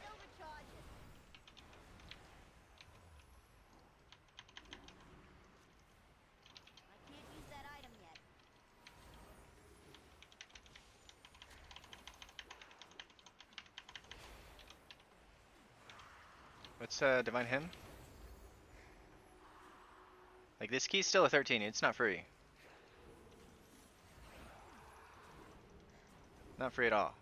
Speaker 4: Still recharges. I can't use that item yet.
Speaker 1: What's Divine Hymn? Like, this key's still a 13, it's not free. Not free at all.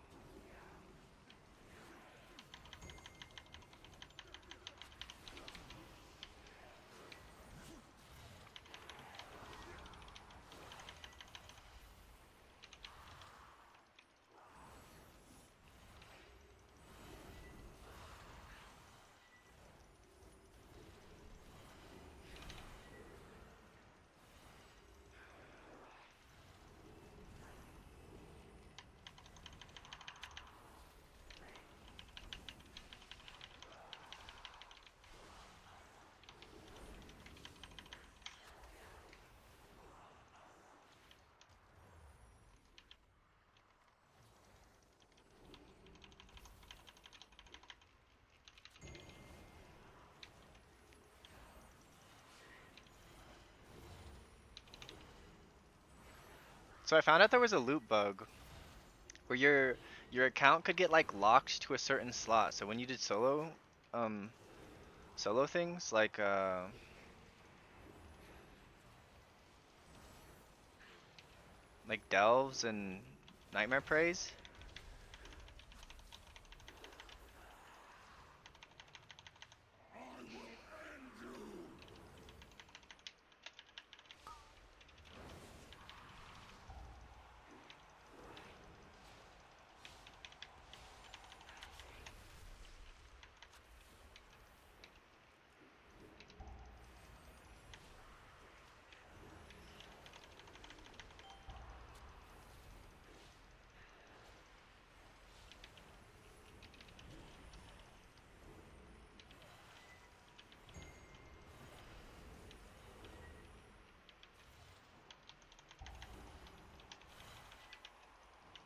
Speaker 1: So I found out there was a loot bug where your account could get like locked to a certain slot. So when you did um solo things like delves and nightmare praise.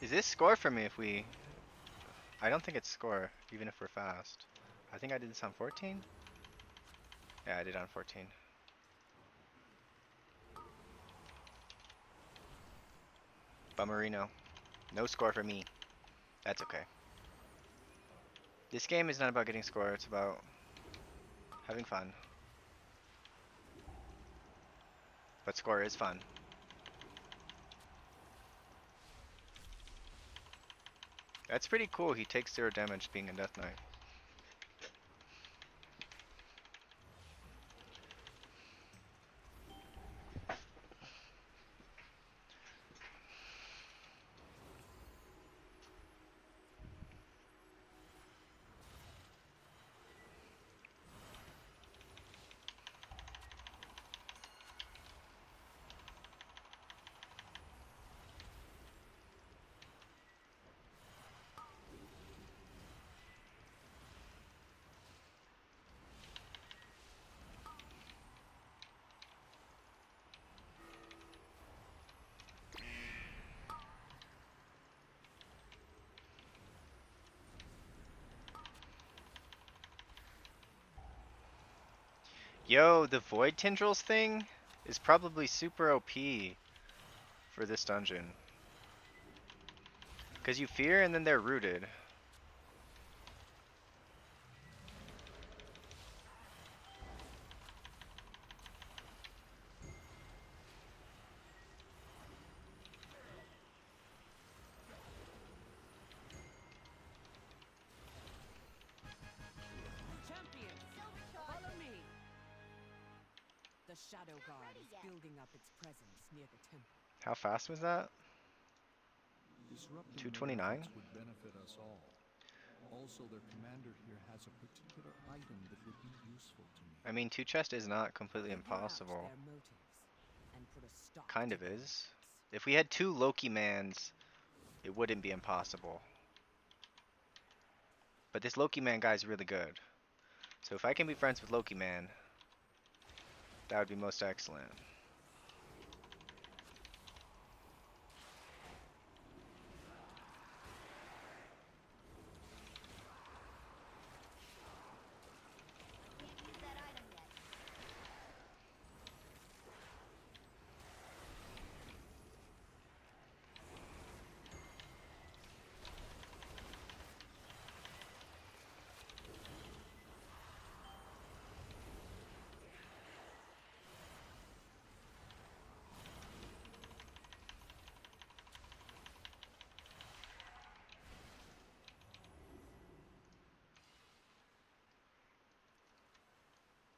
Speaker 1: Is this score for me if we... I don't think it's score, even if we're fast. I think I did this on 14? Yeah, I did on 14. Bummerino. No score for me. That's okay. This game is not about getting score, it's about having fun. But score is fun. That's pretty cool, he takes 0 damage being a Death Knight. Yo, the Void Tendrils thing is probably super OP for this dungeon. Because you fear and then they're rooted.
Speaker 2: Champions, follow me. The Shadow Guard is building up its presence near the temple.
Speaker 1: How fast was that?
Speaker 6: Disrupting
Speaker 1: 229?
Speaker 6: their efforts would benefit us all. Also, their commander here has a particular item that would be useful to me.
Speaker 1: I mean, 2 chest is not completely
Speaker 2: Figure out
Speaker 1: impossible.
Speaker 2: their motives and put a stop
Speaker 1: Kind
Speaker 2: to
Speaker 1: of
Speaker 2: their
Speaker 1: is.
Speaker 2: efforts.
Speaker 1: If we had 2 Loki mans, it wouldn't be impossible. But this Loki man guy is really good. So if I can be friends with Loki man, that would be most excellent.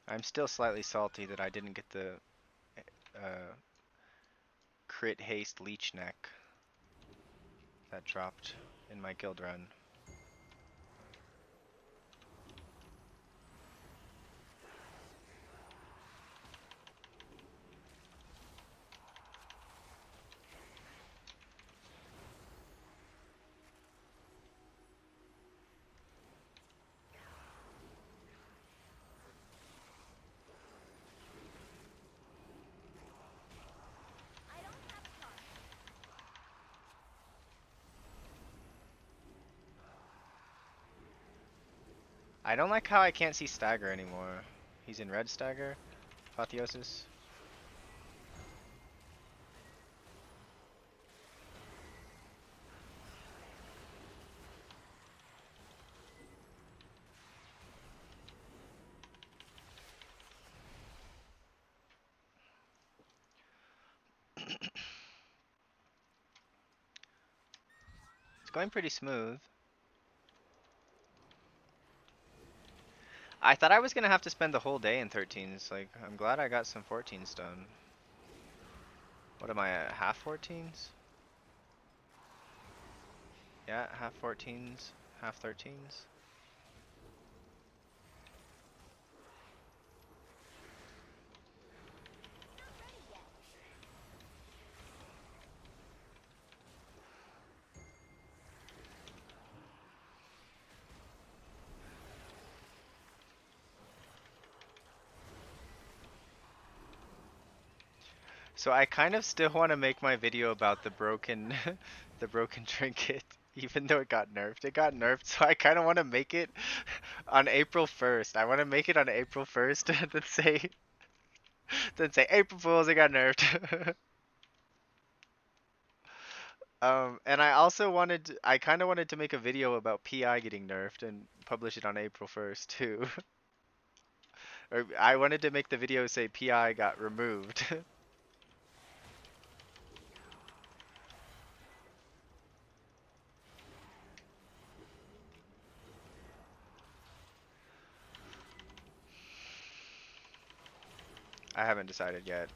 Speaker 1: I'm still slightly salty that I didn't get the crit haste leech neck that dropped in my guild run. I don't like how I can't see Stagger anymore. He's in red Stagger. Apotheosis. It's going pretty smooth. I thought I was gonna have to spend the whole day in 13s. Like, I'm glad I got some 14s done. What am I at? Half 14s? Yeah, half 14s, half 13s. So I kind of still want to make my video about the broken the broken trinket, even though it got nerfed. It got nerfed, so I kind of want to make it on April 1st. I want to make it on April 1st and then say April Fools, it got nerfed. And I also I kind of wanted to make a video about PI getting nerfed and publish it on April 1st too. Or I wanted to make the video say PI got removed. I haven't decided yet.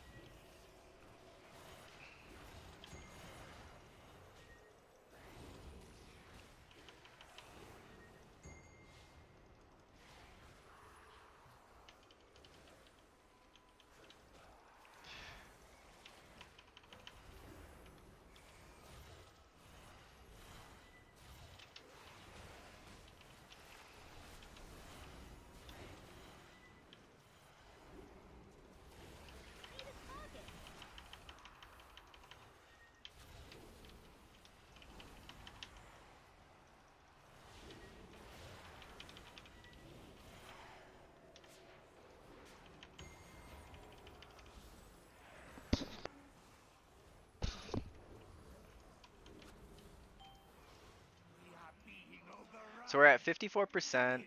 Speaker 1: So we're at 54%.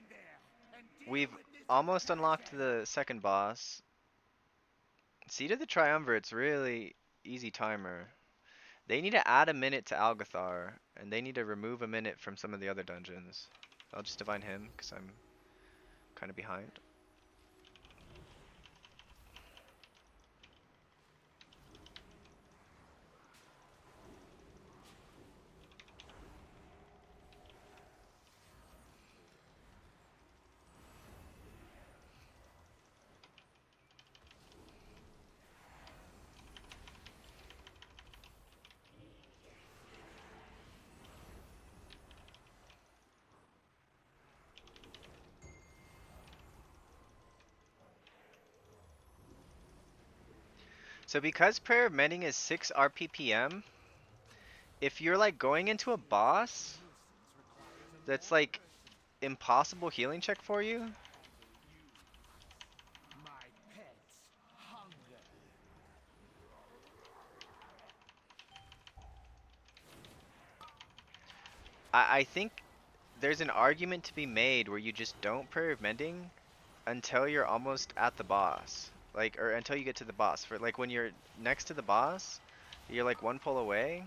Speaker 1: We've almost unlocked the second boss. Seed of the Triumvirate's really easy timer. They need to add a minute to Algathar, and they need to remove a minute from some of the other dungeons. I'll just divine him, because I'm kind of behind. So because Prayer of Mending is 6 RPPM, if you're like going into a boss that's like impossible healing check for you,
Speaker 5: My pet's hunger.
Speaker 1: I think there's an argument to be made where you just don't Prayer of Mending until you're almost at the boss. Like, or until you get to the boss. For like when you're next to the boss, you're like one pull away.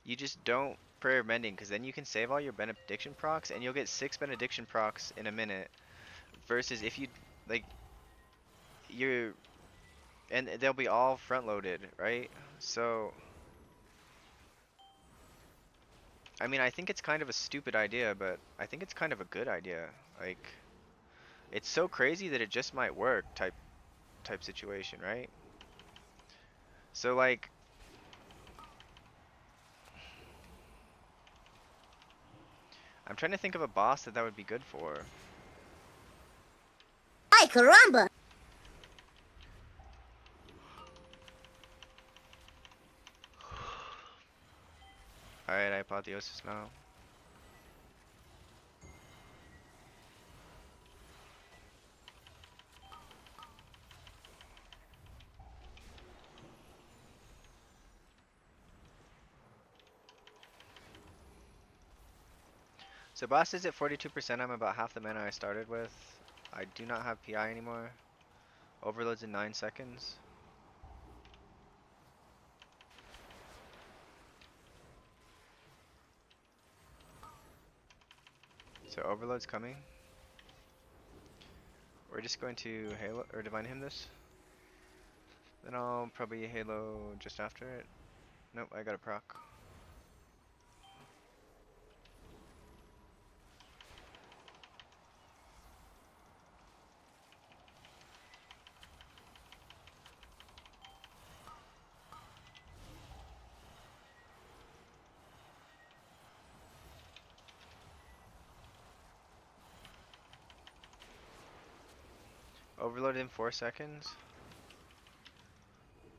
Speaker 1: You just don't Prayer of Mending, because then you can save all your benediction procs and you'll get 6 benediction procs in a minute. Versus if you like you're and they'll be all front loaded, right? So I mean, I think it's kind of a stupid idea, but I think it's kind of a good idea. Like, it's so crazy that it just might work type situation, right? So like, I'm trying to think of a boss that would be good for.
Speaker 7: Ay, caramba!
Speaker 1: Alright, I apotheosis now. So boss is at 42%, I'm about half the mana I started with. I do not have PI anymore. Overloads in 9 seconds. So overload's coming. We're just going to Halo or Divine Him this. Then I'll probably Halo just after it. Nope, I got a proc. Overload in 4 seconds.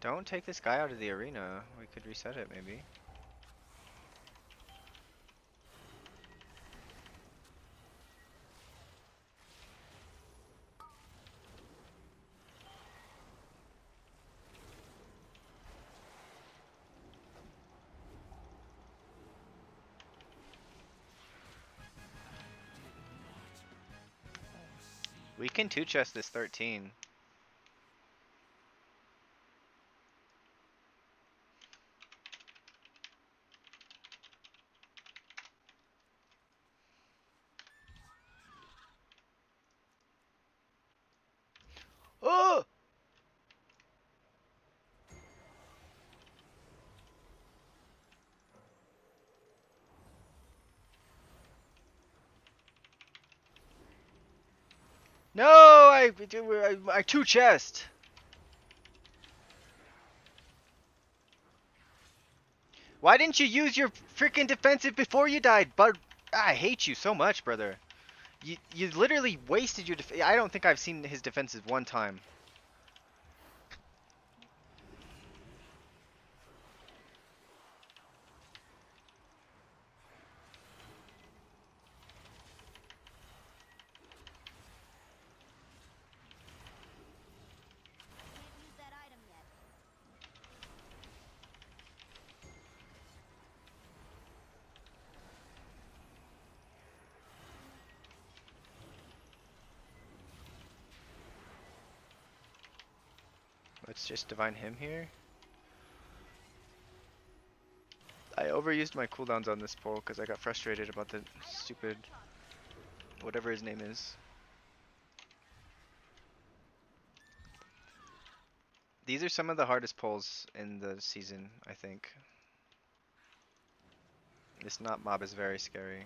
Speaker 1: Don't take this guy out of the arena. We could reset it maybe. We can 2-chest this 13. Oh! No! I 2-chest! Why didn't you use your freaking defensive before you died, bud? I hate you so much, brother. You literally wasted your I don't think I've seen his defensive one time. Let's just divine him here. I overused my cooldowns on this pull because I got frustrated about the stupid whatever his name is. These are some of the hardest pulls in the season, I think. This knot mob is very scary.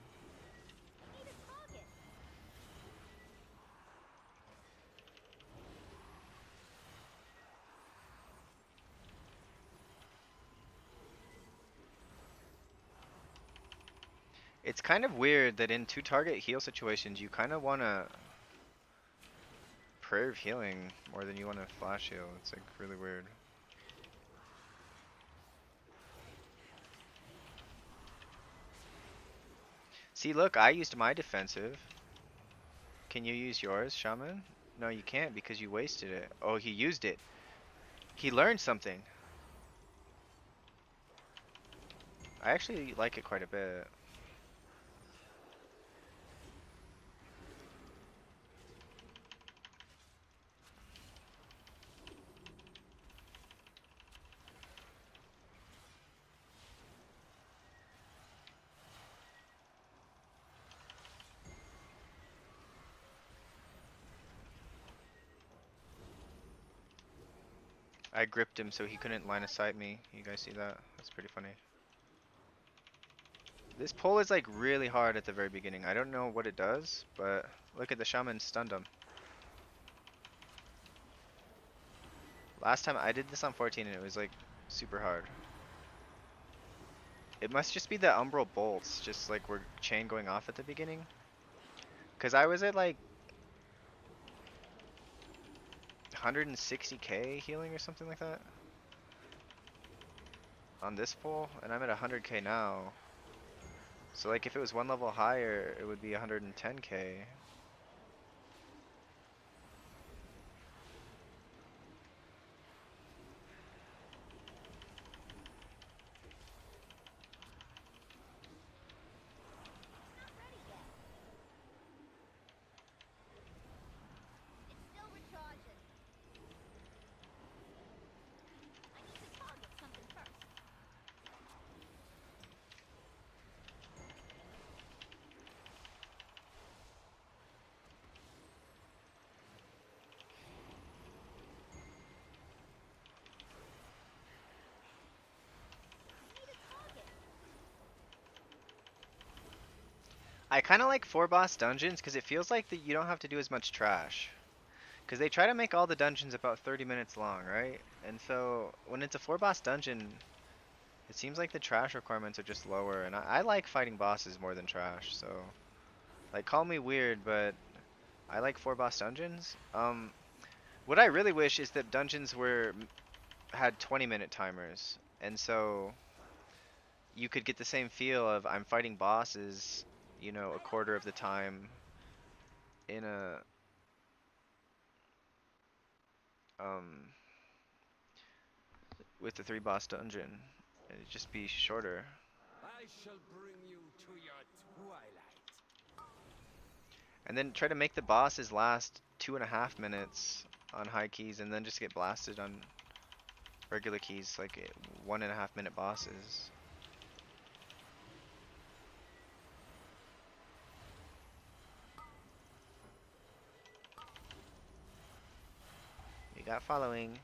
Speaker 1: It's kind of weird that in 2 target heal situations you kind of want to prayer of healing more than you want to flash heal. It's like really weird. See, look, I used my defensive. Can you use yours, Shaman? No, you can't because you wasted it. Oh, he used it. He learned something. I actually like it quite a bit. I gripped him so he couldn't line of sight me. You guys see that? That's pretty funny. This pull is like really hard at the very beginning. I don't know what it does, but look at the shaman stunned him. Last time I did this on 14 and it was like super hard. It must just be the umbral bolts, just like were chain going off at the beginning. Cause I was at like 160k healing or something like that on this pull, and I'm at 100k now. So like if it was 1 level higher, it would be 110k. I kind of like 4 boss dungeons because it feels like that you don't have to do as much trash. Because they try to make all the dungeons about 30 minutes long, right? And so when it's a 4 boss dungeon, it seems like the trash requirements are just lower. And I like fighting bosses more than trash. So, like, call me weird, but I like 4 boss dungeons. What I really wish is that dungeons had 20-minute timers. And so you could get the same feel of I'm fighting bosses, you know, a quarter of the time in a with the 3 boss dungeon. It'd just be shorter.
Speaker 5: I shall bring you to your twilight.
Speaker 1: And then try to make the bosses last 2.5 minutes on high keys and then just get blasted on regular keys, like 1.5 minute bosses. You got following.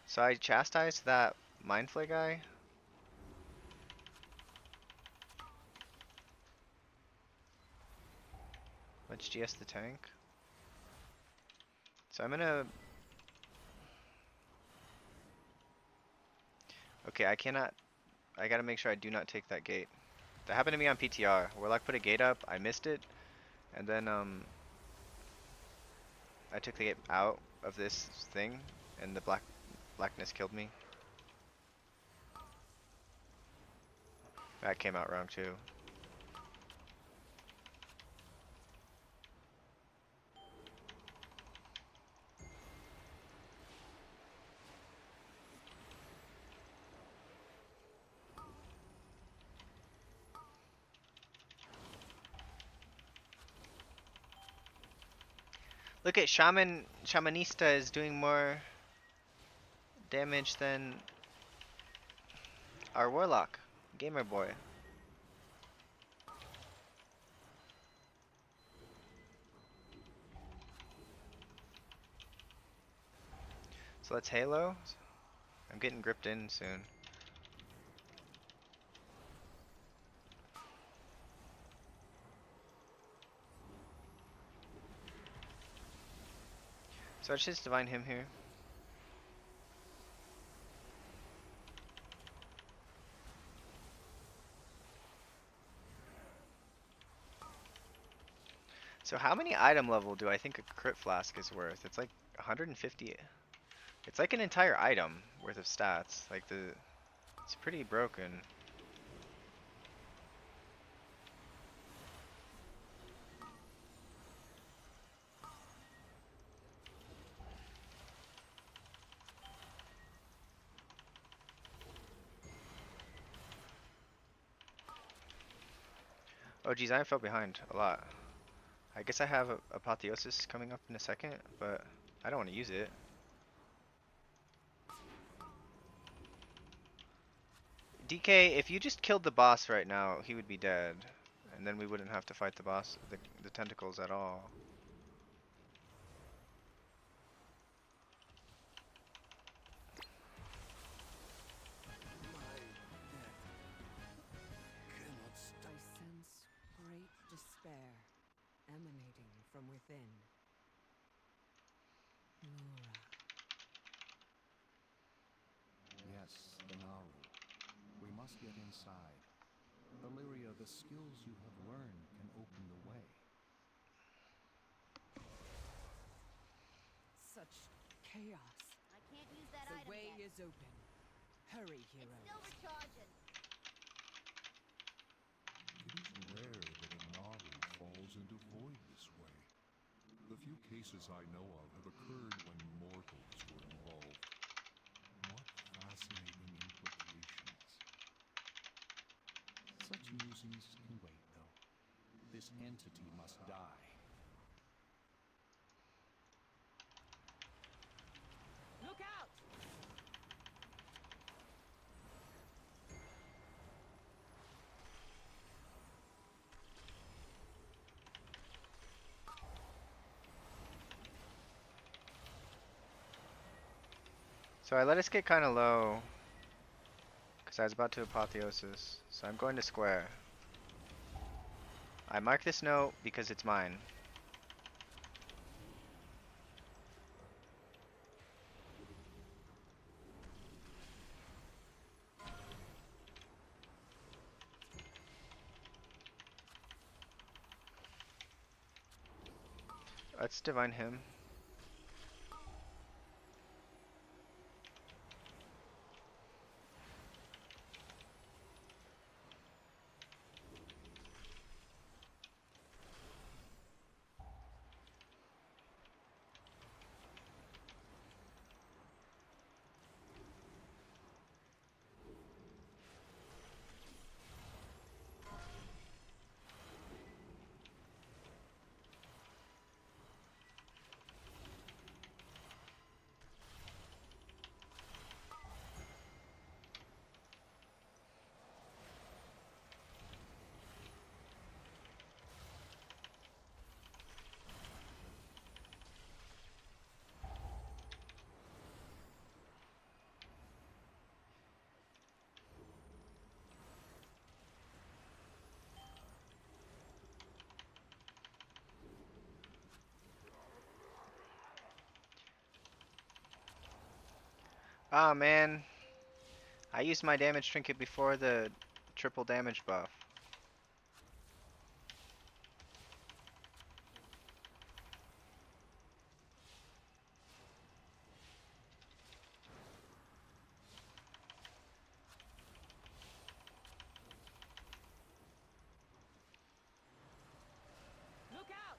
Speaker 1: So I chastised that Mindflay guy. Let's GS the tank. So I'm gonna... Okay, I cannot... I gotta make sure I do not take that gate. That happened to me on PTR. Warlock put a gate up, I missed it, and then I took the gate out of this thing, and the blackness killed me. That came out wrong too. Look at Shamanista is doing more damage than our Warlock, Gamer Boy. So let's Halo. I'm getting gripped in soon. So let's just divine him here. So how many item level do I think a crit flask is worth? It's like 150. It's like an entire item worth of stats. Like it's pretty broken. Oh geez, I fell behind a lot. I guess I have a Apotheosis coming up in a second, but I don't want to use it. DK, if you just killed the boss right now, he would be dead. And then we wouldn't have to fight the boss, the tentacles at all.
Speaker 2: I sense great despair emanating from within. Laura.
Speaker 6: Yes, the Naru. We must get inside. Illyria, the skills you have learned can open the way.
Speaker 2: Such chaos.
Speaker 4: I can't use that
Speaker 2: The
Speaker 4: item
Speaker 2: way
Speaker 4: yet.
Speaker 2: is open. Hurry,
Speaker 4: It's
Speaker 2: heroes.
Speaker 4: still recharging.
Speaker 6: It is rare that a Naru falls into void this way. The few cases I know of have occurred when mortals were involved. What fascinating implications. Such musings can wait, though. This entity must die.
Speaker 2: Look out!
Speaker 1: So I let us get kind of low, because I was about to Apotheosis. So I'm going to square. I mark this note because it's mine. Let's divine him. Ah man, I used my damage trinket before the triple damage buff.
Speaker 2: Look out!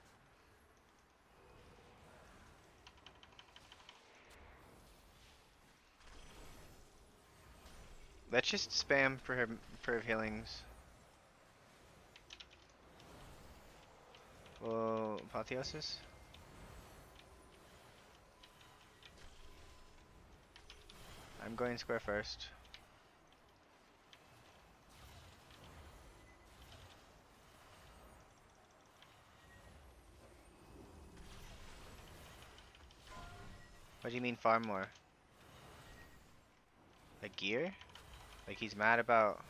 Speaker 1: Let's just spam for healings. Well, Apotheosis. I'm going square first. What do you mean farm more? Like gear? Like he's mad about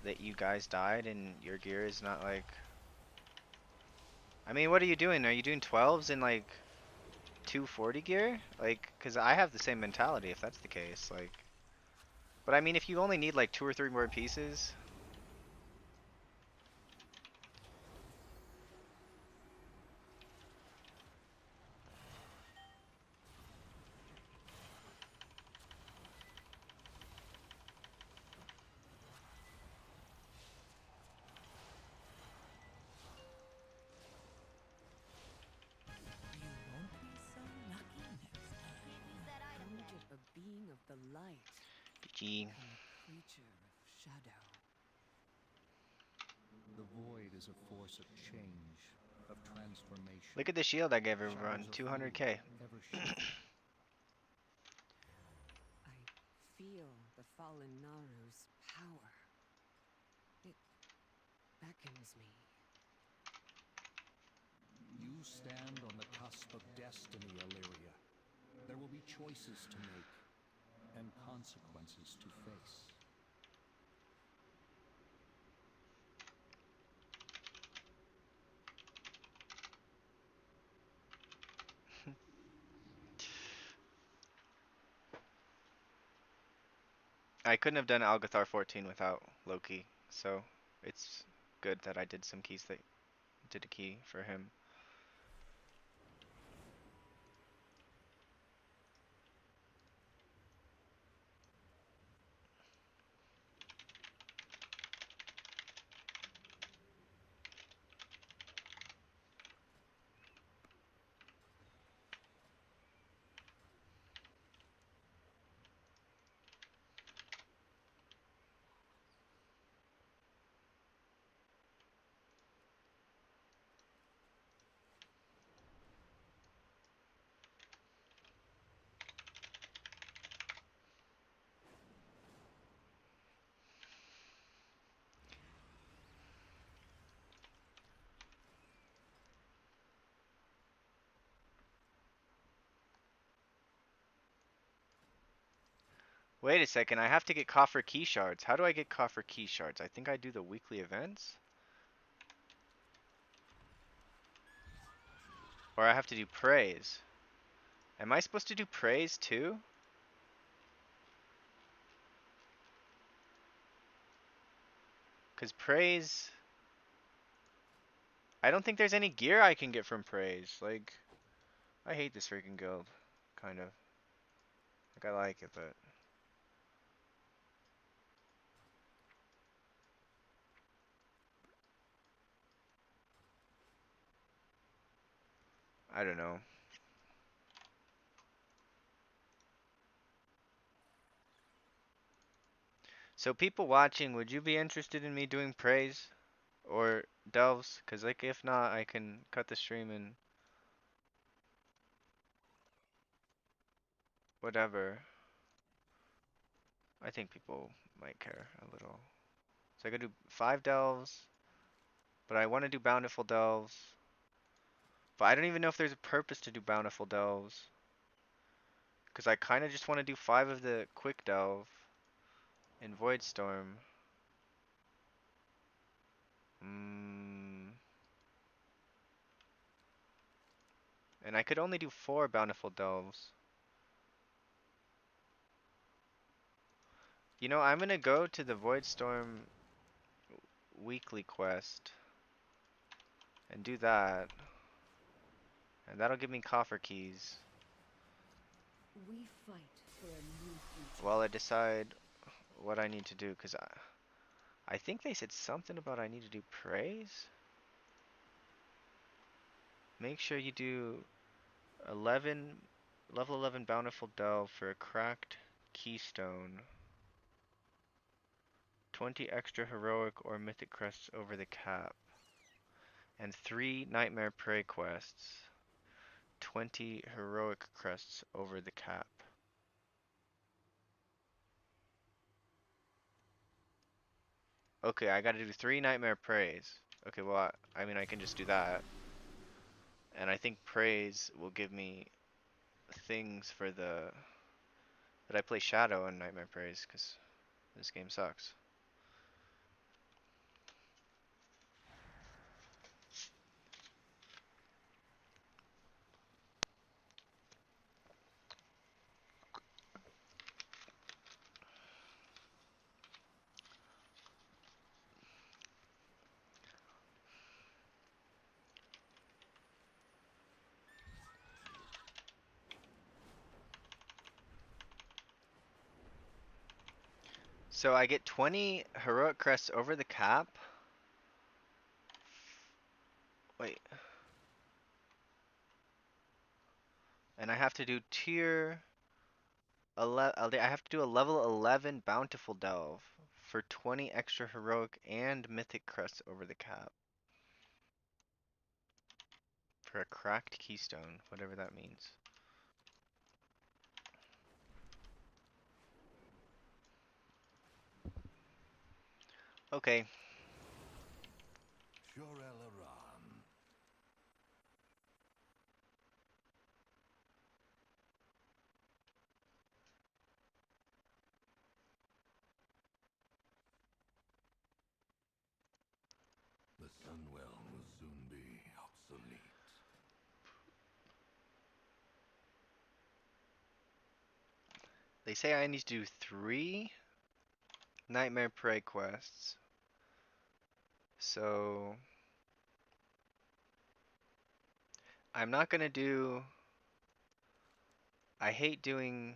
Speaker 1: that you guys died and your gear is not like... I mean, what are you doing? Are you doing 12s in like 240 gear? Like, cause I have the same mentality if that's the case. Like, but I mean, if you only need like 2 or 3 more pieces,
Speaker 2: You won't be so lucky next time.
Speaker 13: Wounded a being of the light
Speaker 1: GG.
Speaker 13: and a creature of shadow.
Speaker 6: The void is a force of change, of transformation.
Speaker 1: Look at the shield I gave everyone,
Speaker 6: Shadows are
Speaker 1: 200k.
Speaker 6: fluid, ever shifting.
Speaker 13: I feel the fallen Naru's power. It beckons me.
Speaker 6: You stand on the cusp of destiny, Illyria. There will be choices to make, and consequences to face.
Speaker 1: I couldn't have done Algathar 14 without Loki, so it's good that I did some keys that did a key for him. Wait a second, I have to get coffer key shards. How do I get coffer key shards? I think I do the weekly events? Or I have to do praise. Am I supposed to do praise too? Cause praise... I don't think there's any gear I can get from praise. Like, I hate this freaking guild. Kind of. Like, I like it, but... I don't know. So people watching, would you be interested in me doing praise? Or delves? Cause like, if not, I can cut the stream and... whatever. I think people might care a little. So I could do 5 delves, but I want to do bountiful delves. But I don't even know if there's a purpose to do bountiful delves. Because I kind of just want to do 5 of the quick delve in Void Storm. And I could only do 4 bountiful delves. You know, I'm gonna go to the Void Storm weekly quest and do that. And that'll give me coffer keys.
Speaker 13: We fight for a new future.
Speaker 1: While I decide what I need to do, because I think they said something about I need to do praise. Make sure you do 11 level 11 bountiful delve for a cracked keystone. 20 extra heroic or mythic crests over the cap. And 3 nightmare prey quests. 20 heroic crests over the cap. Okay, I gotta do 3 Nightmare Praise. Okay, well, I mean, I can just do that. And I think Praise will give me things for the... But I play Shadow and Nightmare Praise, because this game sucks. So I get 20 Heroic Crests over the cap. Wait. And I have to do tier 11. I have to do a level 11 Bountiful Delve for 20 extra Heroic and Mythic Crests over the cap. For a cracked keystone, whatever that means. Okay.
Speaker 12: Shorelaran. The Sunwell will soon be obsolete.
Speaker 1: They say I need to do 3 Nightmare Prey quests. So I'm not gonna do... I hate doing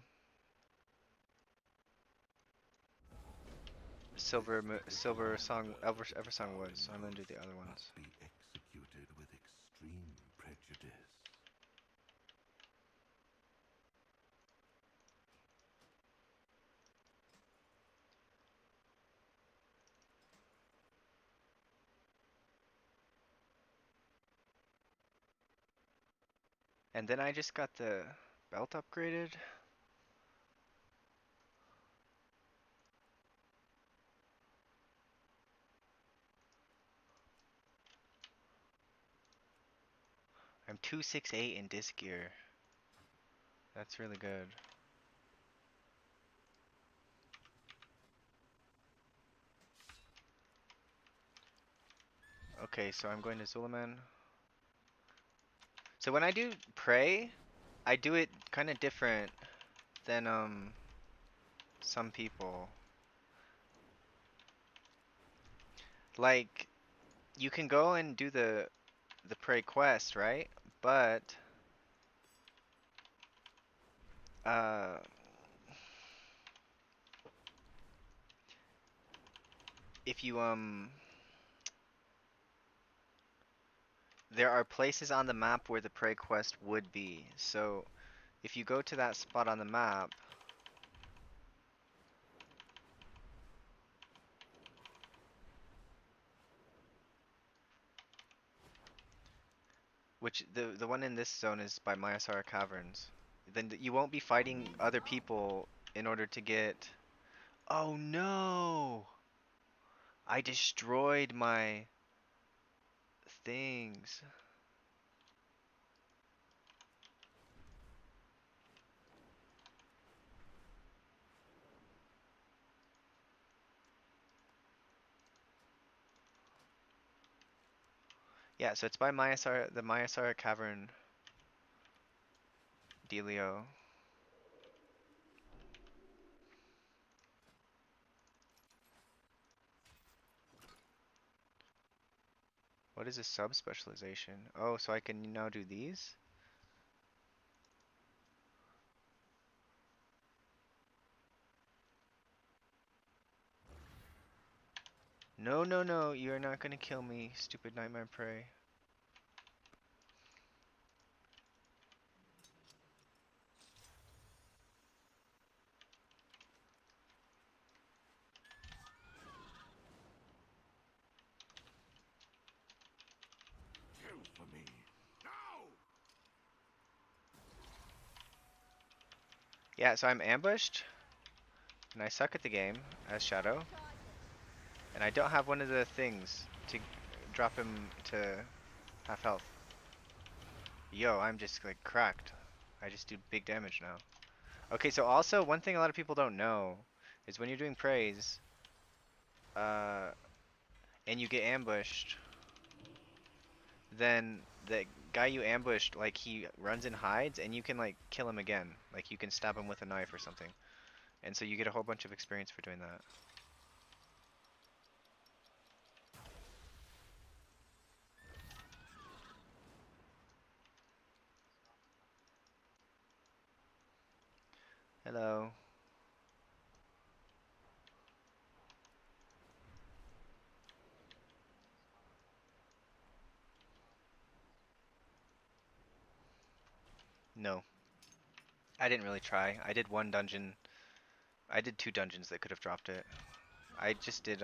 Speaker 1: Silver Song, Eversong Woods, so I'm gonna do the other ones.
Speaker 12: Must be executed with extreme prejudice.
Speaker 1: And then I just got the belt upgraded. I'm 268 in disc gear. That's really good. Okay, so I'm going to Zulaman. So when I do Prey, I do it kind of different than some people. Like, you can go and do the Prey quest, right? But uh if you there are places on the map where the Prey quest would be. So if you go to that spot on the map, which the one in this zone is by Mayasara Caverns, then you won't be fighting other people in order to get... Oh no! I destroyed my things. Yeah, so it's by the Mayasara Cavern dealio. What is a sub-specialization? Oh, so I can now do these? No, no, no, you're not gonna kill me, stupid Nightmare Prey.
Speaker 12: Kill for me. Now!
Speaker 1: Yeah, so I'm ambushed, and I suck at the game as Shadow. And I don't have one of the things to drop him to half health. Yo, I'm just like cracked. I just do big damage now. Okay, so also one thing a lot of people don't know is when you're doing praise, uh, and you get ambushed, then the guy you ambushed, like he runs and hides, and you can like kill him again. Like you can stab him with a knife or something. And so you get a whole bunch of experience for doing that. Hello. No. I didn't really try. I did one dungeon. I did 2 dungeons that could have dropped it. I just did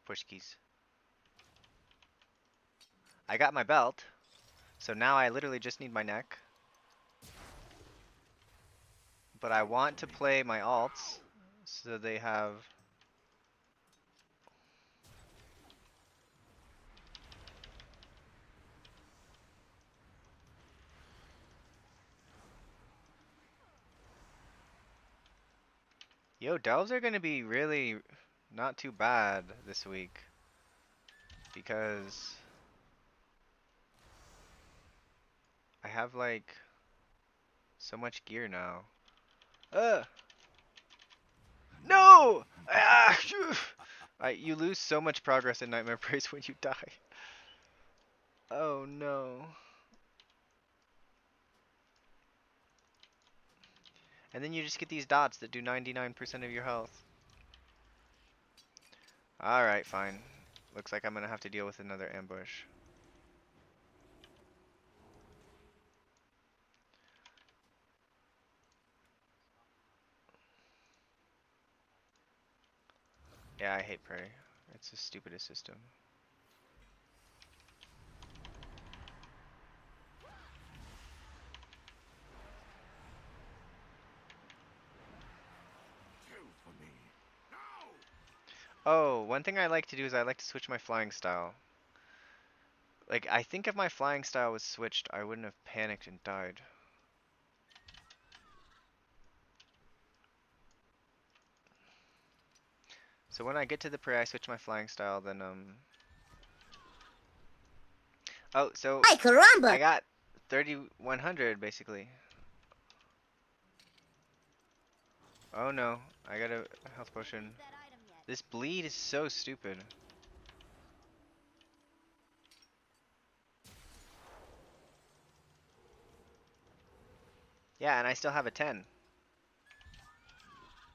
Speaker 1: push keys. I got my belt, so now I literally just need my neck. But I want to play my alts, so they have... Yo, delves are gonna be really not too bad this week. Because... I have like... so much gear now. No! Ah, you lose so much progress in Nightmare Praise when you die. Oh no. And then you just get these dots that do 99% of your health. Alright, fine. Looks like I'm gonna have to deal with another ambush. Yeah, I hate Prey. It's the stupidest system. Oh, one thing I like to do is I like to switch my flying style. Like, I think if my flying style was switched, I wouldn't have panicked and died. So when I get to the prey, I switch my flying style, then, Oh, so...
Speaker 7: Ay, caramba!
Speaker 1: I got 3100, basically. Oh no, I got a health potion. This bleed is so stupid. Yeah, and I still have a 10.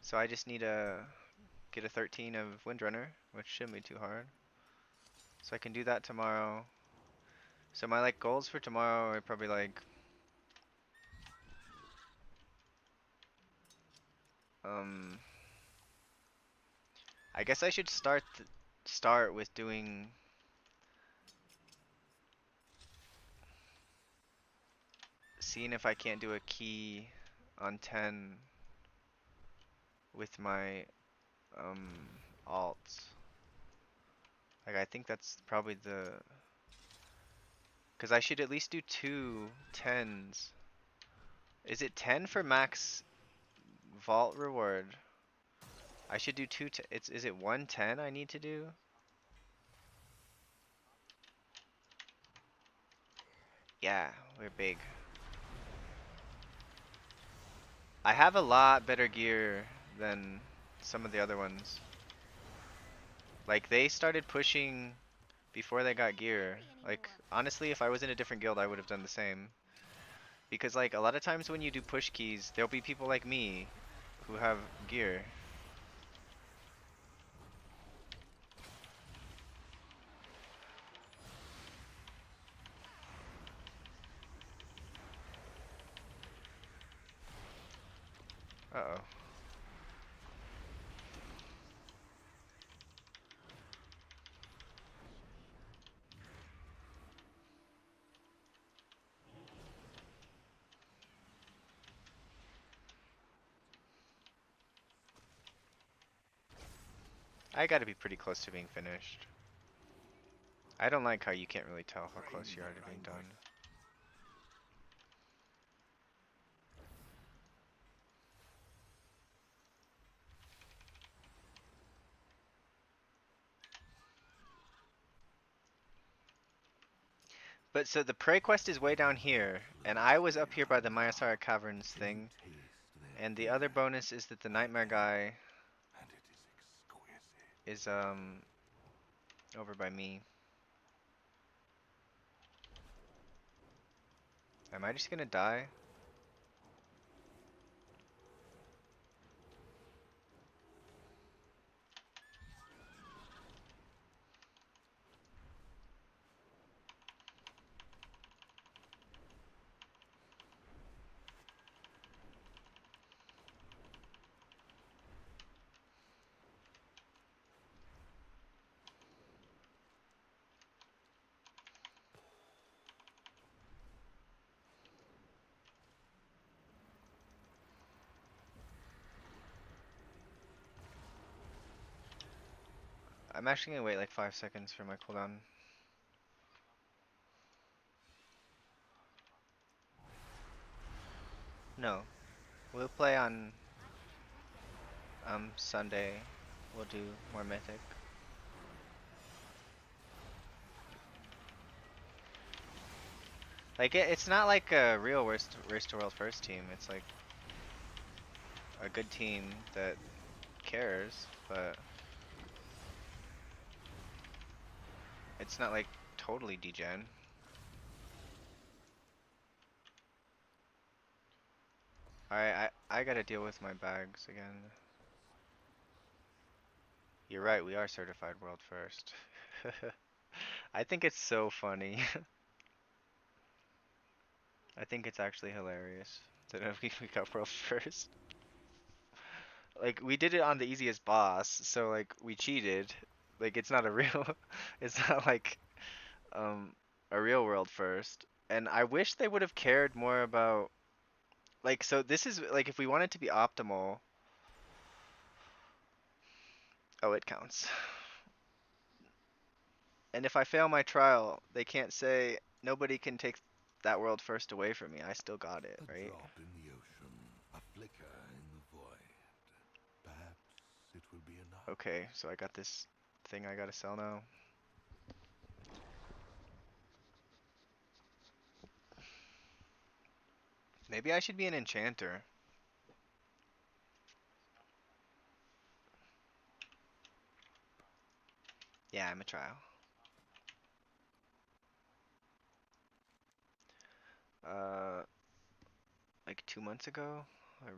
Speaker 1: So I just need to get a 13 of Windrunner, which shouldn't be too hard. So I can do that tomorrow. So my like goals for tomorrow are probably like I guess I should start with doing seeing if I can't do a key on 10 with my alts. Like I think that's probably the because I should at least do 2 10s. Is it 10 for max vault reward? I should do 2 is it 110 I need to do? Yeah, we're big. I have a lot better gear than some of the other ones. Like they started pushing before they got gear. Like honestly, if I was in a different guild, I would have done the same. Because like a lot of times when you do push keys, there'll be people like me who have gear. Uh-oh. I gotta be pretty close to being finished. I don't like how you can't really tell how close you are to being done. But so the prey quest is way down here, and I was up here by the Mayasara Caverns thing, and the other bonus is that the Nightmare guy is over by me. Am I just gonna die? I'm actually gonna wait like 5 seconds for my cooldown. No. We'll play on Sunday. We'll do more mythic. Like it's not like a real race to world first team. It's like a good team that cares, but it's not like totally degen. Alright, I gotta deal with my bags again. You're right, we are certified world first. I think it's so funny. I think it's actually hilarious that we got world first. Like we did it on the easiest boss, so like we cheated. Like it's not a real it's not like um a real world first. And I wish they would have cared more about like so this is like if we want it to be optimal. Oh, it counts. And if I fail my trial, they can't say nobody can take that world first away from me. I still got it, right?
Speaker 6: Drop in the ocean, a flicker in the void. Perhaps it will be enough.
Speaker 1: Okay, so I got this thing I gotta sell now. Maybe I should be an enchanter. Yeah, I'm a trial. Uh, like 2 months ago, or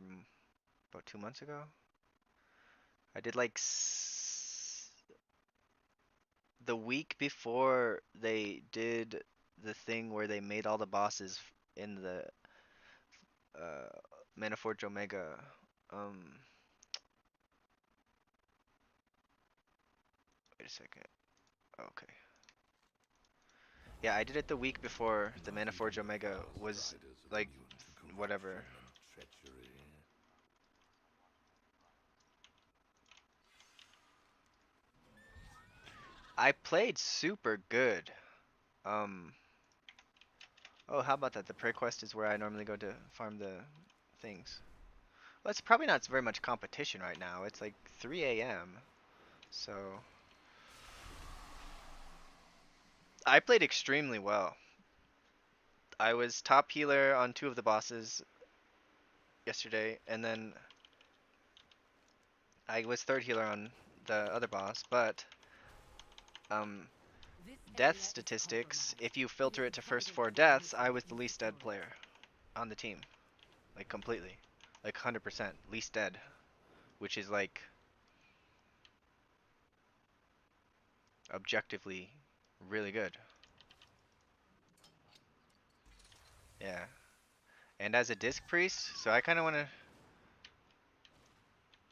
Speaker 1: about 2 months ago. I did like the week before they did the thing where they made all the bosses in the Maniforge Omega. Um, wait a second. Okay. Yeah, I did it the week before the Maniforge Omega was like whatever. I played super good. Um, oh, how about that? The prayer quest is where I normally go to farm the things. Well, it's probably not very much competition right now. It's like 3 a.m. So I played extremely well. I was top healer on 2 of the bosses yesterday, and then I was third healer on the other boss, but death statistics, if you filter it to first 4 deaths, I was the least dead player on the team. Like completely. Like 100% least dead, which is like objectively really good. Yeah. And as a disc priest, so I kind of want to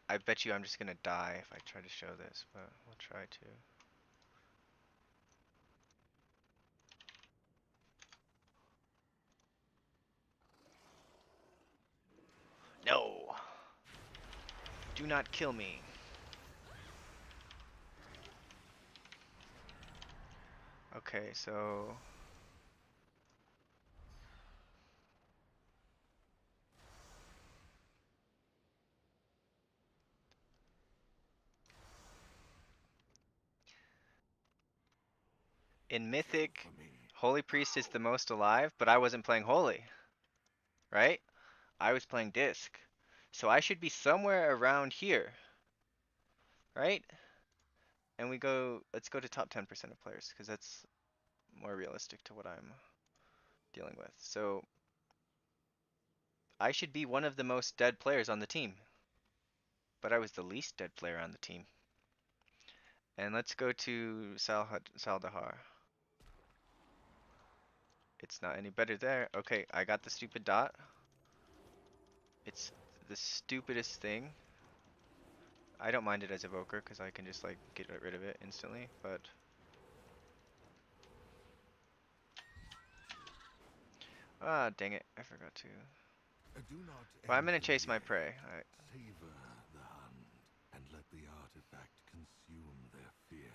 Speaker 1: I bet you I'm just going to die if I try to show this, but we'll try to. No! Do not kill me. Okay, so in Mythic, Holy Priest is the most alive, but I wasn't playing Holy, right? I was playing Disc. So I should be somewhere around here, right? And let's go to top 10% of players, because that's more realistic to what I'm dealing with. So I should be one of the most dead players on the team, but I was the least dead player on the team. And let's go to Saldahar. It's not any better there. Okay, I got the stupid dot. It's the stupidest thing. I don't mind it as evoker because I can just like get rid of it instantly, but ah, dang it, I forgot to.
Speaker 6: Do not
Speaker 1: But I'm gonna
Speaker 6: enter
Speaker 1: chase
Speaker 6: the
Speaker 1: my
Speaker 6: air.
Speaker 1: prey.
Speaker 6: Savor the hunt and let the artifact consume their fear.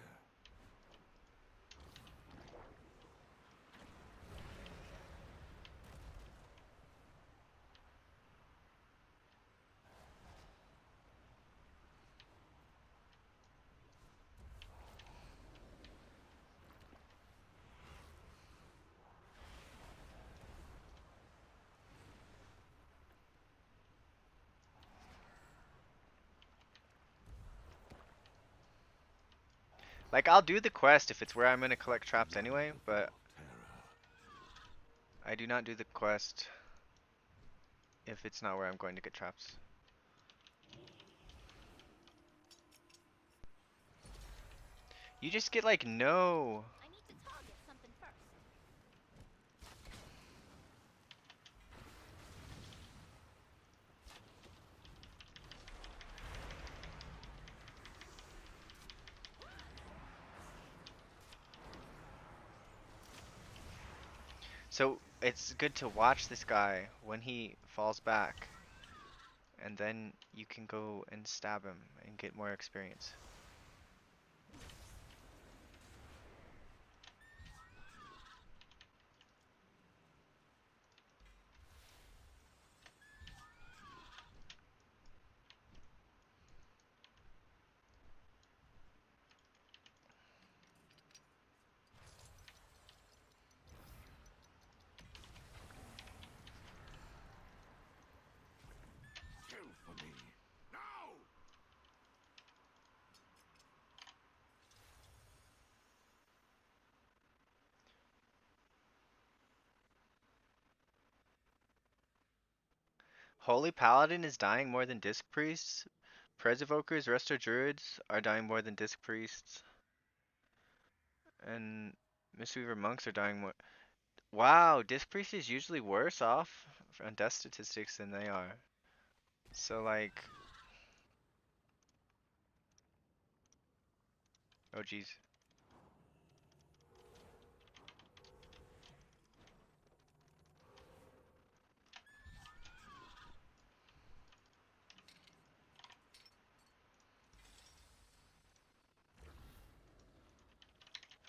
Speaker 1: Like I'll do the quest if it's where I'm gonna collect traps anyway, but I do not do the quest if it's not where I'm going to get traps. You just get like no.
Speaker 4: I need to target something first.
Speaker 1: So it's good to watch this guy when he falls back, and then you can go and stab him and get more experience.
Speaker 6: Kill for me. Now!
Speaker 1: Holy Paladin is dying more than Disc Priests. Pres Evokers, Resto Druids are dying more than Disc Priests. And Mistweaver Monks are dying more. Wow, Disc Priest is usually worse off on death statistics than they are. So like, oh geez.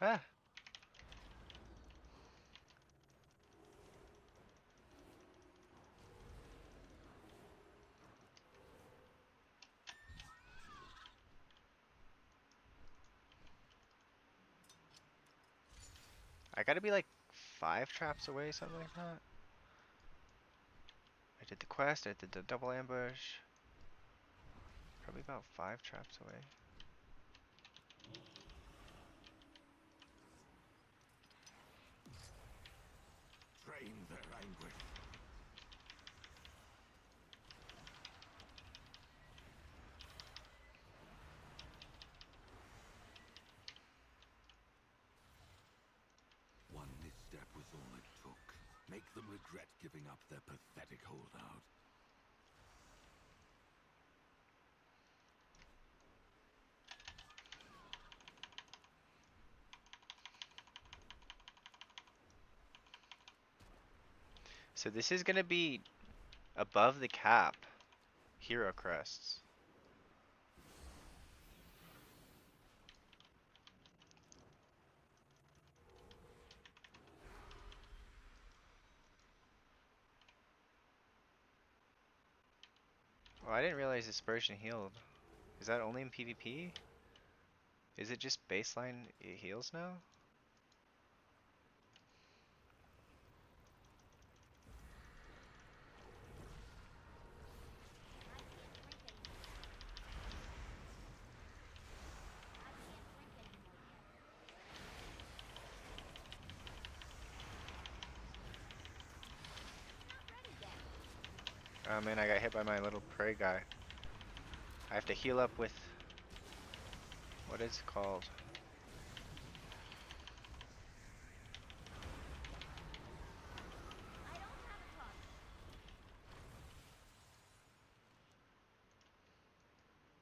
Speaker 1: Ah. I gotta be like 5 traps away, something like that. I did the quest, I did the double ambush. Probably about 5 traps away.
Speaker 6: Drain their anguish. One misstep was all it took. Make them regret giving up their pathetic holdout.
Speaker 1: So this is gonna be above the cap. Hero crests. Oh, I didn't realize dispersion healed. Is that only in PvP? Is it just baseline it heals now? Oh man, I got hit by my little prey guy. I have to heal up with... what is it called?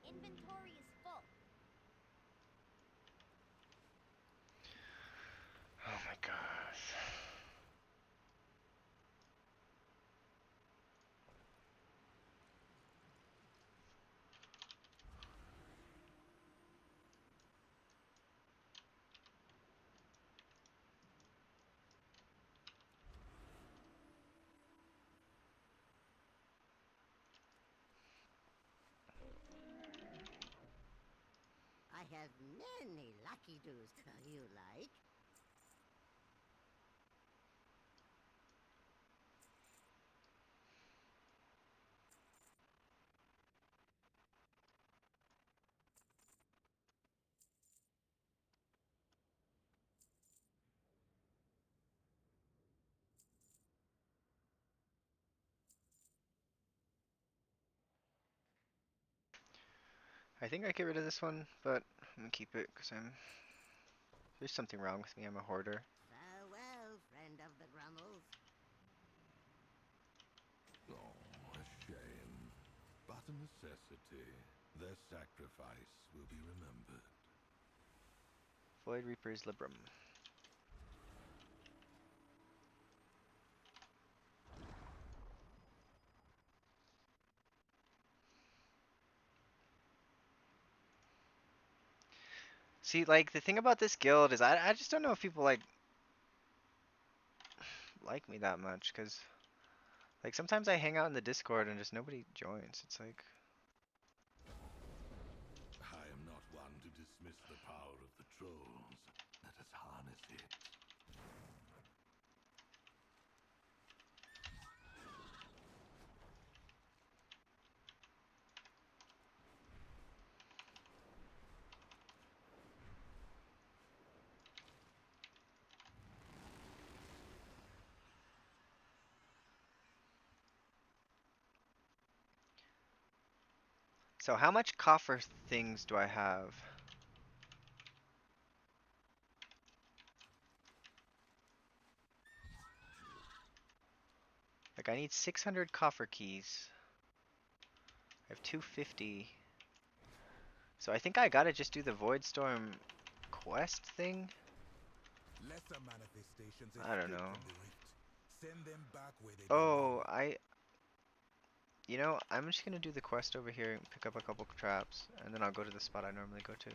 Speaker 4: Inventory is full.
Speaker 1: Oh my gosh.
Speaker 7: I have many lucky doos you like.
Speaker 1: I think I get rid of this one, but I'm gonna keep it because there's something wrong with me. I'm a hoarder.
Speaker 7: Farewell, friend of the Grummles.
Speaker 5: Oh, a shame. But a necessity. Their sacrifice will be remembered.
Speaker 1: Void Reaper's Librum. See, like, the thing about this guild is I just don't know if people, like me that much, because, like, sometimes I hang out in the Discord and just nobody joins. It's like...
Speaker 5: I am not one to dismiss the power of the trolls. Let us harness it.
Speaker 1: So how much coffer things do I have? Like, I need 600 coffer keys. I have 250. So I think I gotta just do the Voidstorm quest thing?
Speaker 14: Lesser manifestations
Speaker 1: I don't
Speaker 14: escape
Speaker 1: know.
Speaker 14: from the rift. Send them back where they
Speaker 1: Oh,
Speaker 14: belong.
Speaker 1: You know, I'm just gonna do the quest over here and pick up a couple traps, and then I'll go to the spot I normally go to.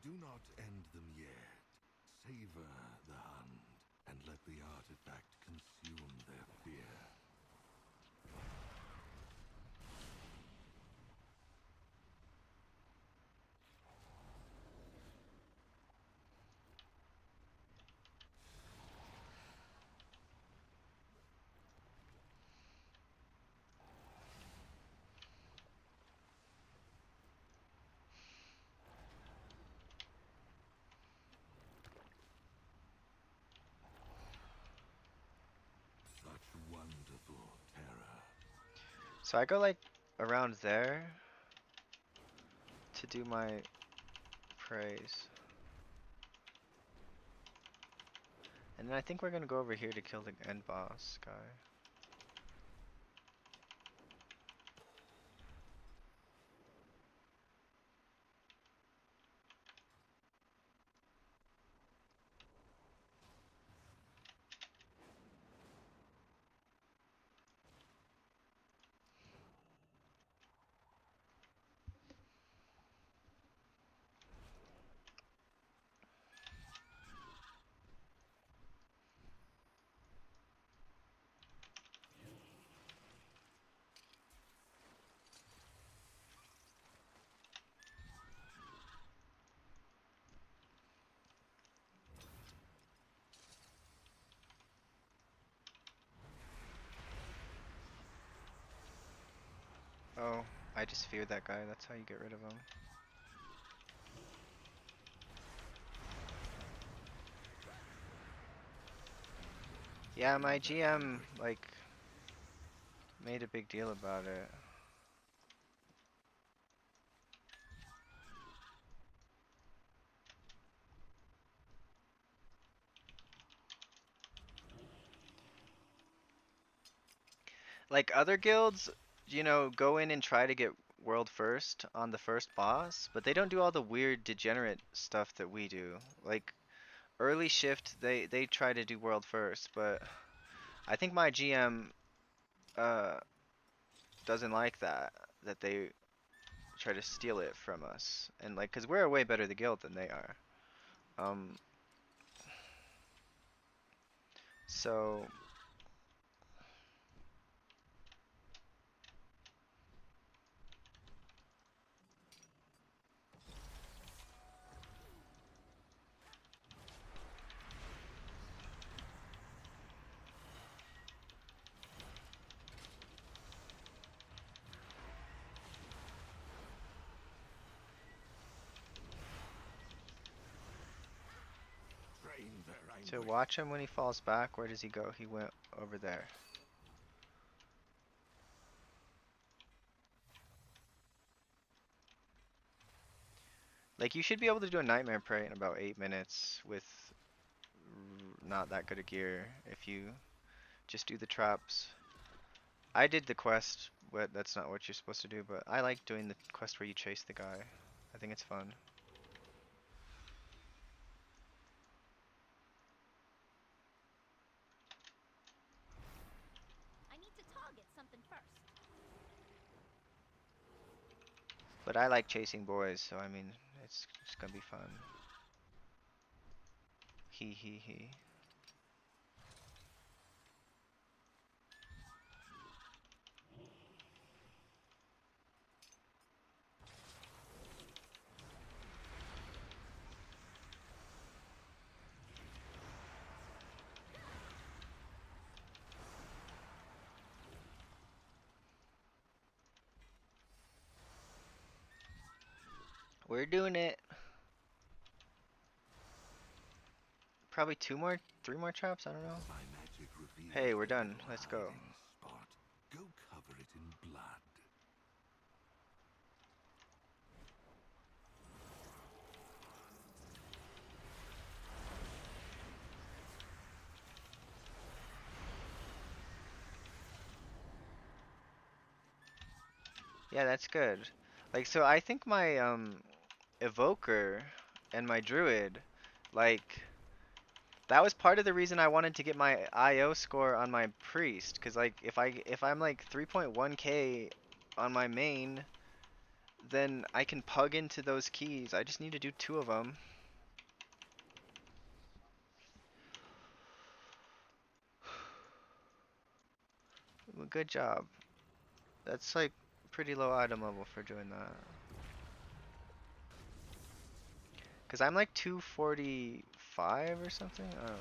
Speaker 5: Do not end them yet. Savor the hunt, and let the artifact consume their fear. Such wonderful terror.
Speaker 1: So I go like around there to do my praise. And then I think we're gonna go over here to kill the end boss guy. I just feared that guy. That's how you get rid of him. Yeah, my GM like made a big deal about it. Like other guilds, you know, go in and try to get world first on the first boss, but they don't do all the weird degenerate stuff that we do. Like early shift, they try to do world first, but I think my GM uh doesn't like that they try to steal it from us. And like cuz we're a way better the guild than they are. Um so so watch him when he falls back. Where does he go? He went over there. Like you should be able to do a nightmare prey in about 8 minutes with not that good a gear if you just do the traps. I did the quest, but that's not what you're supposed to do, but I like doing the quest where you chase the guy. I think it's fun.
Speaker 4: I need to target something first.
Speaker 1: But I like chasing boys, so I mean, it's gonna be fun. He. We're doing it. Probably 2 more, 3 more traps, I don't know. Hey, we're done. Let's go.
Speaker 6: Go cover it in blood.
Speaker 1: Yeah, that's good. Like, so I think my evoker and my druid, like, that was part of the reason I wanted to get my IO score on my priest, cause like if I'm like 3.1k on my main, then I can pug into those keys. I just need to do 2 of them. Well, good job. That's like pretty low item level for doing that. Cause I'm like 245 or something. I don't know.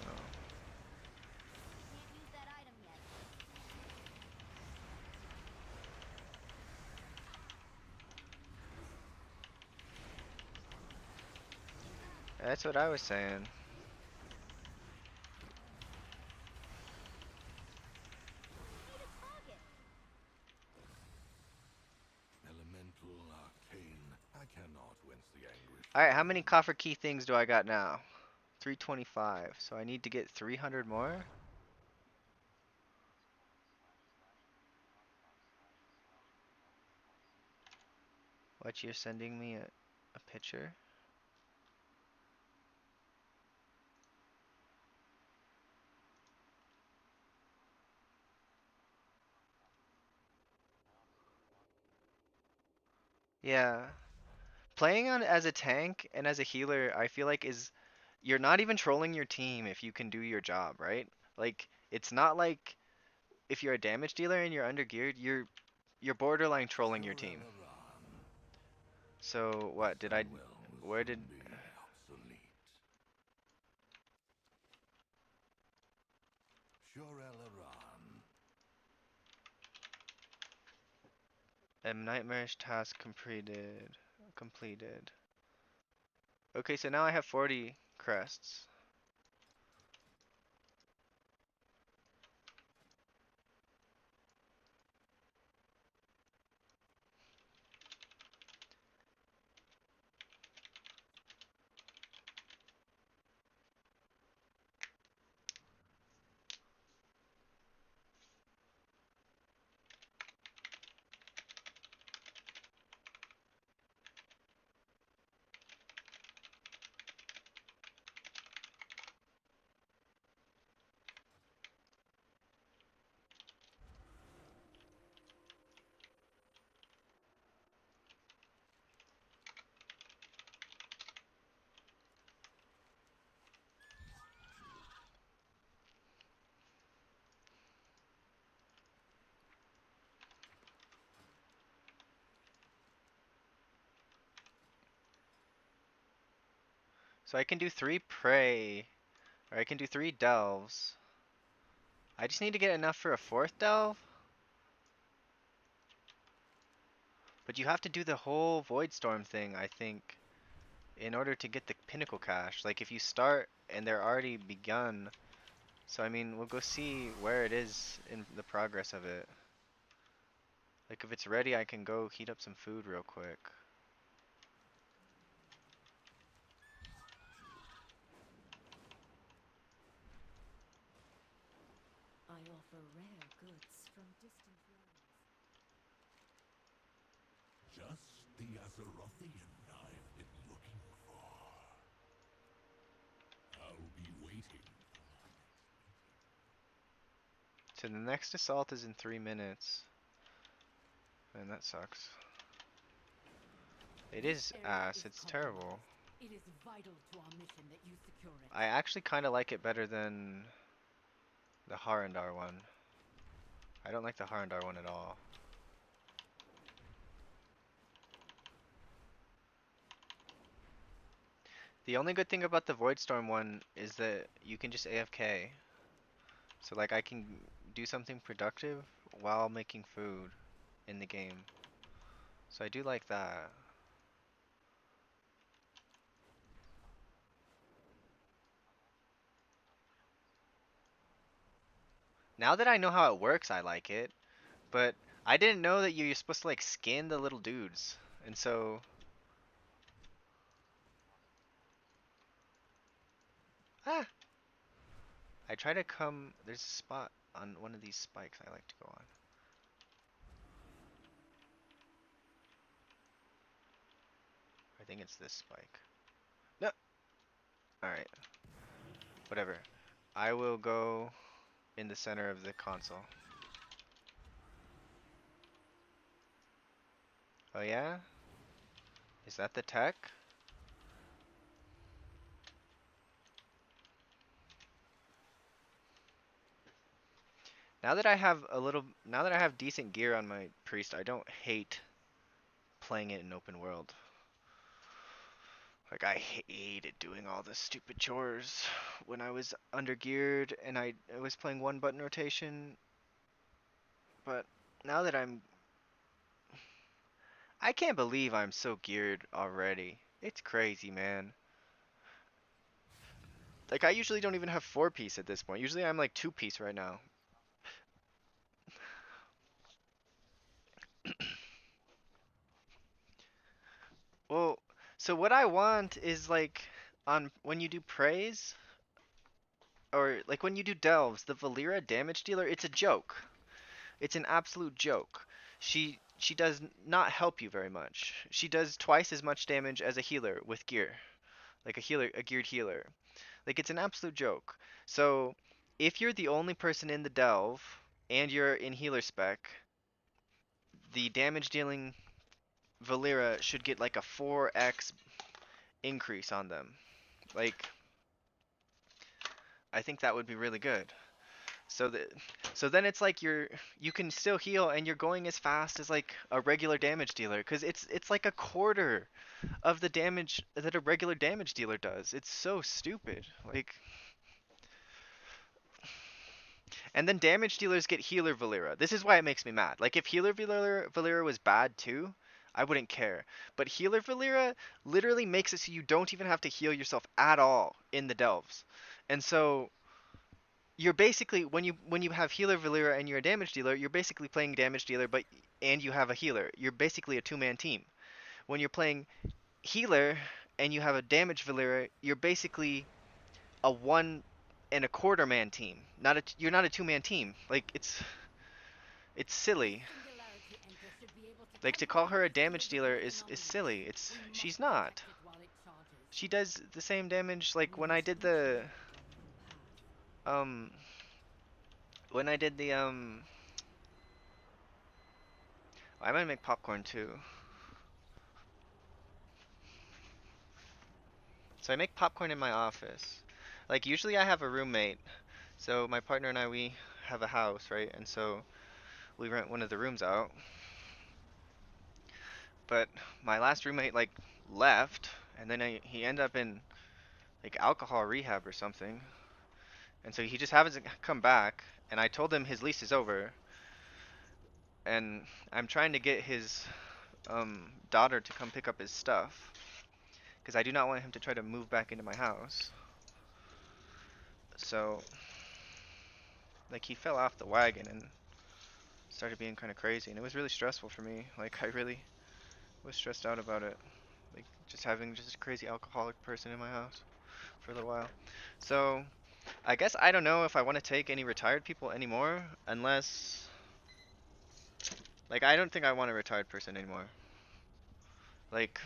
Speaker 4: Can't use that item yet.
Speaker 1: That's what I was saying.
Speaker 4: Need a target.
Speaker 6: Elemental arcane. I cannot whence the anguish.
Speaker 1: Alright, how many coffer key things do I got now? 325. So I need to get 300 more? What, you're sending me a picture? Yeah. Playing on as a tank and as a healer, I feel like is you're not even trolling your team if you can do your job, right? Like it's not like if you're a damage dealer and you're undergeared, you're borderline trolling your team. So what did I where did Nightmarish task completed. Completed. Okay, so now I have 40 crests. So I can do 3 prey, or I can do 3 delves. I just need to get enough for a 4th delve. But you have to do the whole Voidstorm thing, I think, in order to get the pinnacle cache. Like if you start and they're already begun. So I mean, we'll go see where it is in the progress of it. Like if it's ready, I can go heat up some food real quick.
Speaker 13: I offer rare goods from distant realms.
Speaker 6: Just the Azerothian I've been looking for. I'll be waiting for our next meeting.
Speaker 1: So the next assault is in 3 minutes. Man, that sucks. It is ass, it's terrible.
Speaker 13: It is vital to our mission that you secure it.
Speaker 1: I actually kind of like it better than the Harandar one. I don't like the Harandar one at all. The only good thing about the Voidstorm one is that you can just AFK. So like I can do something productive while making food in the game. So I do like that. Now that I know how it works, I like it. But I didn't know that you're supposed to like skin the little dudes. And so ah, I try to come, there's a spot on one of these spikes I like to go on. I think it's this spike. No. Alright. Whatever. I will go in the center of the console. Oh yeah? Is that the tech? Now that I have decent gear on my priest, I don't hate playing it in open world. Like I hated doing all the stupid chores when I was undergeared and I was playing one button rotation. But now that I can't believe I'm so geared already. It's crazy, man. Like I usually don't even have 4-piece at this point. Usually I'm like 2-piece right now. Well, so what I want is like on when you do praise or like when you do delves, the Valera damage dealer, it's a joke. It's an absolute joke. She does not help you very much. She does twice as much damage as a healer with gear. Like a geared healer. Like it's an absolute joke. So, if you're the only person in the delve and you're in healer spec, the damage dealing Valera should get like a 4x increase on them. Like I think that would be really good. So that so then it's like you can still heal and you're going as fast as like a regular damage dealer because it's like a quarter of the damage that a regular damage dealer does. It's so stupid. Like And then damage dealers get healer Valera. This is why it makes me mad. Like if healer Valera was bad too, I wouldn't care. But healer Valera literally makes it so you don't even have to heal yourself at all in the delves. And so you're basically when you have healer Valera and you're a damage dealer, you're basically playing damage dealer and you have a healer. You're basically a two-man team. When you're playing healer and you have a damage Valera, you're basically a 1 1/4 man team. You're not a two-man team. Like it's silly. Like to call her a damage dealer is silly. She's not. She does the same damage like um when I did the I might make popcorn too. So I make popcorn in my office. Like usually I have a roommate. So my partner and I, we have a house, right? And so we rent one of the rooms out. But my last roommate like left, and then he ended up in like alcohol rehab or something. And so he just hasn't come back. And I told him his lease is over, and I'm trying to get his daughter to come pick up his stuff because I do not want him to try to move back into my house. So like he fell off the wagon and started being kind of crazy, and it was really stressful for me. Like I really was stressed out about it. Like just having just a crazy alcoholic person in my house for a little while. So I guess I don't know if I want to take any retired people anymore, unless like I don't think I want a retired person anymore. Like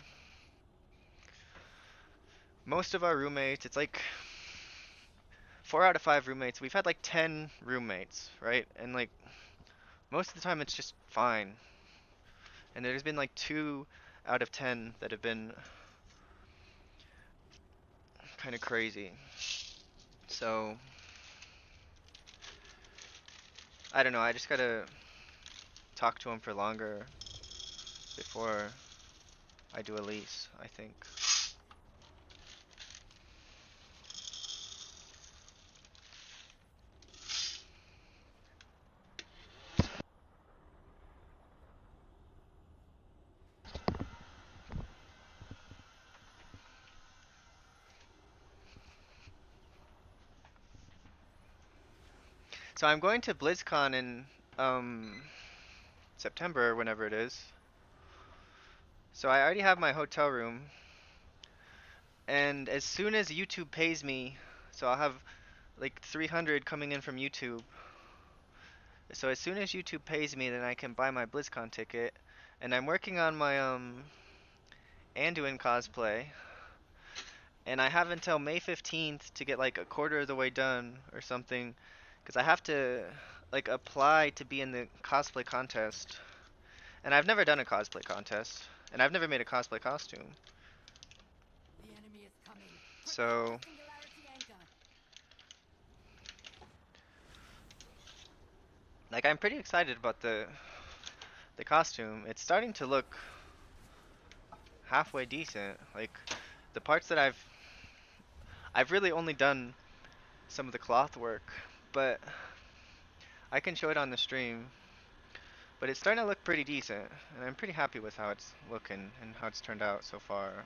Speaker 1: most of our roommates, it's like 4 out of 5 roommates. We've had like 10 roommates, right? And like most of the time it's just fine. And there's been like 2 out of 10 that have been kind of crazy. So I don't know. I just gotta talk to them for longer before I do a lease, I think. So I'm going to BlizzCon in September, whenever it is. So I already have my hotel room, and as soon as YouTube pays me, so I'll have like 300 coming in from YouTube. So as soon as YouTube pays me, then I can buy my BlizzCon ticket. And I'm working on my Anduin cosplay, and I have until May 15th to get like a quarter of the way done or something, because I have to like apply to be in the cosplay contest. And I've never done a cosplay contest, and I've never made a cosplay costume. So like I'm pretty excited about the costume. It's starting to look halfway decent. Like the parts that I've really only done some of the cloth work, but I can show it on the stream. But it's starting to look pretty decent, and I'm pretty happy with how it's looking and how it's turned out so far.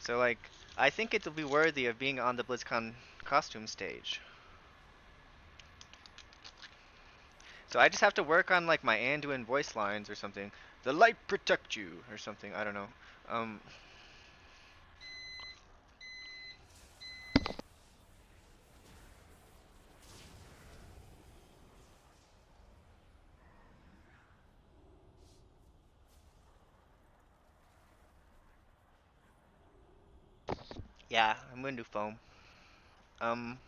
Speaker 1: So like, I think it'll be worthy of being on the BlizzCon costume stage. So I just have to work on like my Anduin voice lines or something. The light protect you or something. I don't know. Um. Yeah, I'm gonna do foam. Um.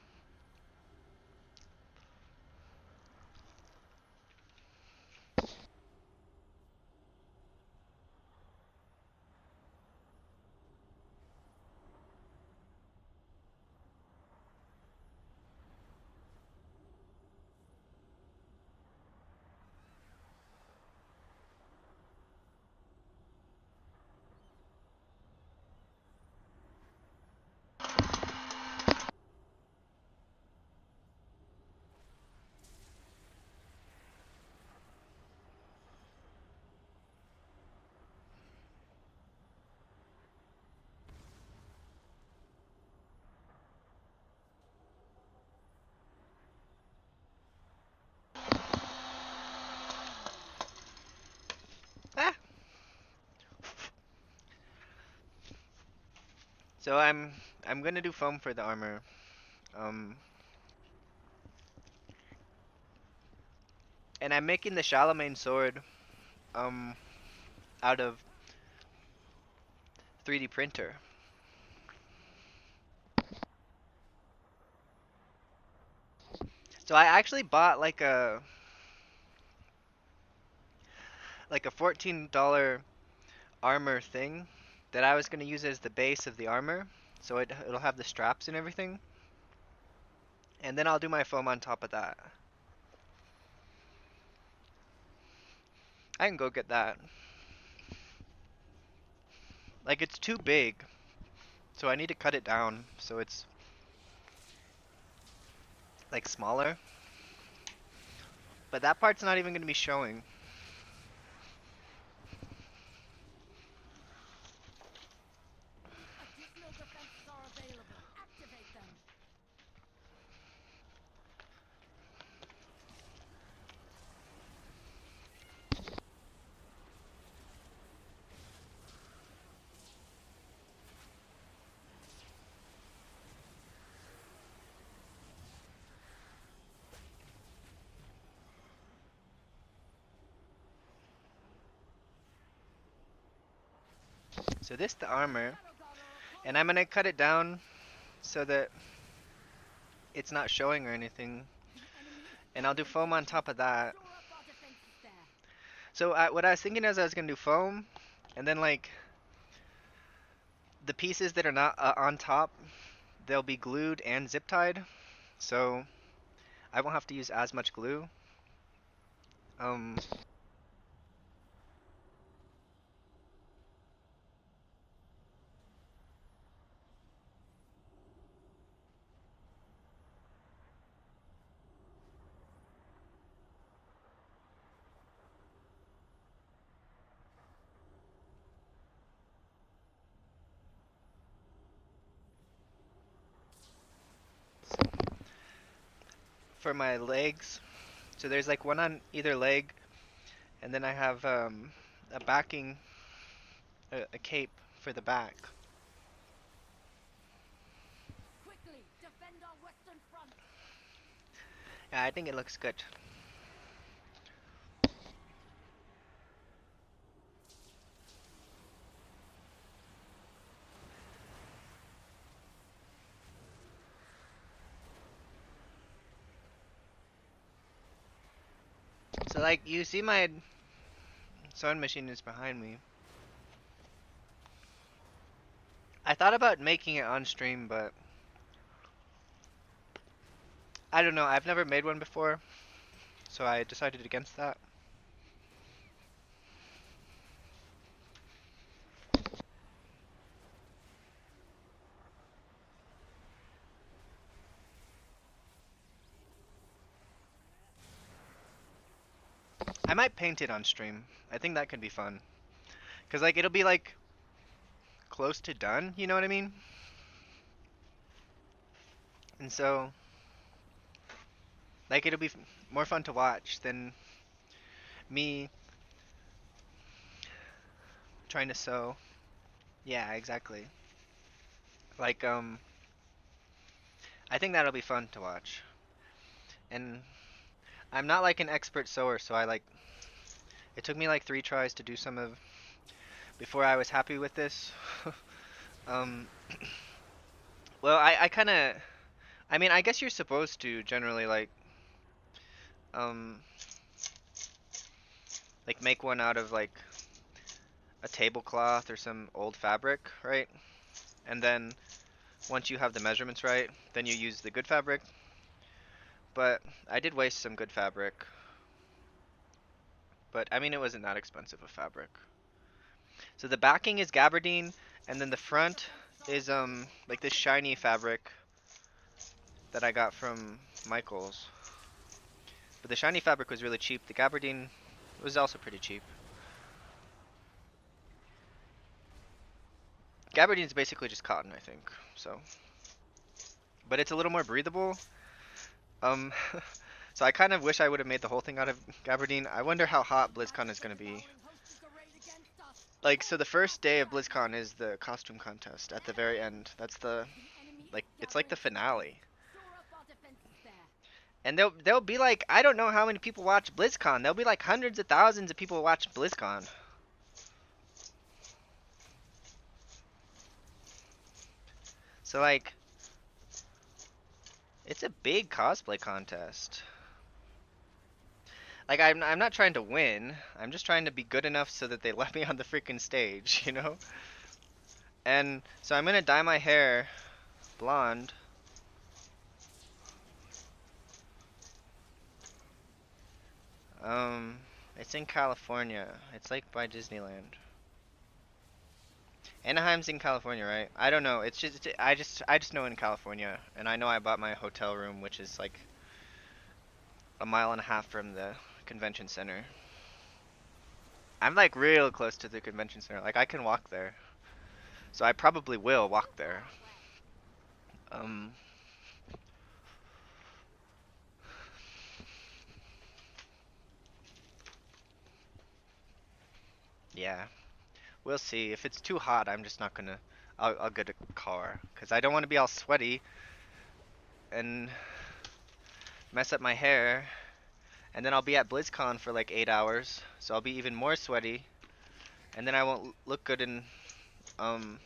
Speaker 1: So I'm gonna do foam for the armor. Um, and I'm making the Charlemagne sword um out of 3D printer. So I actually bought like a $14 armor thing that I was gonna use as the base of the armor, so it'll have the straps and everything, and then I'll do my foam on top of that. I can go get that. Like it's too big, so I need to cut it down so it's like smaller. But that part's not even gonna be showing.
Speaker 10: Additional defenses are available. Activate them.
Speaker 1: So this the armor, and I'm gonna cut it down so that it's not showing or anything, and I'll do foam on top of that. So what I was thinking is I was gonna do foam, and then like the pieces that are not on top, they'll be glued and zip tied, so I won't have to use as much glue. Um, for my legs, so there's like one on either leg, and then I have a backing, a cape for the back.
Speaker 10: Quickly, defend our western front.
Speaker 1: Yeah, I think it looks good. So like you see my sewing machine is behind me. I thought about making it on stream, but I don't know, I've never made one before, so I decided against that. I might paint it on stream. I think that could be fun. Cause like it'll be like close to done, you know what I mean? And so like it'll be more fun to watch than me trying to sew. Yeah, exactly. Like I think that'll be fun to watch. And I'm not like an expert sewer, so it took me like 3 tries to do some of before I was happy with this. um well, I kind of I mean, I guess you're supposed to generally um like make one out of like a tablecloth or some old fabric, right? And then once you have the measurements right, then you use the good fabric. But I did waste some good fabric. But I mean, it wasn't that expensive of fabric. So the backing is gabardine, and then the front is like this shiny fabric that I got from Michaels. But the shiny fabric was really cheap. The gabardine was also pretty cheap. Gabardine is basically just cotton, I think. So, but it's a little more breathable. Um, so I kind of wish I would have made the whole thing out of gabardine. I wonder how hot BlizzCon is going to be. Like, so the first day of BlizzCon is the costume contest at the very end. That's the, like, it's like the finale. And there'll be like, I don't know how many people watch BlizzCon. There'll be like hundreds of thousands of people watch BlizzCon. So like, it's a big cosplay contest. Like, I'm not trying to win. I'm just trying to be good enough so that they let me on the freaking stage, you know? And so I'm gonna dye my hair blonde. Um, it's in California. It's like by Disneyland. Anaheim's in California, right? I don't know. It's just I just know in California, and I know I bought my hotel room, which is like a mile and a half from the convention center. I'm like real close to the convention center. Like I can walk there. So I probably will walk there. Um yeah. We'll see. If it's too hot, I'm just not gonna I'll get a car cuz I don't want to be all sweaty and mess up my hair. And then I'll be at BlizzCon for like 8 hours, so I'll be even more sweaty. And then I won't look good in um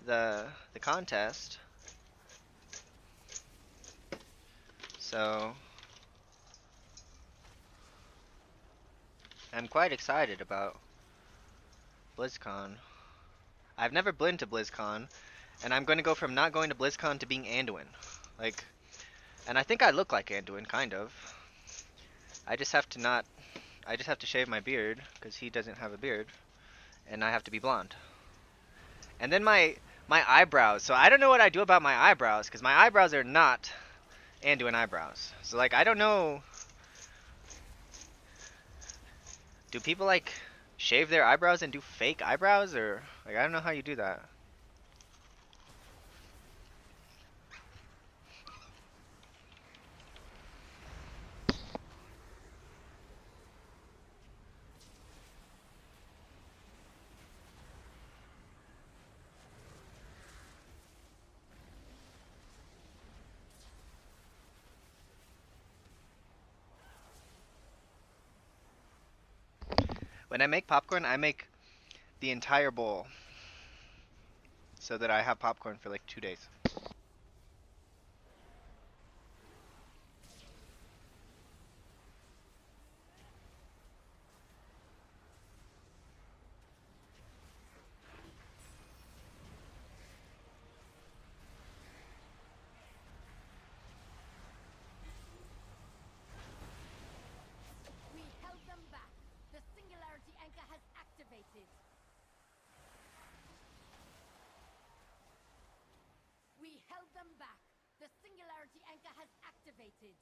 Speaker 1: the contest. So I'm quite excited about BlizzCon. I've never been to BlizzCon, and I'm going to go from not going to BlizzCon to being Anduin. Like, and I think I look like Anduin, kind of. I just have to not. I just have to shave my beard because he doesn't have a beard, and I have to be blonde. And then my eyebrows. So I don't know what I do about my eyebrows because my eyebrows are not Anduin eyebrows. So like I don't know. Do people like shave their eyebrows and do fake eyebrows, or like I don't know how you do that. When I make popcorn, I make the entire bowl so that I have popcorn for like 2 days.
Speaker 4: We held them back. The singularity anchor has activated. We held them back. The singularity anchor has activated.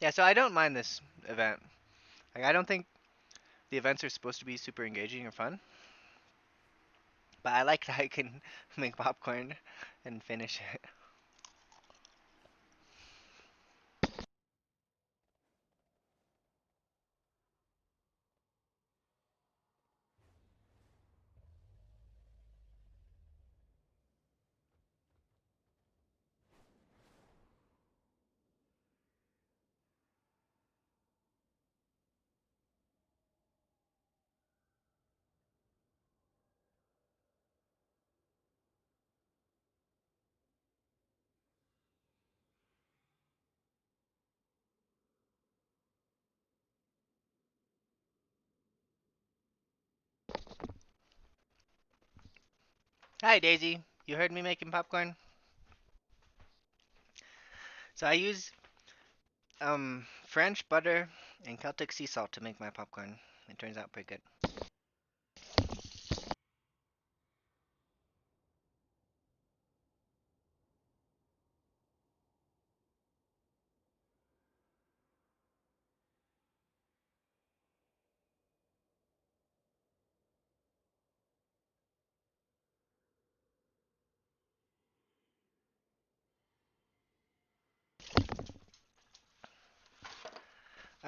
Speaker 1: Yeah, so I don't mind this event. Like I don't think the events are supposed to be super engaging or fun, but I like that I can make popcorn and finish it. Hi Daisy, you heard me making popcorn? So I use French butter and Celtic sea salt to make my popcorn. It turns out pretty good.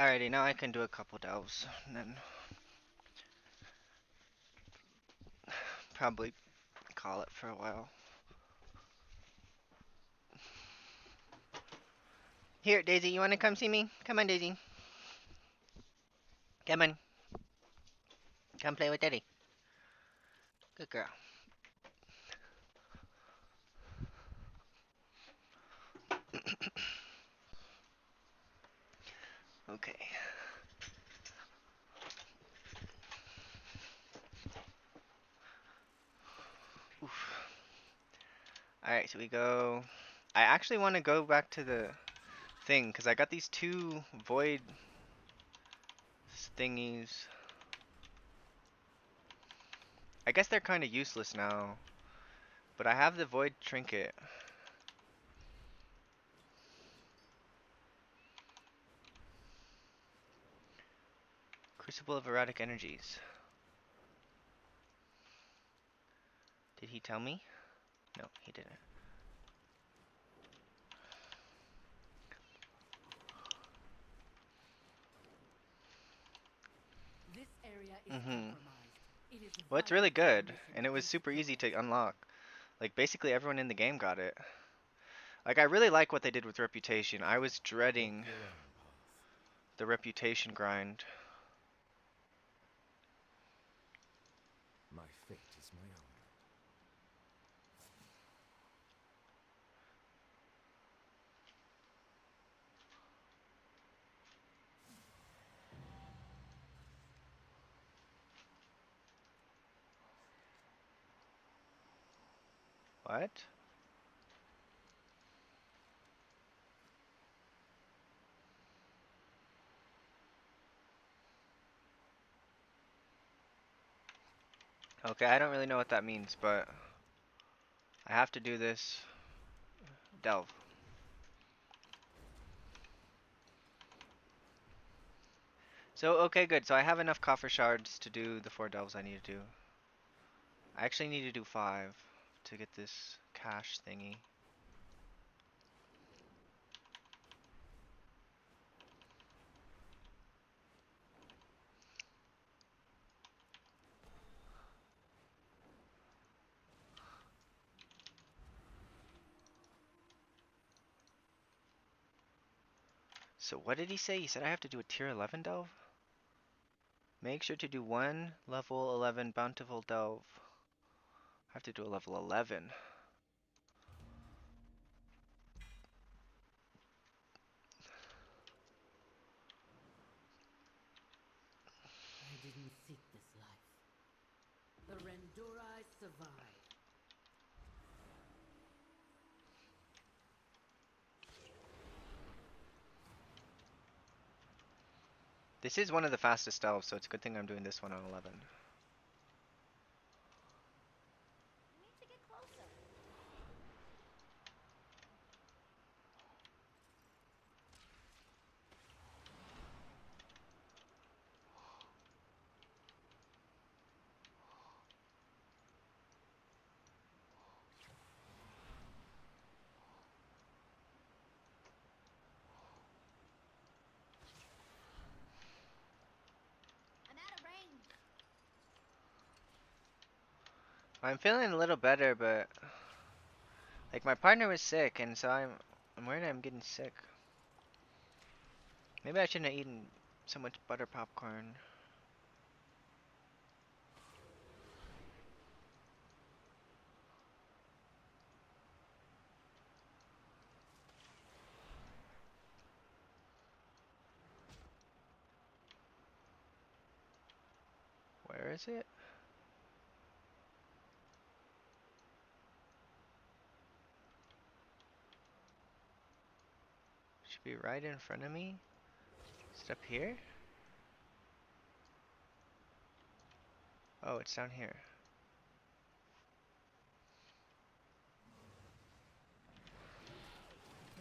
Speaker 1: Alrighty, now I can do a couple delves, and then probably call it for a while. Here, Daisy, you wanna come see me? Come on, Daisy. Come on. Come play with Daddy. Good girl. Okay. Oof. Alright, so we go... I actually want to go back to the thing, because I got these two void thingies. I guess they're kind of useless now, but I have the void trinket. Crucible of erratic energies. Did he tell me? No, he didn't.
Speaker 2: This area is compromised. It is
Speaker 1: Well, it's really good, and it was super easy to unlock. Like, basically everyone in the game got it. Like, I really like what they did with reputation. I was dreading the reputation grind.
Speaker 12: My fate is my own.
Speaker 1: What? Okay, I don't really know what that means, but I have to do this delve. So, okay, good. So I have enough coffer shards to do the 4 delves I need to do. I actually need to do 5 to get this cache thingy. So what did he say? He said I have to do a tier 11 delve? Make sure to do 1 level 11 bountiful delve. I have to do a level 11.
Speaker 2: I didn't seek this life. The Rendurai survived.
Speaker 1: This is one of the fastest delves, so it's a good thing I'm doing this one on 11.
Speaker 4: You need to get closer. I'm out of range.
Speaker 1: I'm feeling a little better, but like my partner was sick, and so I'm worried I'm getting sick. Maybe I shouldn't have eaten so much butter popcorn. Where is it? Should be right in front of me. Is it up here? Oh, it's down here.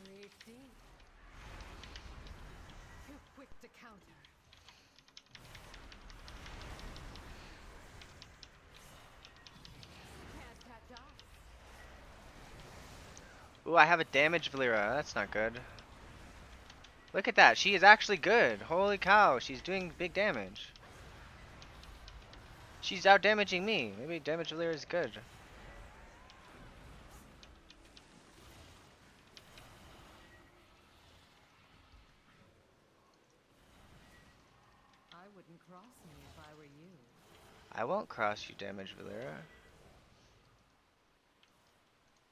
Speaker 2: Pretty. Too quick to counter. Can't catch up.
Speaker 1: Ooh, I have a damaged Valera. That's not good. Look at that. She is actually good. Holy cow. She's doing big damage. She's out damaging me. Maybe damage Valyria is good.
Speaker 2: I wouldn't cross me if I were you.
Speaker 1: I won't cross you, damage Valyria.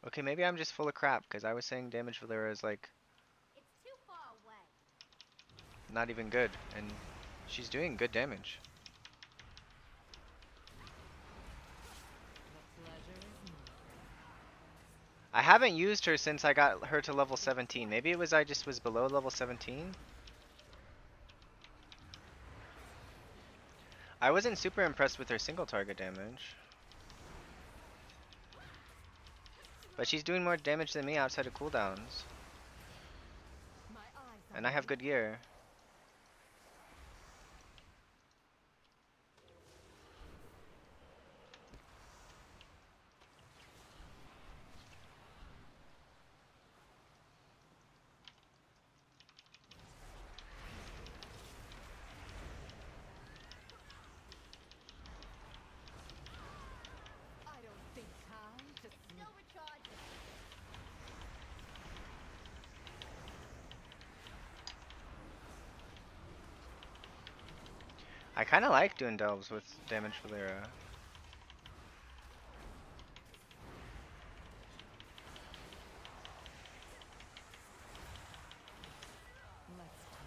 Speaker 1: Okay, maybe I'm just full of crap because I was saying damage Valyria is like
Speaker 4: It's too far away.
Speaker 1: not even good, and she's doing good damage.
Speaker 2: The pleasure is mine.
Speaker 1: I haven't used her since I got her to level 17. Maybe it was I just was below level 17. I wasn't super impressed with her single target damage. But she's doing more damage than me outside of cooldowns. And I have good gear.
Speaker 2: I don't think time to
Speaker 4: Still recharging.
Speaker 1: I kind of like doing delves with damage Valyria.
Speaker 2: Let's talk.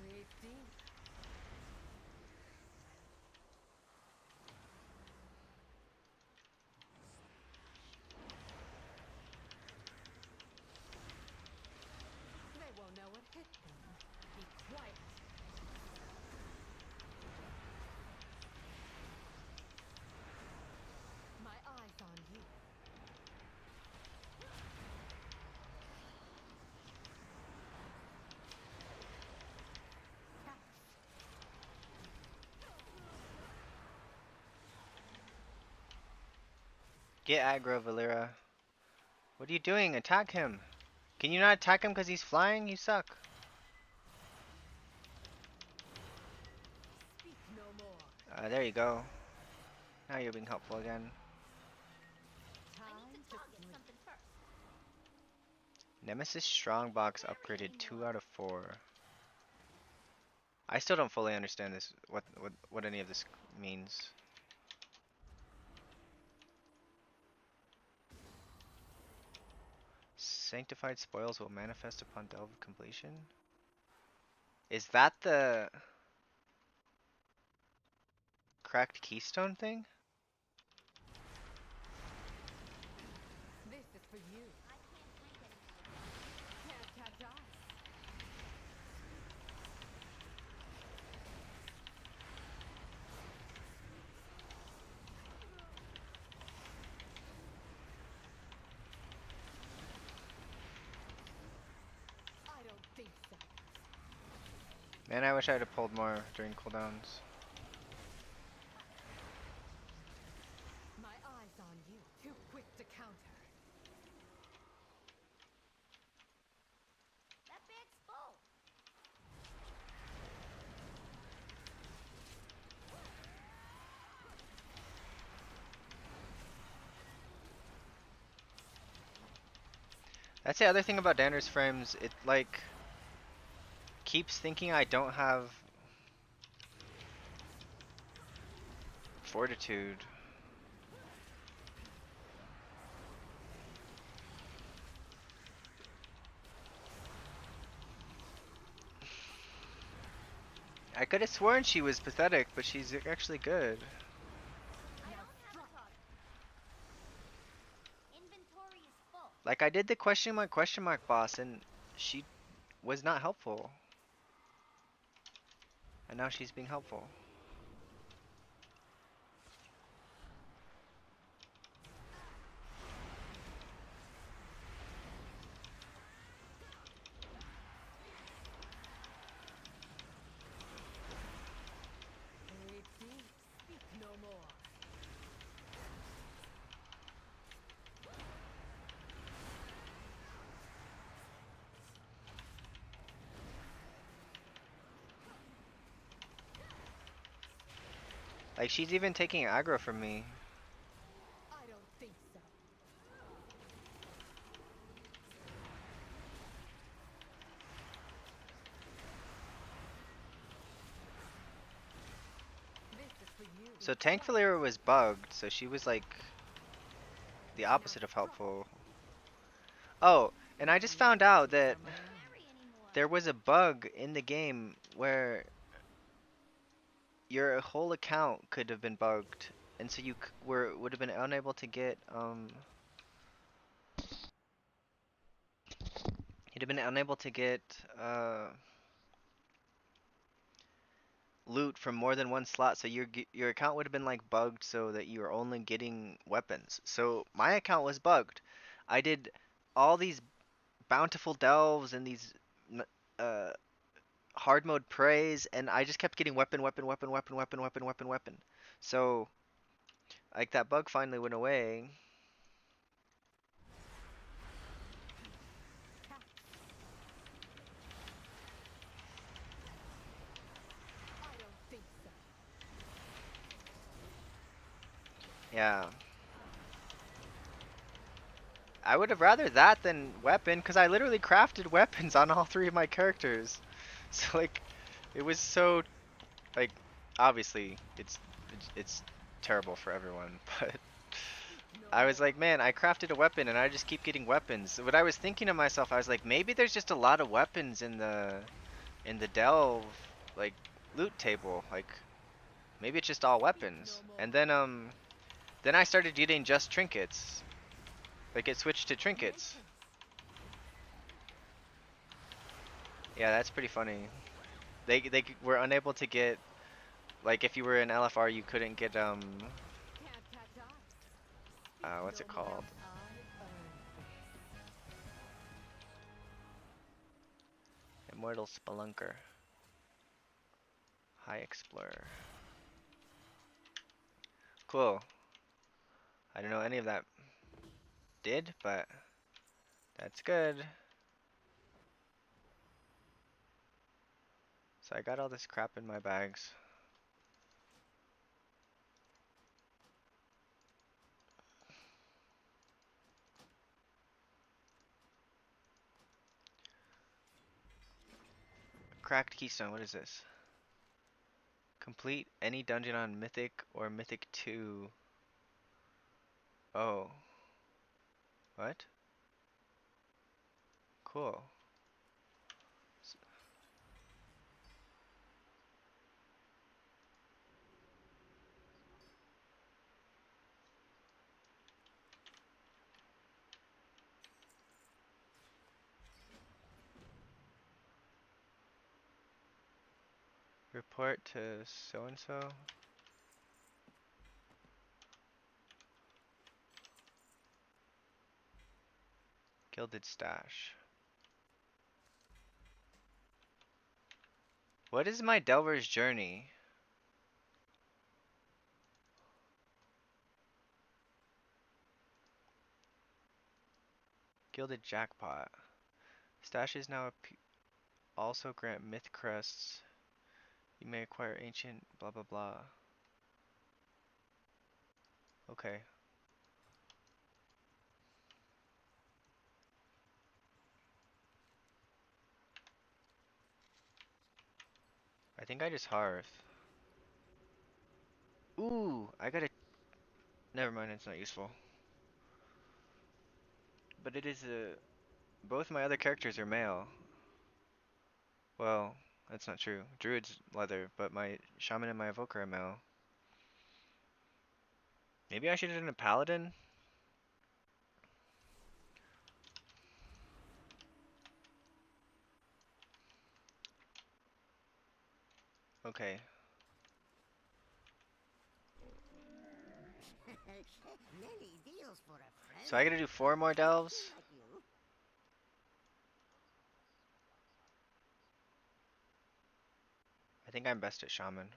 Speaker 2: Breathe deep. They won't know what hit them. Be quiet. My eyes on you. Catch.
Speaker 1: Get aggro, Valyria. What are you doing? Attack him. Can you not attack him because he's flying? You suck.
Speaker 2: Speak no more.
Speaker 1: There you go. Now you're being helpful again.
Speaker 4: I need to target something first.
Speaker 1: Nemesis Strongbox upgraded 2 out of 4. I still don't fully understand this. What any of this means. Sanctified spoils will manifest upon delve completion. Is that the cracked keystone thing?
Speaker 2: This is for you.
Speaker 4: I can't flank anymore.
Speaker 2: Can't catch us. I don't think so.
Speaker 1: Man, I wish I had pulled more during cooldowns.
Speaker 2: My eyes on you. Too quick to counter.
Speaker 4: That bag's full.
Speaker 1: That's the other thing about Dander's frames. It like keeps thinking I don't have fortitude. I could have sworn she was pathetic, but she's actually good.
Speaker 4: I don't have a target. Inventory is full.
Speaker 1: Like I did the question mark boss and she was not helpful. And now she's being helpful. Like, she's even taking aggro from me.
Speaker 13: I don't think so. This is for you.
Speaker 1: So Tankfalayer was bugged, so she was like the opposite of helpful. Oh, and I just found out that there was a bug in the game where your whole account could have been bugged, and so you would have been unable to get you'd have been unable to get loot from more than one slot, so your account would have been like bugged so that you were only getting weapons. So my account was bugged. I did all these bountiful delves and these uh hard mode praise, and I just kept getting weapon, weapon, weapon, weapon, weapon, weapon, weapon, weapon. So like that bug finally went away.
Speaker 13: I don't think so.
Speaker 1: Yeah. I would have rather that than weapon, because I literally crafted weapons on all three of my characters. So like, it was so, like, obviously it's terrible for everyone, but I was like, man, I crafted a weapon and I just keep getting weapons. What I was thinking to myself, I was like, maybe there's just a lot of weapons in the delve, like, loot table. Like, maybe it's just all weapons. And then I started getting just trinkets. Like, it switched to trinkets. Yeah, that's pretty funny. They were unable to get, like, if you were in LFR, you couldn't get what's it called? Immortal Spelunker. High Explorer. Cool. I don't know any of that did, but that's good. So I got all this crap in my bags. Cracked Keystone, what is this? Complete any dungeon on Mythic or Mythic 2. Oh. What? Cool. Report to so-and-so. Gilded Stash. What is my Delver's Journey? Gilded Jackpot. Stashes now also grant myth crests. You may acquire ancient blah blah blah. Okay. I think I just hearth. Ooh, I gotta. Never mind, it's not useful. But it is a. Both my other characters are male. Well, that's not true. Druid's leather, but my shaman and my evoker are male. Maybe I should have done a paladin? Okay.
Speaker 7: Many deals for a friend.
Speaker 1: So I gotta do 4 more delves?
Speaker 7: Like you.
Speaker 1: I think I'm best at shaman.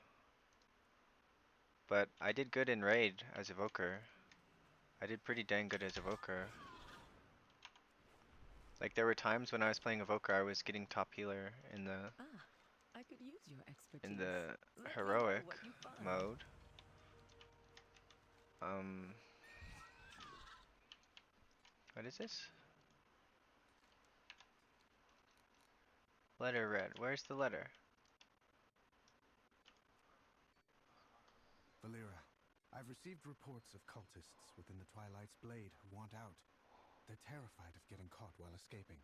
Speaker 1: But I did good in raid as evoker. I did pretty dang good as evoker. Like, there were times when I was playing evoker, I was getting top healer
Speaker 13: I could use your expertise.
Speaker 1: in the
Speaker 13: Let me know
Speaker 1: heroic
Speaker 13: what you find.
Speaker 1: mode. Um, what is this? Letter read. Where's the letter?
Speaker 15: Valera, I've received reports of cultists within the Twilight's Blade who want out. They're terrified of getting caught while escaping.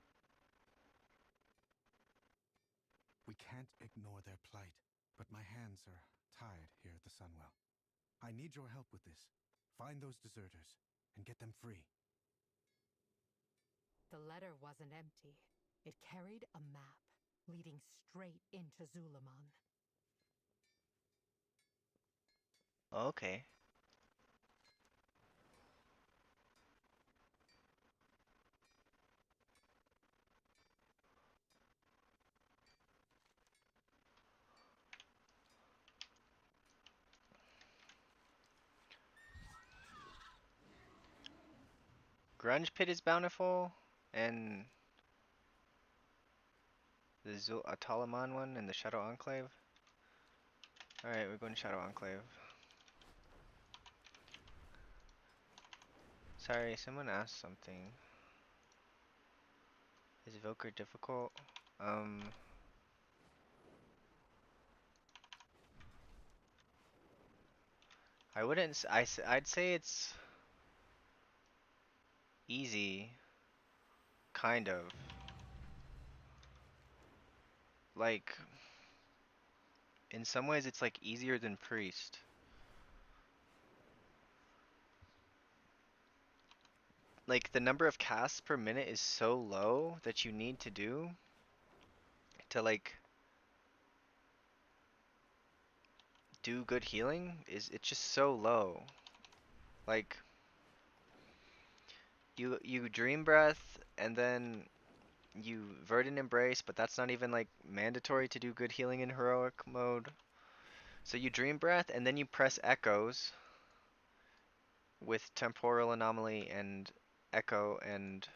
Speaker 15: We can't ignore their plight, but my hands are tied here at the Sunwell. I need your help with this. Find those deserters and get them free.
Speaker 16: The letter wasn't empty. It carried a map leading straight into Zulaman.
Speaker 1: Okay. Grunge Pit is bountiful, and the Atalaman one and the Shadow Enclave. Alright, we're going to Shadow Enclave. Sorry, someone asked something. Is Evoker difficult? I wouldn't. I'd say it's easy, kind of. Like, in some ways, it's like easier than Priest. Like, the number of casts per minute is so low that you need to do to like do good healing it's just so low. Like, you dream breath and then you verdant embrace, but that's not even like mandatory to do good healing in heroic mode. So you dream breath and then you press echoes with temporal anomaly and echo and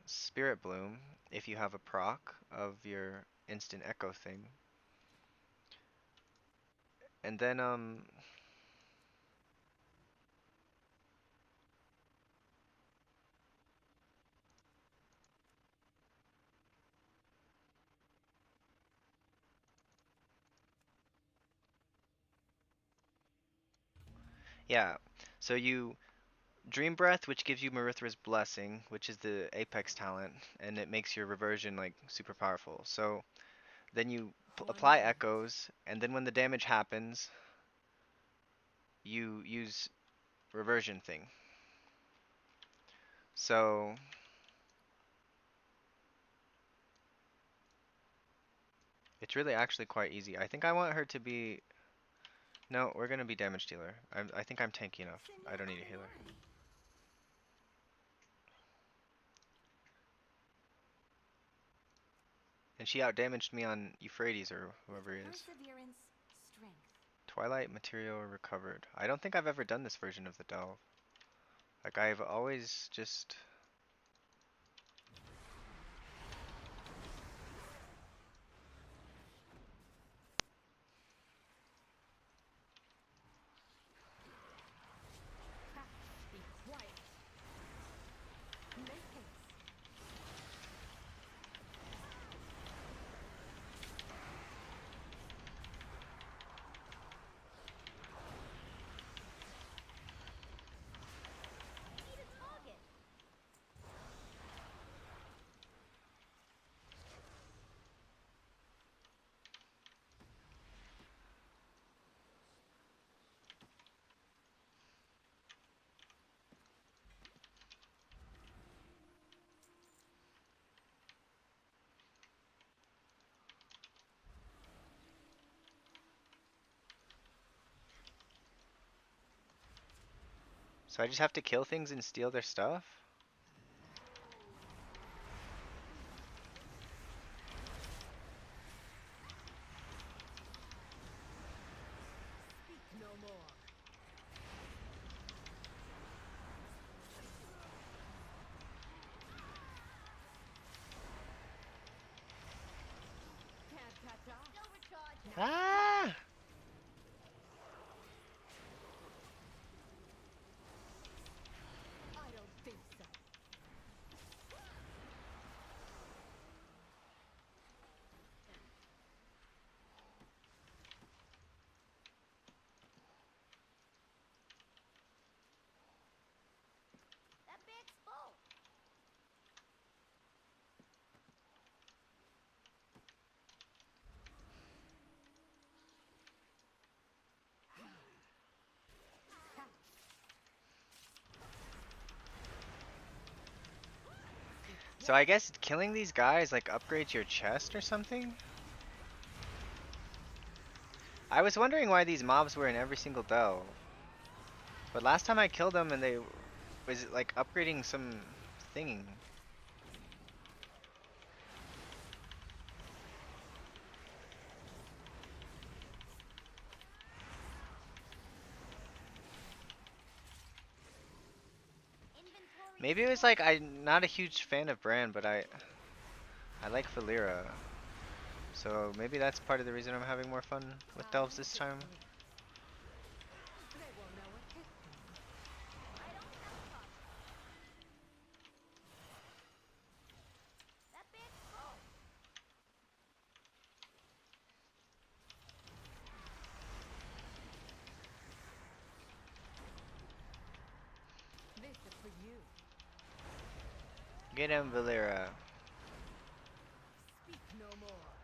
Speaker 1: spirit bloom if you have a proc of your instant echo thing. And then yeah, so you dream breath, which gives you Marithra's blessing, which is the apex talent, and it makes your reversion like super powerful. So then you apply echoes, and then when the damage happens, you use reversion thing. So it's really actually quite easy. I think I want her to be. No, we're gonna be damage dealer. I think I'm tanky enough. I don't need a healer. And she outdamaged me on Euphrates or whoever he is.
Speaker 4: Perseverance, strength.
Speaker 1: Twilight material recovered. I don't think I've ever done this version of the delve. Like, I've always just.
Speaker 16: Be quiet. Make haste.
Speaker 4: Need a target.
Speaker 1: So I just have to kill things and steal their stuff?
Speaker 16: Speak no more. Can't catch up.
Speaker 4: Still recharging.
Speaker 1: Ah! So I guess killing these guys like upgrades your chest or something? I was wondering why these mobs were in every single delve. But last time I killed them and they was it like upgrading some thing. Maybe it was like I'm not a huge fan of Bran, but I like Valera. So maybe that's part of the reason I'm having more fun with delves this time.
Speaker 16: They won't know what hit them. This is for you.
Speaker 1: Get him, Valera.
Speaker 16: Speak no more.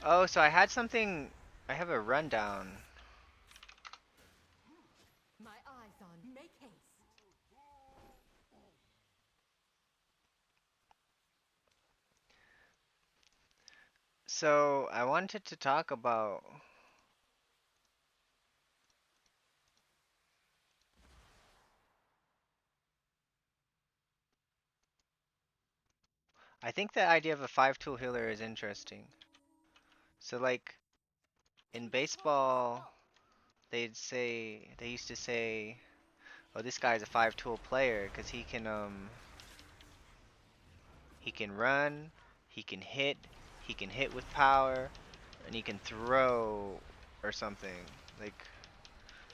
Speaker 1: Oh, so I had something. I have a rundown.
Speaker 16: My eyes on. Make haste.
Speaker 1: So I wanted to talk about. I think the idea of a 5-tool healer is interesting. So like in baseball, they used to say, "Oh, this guy's a 5-tool player because he can run, he can hit with power, and he can throw or something." Like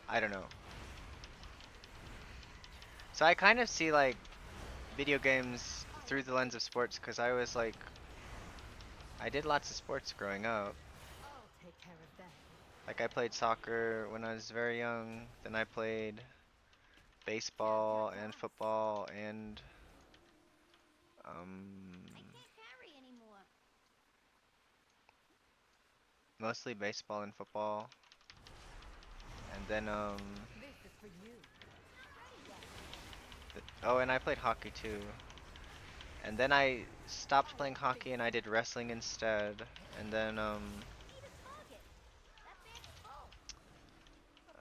Speaker 1: I don't know. So I kind of see like video games through the lens of sports because I did lots of sports growing up.
Speaker 16: I'll take care of that.
Speaker 1: Like I played soccer when I was very young, then I played baseball and football and mostly baseball and football. And then
Speaker 16: This is for you.
Speaker 1: oh, and I played hockey too. And then I stopped playing hockey and I did wrestling instead. And then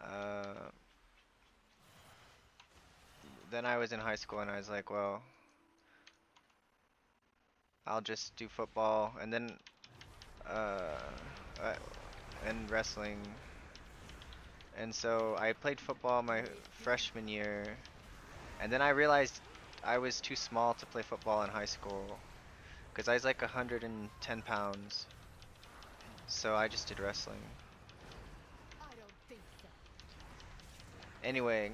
Speaker 1: uh then I was in high school and I was like, well, I'll just do football and then uh, uh and wrestling. And so I played football my freshman year, and then I realized I was too small to play football in high school because I was like 110 pounds. So I just did wrestling.
Speaker 16: I don't think so.
Speaker 1: Anyway,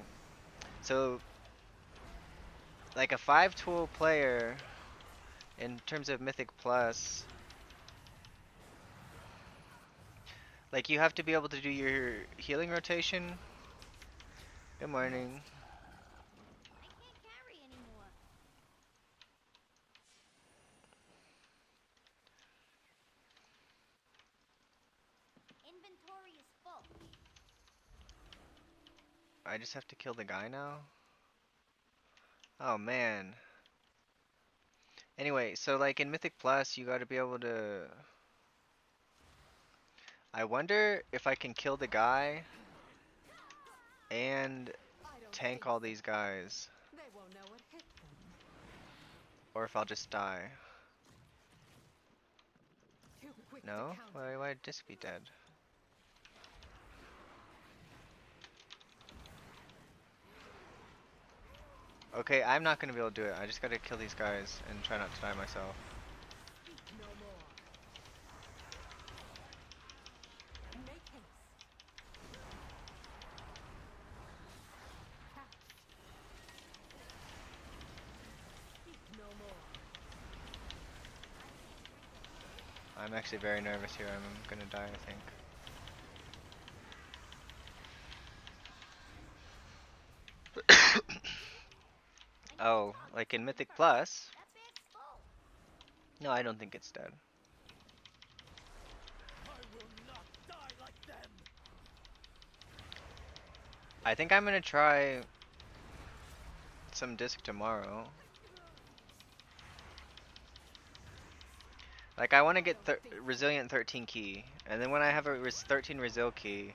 Speaker 1: so like a 5-tool player in terms of Mythic Plus, like you have to be able to do your healing rotation. Good morning. I just have to kill the guy now? Oh man. Anyway, so like in Mythic Plus, you gotta be able to... I wonder if I can kill the guy and tank all these guys.
Speaker 16: They won't know what hit them.
Speaker 1: Or if I'll just die.
Speaker 16: Too quick to
Speaker 1: No?
Speaker 16: counter.
Speaker 1: Why would this be dead? Okay, I'm not gonna be able to do it. I just gotta kill these guys and try not to die myself.
Speaker 16: Speak no more. Make haste. Cast. Speak no more.
Speaker 1: I'm actually very nervous here. I'm gonna die, I think. Oh, like in Mythic Plus? No, I don't think it's dead.
Speaker 5: I will not die like them.
Speaker 1: I think I'm gonna try some disc tomorrow. Like, I want to get Resilient 13 key, and then when I have a 13 Resil key,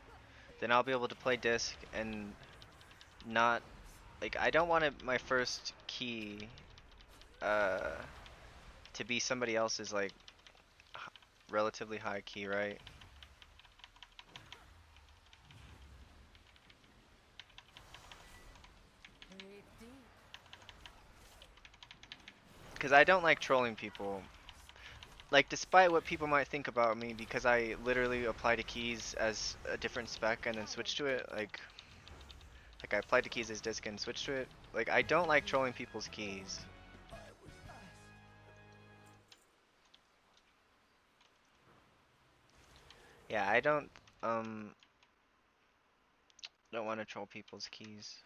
Speaker 1: then I'll be able to play disc and not, like, I don't want my first key to be somebody else's, like, relatively high key, right? Because I don't like trolling people. Like, despite what people might think about me, because I literally apply to keys as a different spec and then switch to it, like I applied to keys as disc and switch to it. Like, I don't like trolling people's keys. Yeah, I don't want to troll people's keys.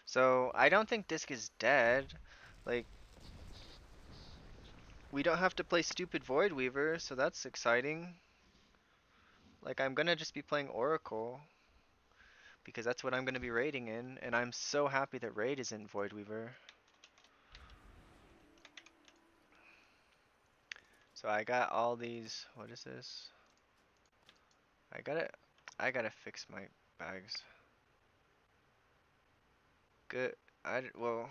Speaker 1: So, I don't think disc is dead. Like, we don't have to play stupid Void Weaver, so that's exciting. Like, I'm gonna just be playing Oracle, because that's what I'm gonna be raiding in, and I'm so happy that raid isn't Void Weaver. So I got all these, what is this? I gotta fix my bags. Good, well,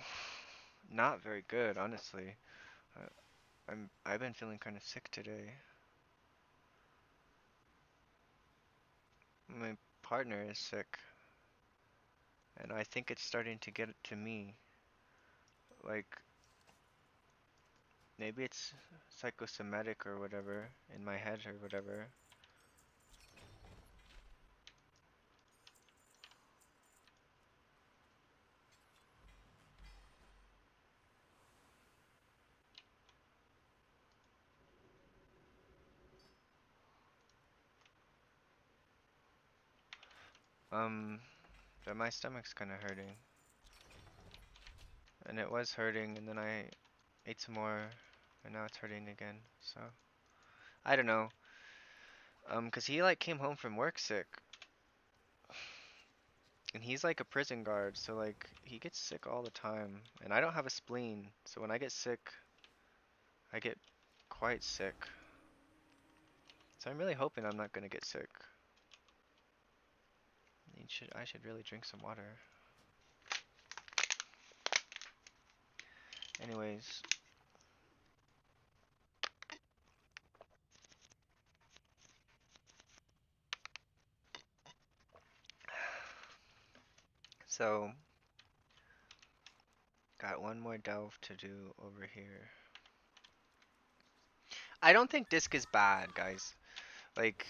Speaker 1: not very good, honestly. I've been feeling kind of sick today. My partner is sick, and I think it's starting to get to me. Like, maybe it's psychosomatic or whatever, in my head or whatever. But my stomach's kind of hurting. And it was hurting, and then I ate some more, and now it's hurting again, so. I don't know. 'Cause he like came home from work sick. And he's like a prison guard, so like he gets sick all the time. And I don't have a spleen, so when I get sick, I get quite sick. So I'm really hoping I'm not gonna get sick. I should really drink some water. Anyways. So, got one more delve to do over here. I don't think disc is bad, guys. Like,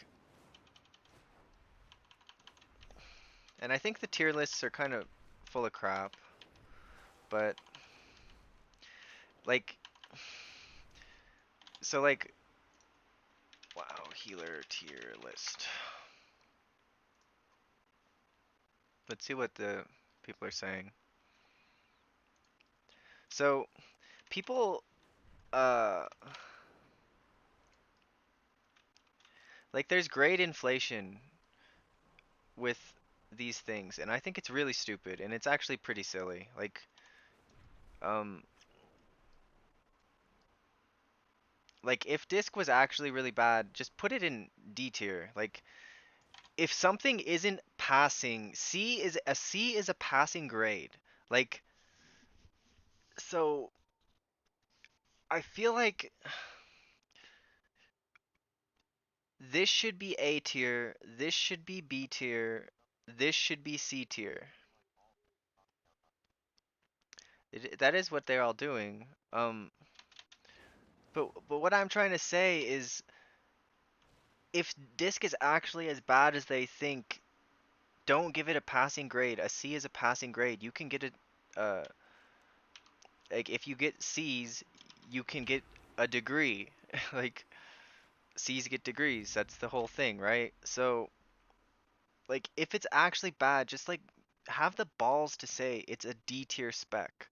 Speaker 1: and I think the tier lists are kind of full of crap. But, like, so like, wow, healer tier list. Let's see what the people are saying. So, people, like, there's grade inflation with these things, and I think it's really stupid, and it's actually pretty silly. Um, like, if disc was actually really bad, just put it in D tier. Like, if something isn't passing, C is a passing grade. Like, so I feel like this should be A tier, this should be B tier, this should be C tier. That is what they're all doing. But what I'm trying to say is, if disc is actually as bad as they think, don't give it a passing grade. A C is a passing grade. You can get it, like if you get C's, you can get a degree. Like, C's get degrees. That's the whole thing, right? So, like, if it's actually bad, just like have the balls to say it's a D tier spec.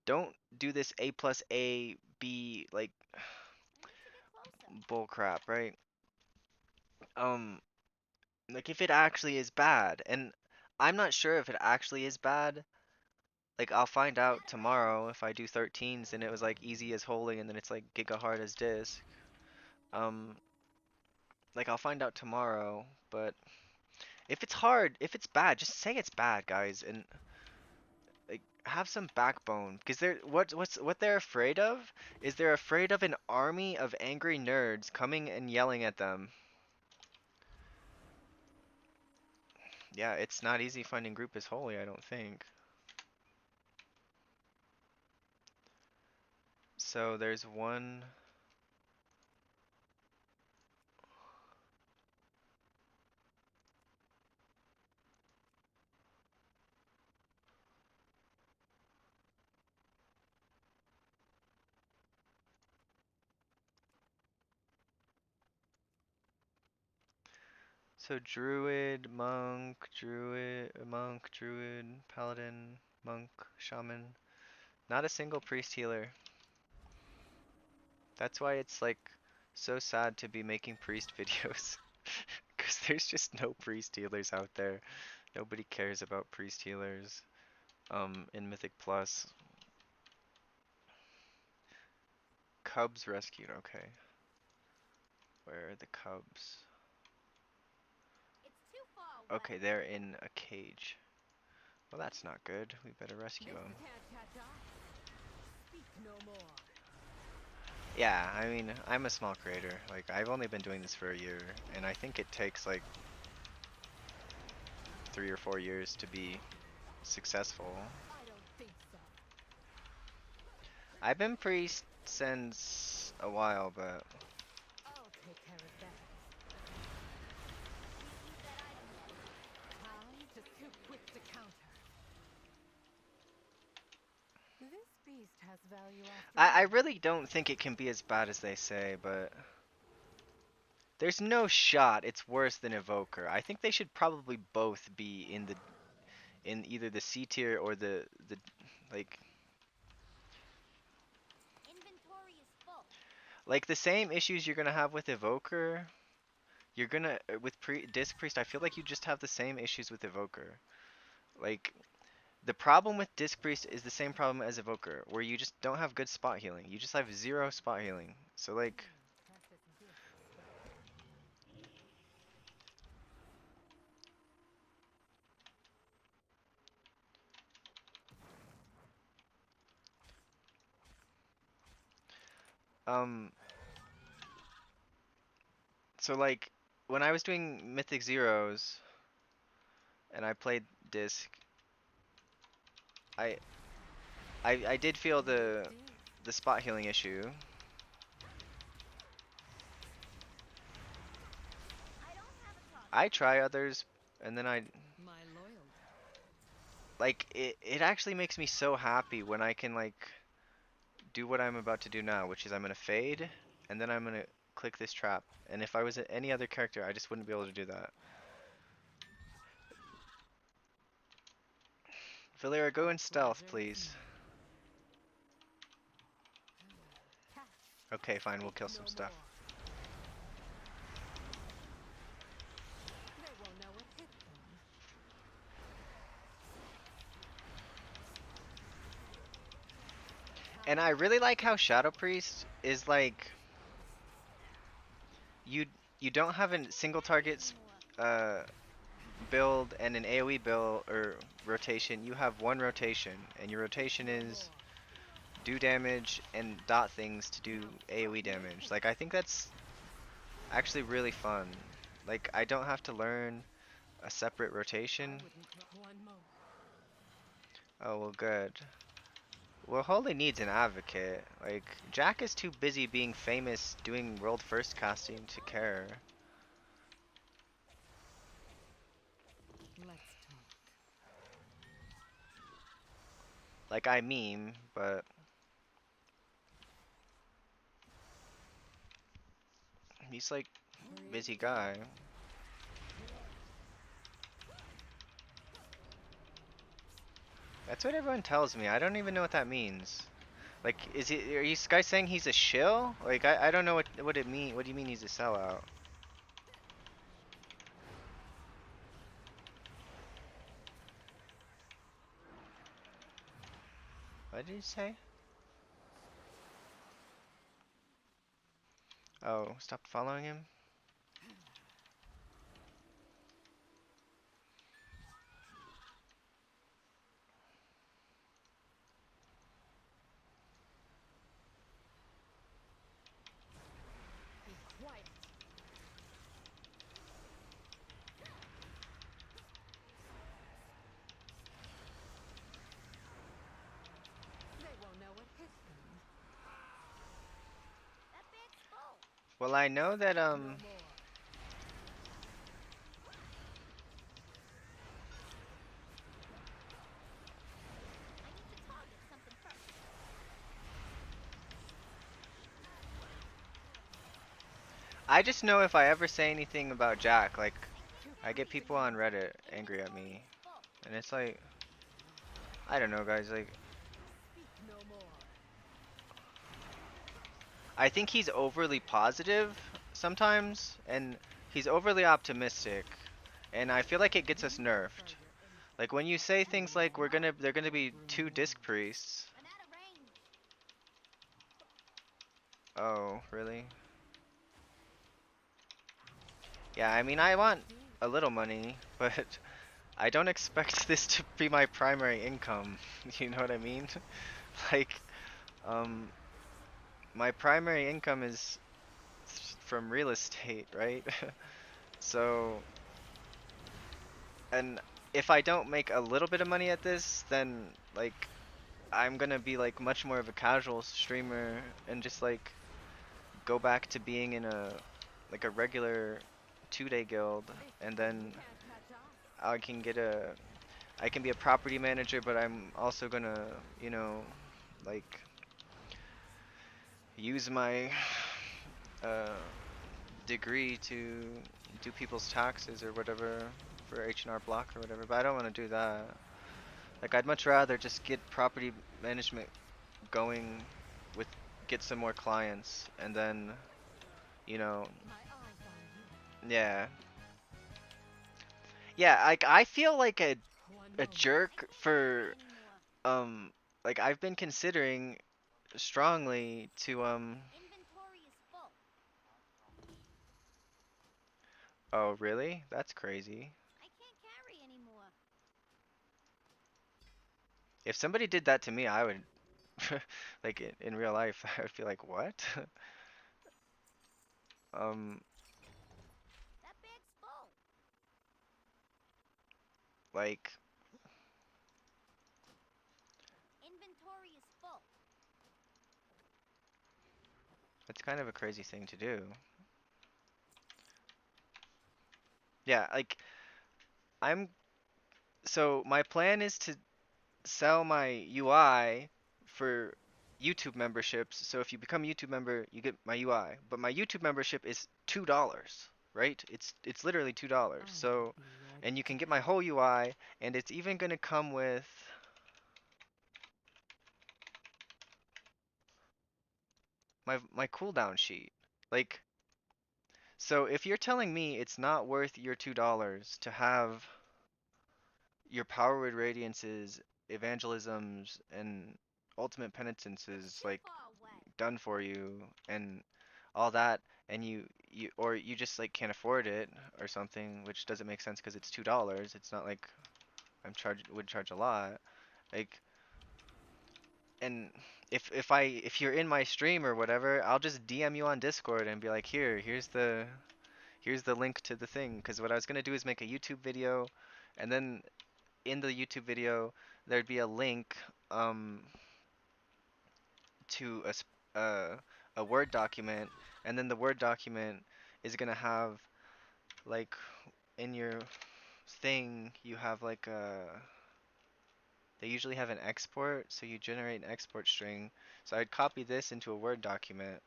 Speaker 1: Don't do this A plus A B like bull crap, right? Um, like if it actually is bad, and I'm not sure if it actually is bad. Like I'll find out tomorrow if I do 13s and it was like easy as holy and then it's like giga hard as disc. Um, like I'll find out tomorrow, but if it's hard, if it's bad, just say it's bad, guys, and like have some backbone because they're what they're afraid of is they're afraid of an army of angry nerds coming and yelling at them. Yeah, it's not easy finding group is holy, I don't think. So there's one. So druid, paladin, monk, shaman. Not a single priest healer. That's why it's like so sad to be making priest videos. Because there's just no priest healers out there. Nobody cares about priest healers. In Mythic Plus. Cubs rescued, okay. Where are the cubs? Okay, they're in a cage. Well, that's not good. We better rescue them. Yeah, I mean, I'm a small creator. Like, I've only been doing this for a year, and I think it takes like 3 or 4 years to be successful. I've been priest since a while, but
Speaker 16: I'll take care of that. Time to too quick to counter. This beast has value after
Speaker 1: I really don't think it can be as bad as they say, but there's no shot it's worse than Evoker. I think they should probably both be in either the C tier or the like like the same issues you're gonna have with Evoker. You're gonna with Disc Priest. I feel like you just have the same issues with Evoker. Like the problem with Disc Priest is the same problem as Evoker, where you just don't have good spot healing. You just have 0 spot healing. So like um so like when I was doing Mythic Zeros and I played Disc, I I did feel the spot healing issue. I try others and then I like it actually makes me so happy when I can like do what I'm about to do now, which is I'm gonna fade and then I'm gonna click this trap. And if I was any other character, I just wouldn't be able to do that. Valera, go in stealth, please. Okay, fine, we'll kill some stuff. And I really like how Shadow Priest is like you you don't have a single target build and an AoE build or rotation. You have one rotation, and your rotation is do damage and dot things to do AoE damage. Like I think that's actually really fun. Like I don't have to learn a separate rotation. Oh well, good. Well, Holy needs an advocate. Like Jack is too busy being famous doing world first casting to care.
Speaker 16: Let's talk.
Speaker 1: Like I meme, but He's like busy guy. That's what everyone tells me. I don't even know what that means. Like, are you guys saying he's a shill? Like, I don't know what it mean. What do you mean he's a sellout? What did he say? Oh, stop following him?
Speaker 16: Be quiet. They won't know what hit them.
Speaker 7: That bag's full.
Speaker 1: Well, I know that,
Speaker 16: No more.
Speaker 7: I need to target something first.
Speaker 1: I just know if I ever say anything about Jack, like, I get people on Reddit angry at me. And it's like, I don't know, guys, like,
Speaker 16: Speak no more.
Speaker 1: I think he's overly positive sometimes, and he's overly optimistic, and I feel like it gets us nerfed. Like when you say things like they're gonna be 2 disc priests.
Speaker 7: I'm out of range.
Speaker 1: Oh, really? Yeah, I mean I want a little money, but I don't expect this to be my primary income. You know what I mean? Like, um, my primary income is from real estate, right? So, and if I don't make a little bit of money at this, then like I'm gonna be like much more of a casual streamer and just like go back to being in a regular 2-day guild, and then I can get I can be a property manager, but I'm also gonna, you know, like use my uh degree to do people's taxes or whatever for H&R Block or whatever, but I don't want to do that. Like I'd much rather just get property management going with get some more clients and then, you know,
Speaker 16: My eyes on you.
Speaker 1: yeah. Yeah, like I feel like
Speaker 16: One
Speaker 1: a
Speaker 16: moment.
Speaker 1: jerk for
Speaker 7: Anymore.
Speaker 1: um like I've been considering strongly to
Speaker 7: Inventory is full.
Speaker 1: oh really? That's crazy.
Speaker 7: I can't carry anymore.
Speaker 1: If somebody did that to me, I would like in real life, I would feel like, "What?" Um
Speaker 7: That bag's full.
Speaker 1: like
Speaker 7: Inventory is full.
Speaker 1: it's kind of a crazy thing to do. Yeah, like I'm so my plan is to sell my UI for YouTube memberships. So if you become a YouTube member, you get my UI. But my YouTube membership is $2, right? It's literally $2. So and you can get my whole UI, and it's even gonna come with my cooldown sheet. Like so if you're telling me it's not worth your $2 to have your power word radiances, evangelisms, and ultimate penitences like
Speaker 7: Far away.
Speaker 1: done for you and all that, and you or you just like can't afford it or something, which doesn't make sense because it's $2. It's not like would charge a lot. Like, and if you're in my stream or whatever, I'll just DM you on Discord and be like, here's the link to the thing. Because what I was gonna do is make a YouTube video, and then in the YouTube video there'd be a link to a Word document, and then the Word document is gonna have like in your thing you have like they usually have an export, so you generate an export string. So I'd copy this into a Word document,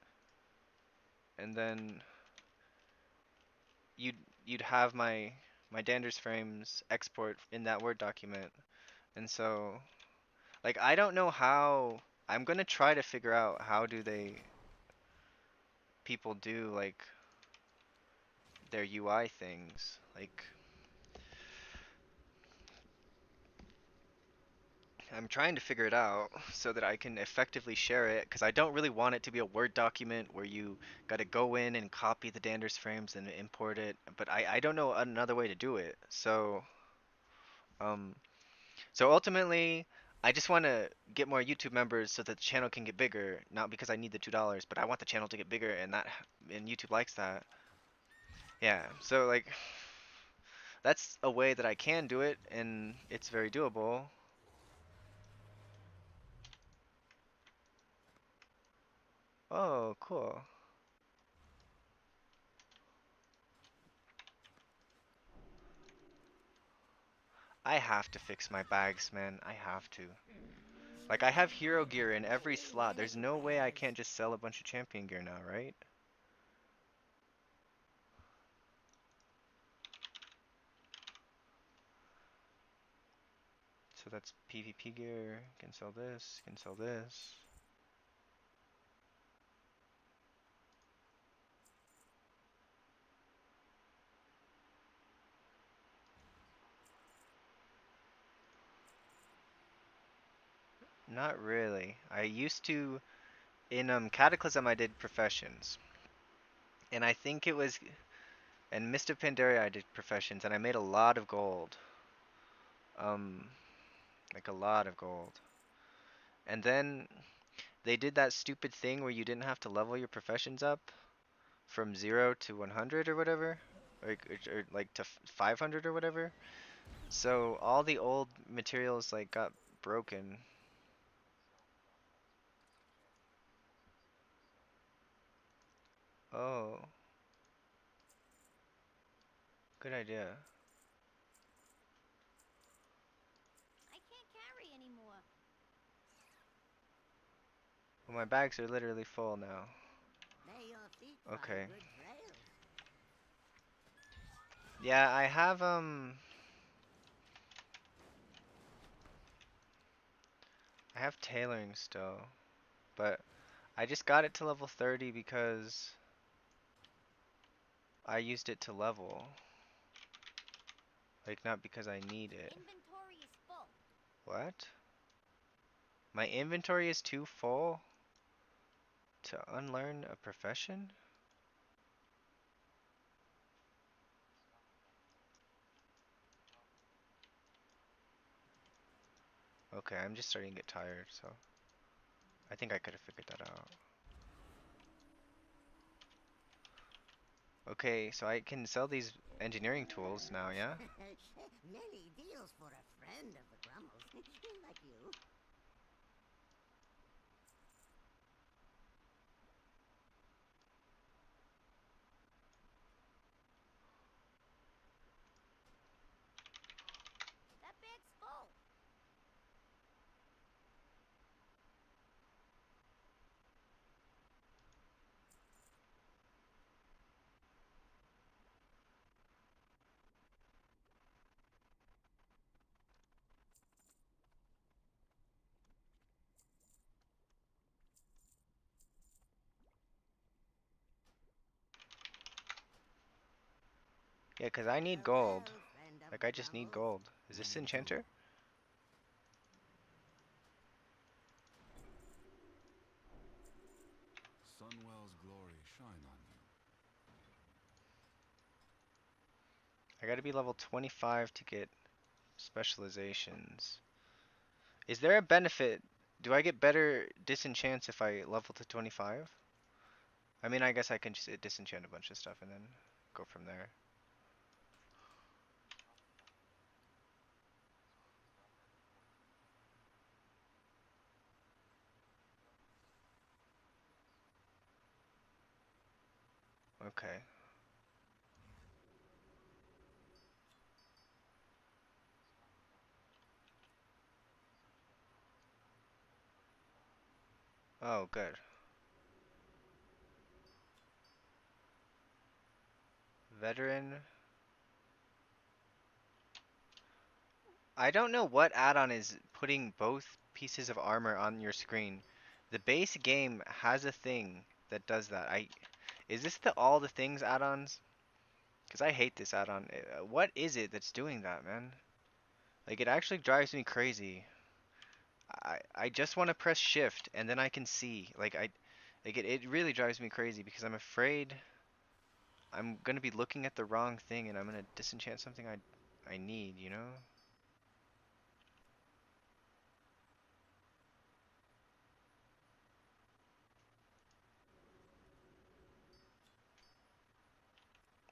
Speaker 1: and then you'd you'd have my Danders frames export in that Word document. And so like I don't know how I'm gonna try to figure out how do they people do like their UI things. Like I'm trying to figure it out so that I can effectively share it because I don't really want it to be a Word document where you got to go in and copy the Danders frames and import it. But I don't know another way to do it. Um, so ultimately, I just want to get more YouTube members so that the channel can get bigger. Not because I need the $2, but I want the channel to get bigger, and YouTube likes that. Yeah. So like that's a way that I can do it, and it's very doable. Oh, cool. I have to fix my bags, man. I have to. Like, I have hero gear in every slot. There's no way I can't just sell a bunch of champion gear now, right? So that's PvP gear. Can sell this. Can sell this. Not really. I used to in Cataclysm I did professions. And I think it was in Mist of Pandaria I did professions and I made a lot of gold. Um like a lot of gold. And then they did that stupid thing where you didn't have to level your professions up from 0 to 100 or whatever. Or like to 500 or whatever. So all the old materials like got broken. Oh, good idea.
Speaker 4: I can't carry anymore.
Speaker 1: Well, my bags are literally full now.
Speaker 7: May your feet find
Speaker 1: Okay.
Speaker 7: good trails.
Speaker 1: Yeah, I have tailoring still, but I just got it to level 30 because I used it to level. Like not because I need it.
Speaker 4: Inventory is full.
Speaker 1: What? My inventory is too full to unlearn a profession? Okay, I'm just starting to get tired, so I think I could have figured that out. Okay, so I can sell these engineering tools now, yeah?
Speaker 7: Many deals for a friend of the Grummles, like you.
Speaker 4: That bag's full.
Speaker 1: Yeah, 'cause I need gold. Like, I just need gold. Is this enchanter?
Speaker 6: Sunwell's glory shine on you.
Speaker 1: I gotta be level 25 to get specializations. Is there a benefit? Do I get better disenchants if I level to 25? I mean, I guess I can just disenchant a bunch of stuff and then go from there. Okay. Oh, good. Veteran. I don't know what add-on is putting both pieces of armor on your screen. The base game has a thing that does that. Is this the all the things add-ons? Because I hate this add-on. What is it that's doing that, man? Like, it actually drives me crazy. I just want to press shift and then I can see. It really drives me crazy because I'm afraid I'm gonna be looking at the wrong thing and I'm gonna disenchant something I need, you know?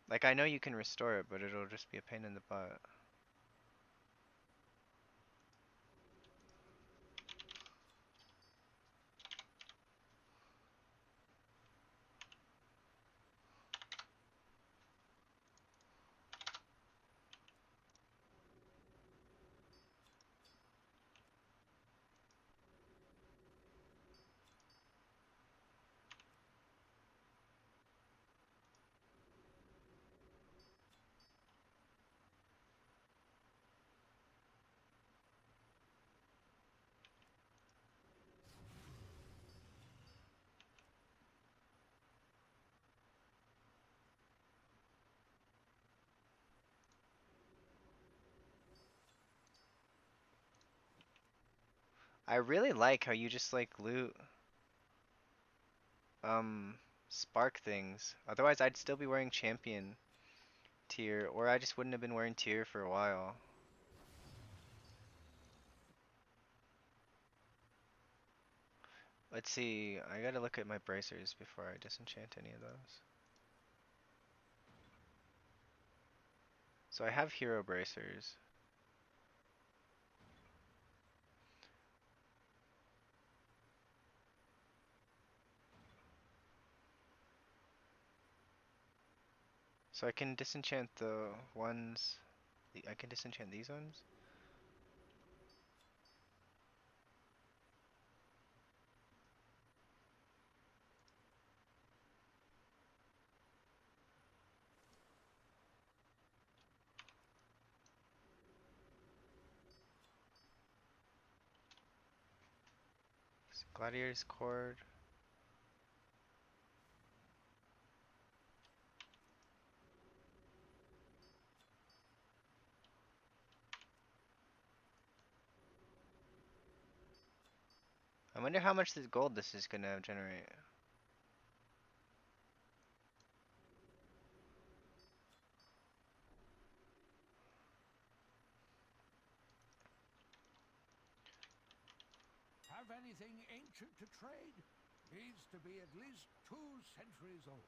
Speaker 1: Like, I know you can restore it, but it'll just be a pain in the butt. I really like how you just like loot spark things. Otherwise I'd still be wearing champion tier, or I just wouldn't have been wearing tier for a while. Let's see, I gotta look at my bracers before I disenchant any of those. So I have hero bracers. So I can disenchant the ones, I can disenchant these ones? Gladiator's Cord. I wonder how much this gold this is gonna generate.
Speaker 5: Have anything ancient to trade? Needs to be at least 2 centuries old.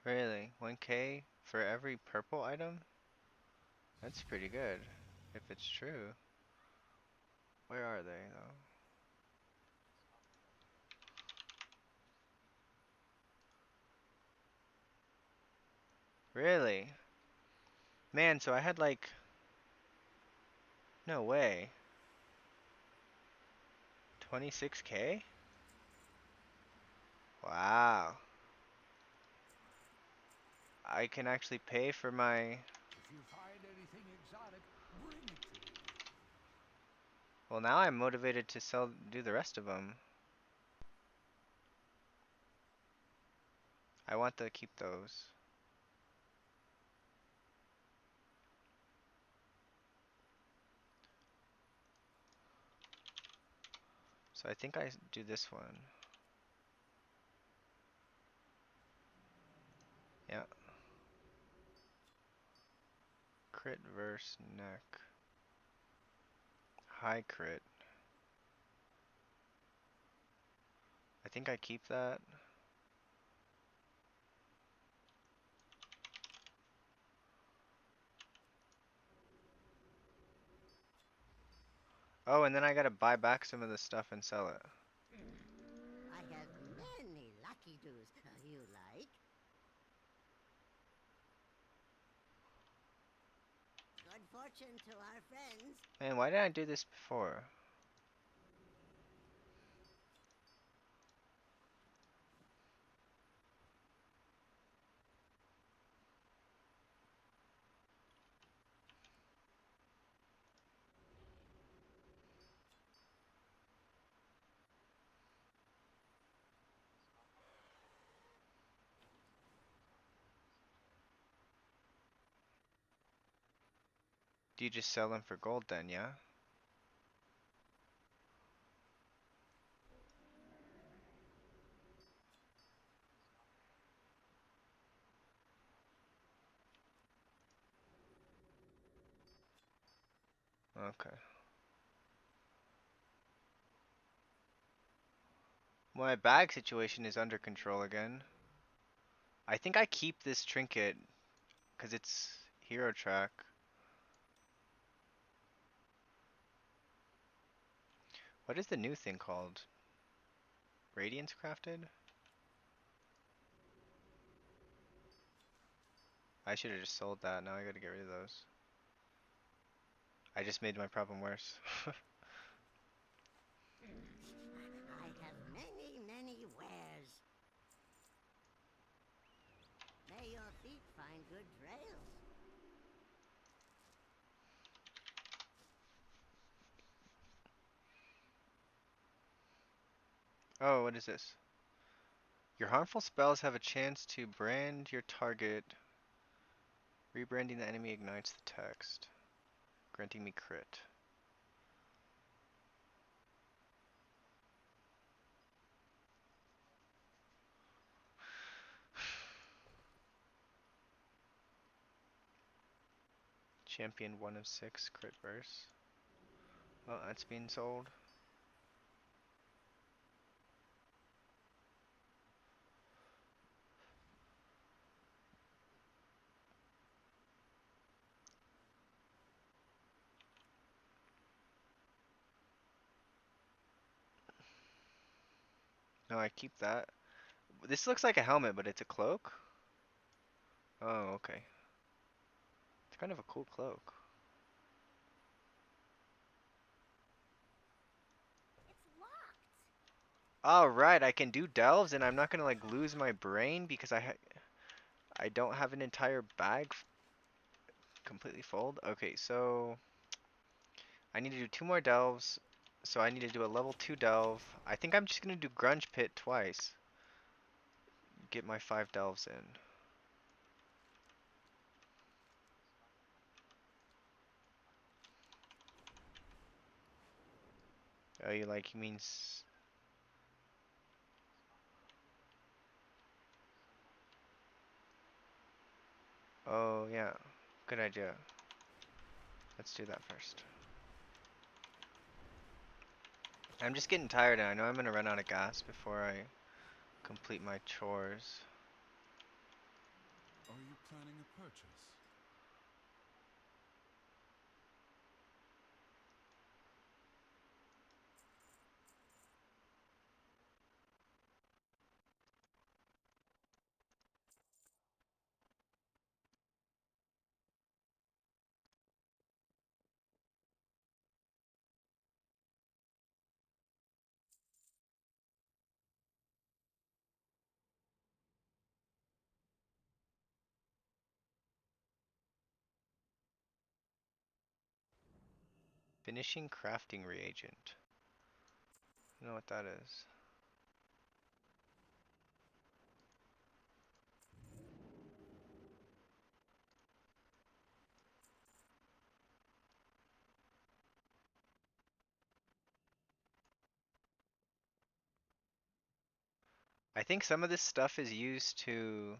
Speaker 1: Really? 1k for every purple item? That's pretty good, if it's true. Where are they, though? Really? Man, so I had like... No way. 26k? Wow. I can actually pay for my...
Speaker 5: If you find anything exotic, bring it to me.
Speaker 1: Well, now I'm motivated to do the rest of them. I want to keep those. So I think I do this one. Yeah. Crit verse neck. High crit. I think I keep that. Oh, and then I gotta buy back some of the stuff and sell it.
Speaker 7: I have many lucky doos you like. Good fortune to our friends.
Speaker 1: Man, why didn't I do this before? Do you just sell them for gold then, yeah? Okay. My bag situation is under control again. I think I keep this trinket because it's hero track. What is the new thing called? Radiance crafted? I should have just sold that. Now I gotta get rid of those. I just made my problem worse.
Speaker 7: I have many, many wares. May your feet find good trails.
Speaker 1: Oh, what is this? Your harmful spells have a chance to brand your target. Rebranding the enemy ignites the text, granting me crit. Champion 1 of 6 crit burst. Oh, that's being sold. No, I keep that. This looks like a helmet, but it's a cloak? Oh, okay. It's kind of a cool cloak. Alright, I can do delves and I'm not gonna like lose my brain because I don't have an entire bag completely full. Okay, so I need to do 2 more delves. So I need to do a level 2 delve. I think I'm just gonna do Grunge Pit twice. Get my 5 delves in. Oh, you like, he means... Oh, yeah. Good idea. Let's do that first. I'm just getting tired and I know I'm gonna run out of gas before I complete my chores.
Speaker 6: Are you planning a purchase?
Speaker 1: Finishing crafting reagent. I don't know what that is. I think some of this stuff is used to...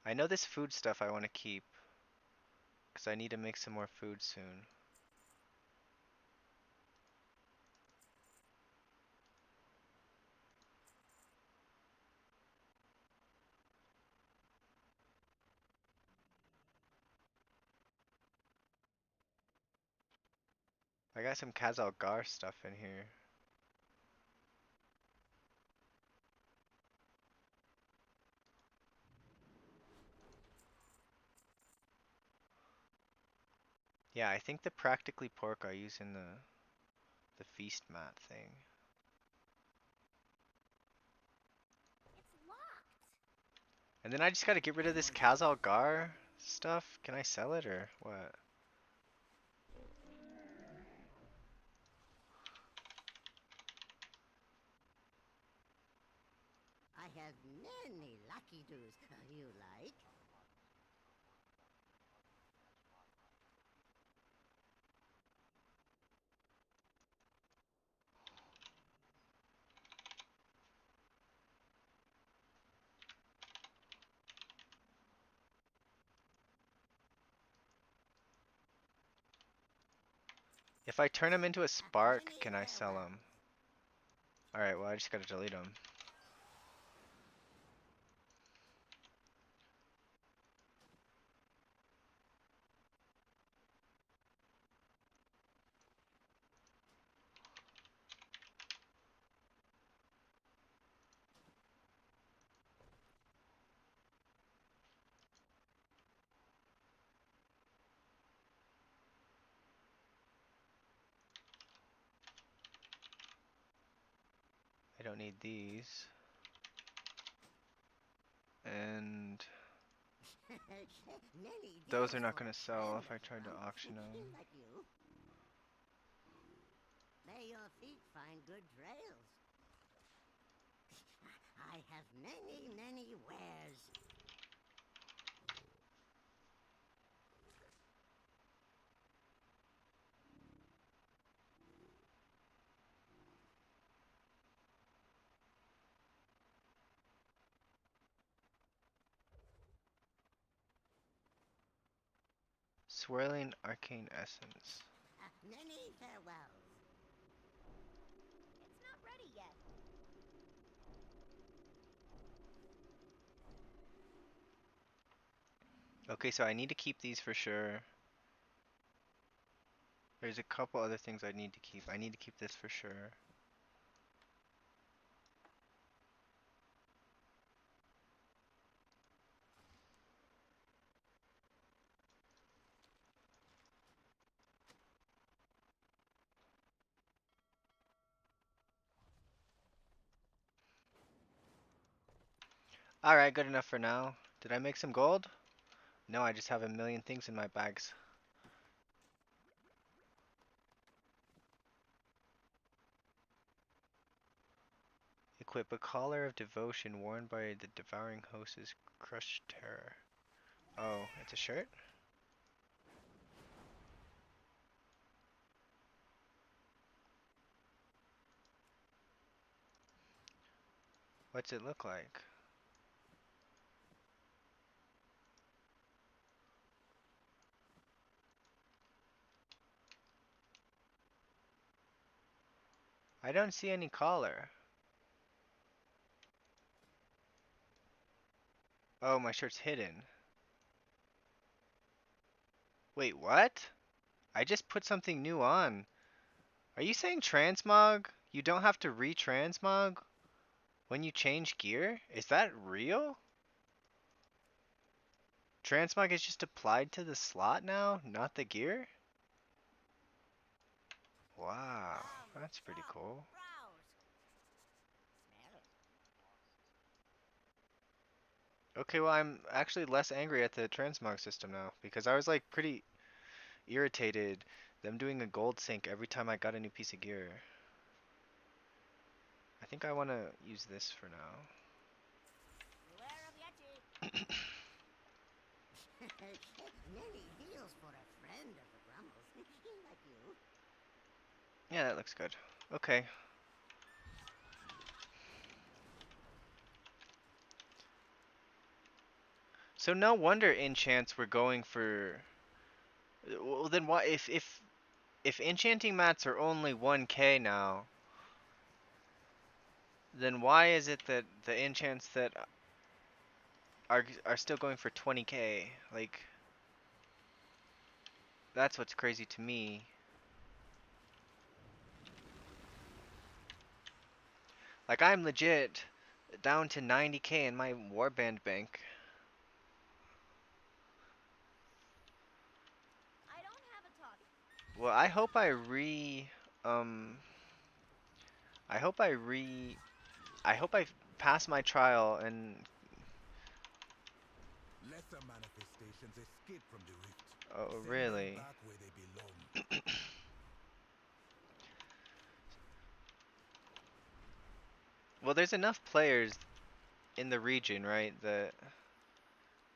Speaker 1: I know this food stuff I want to keep. Because I need to make some more food soon. I got some Kazal Gar stuff in here. Yeah, I think the practically pork I use in the feast mat thing.
Speaker 7: It's locked.
Speaker 1: And then I just gotta get rid of this Kazal Gar stuff. Can I sell it or what?
Speaker 7: I have many lucky doos you like.
Speaker 1: If I turn him into a spark, can I sell him? Alright, well I just gotta delete him. I don't need these. And
Speaker 7: Many
Speaker 1: those are
Speaker 7: deals
Speaker 1: not
Speaker 7: for
Speaker 1: gonna
Speaker 7: a
Speaker 1: sell
Speaker 7: friend
Speaker 1: if I
Speaker 7: of the
Speaker 1: tried to
Speaker 7: Grumbles.
Speaker 1: auction them.
Speaker 7: Like you. May your feet find good trails. I have many, many wares.
Speaker 1: Swirling Arcane Essence.
Speaker 7: Many farewells.
Speaker 4: It's not ready yet.
Speaker 1: Okay, so I need to keep these for sure. There's a couple other things I need to keep. I need to keep this for sure. Alright, good enough for now. Did I make some gold? No, I just have a million things in my bags. Equip a collar of devotion worn by the devouring host's crushed terror. Oh, it's a shirt? What's it look like? I don't see any collar. Oh, my shirt's hidden. Wait, what? I just put something new on. Are you saying transmog? You don't have to re-transmog when you change gear? Is that real? Transmog is just applied to the slot now, not the gear? Wow, that's pretty cool. Okay, well I'm actually less angry at the transmog system now because I was like pretty irritated them doing a gold sync every time I got a new piece of gear. I think I want to use this for now.
Speaker 7: Many deals for a friend of the Grumbles. Like you.
Speaker 1: Yeah, that looks good. Okay. So no wonder enchants were going for. Well, then why if enchanting mats are only 1k now, then why is it that the enchants that are still going for 20k? Like that's what's crazy to me. Like I'm legit down to 90k in my warband bank.
Speaker 4: I don't have a top.
Speaker 1: Well, I hope um I hope I pass my trial and
Speaker 14: Lesser manifestations escape from the rift.
Speaker 1: Oh,
Speaker 14: Send them
Speaker 1: really?
Speaker 14: back where they belong.
Speaker 1: Well, there's enough players in the region, right, that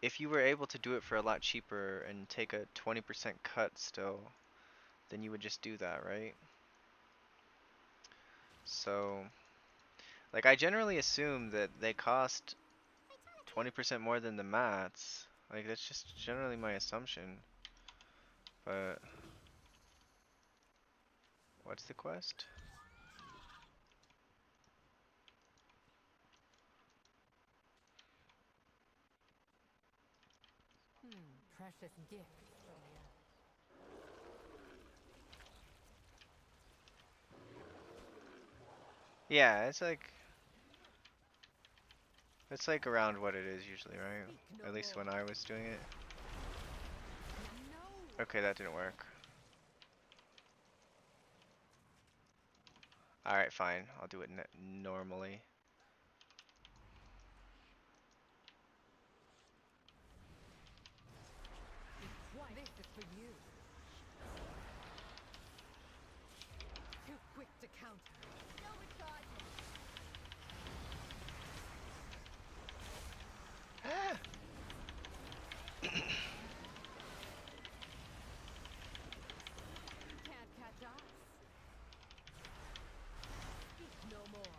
Speaker 1: if you were able to do it for a lot cheaper and take a 20% cut still, then you would just do that, right? So, like, I generally assume that they cost 20% more than the mats. Like, that's just generally my assumption. But, what's the quest?
Speaker 16: Precious gift.
Speaker 1: Yeah, it's like around what it is usually, right? At least when I was doing it. Okay, that didn't work. Alright, fine. I'll do it normally.
Speaker 16: This is for you. Too quick to counter.
Speaker 4: No recharging.
Speaker 16: Can't catch us. Speak no more.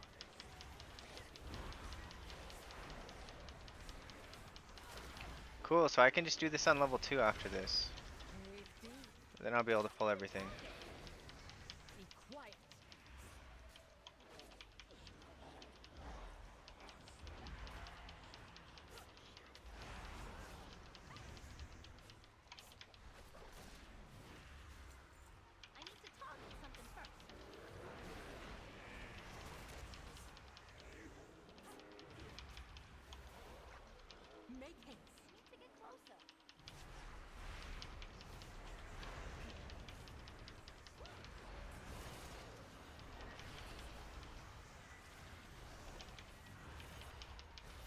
Speaker 1: Cool, so I can just do this on level 2 after this. Then I'll be able to pull everything.
Speaker 16: Be quiet.
Speaker 4: I need to talk to something first.
Speaker 16: Make haste.
Speaker 4: I need to get closer.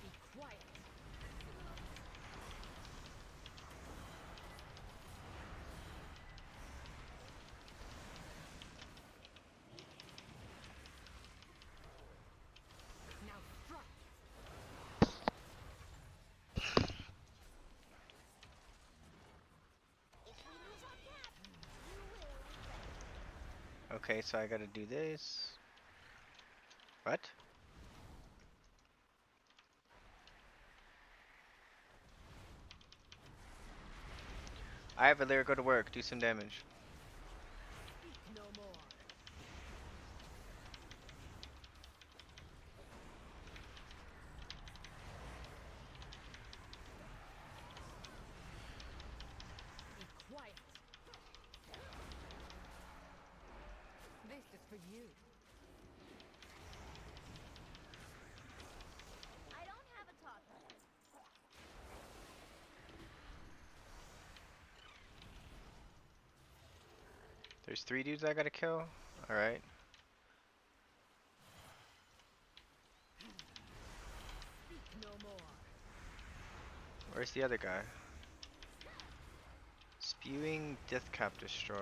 Speaker 16: Be quiet. Now strike.
Speaker 4: If we lose our cap, you will regret it.
Speaker 1: Okay, so I gotta do this. What? I have a lyric, go to work, do some damage.
Speaker 16: Speak no more. Be quiet. This is for you.
Speaker 4: I don't have a talker.
Speaker 1: There's 3 dudes I gotta kill? Alright.
Speaker 16: Speak no more.
Speaker 1: Where's the other guy? Spewing Death Cap destroyed.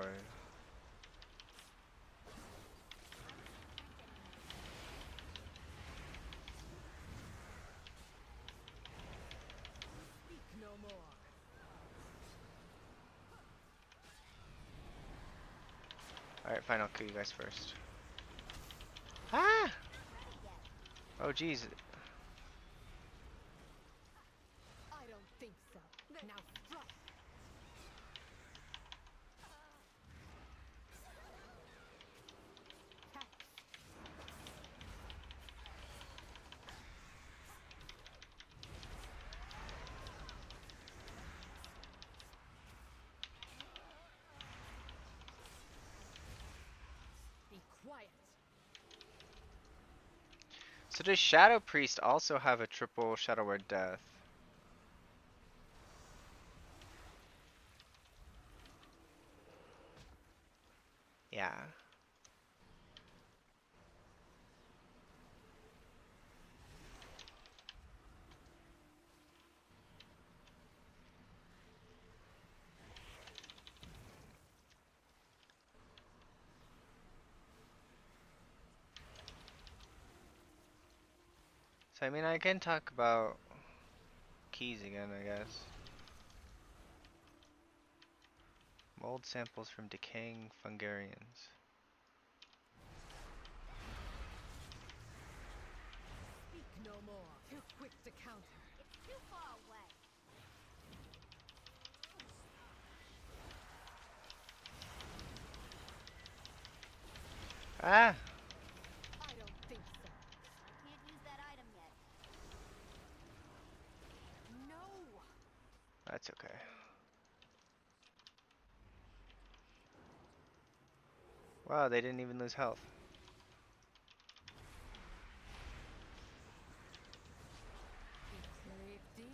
Speaker 16: Speak no more.
Speaker 1: Alright, fine, I'll kill you guys first. Ah! Oh jeez.
Speaker 16: I don't think so. Now strike. Catch. Be quiet.
Speaker 1: So does Shadow Priest also have a triple Shadow Word Death? Yeah. So I mean, I can talk about keys again, I guess. Mold samples from decaying fungarians.
Speaker 16: Speak no more. Too quick to counter.
Speaker 4: It's too far away.
Speaker 1: Ah!
Speaker 16: I don't think so.
Speaker 4: I can't use that item yet.
Speaker 16: No!
Speaker 1: That's okay. Wow, they didn't even lose health.
Speaker 16: Grave deep.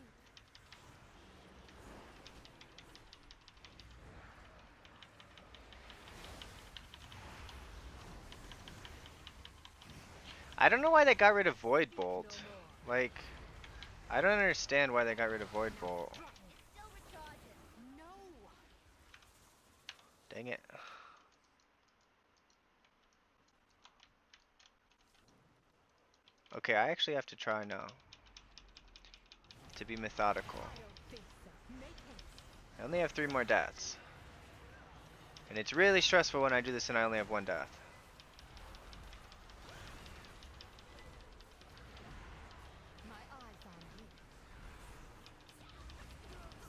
Speaker 1: I don't know why they got rid of Void Bolt. Like, I don't understand why they got rid of Void Bolt.
Speaker 4: Still recharging.
Speaker 16: No!
Speaker 1: Dang it. Okay, I actually have to try now. To be methodical.
Speaker 16: I don't think so. Make haste.
Speaker 1: I only have 3 more deaths. And it's really stressful when I do this and I only have 1 death.
Speaker 16: My eyes on you.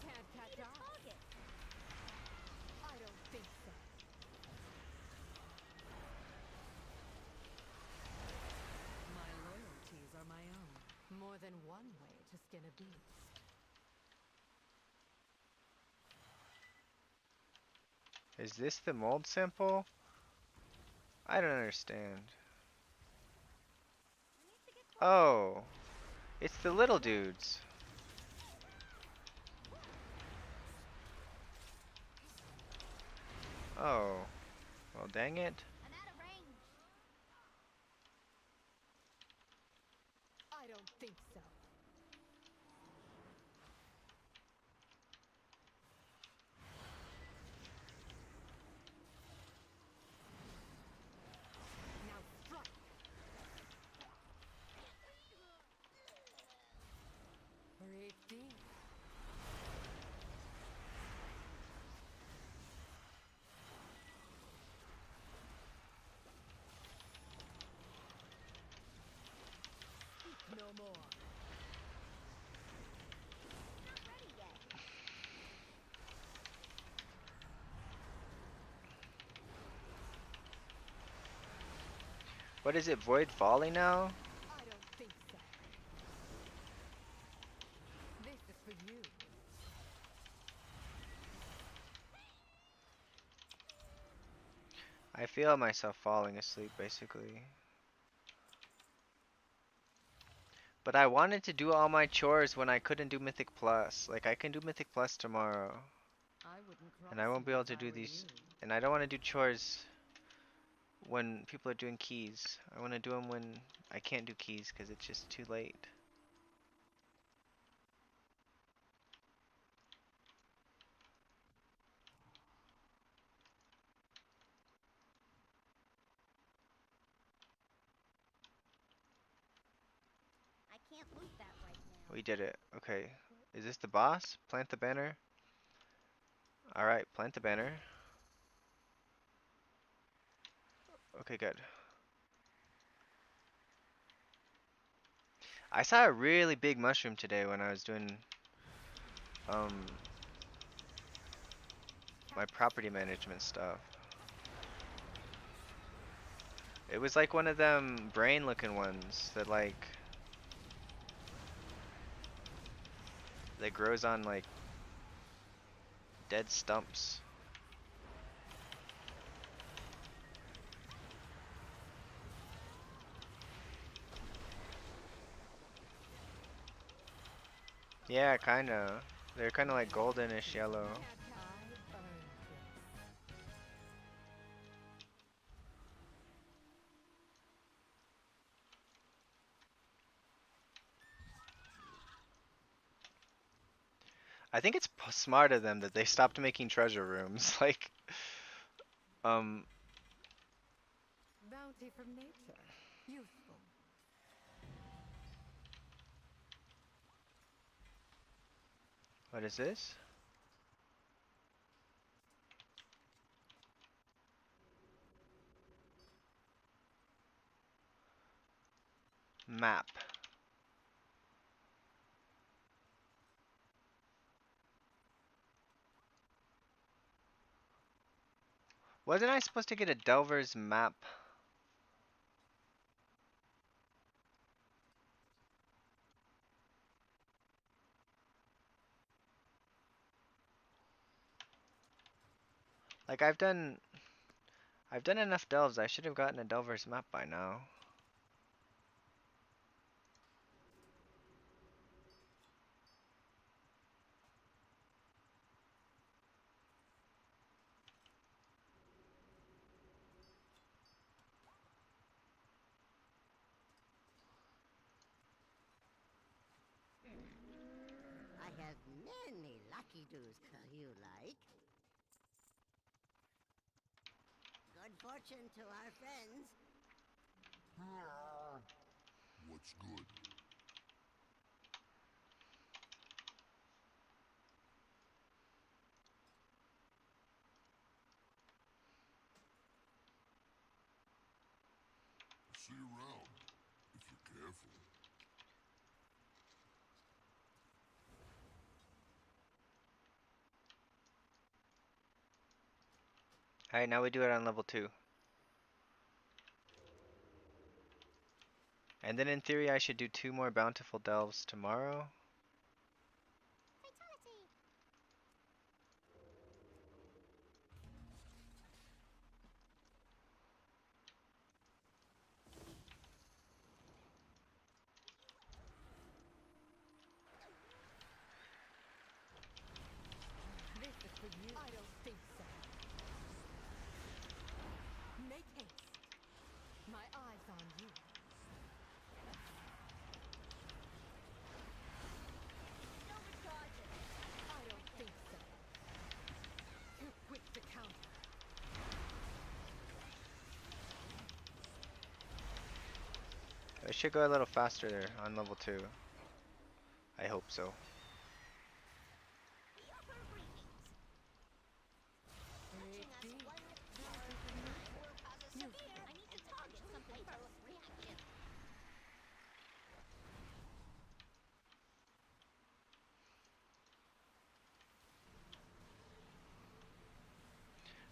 Speaker 16: Can't catch up. I don't think so. My loyalties are my own. More than one way to skin a beast.
Speaker 1: Is this the mold sample? I don't understand. Oh, it's the little dudes. Oh, well dang it.
Speaker 4: I'm out of range.
Speaker 16: I don't think so. Now strike. Breathe deep. Speak no more.
Speaker 4: Not ready yet.
Speaker 1: What is it, Void Volley now?
Speaker 16: I don't think so. This is for you.
Speaker 1: I feel myself falling asleep basically. But I wanted to do all my chores when I couldn't do Mythic Plus. Like, I can do Mythic Plus tomorrow.
Speaker 16: I wouldn't cross
Speaker 1: And I won't be
Speaker 16: you
Speaker 1: able
Speaker 16: if
Speaker 1: to
Speaker 16: I
Speaker 1: do
Speaker 16: were
Speaker 1: these.
Speaker 16: you.
Speaker 1: And I don't want to do chores when people are doing keys. I want to do them when I can't do keys because it's just too late.
Speaker 4: I can't loot that right now.
Speaker 1: We did it. Okay. Is this the boss? Plant the banner. Alright, plant the banner. Okay, good. I saw a really big mushroom today when I was doing my property management stuff. It was like one of them brain looking ones that grows on like dead stumps. Yeah, kinda. They're kinda like goldenish yellow. I think it's smart of them that they stopped making treasure rooms. Like,
Speaker 16: Bounty from nature. Useful.
Speaker 1: What is this? Map. Wasn't I supposed to get a Delver's map? Like I've done enough delves. I should have gotten a Delver's map by now.
Speaker 7: I have many lucky doos you like. Good fortune to our friends.
Speaker 6: What's good? See you around, if you're careful.
Speaker 1: Alright, now we do it on level 2. And then in theory I should do 2 more bountiful delves tomorrow.
Speaker 16: This is for you. I don't think so. Make haste. My eyes on you. I don't think so. Too quick to counter.
Speaker 1: I should go a little faster there on level 2. I hope so.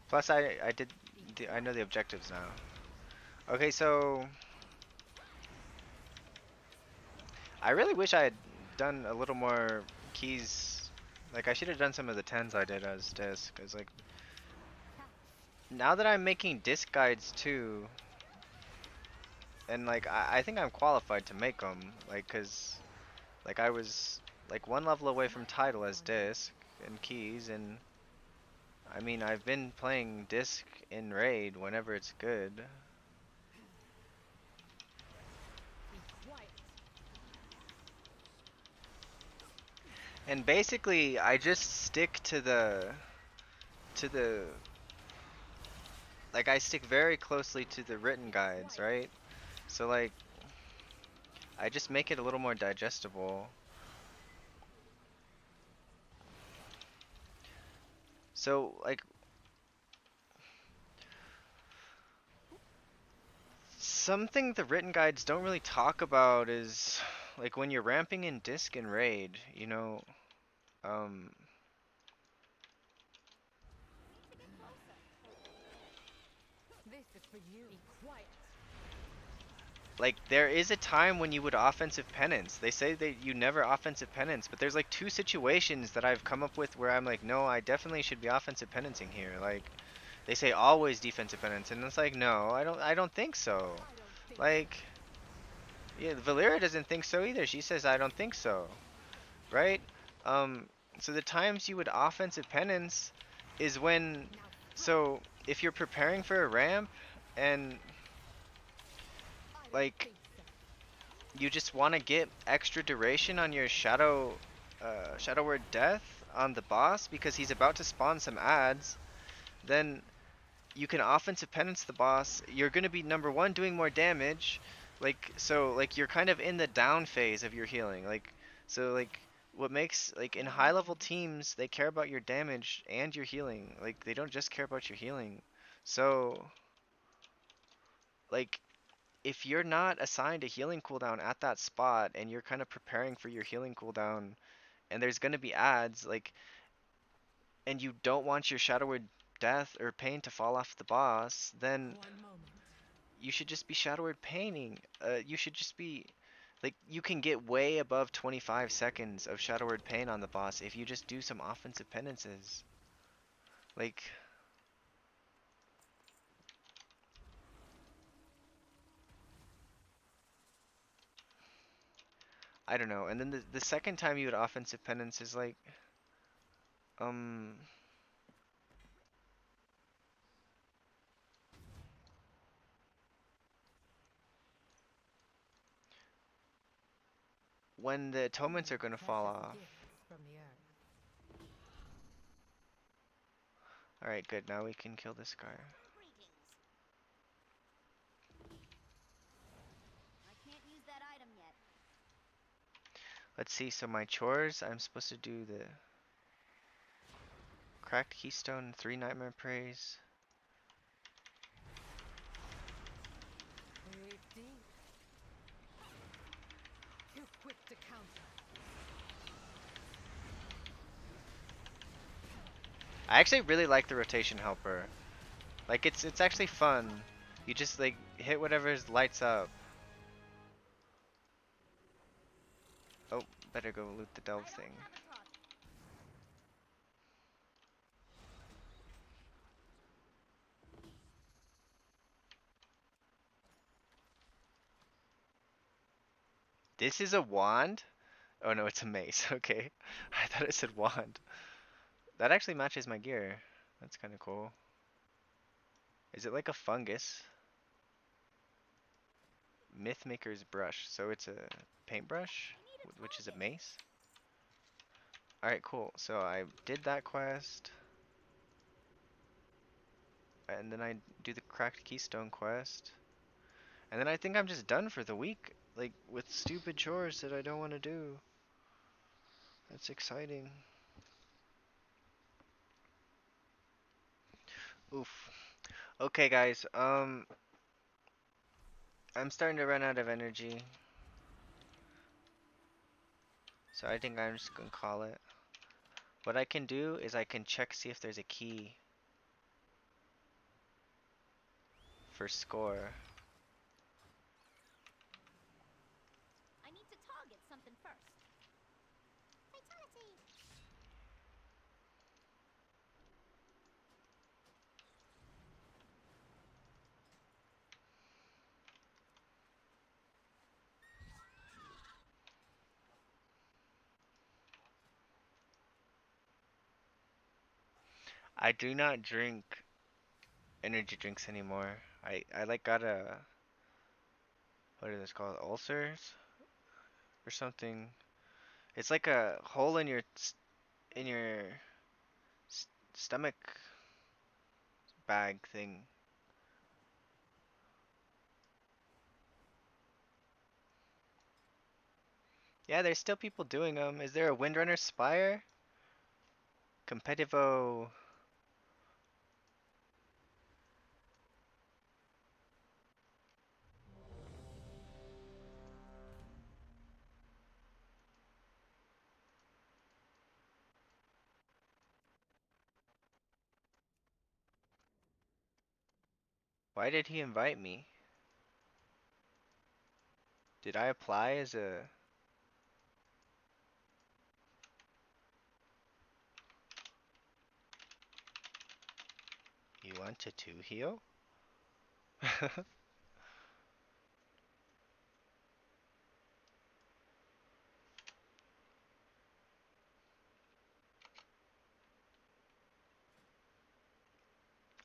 Speaker 1: Plus I know the objectives now. Okay, so I really wish I had done a little more keys. Like I should have done some of the 10s I did as disc, cause like now that I'm making disc guides too, and like I think I'm qualified to make them, like cause like I was like 1 level away from title as disc and keys, and I mean I've been playing disc in raid whenever it's good. And basically, I just stick to the like I stick very closely to the written guides, right? So like I just make it a little more digestible. So like something the written guides don't really talk about is like when you're ramping in disc and raid, you know, um
Speaker 16: This is for you. Be quiet.
Speaker 1: like there is a time when you would offensive penance. They say that you never offensive penance, but there's like 2 situations that I've come up with where I'm like, no, I definitely should be offensive penancing here. Like they say always defensive penance, and it's like, no, I don't think so. Like yeah, Valera doesn't think so either. She says I don't think so. Right? So the times you would offensive penance is when, so if you're preparing for a ramp and like you just want to get extra duration on your shadow word death on the boss because he's about to spawn some ads, then you can offensive penance the boss. You're going to be number 1 doing more damage, like so like you're kind of in the down phase of your healing, like so like what makes, like, in high level teams, they care about your damage and your healing. Like, they don't just care about your healing. So, like, if you're not assigned a healing cooldown at that spot and you're kind of preparing for your healing cooldown and there's going to be ads, like, and you don't want your Shadow Word Death or Pain to fall off the boss, then you should just be Shadow Word Paining. You should just be, like, you can get way above 25 seconds of Shadow Word Pain on the boss if you just do some offensive penances. Like, I don't know. And then the second time you would offensive penance is like, um, when the atonements are gonna fall off. Alright, good. Now we can kill this guy. Let's see, so my chores, I'm supposed to do the cracked keystone, 3 nightmare praise.
Speaker 16: Too quick to counter.
Speaker 1: I actually really like the rotation helper. Like, it's actually fun. You just, like, hit whatever's lights up. Oh, better go loot the delve thing. This is a wand? Oh no, it's a mace. Okay. I thought it said wand. That actually matches my gear. That's kind of cool. Is it like a fungus? Mythmaker's brush. So it's a paintbrush, which is a mace. Alright, cool. So I did that quest. And then I do the cracked keystone quest. And then I think I'm just done for the week. Like, with stupid chores that I don't want to do. That's exciting. Oof. Okay, guys. I'm starting to run out of energy. So I think I'm just gonna call it. What I can do is I can check, see if there's a key for score.
Speaker 4: I need to target something first. Fatality!
Speaker 1: I do not drink energy drinks anymore. I like got a, what is this called? Ulcers or something. It's like a hole in your in your stomach bag thing. Yeah, there's still people doing them. Is there a Windrunner Spire? Competitivo. Why did he invite me? Did I apply as a... You want to two heal?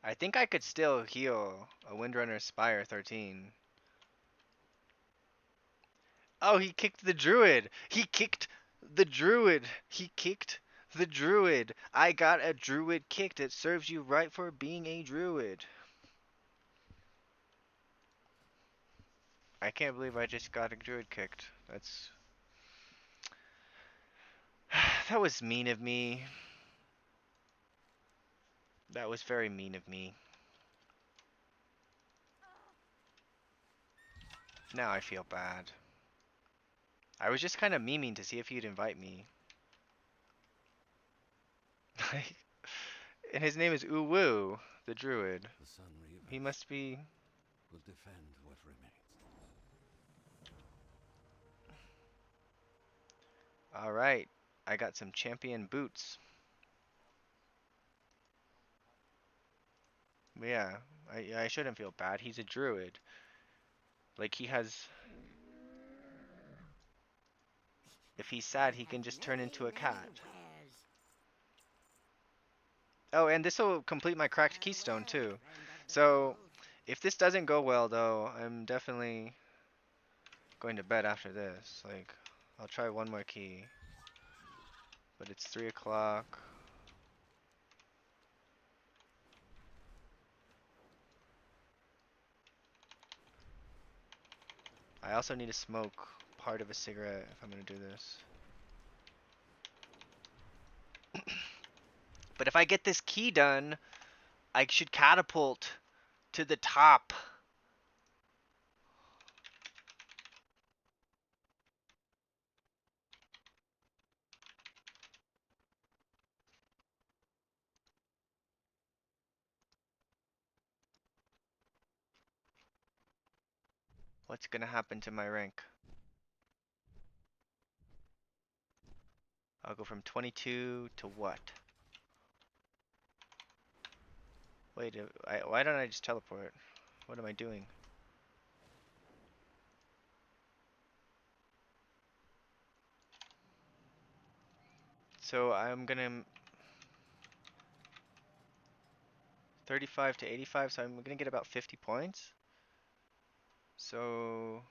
Speaker 1: I think I could still heal a Windrunner Spire 13. Oh, he kicked the druid! He kicked the druid! He kicked the druid! I got a druid kicked. It serves you right for being a druid. I can't believe I just got a druid kicked. That's... That was mean of me. That was very mean of me. Now I feel bad. I was just kind of memeing to see if he'd invite me. And his name is Uwu, the druid.
Speaker 12: The Sun Reavers
Speaker 1: He must be...
Speaker 12: will defend what remains.
Speaker 1: Alright, I got some champion boots. Yeah, I shouldn't feel bad. He's a druid. Like, he has... If he's sad, he can just turn into a cat. Oh, and this will complete my cracked keystone, too. So, if this doesn't go well, though, I'm definitely going to bed after this. Like, I'll try one more key. But it's 3 o'clock. I also need to smoke part of a cigarette if I'm gonna do this. But if I get this key done, I should catapult to the top. What's gonna happen to my rank? I'll go from 22 to what? Wait, why don't I just teleport? What am I doing? So I'm gonna 35 to 85, so I'm gonna get about 50 points. So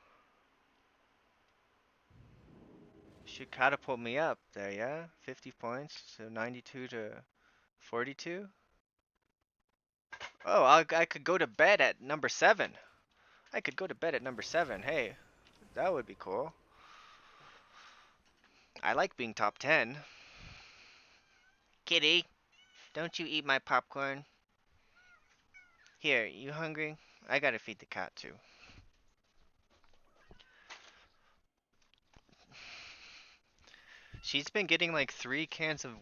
Speaker 1: should catapult me up there, yeah? 50 points, so 92 to 42. Oh, I could go to bed at number 7. I could go to bed at number 7. Hey, that would be cool. I like being top 10. Kitty, don't you eat my popcorn? Here, you hungry? I gotta feed the cat too. She's been getting like 3 cans of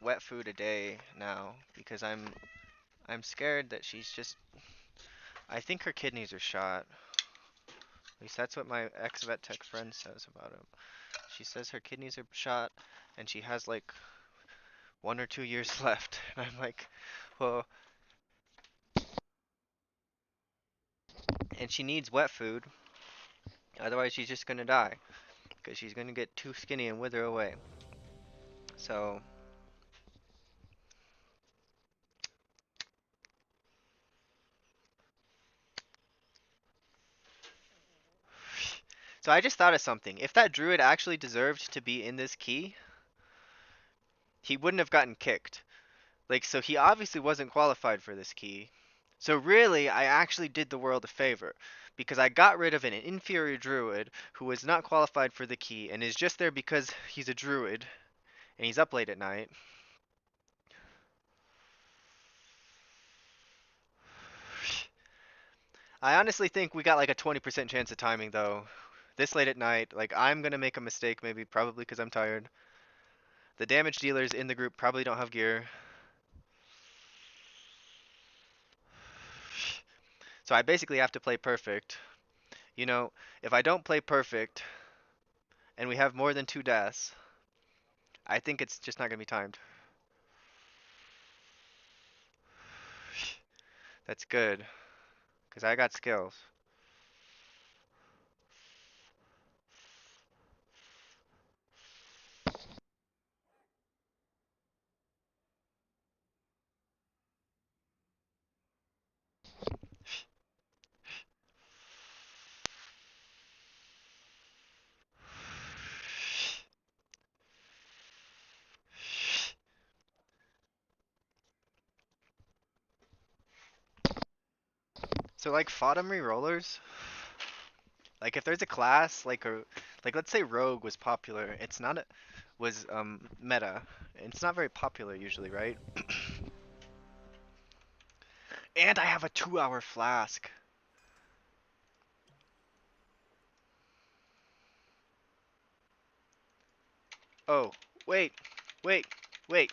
Speaker 1: wet food a day now because I'm scared that she's just... I think her kidneys are shot. At least that's what my ex-vet tech friend says about him. She says her kidneys are shot and she has like 1 or 2 years left. And I'm like, well... And she needs wet food. Otherwise she's just gonna die. Because she's gonna get too skinny and wither away. So... So I just thought of something. If that druid actually deserved to be in this key, he wouldn't have gotten kicked. Like, so he obviously wasn't qualified for this key. So really, I actually did the world a favor. Because I got rid of an inferior druid who was not qualified for the key and is just there because he's a druid. And he's up late at night. I honestly think we got like a 20% chance of timing though. This late at night, like I'm gonna make a mistake maybe, probably because I'm tired. The damage dealers in the group probably don't have gear. So I basically have to play perfect. You know, if I don't play perfect and we have more than 2 deaths, I think it's just not gonna be timed. That's good, because I got skills. So like Fautomry rollers, like if there's a class Like let's say Rogue was popular. It's not a, was meta. It's not very popular usually, right? And I have a 2-hour flask. Oh, wait, wait, wait.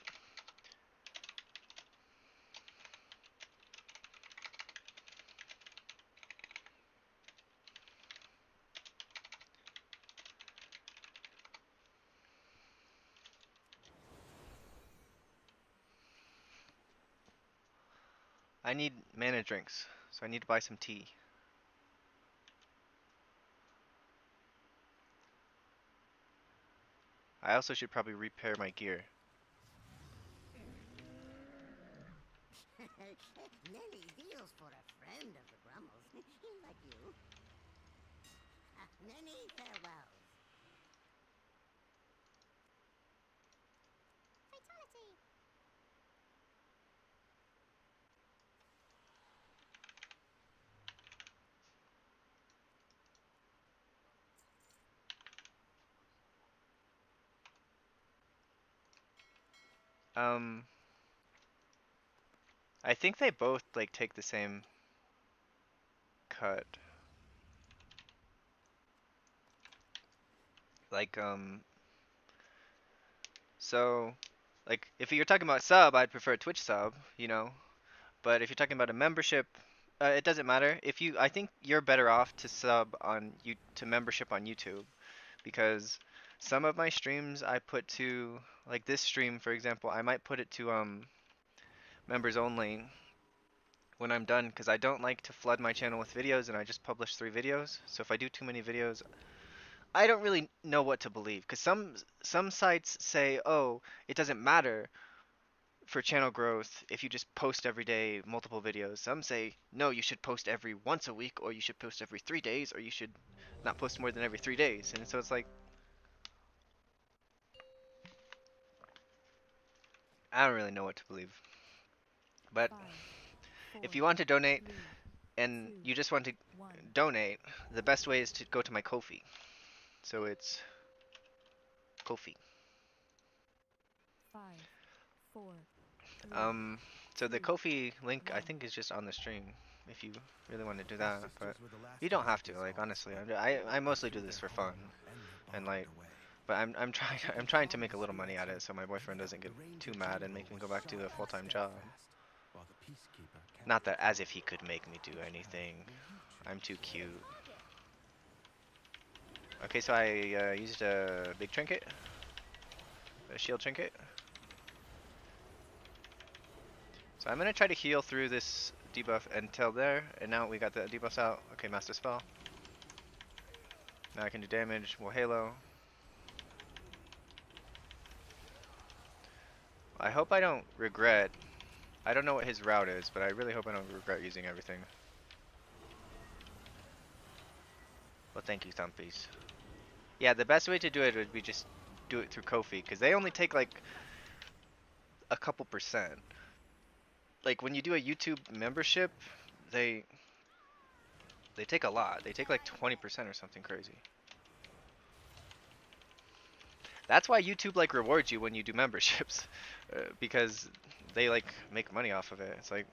Speaker 1: I need mana drinks, so I need to buy some tea. I also should probably repair my gear.
Speaker 7: Many deals for a friend of the Grummles. Like you. Many farewells. Fatality.
Speaker 1: Um, I think they both like take the same cut. Like so like if you're talking about sub, I'd prefer a Twitch sub, you know. But if you're talking about a membership, it doesn't matter. If you, I think you're better off to sub on you to membership on YouTube because some of my streams I put to like this stream for example, I might put it to members only when I'm done because I don't like to flood my channel with videos and I just publish 3 videos. So if I do too many videos, I don't really know what to believe because some sites say, "Oh, it doesn't matter for channel growth if you just post every day multiple videos." Some say, "No, you should post every once a week or you should post every 3 days or you should not post more than every 3 days." And so it's like I don't really know what to believe. But
Speaker 2: 5, 4,
Speaker 1: if you want to donate
Speaker 2: 3,
Speaker 1: and
Speaker 2: 2,
Speaker 1: you just want to
Speaker 2: 1.
Speaker 1: donate, the best way is to go to my Ko-fi. So it's Ko-fi.
Speaker 2: 5, 4, 3,
Speaker 1: Um, so the
Speaker 2: 2,
Speaker 1: Ko-fi link I
Speaker 2: 1.
Speaker 1: think is just on the stream if you really want to do
Speaker 14: My
Speaker 1: that, but
Speaker 14: sisters were the last
Speaker 1: you don't
Speaker 14: to
Speaker 1: have
Speaker 14: visit
Speaker 1: to.
Speaker 14: these
Speaker 1: Like
Speaker 14: halls,
Speaker 1: honestly,
Speaker 14: but
Speaker 1: I mostly do
Speaker 14: through
Speaker 1: this
Speaker 14: their
Speaker 1: for fun
Speaker 14: home and their
Speaker 1: and
Speaker 14: bond
Speaker 1: like,
Speaker 14: away.
Speaker 1: but I'm trying
Speaker 14: As you
Speaker 1: I'm
Speaker 14: can
Speaker 1: trying to
Speaker 14: calm
Speaker 1: make a
Speaker 14: the
Speaker 1: little money
Speaker 14: spirits
Speaker 1: at it
Speaker 14: and
Speaker 1: so my boyfriend
Speaker 14: heat up,
Speaker 1: doesn't get
Speaker 14: the
Speaker 1: too
Speaker 14: Ranger
Speaker 1: mad and
Speaker 14: General
Speaker 1: make me
Speaker 14: was
Speaker 1: go back to
Speaker 14: sharp
Speaker 1: a
Speaker 14: and
Speaker 1: full-time job.
Speaker 14: steadfast, while the Peacekeeper kept
Speaker 1: Not
Speaker 14: the
Speaker 1: that as
Speaker 14: calm.
Speaker 1: if he could make me do anything.
Speaker 14: Will you
Speaker 1: I'm too
Speaker 14: choose?
Speaker 1: cute. Okay, so I used a big trinket, a shield trinket. So I'm gonna try to heal through this debuff until there, and now we got the debuffs out. Okay, Master Spell. Now I can do damage. Well, Halo. I hope I don't regret. I don't know what his route is, but I really hope I don't regret using everything. Well, thank you, Thumpies. Yeah, the best way to do it would be just do it through Ko-fi, because they only take like a couple percent. Like when you do a YouTube membership, they take a lot. They take like 20% or something crazy. That's why YouTube like rewards you when you do memberships, because they like make money off of it. It's like,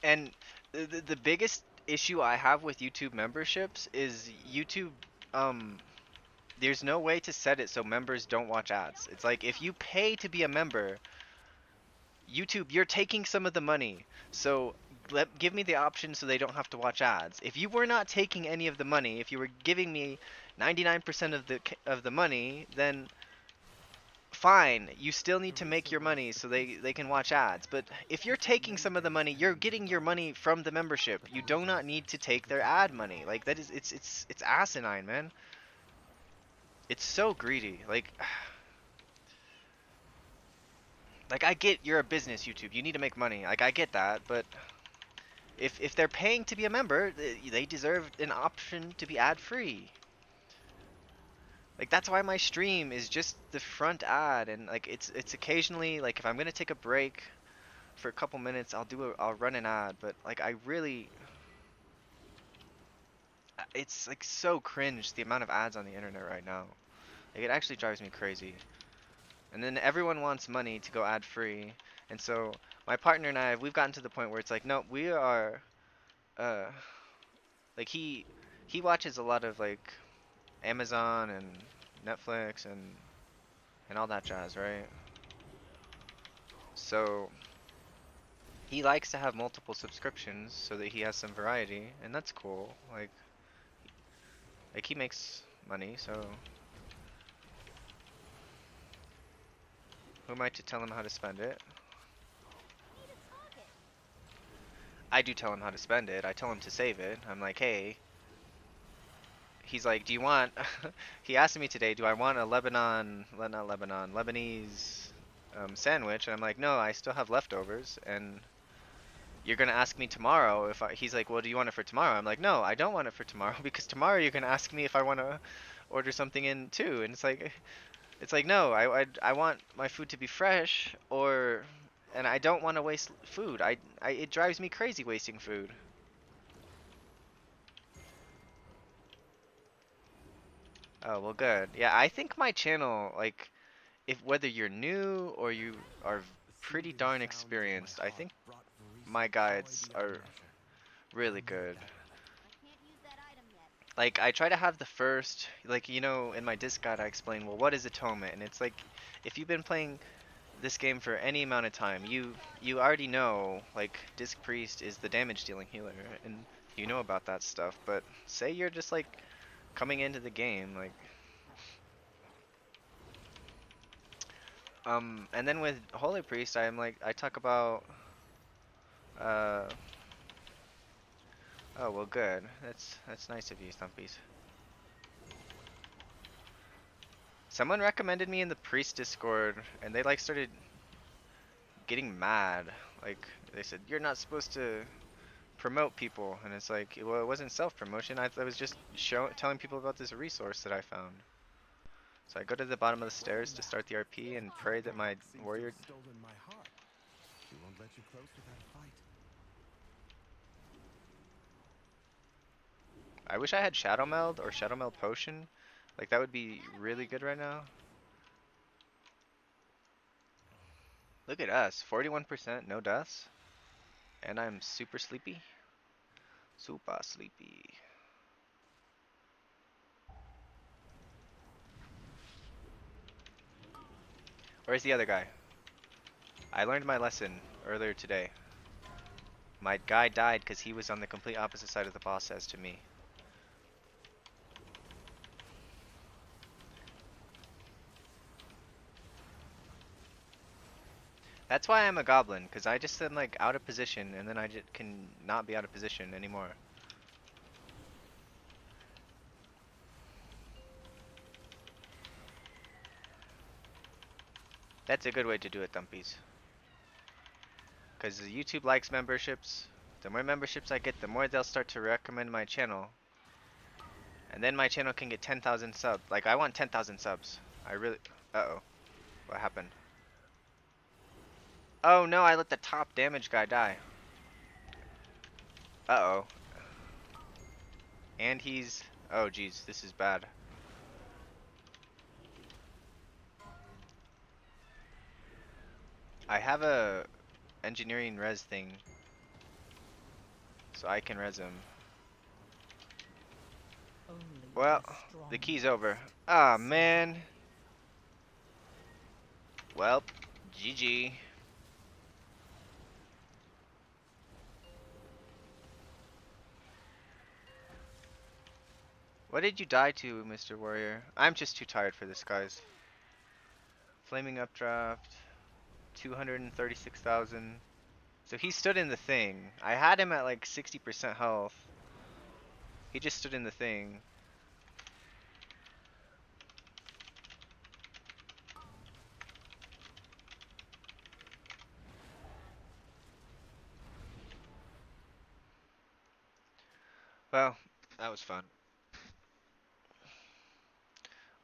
Speaker 1: and the biggest issue I have with YouTube memberships is YouTube, um, there's no way to set it so members don't watch ads. It's like if you pay to be a member, YouTube, you're taking some of the money. So give me the option so they don't have to watch ads. If you were not taking any of the money, if you were giving me 99% of the money, then fine, you still need to make your money so they can watch ads. But if you're taking some of the money, you're getting your money from the membership. You do not need to take their ad money. Like that is it's asinine, man. It's so greedy. Like I get you're a business, YouTube. You need to make money. Like I get that, but if they're paying to be a member, they deserve an option to be ad free. Like that's why my stream is just the front ad, and like it's occasionally like if I'm gonna take a break for a couple minutes, I'll run an ad, but like I really, it's like so cringe the amount of ads on the internet right now. Like it actually drives me crazy. And then everyone wants money to go ad free, and so my partner and we've gotten to the point where it's like, no, we are, uh, like he watches a lot of like Amazon and Netflix and all that jazz, right? So he likes to have multiple subscriptions so that he has some variety, and that's cool. Like he makes money, so who am I to tell him how to spend it? I do tell him how to spend it. I tell him to save it. I'm like, hey. He's like, do you want? He asked me today, do I want a Lebanese sandwich? And I'm like, no, I still have leftovers, and you're gonna ask me tomorrow if he's like, well, do you want it for tomorrow? I'm like, no, I don't want it for tomorrow because tomorrow you're gonna ask me if I want to order something in too, and it's like no, I want my food to be fresh, and I don't want to waste food. It drives me crazy wasting food. Oh well, good. Yeah, I think my channel, like, if whether you're new or you are pretty darn experienced, I think my guides are really good. Like, I try to have the first, like, in my disc guide I explain, well, what is atonement? And it's like, if you've been playing this game for any amount of time, you already know, like, disc priest is the damage dealing healer, and you know about that stuff. But say you're just like coming into the game, like, and then with holy priest, I talk about, uh, oh well, good. That's nice of you, Thumpies. Someone recommended me in the priest Discord, and they like started getting mad. Like they said, you're not supposed to promote people, and it's like, well, it wasn't self-promotion. I was just telling people about this resource that I found. So I go to the bottom of the stairs to start the RP and pray that my warrior.
Speaker 15: Stolen my heart. She won't let you close without a fight.
Speaker 1: I wish I had Shadow Meld or Shadow Meld Potion. Like that would be really good right now. Look at us, 41%, no deaths, and I'm super sleepy. Super sleepy. Where's the other guy? I learned my lesson earlier today. My guy died because he was on the complete opposite side of the boss as to me. That's why I'm a goblin, because I just am like out of position, and then I just can not be out of position anymore. That's a good way to do it, Thumpies. Because YouTube likes memberships. The more memberships I get, the more they'll start to recommend my channel. And then my channel can get 10,000 subs. Like, I want 10,000 subs. I really... Uh-oh. What happened? Oh no, I let the top damage guy die. Uh-oh. And he's... Oh geez, this is bad. I have a engineering res thing, so I can res him. Well, the key's over. Ah, man. Well, GG. What did you die to, Mr. Warrior? I'm just too tired for this, guys. Flaming updraft. 236,000. So he stood in the thing. I had him at like 60% health. He just stood in the thing. Well, that was fun.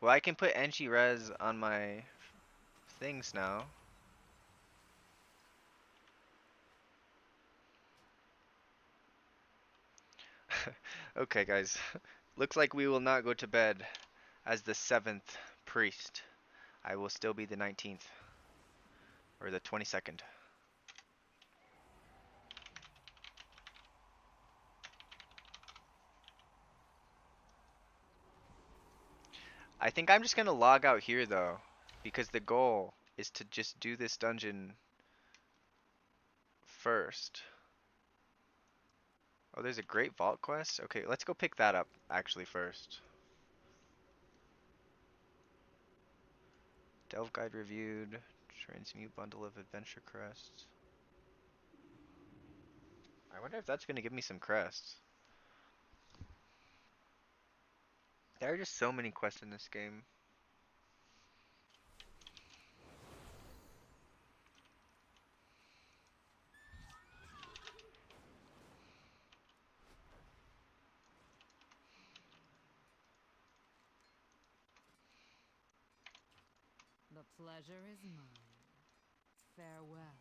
Speaker 1: Well, I can put NG res on my things now. Okay, guys. Looks like we will not go to bed as the 7th priest. I will still be the 19th. Or the 22nd. I think I'm just gonna log out here though. Because the goal is to just do this dungeon first. Oh, there's a great vault quest? Okay, let's go pick that up actually first. Delve guide reviewed. Transmute bundle of adventure crests. I wonder if that's gonna give me some crests. There are just so many quests in this game.
Speaker 16: The pleasure is mine. Farewell.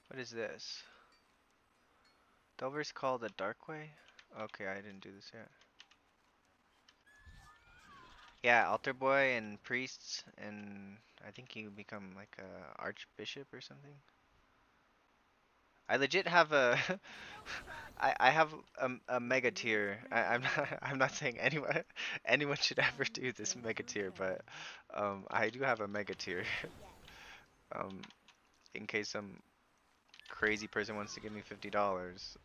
Speaker 1: What is this? Delver's Call the Dark Way? Okay, I didn't do this yet. Yeah, altar boy and priests, and I think you become like a archbishop or something. I legit have a I have a mega tier. I'm not I'm not saying anyone should ever do this mega tier, but I do have a mega tier. um in case some crazy person wants to give me $50.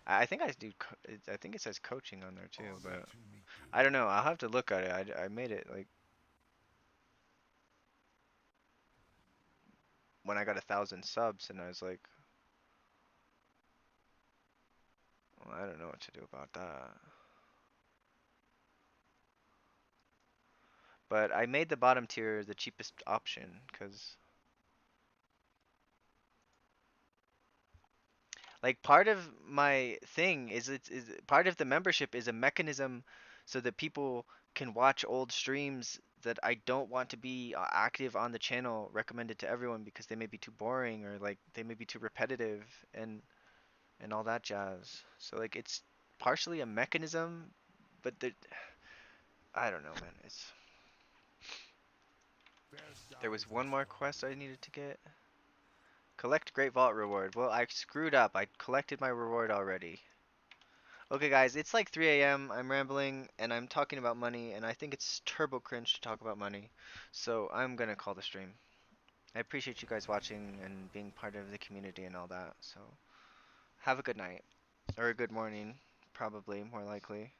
Speaker 1: I think I do I think it says coaching on there too, but I don't know. I'll have to look at it. I made it like when I got 1,000 subs, and I was like, well, I don't know what to do about that. But I made the bottom tier the cheapest option because like part of my thing is is part of the membership is a mechanism so that people can watch old streams that I don't want to be active on the channel recommended to everyone because they may be too boring or like they may be too repetitive and all that jazz. So like it's partially a mechanism, but I don't know, man. There was one more quest I needed to get. Collect Great Vault reward. Well, I screwed up. I collected my reward already. Okay, guys, it's like 3 a.m. I'm rambling and I'm talking about money, and I think it's turbo cringe to talk about money. So I'm gonna call the stream. I appreciate you guys watching and being part of the community and all that. So have a good night or a good morning, probably more likely.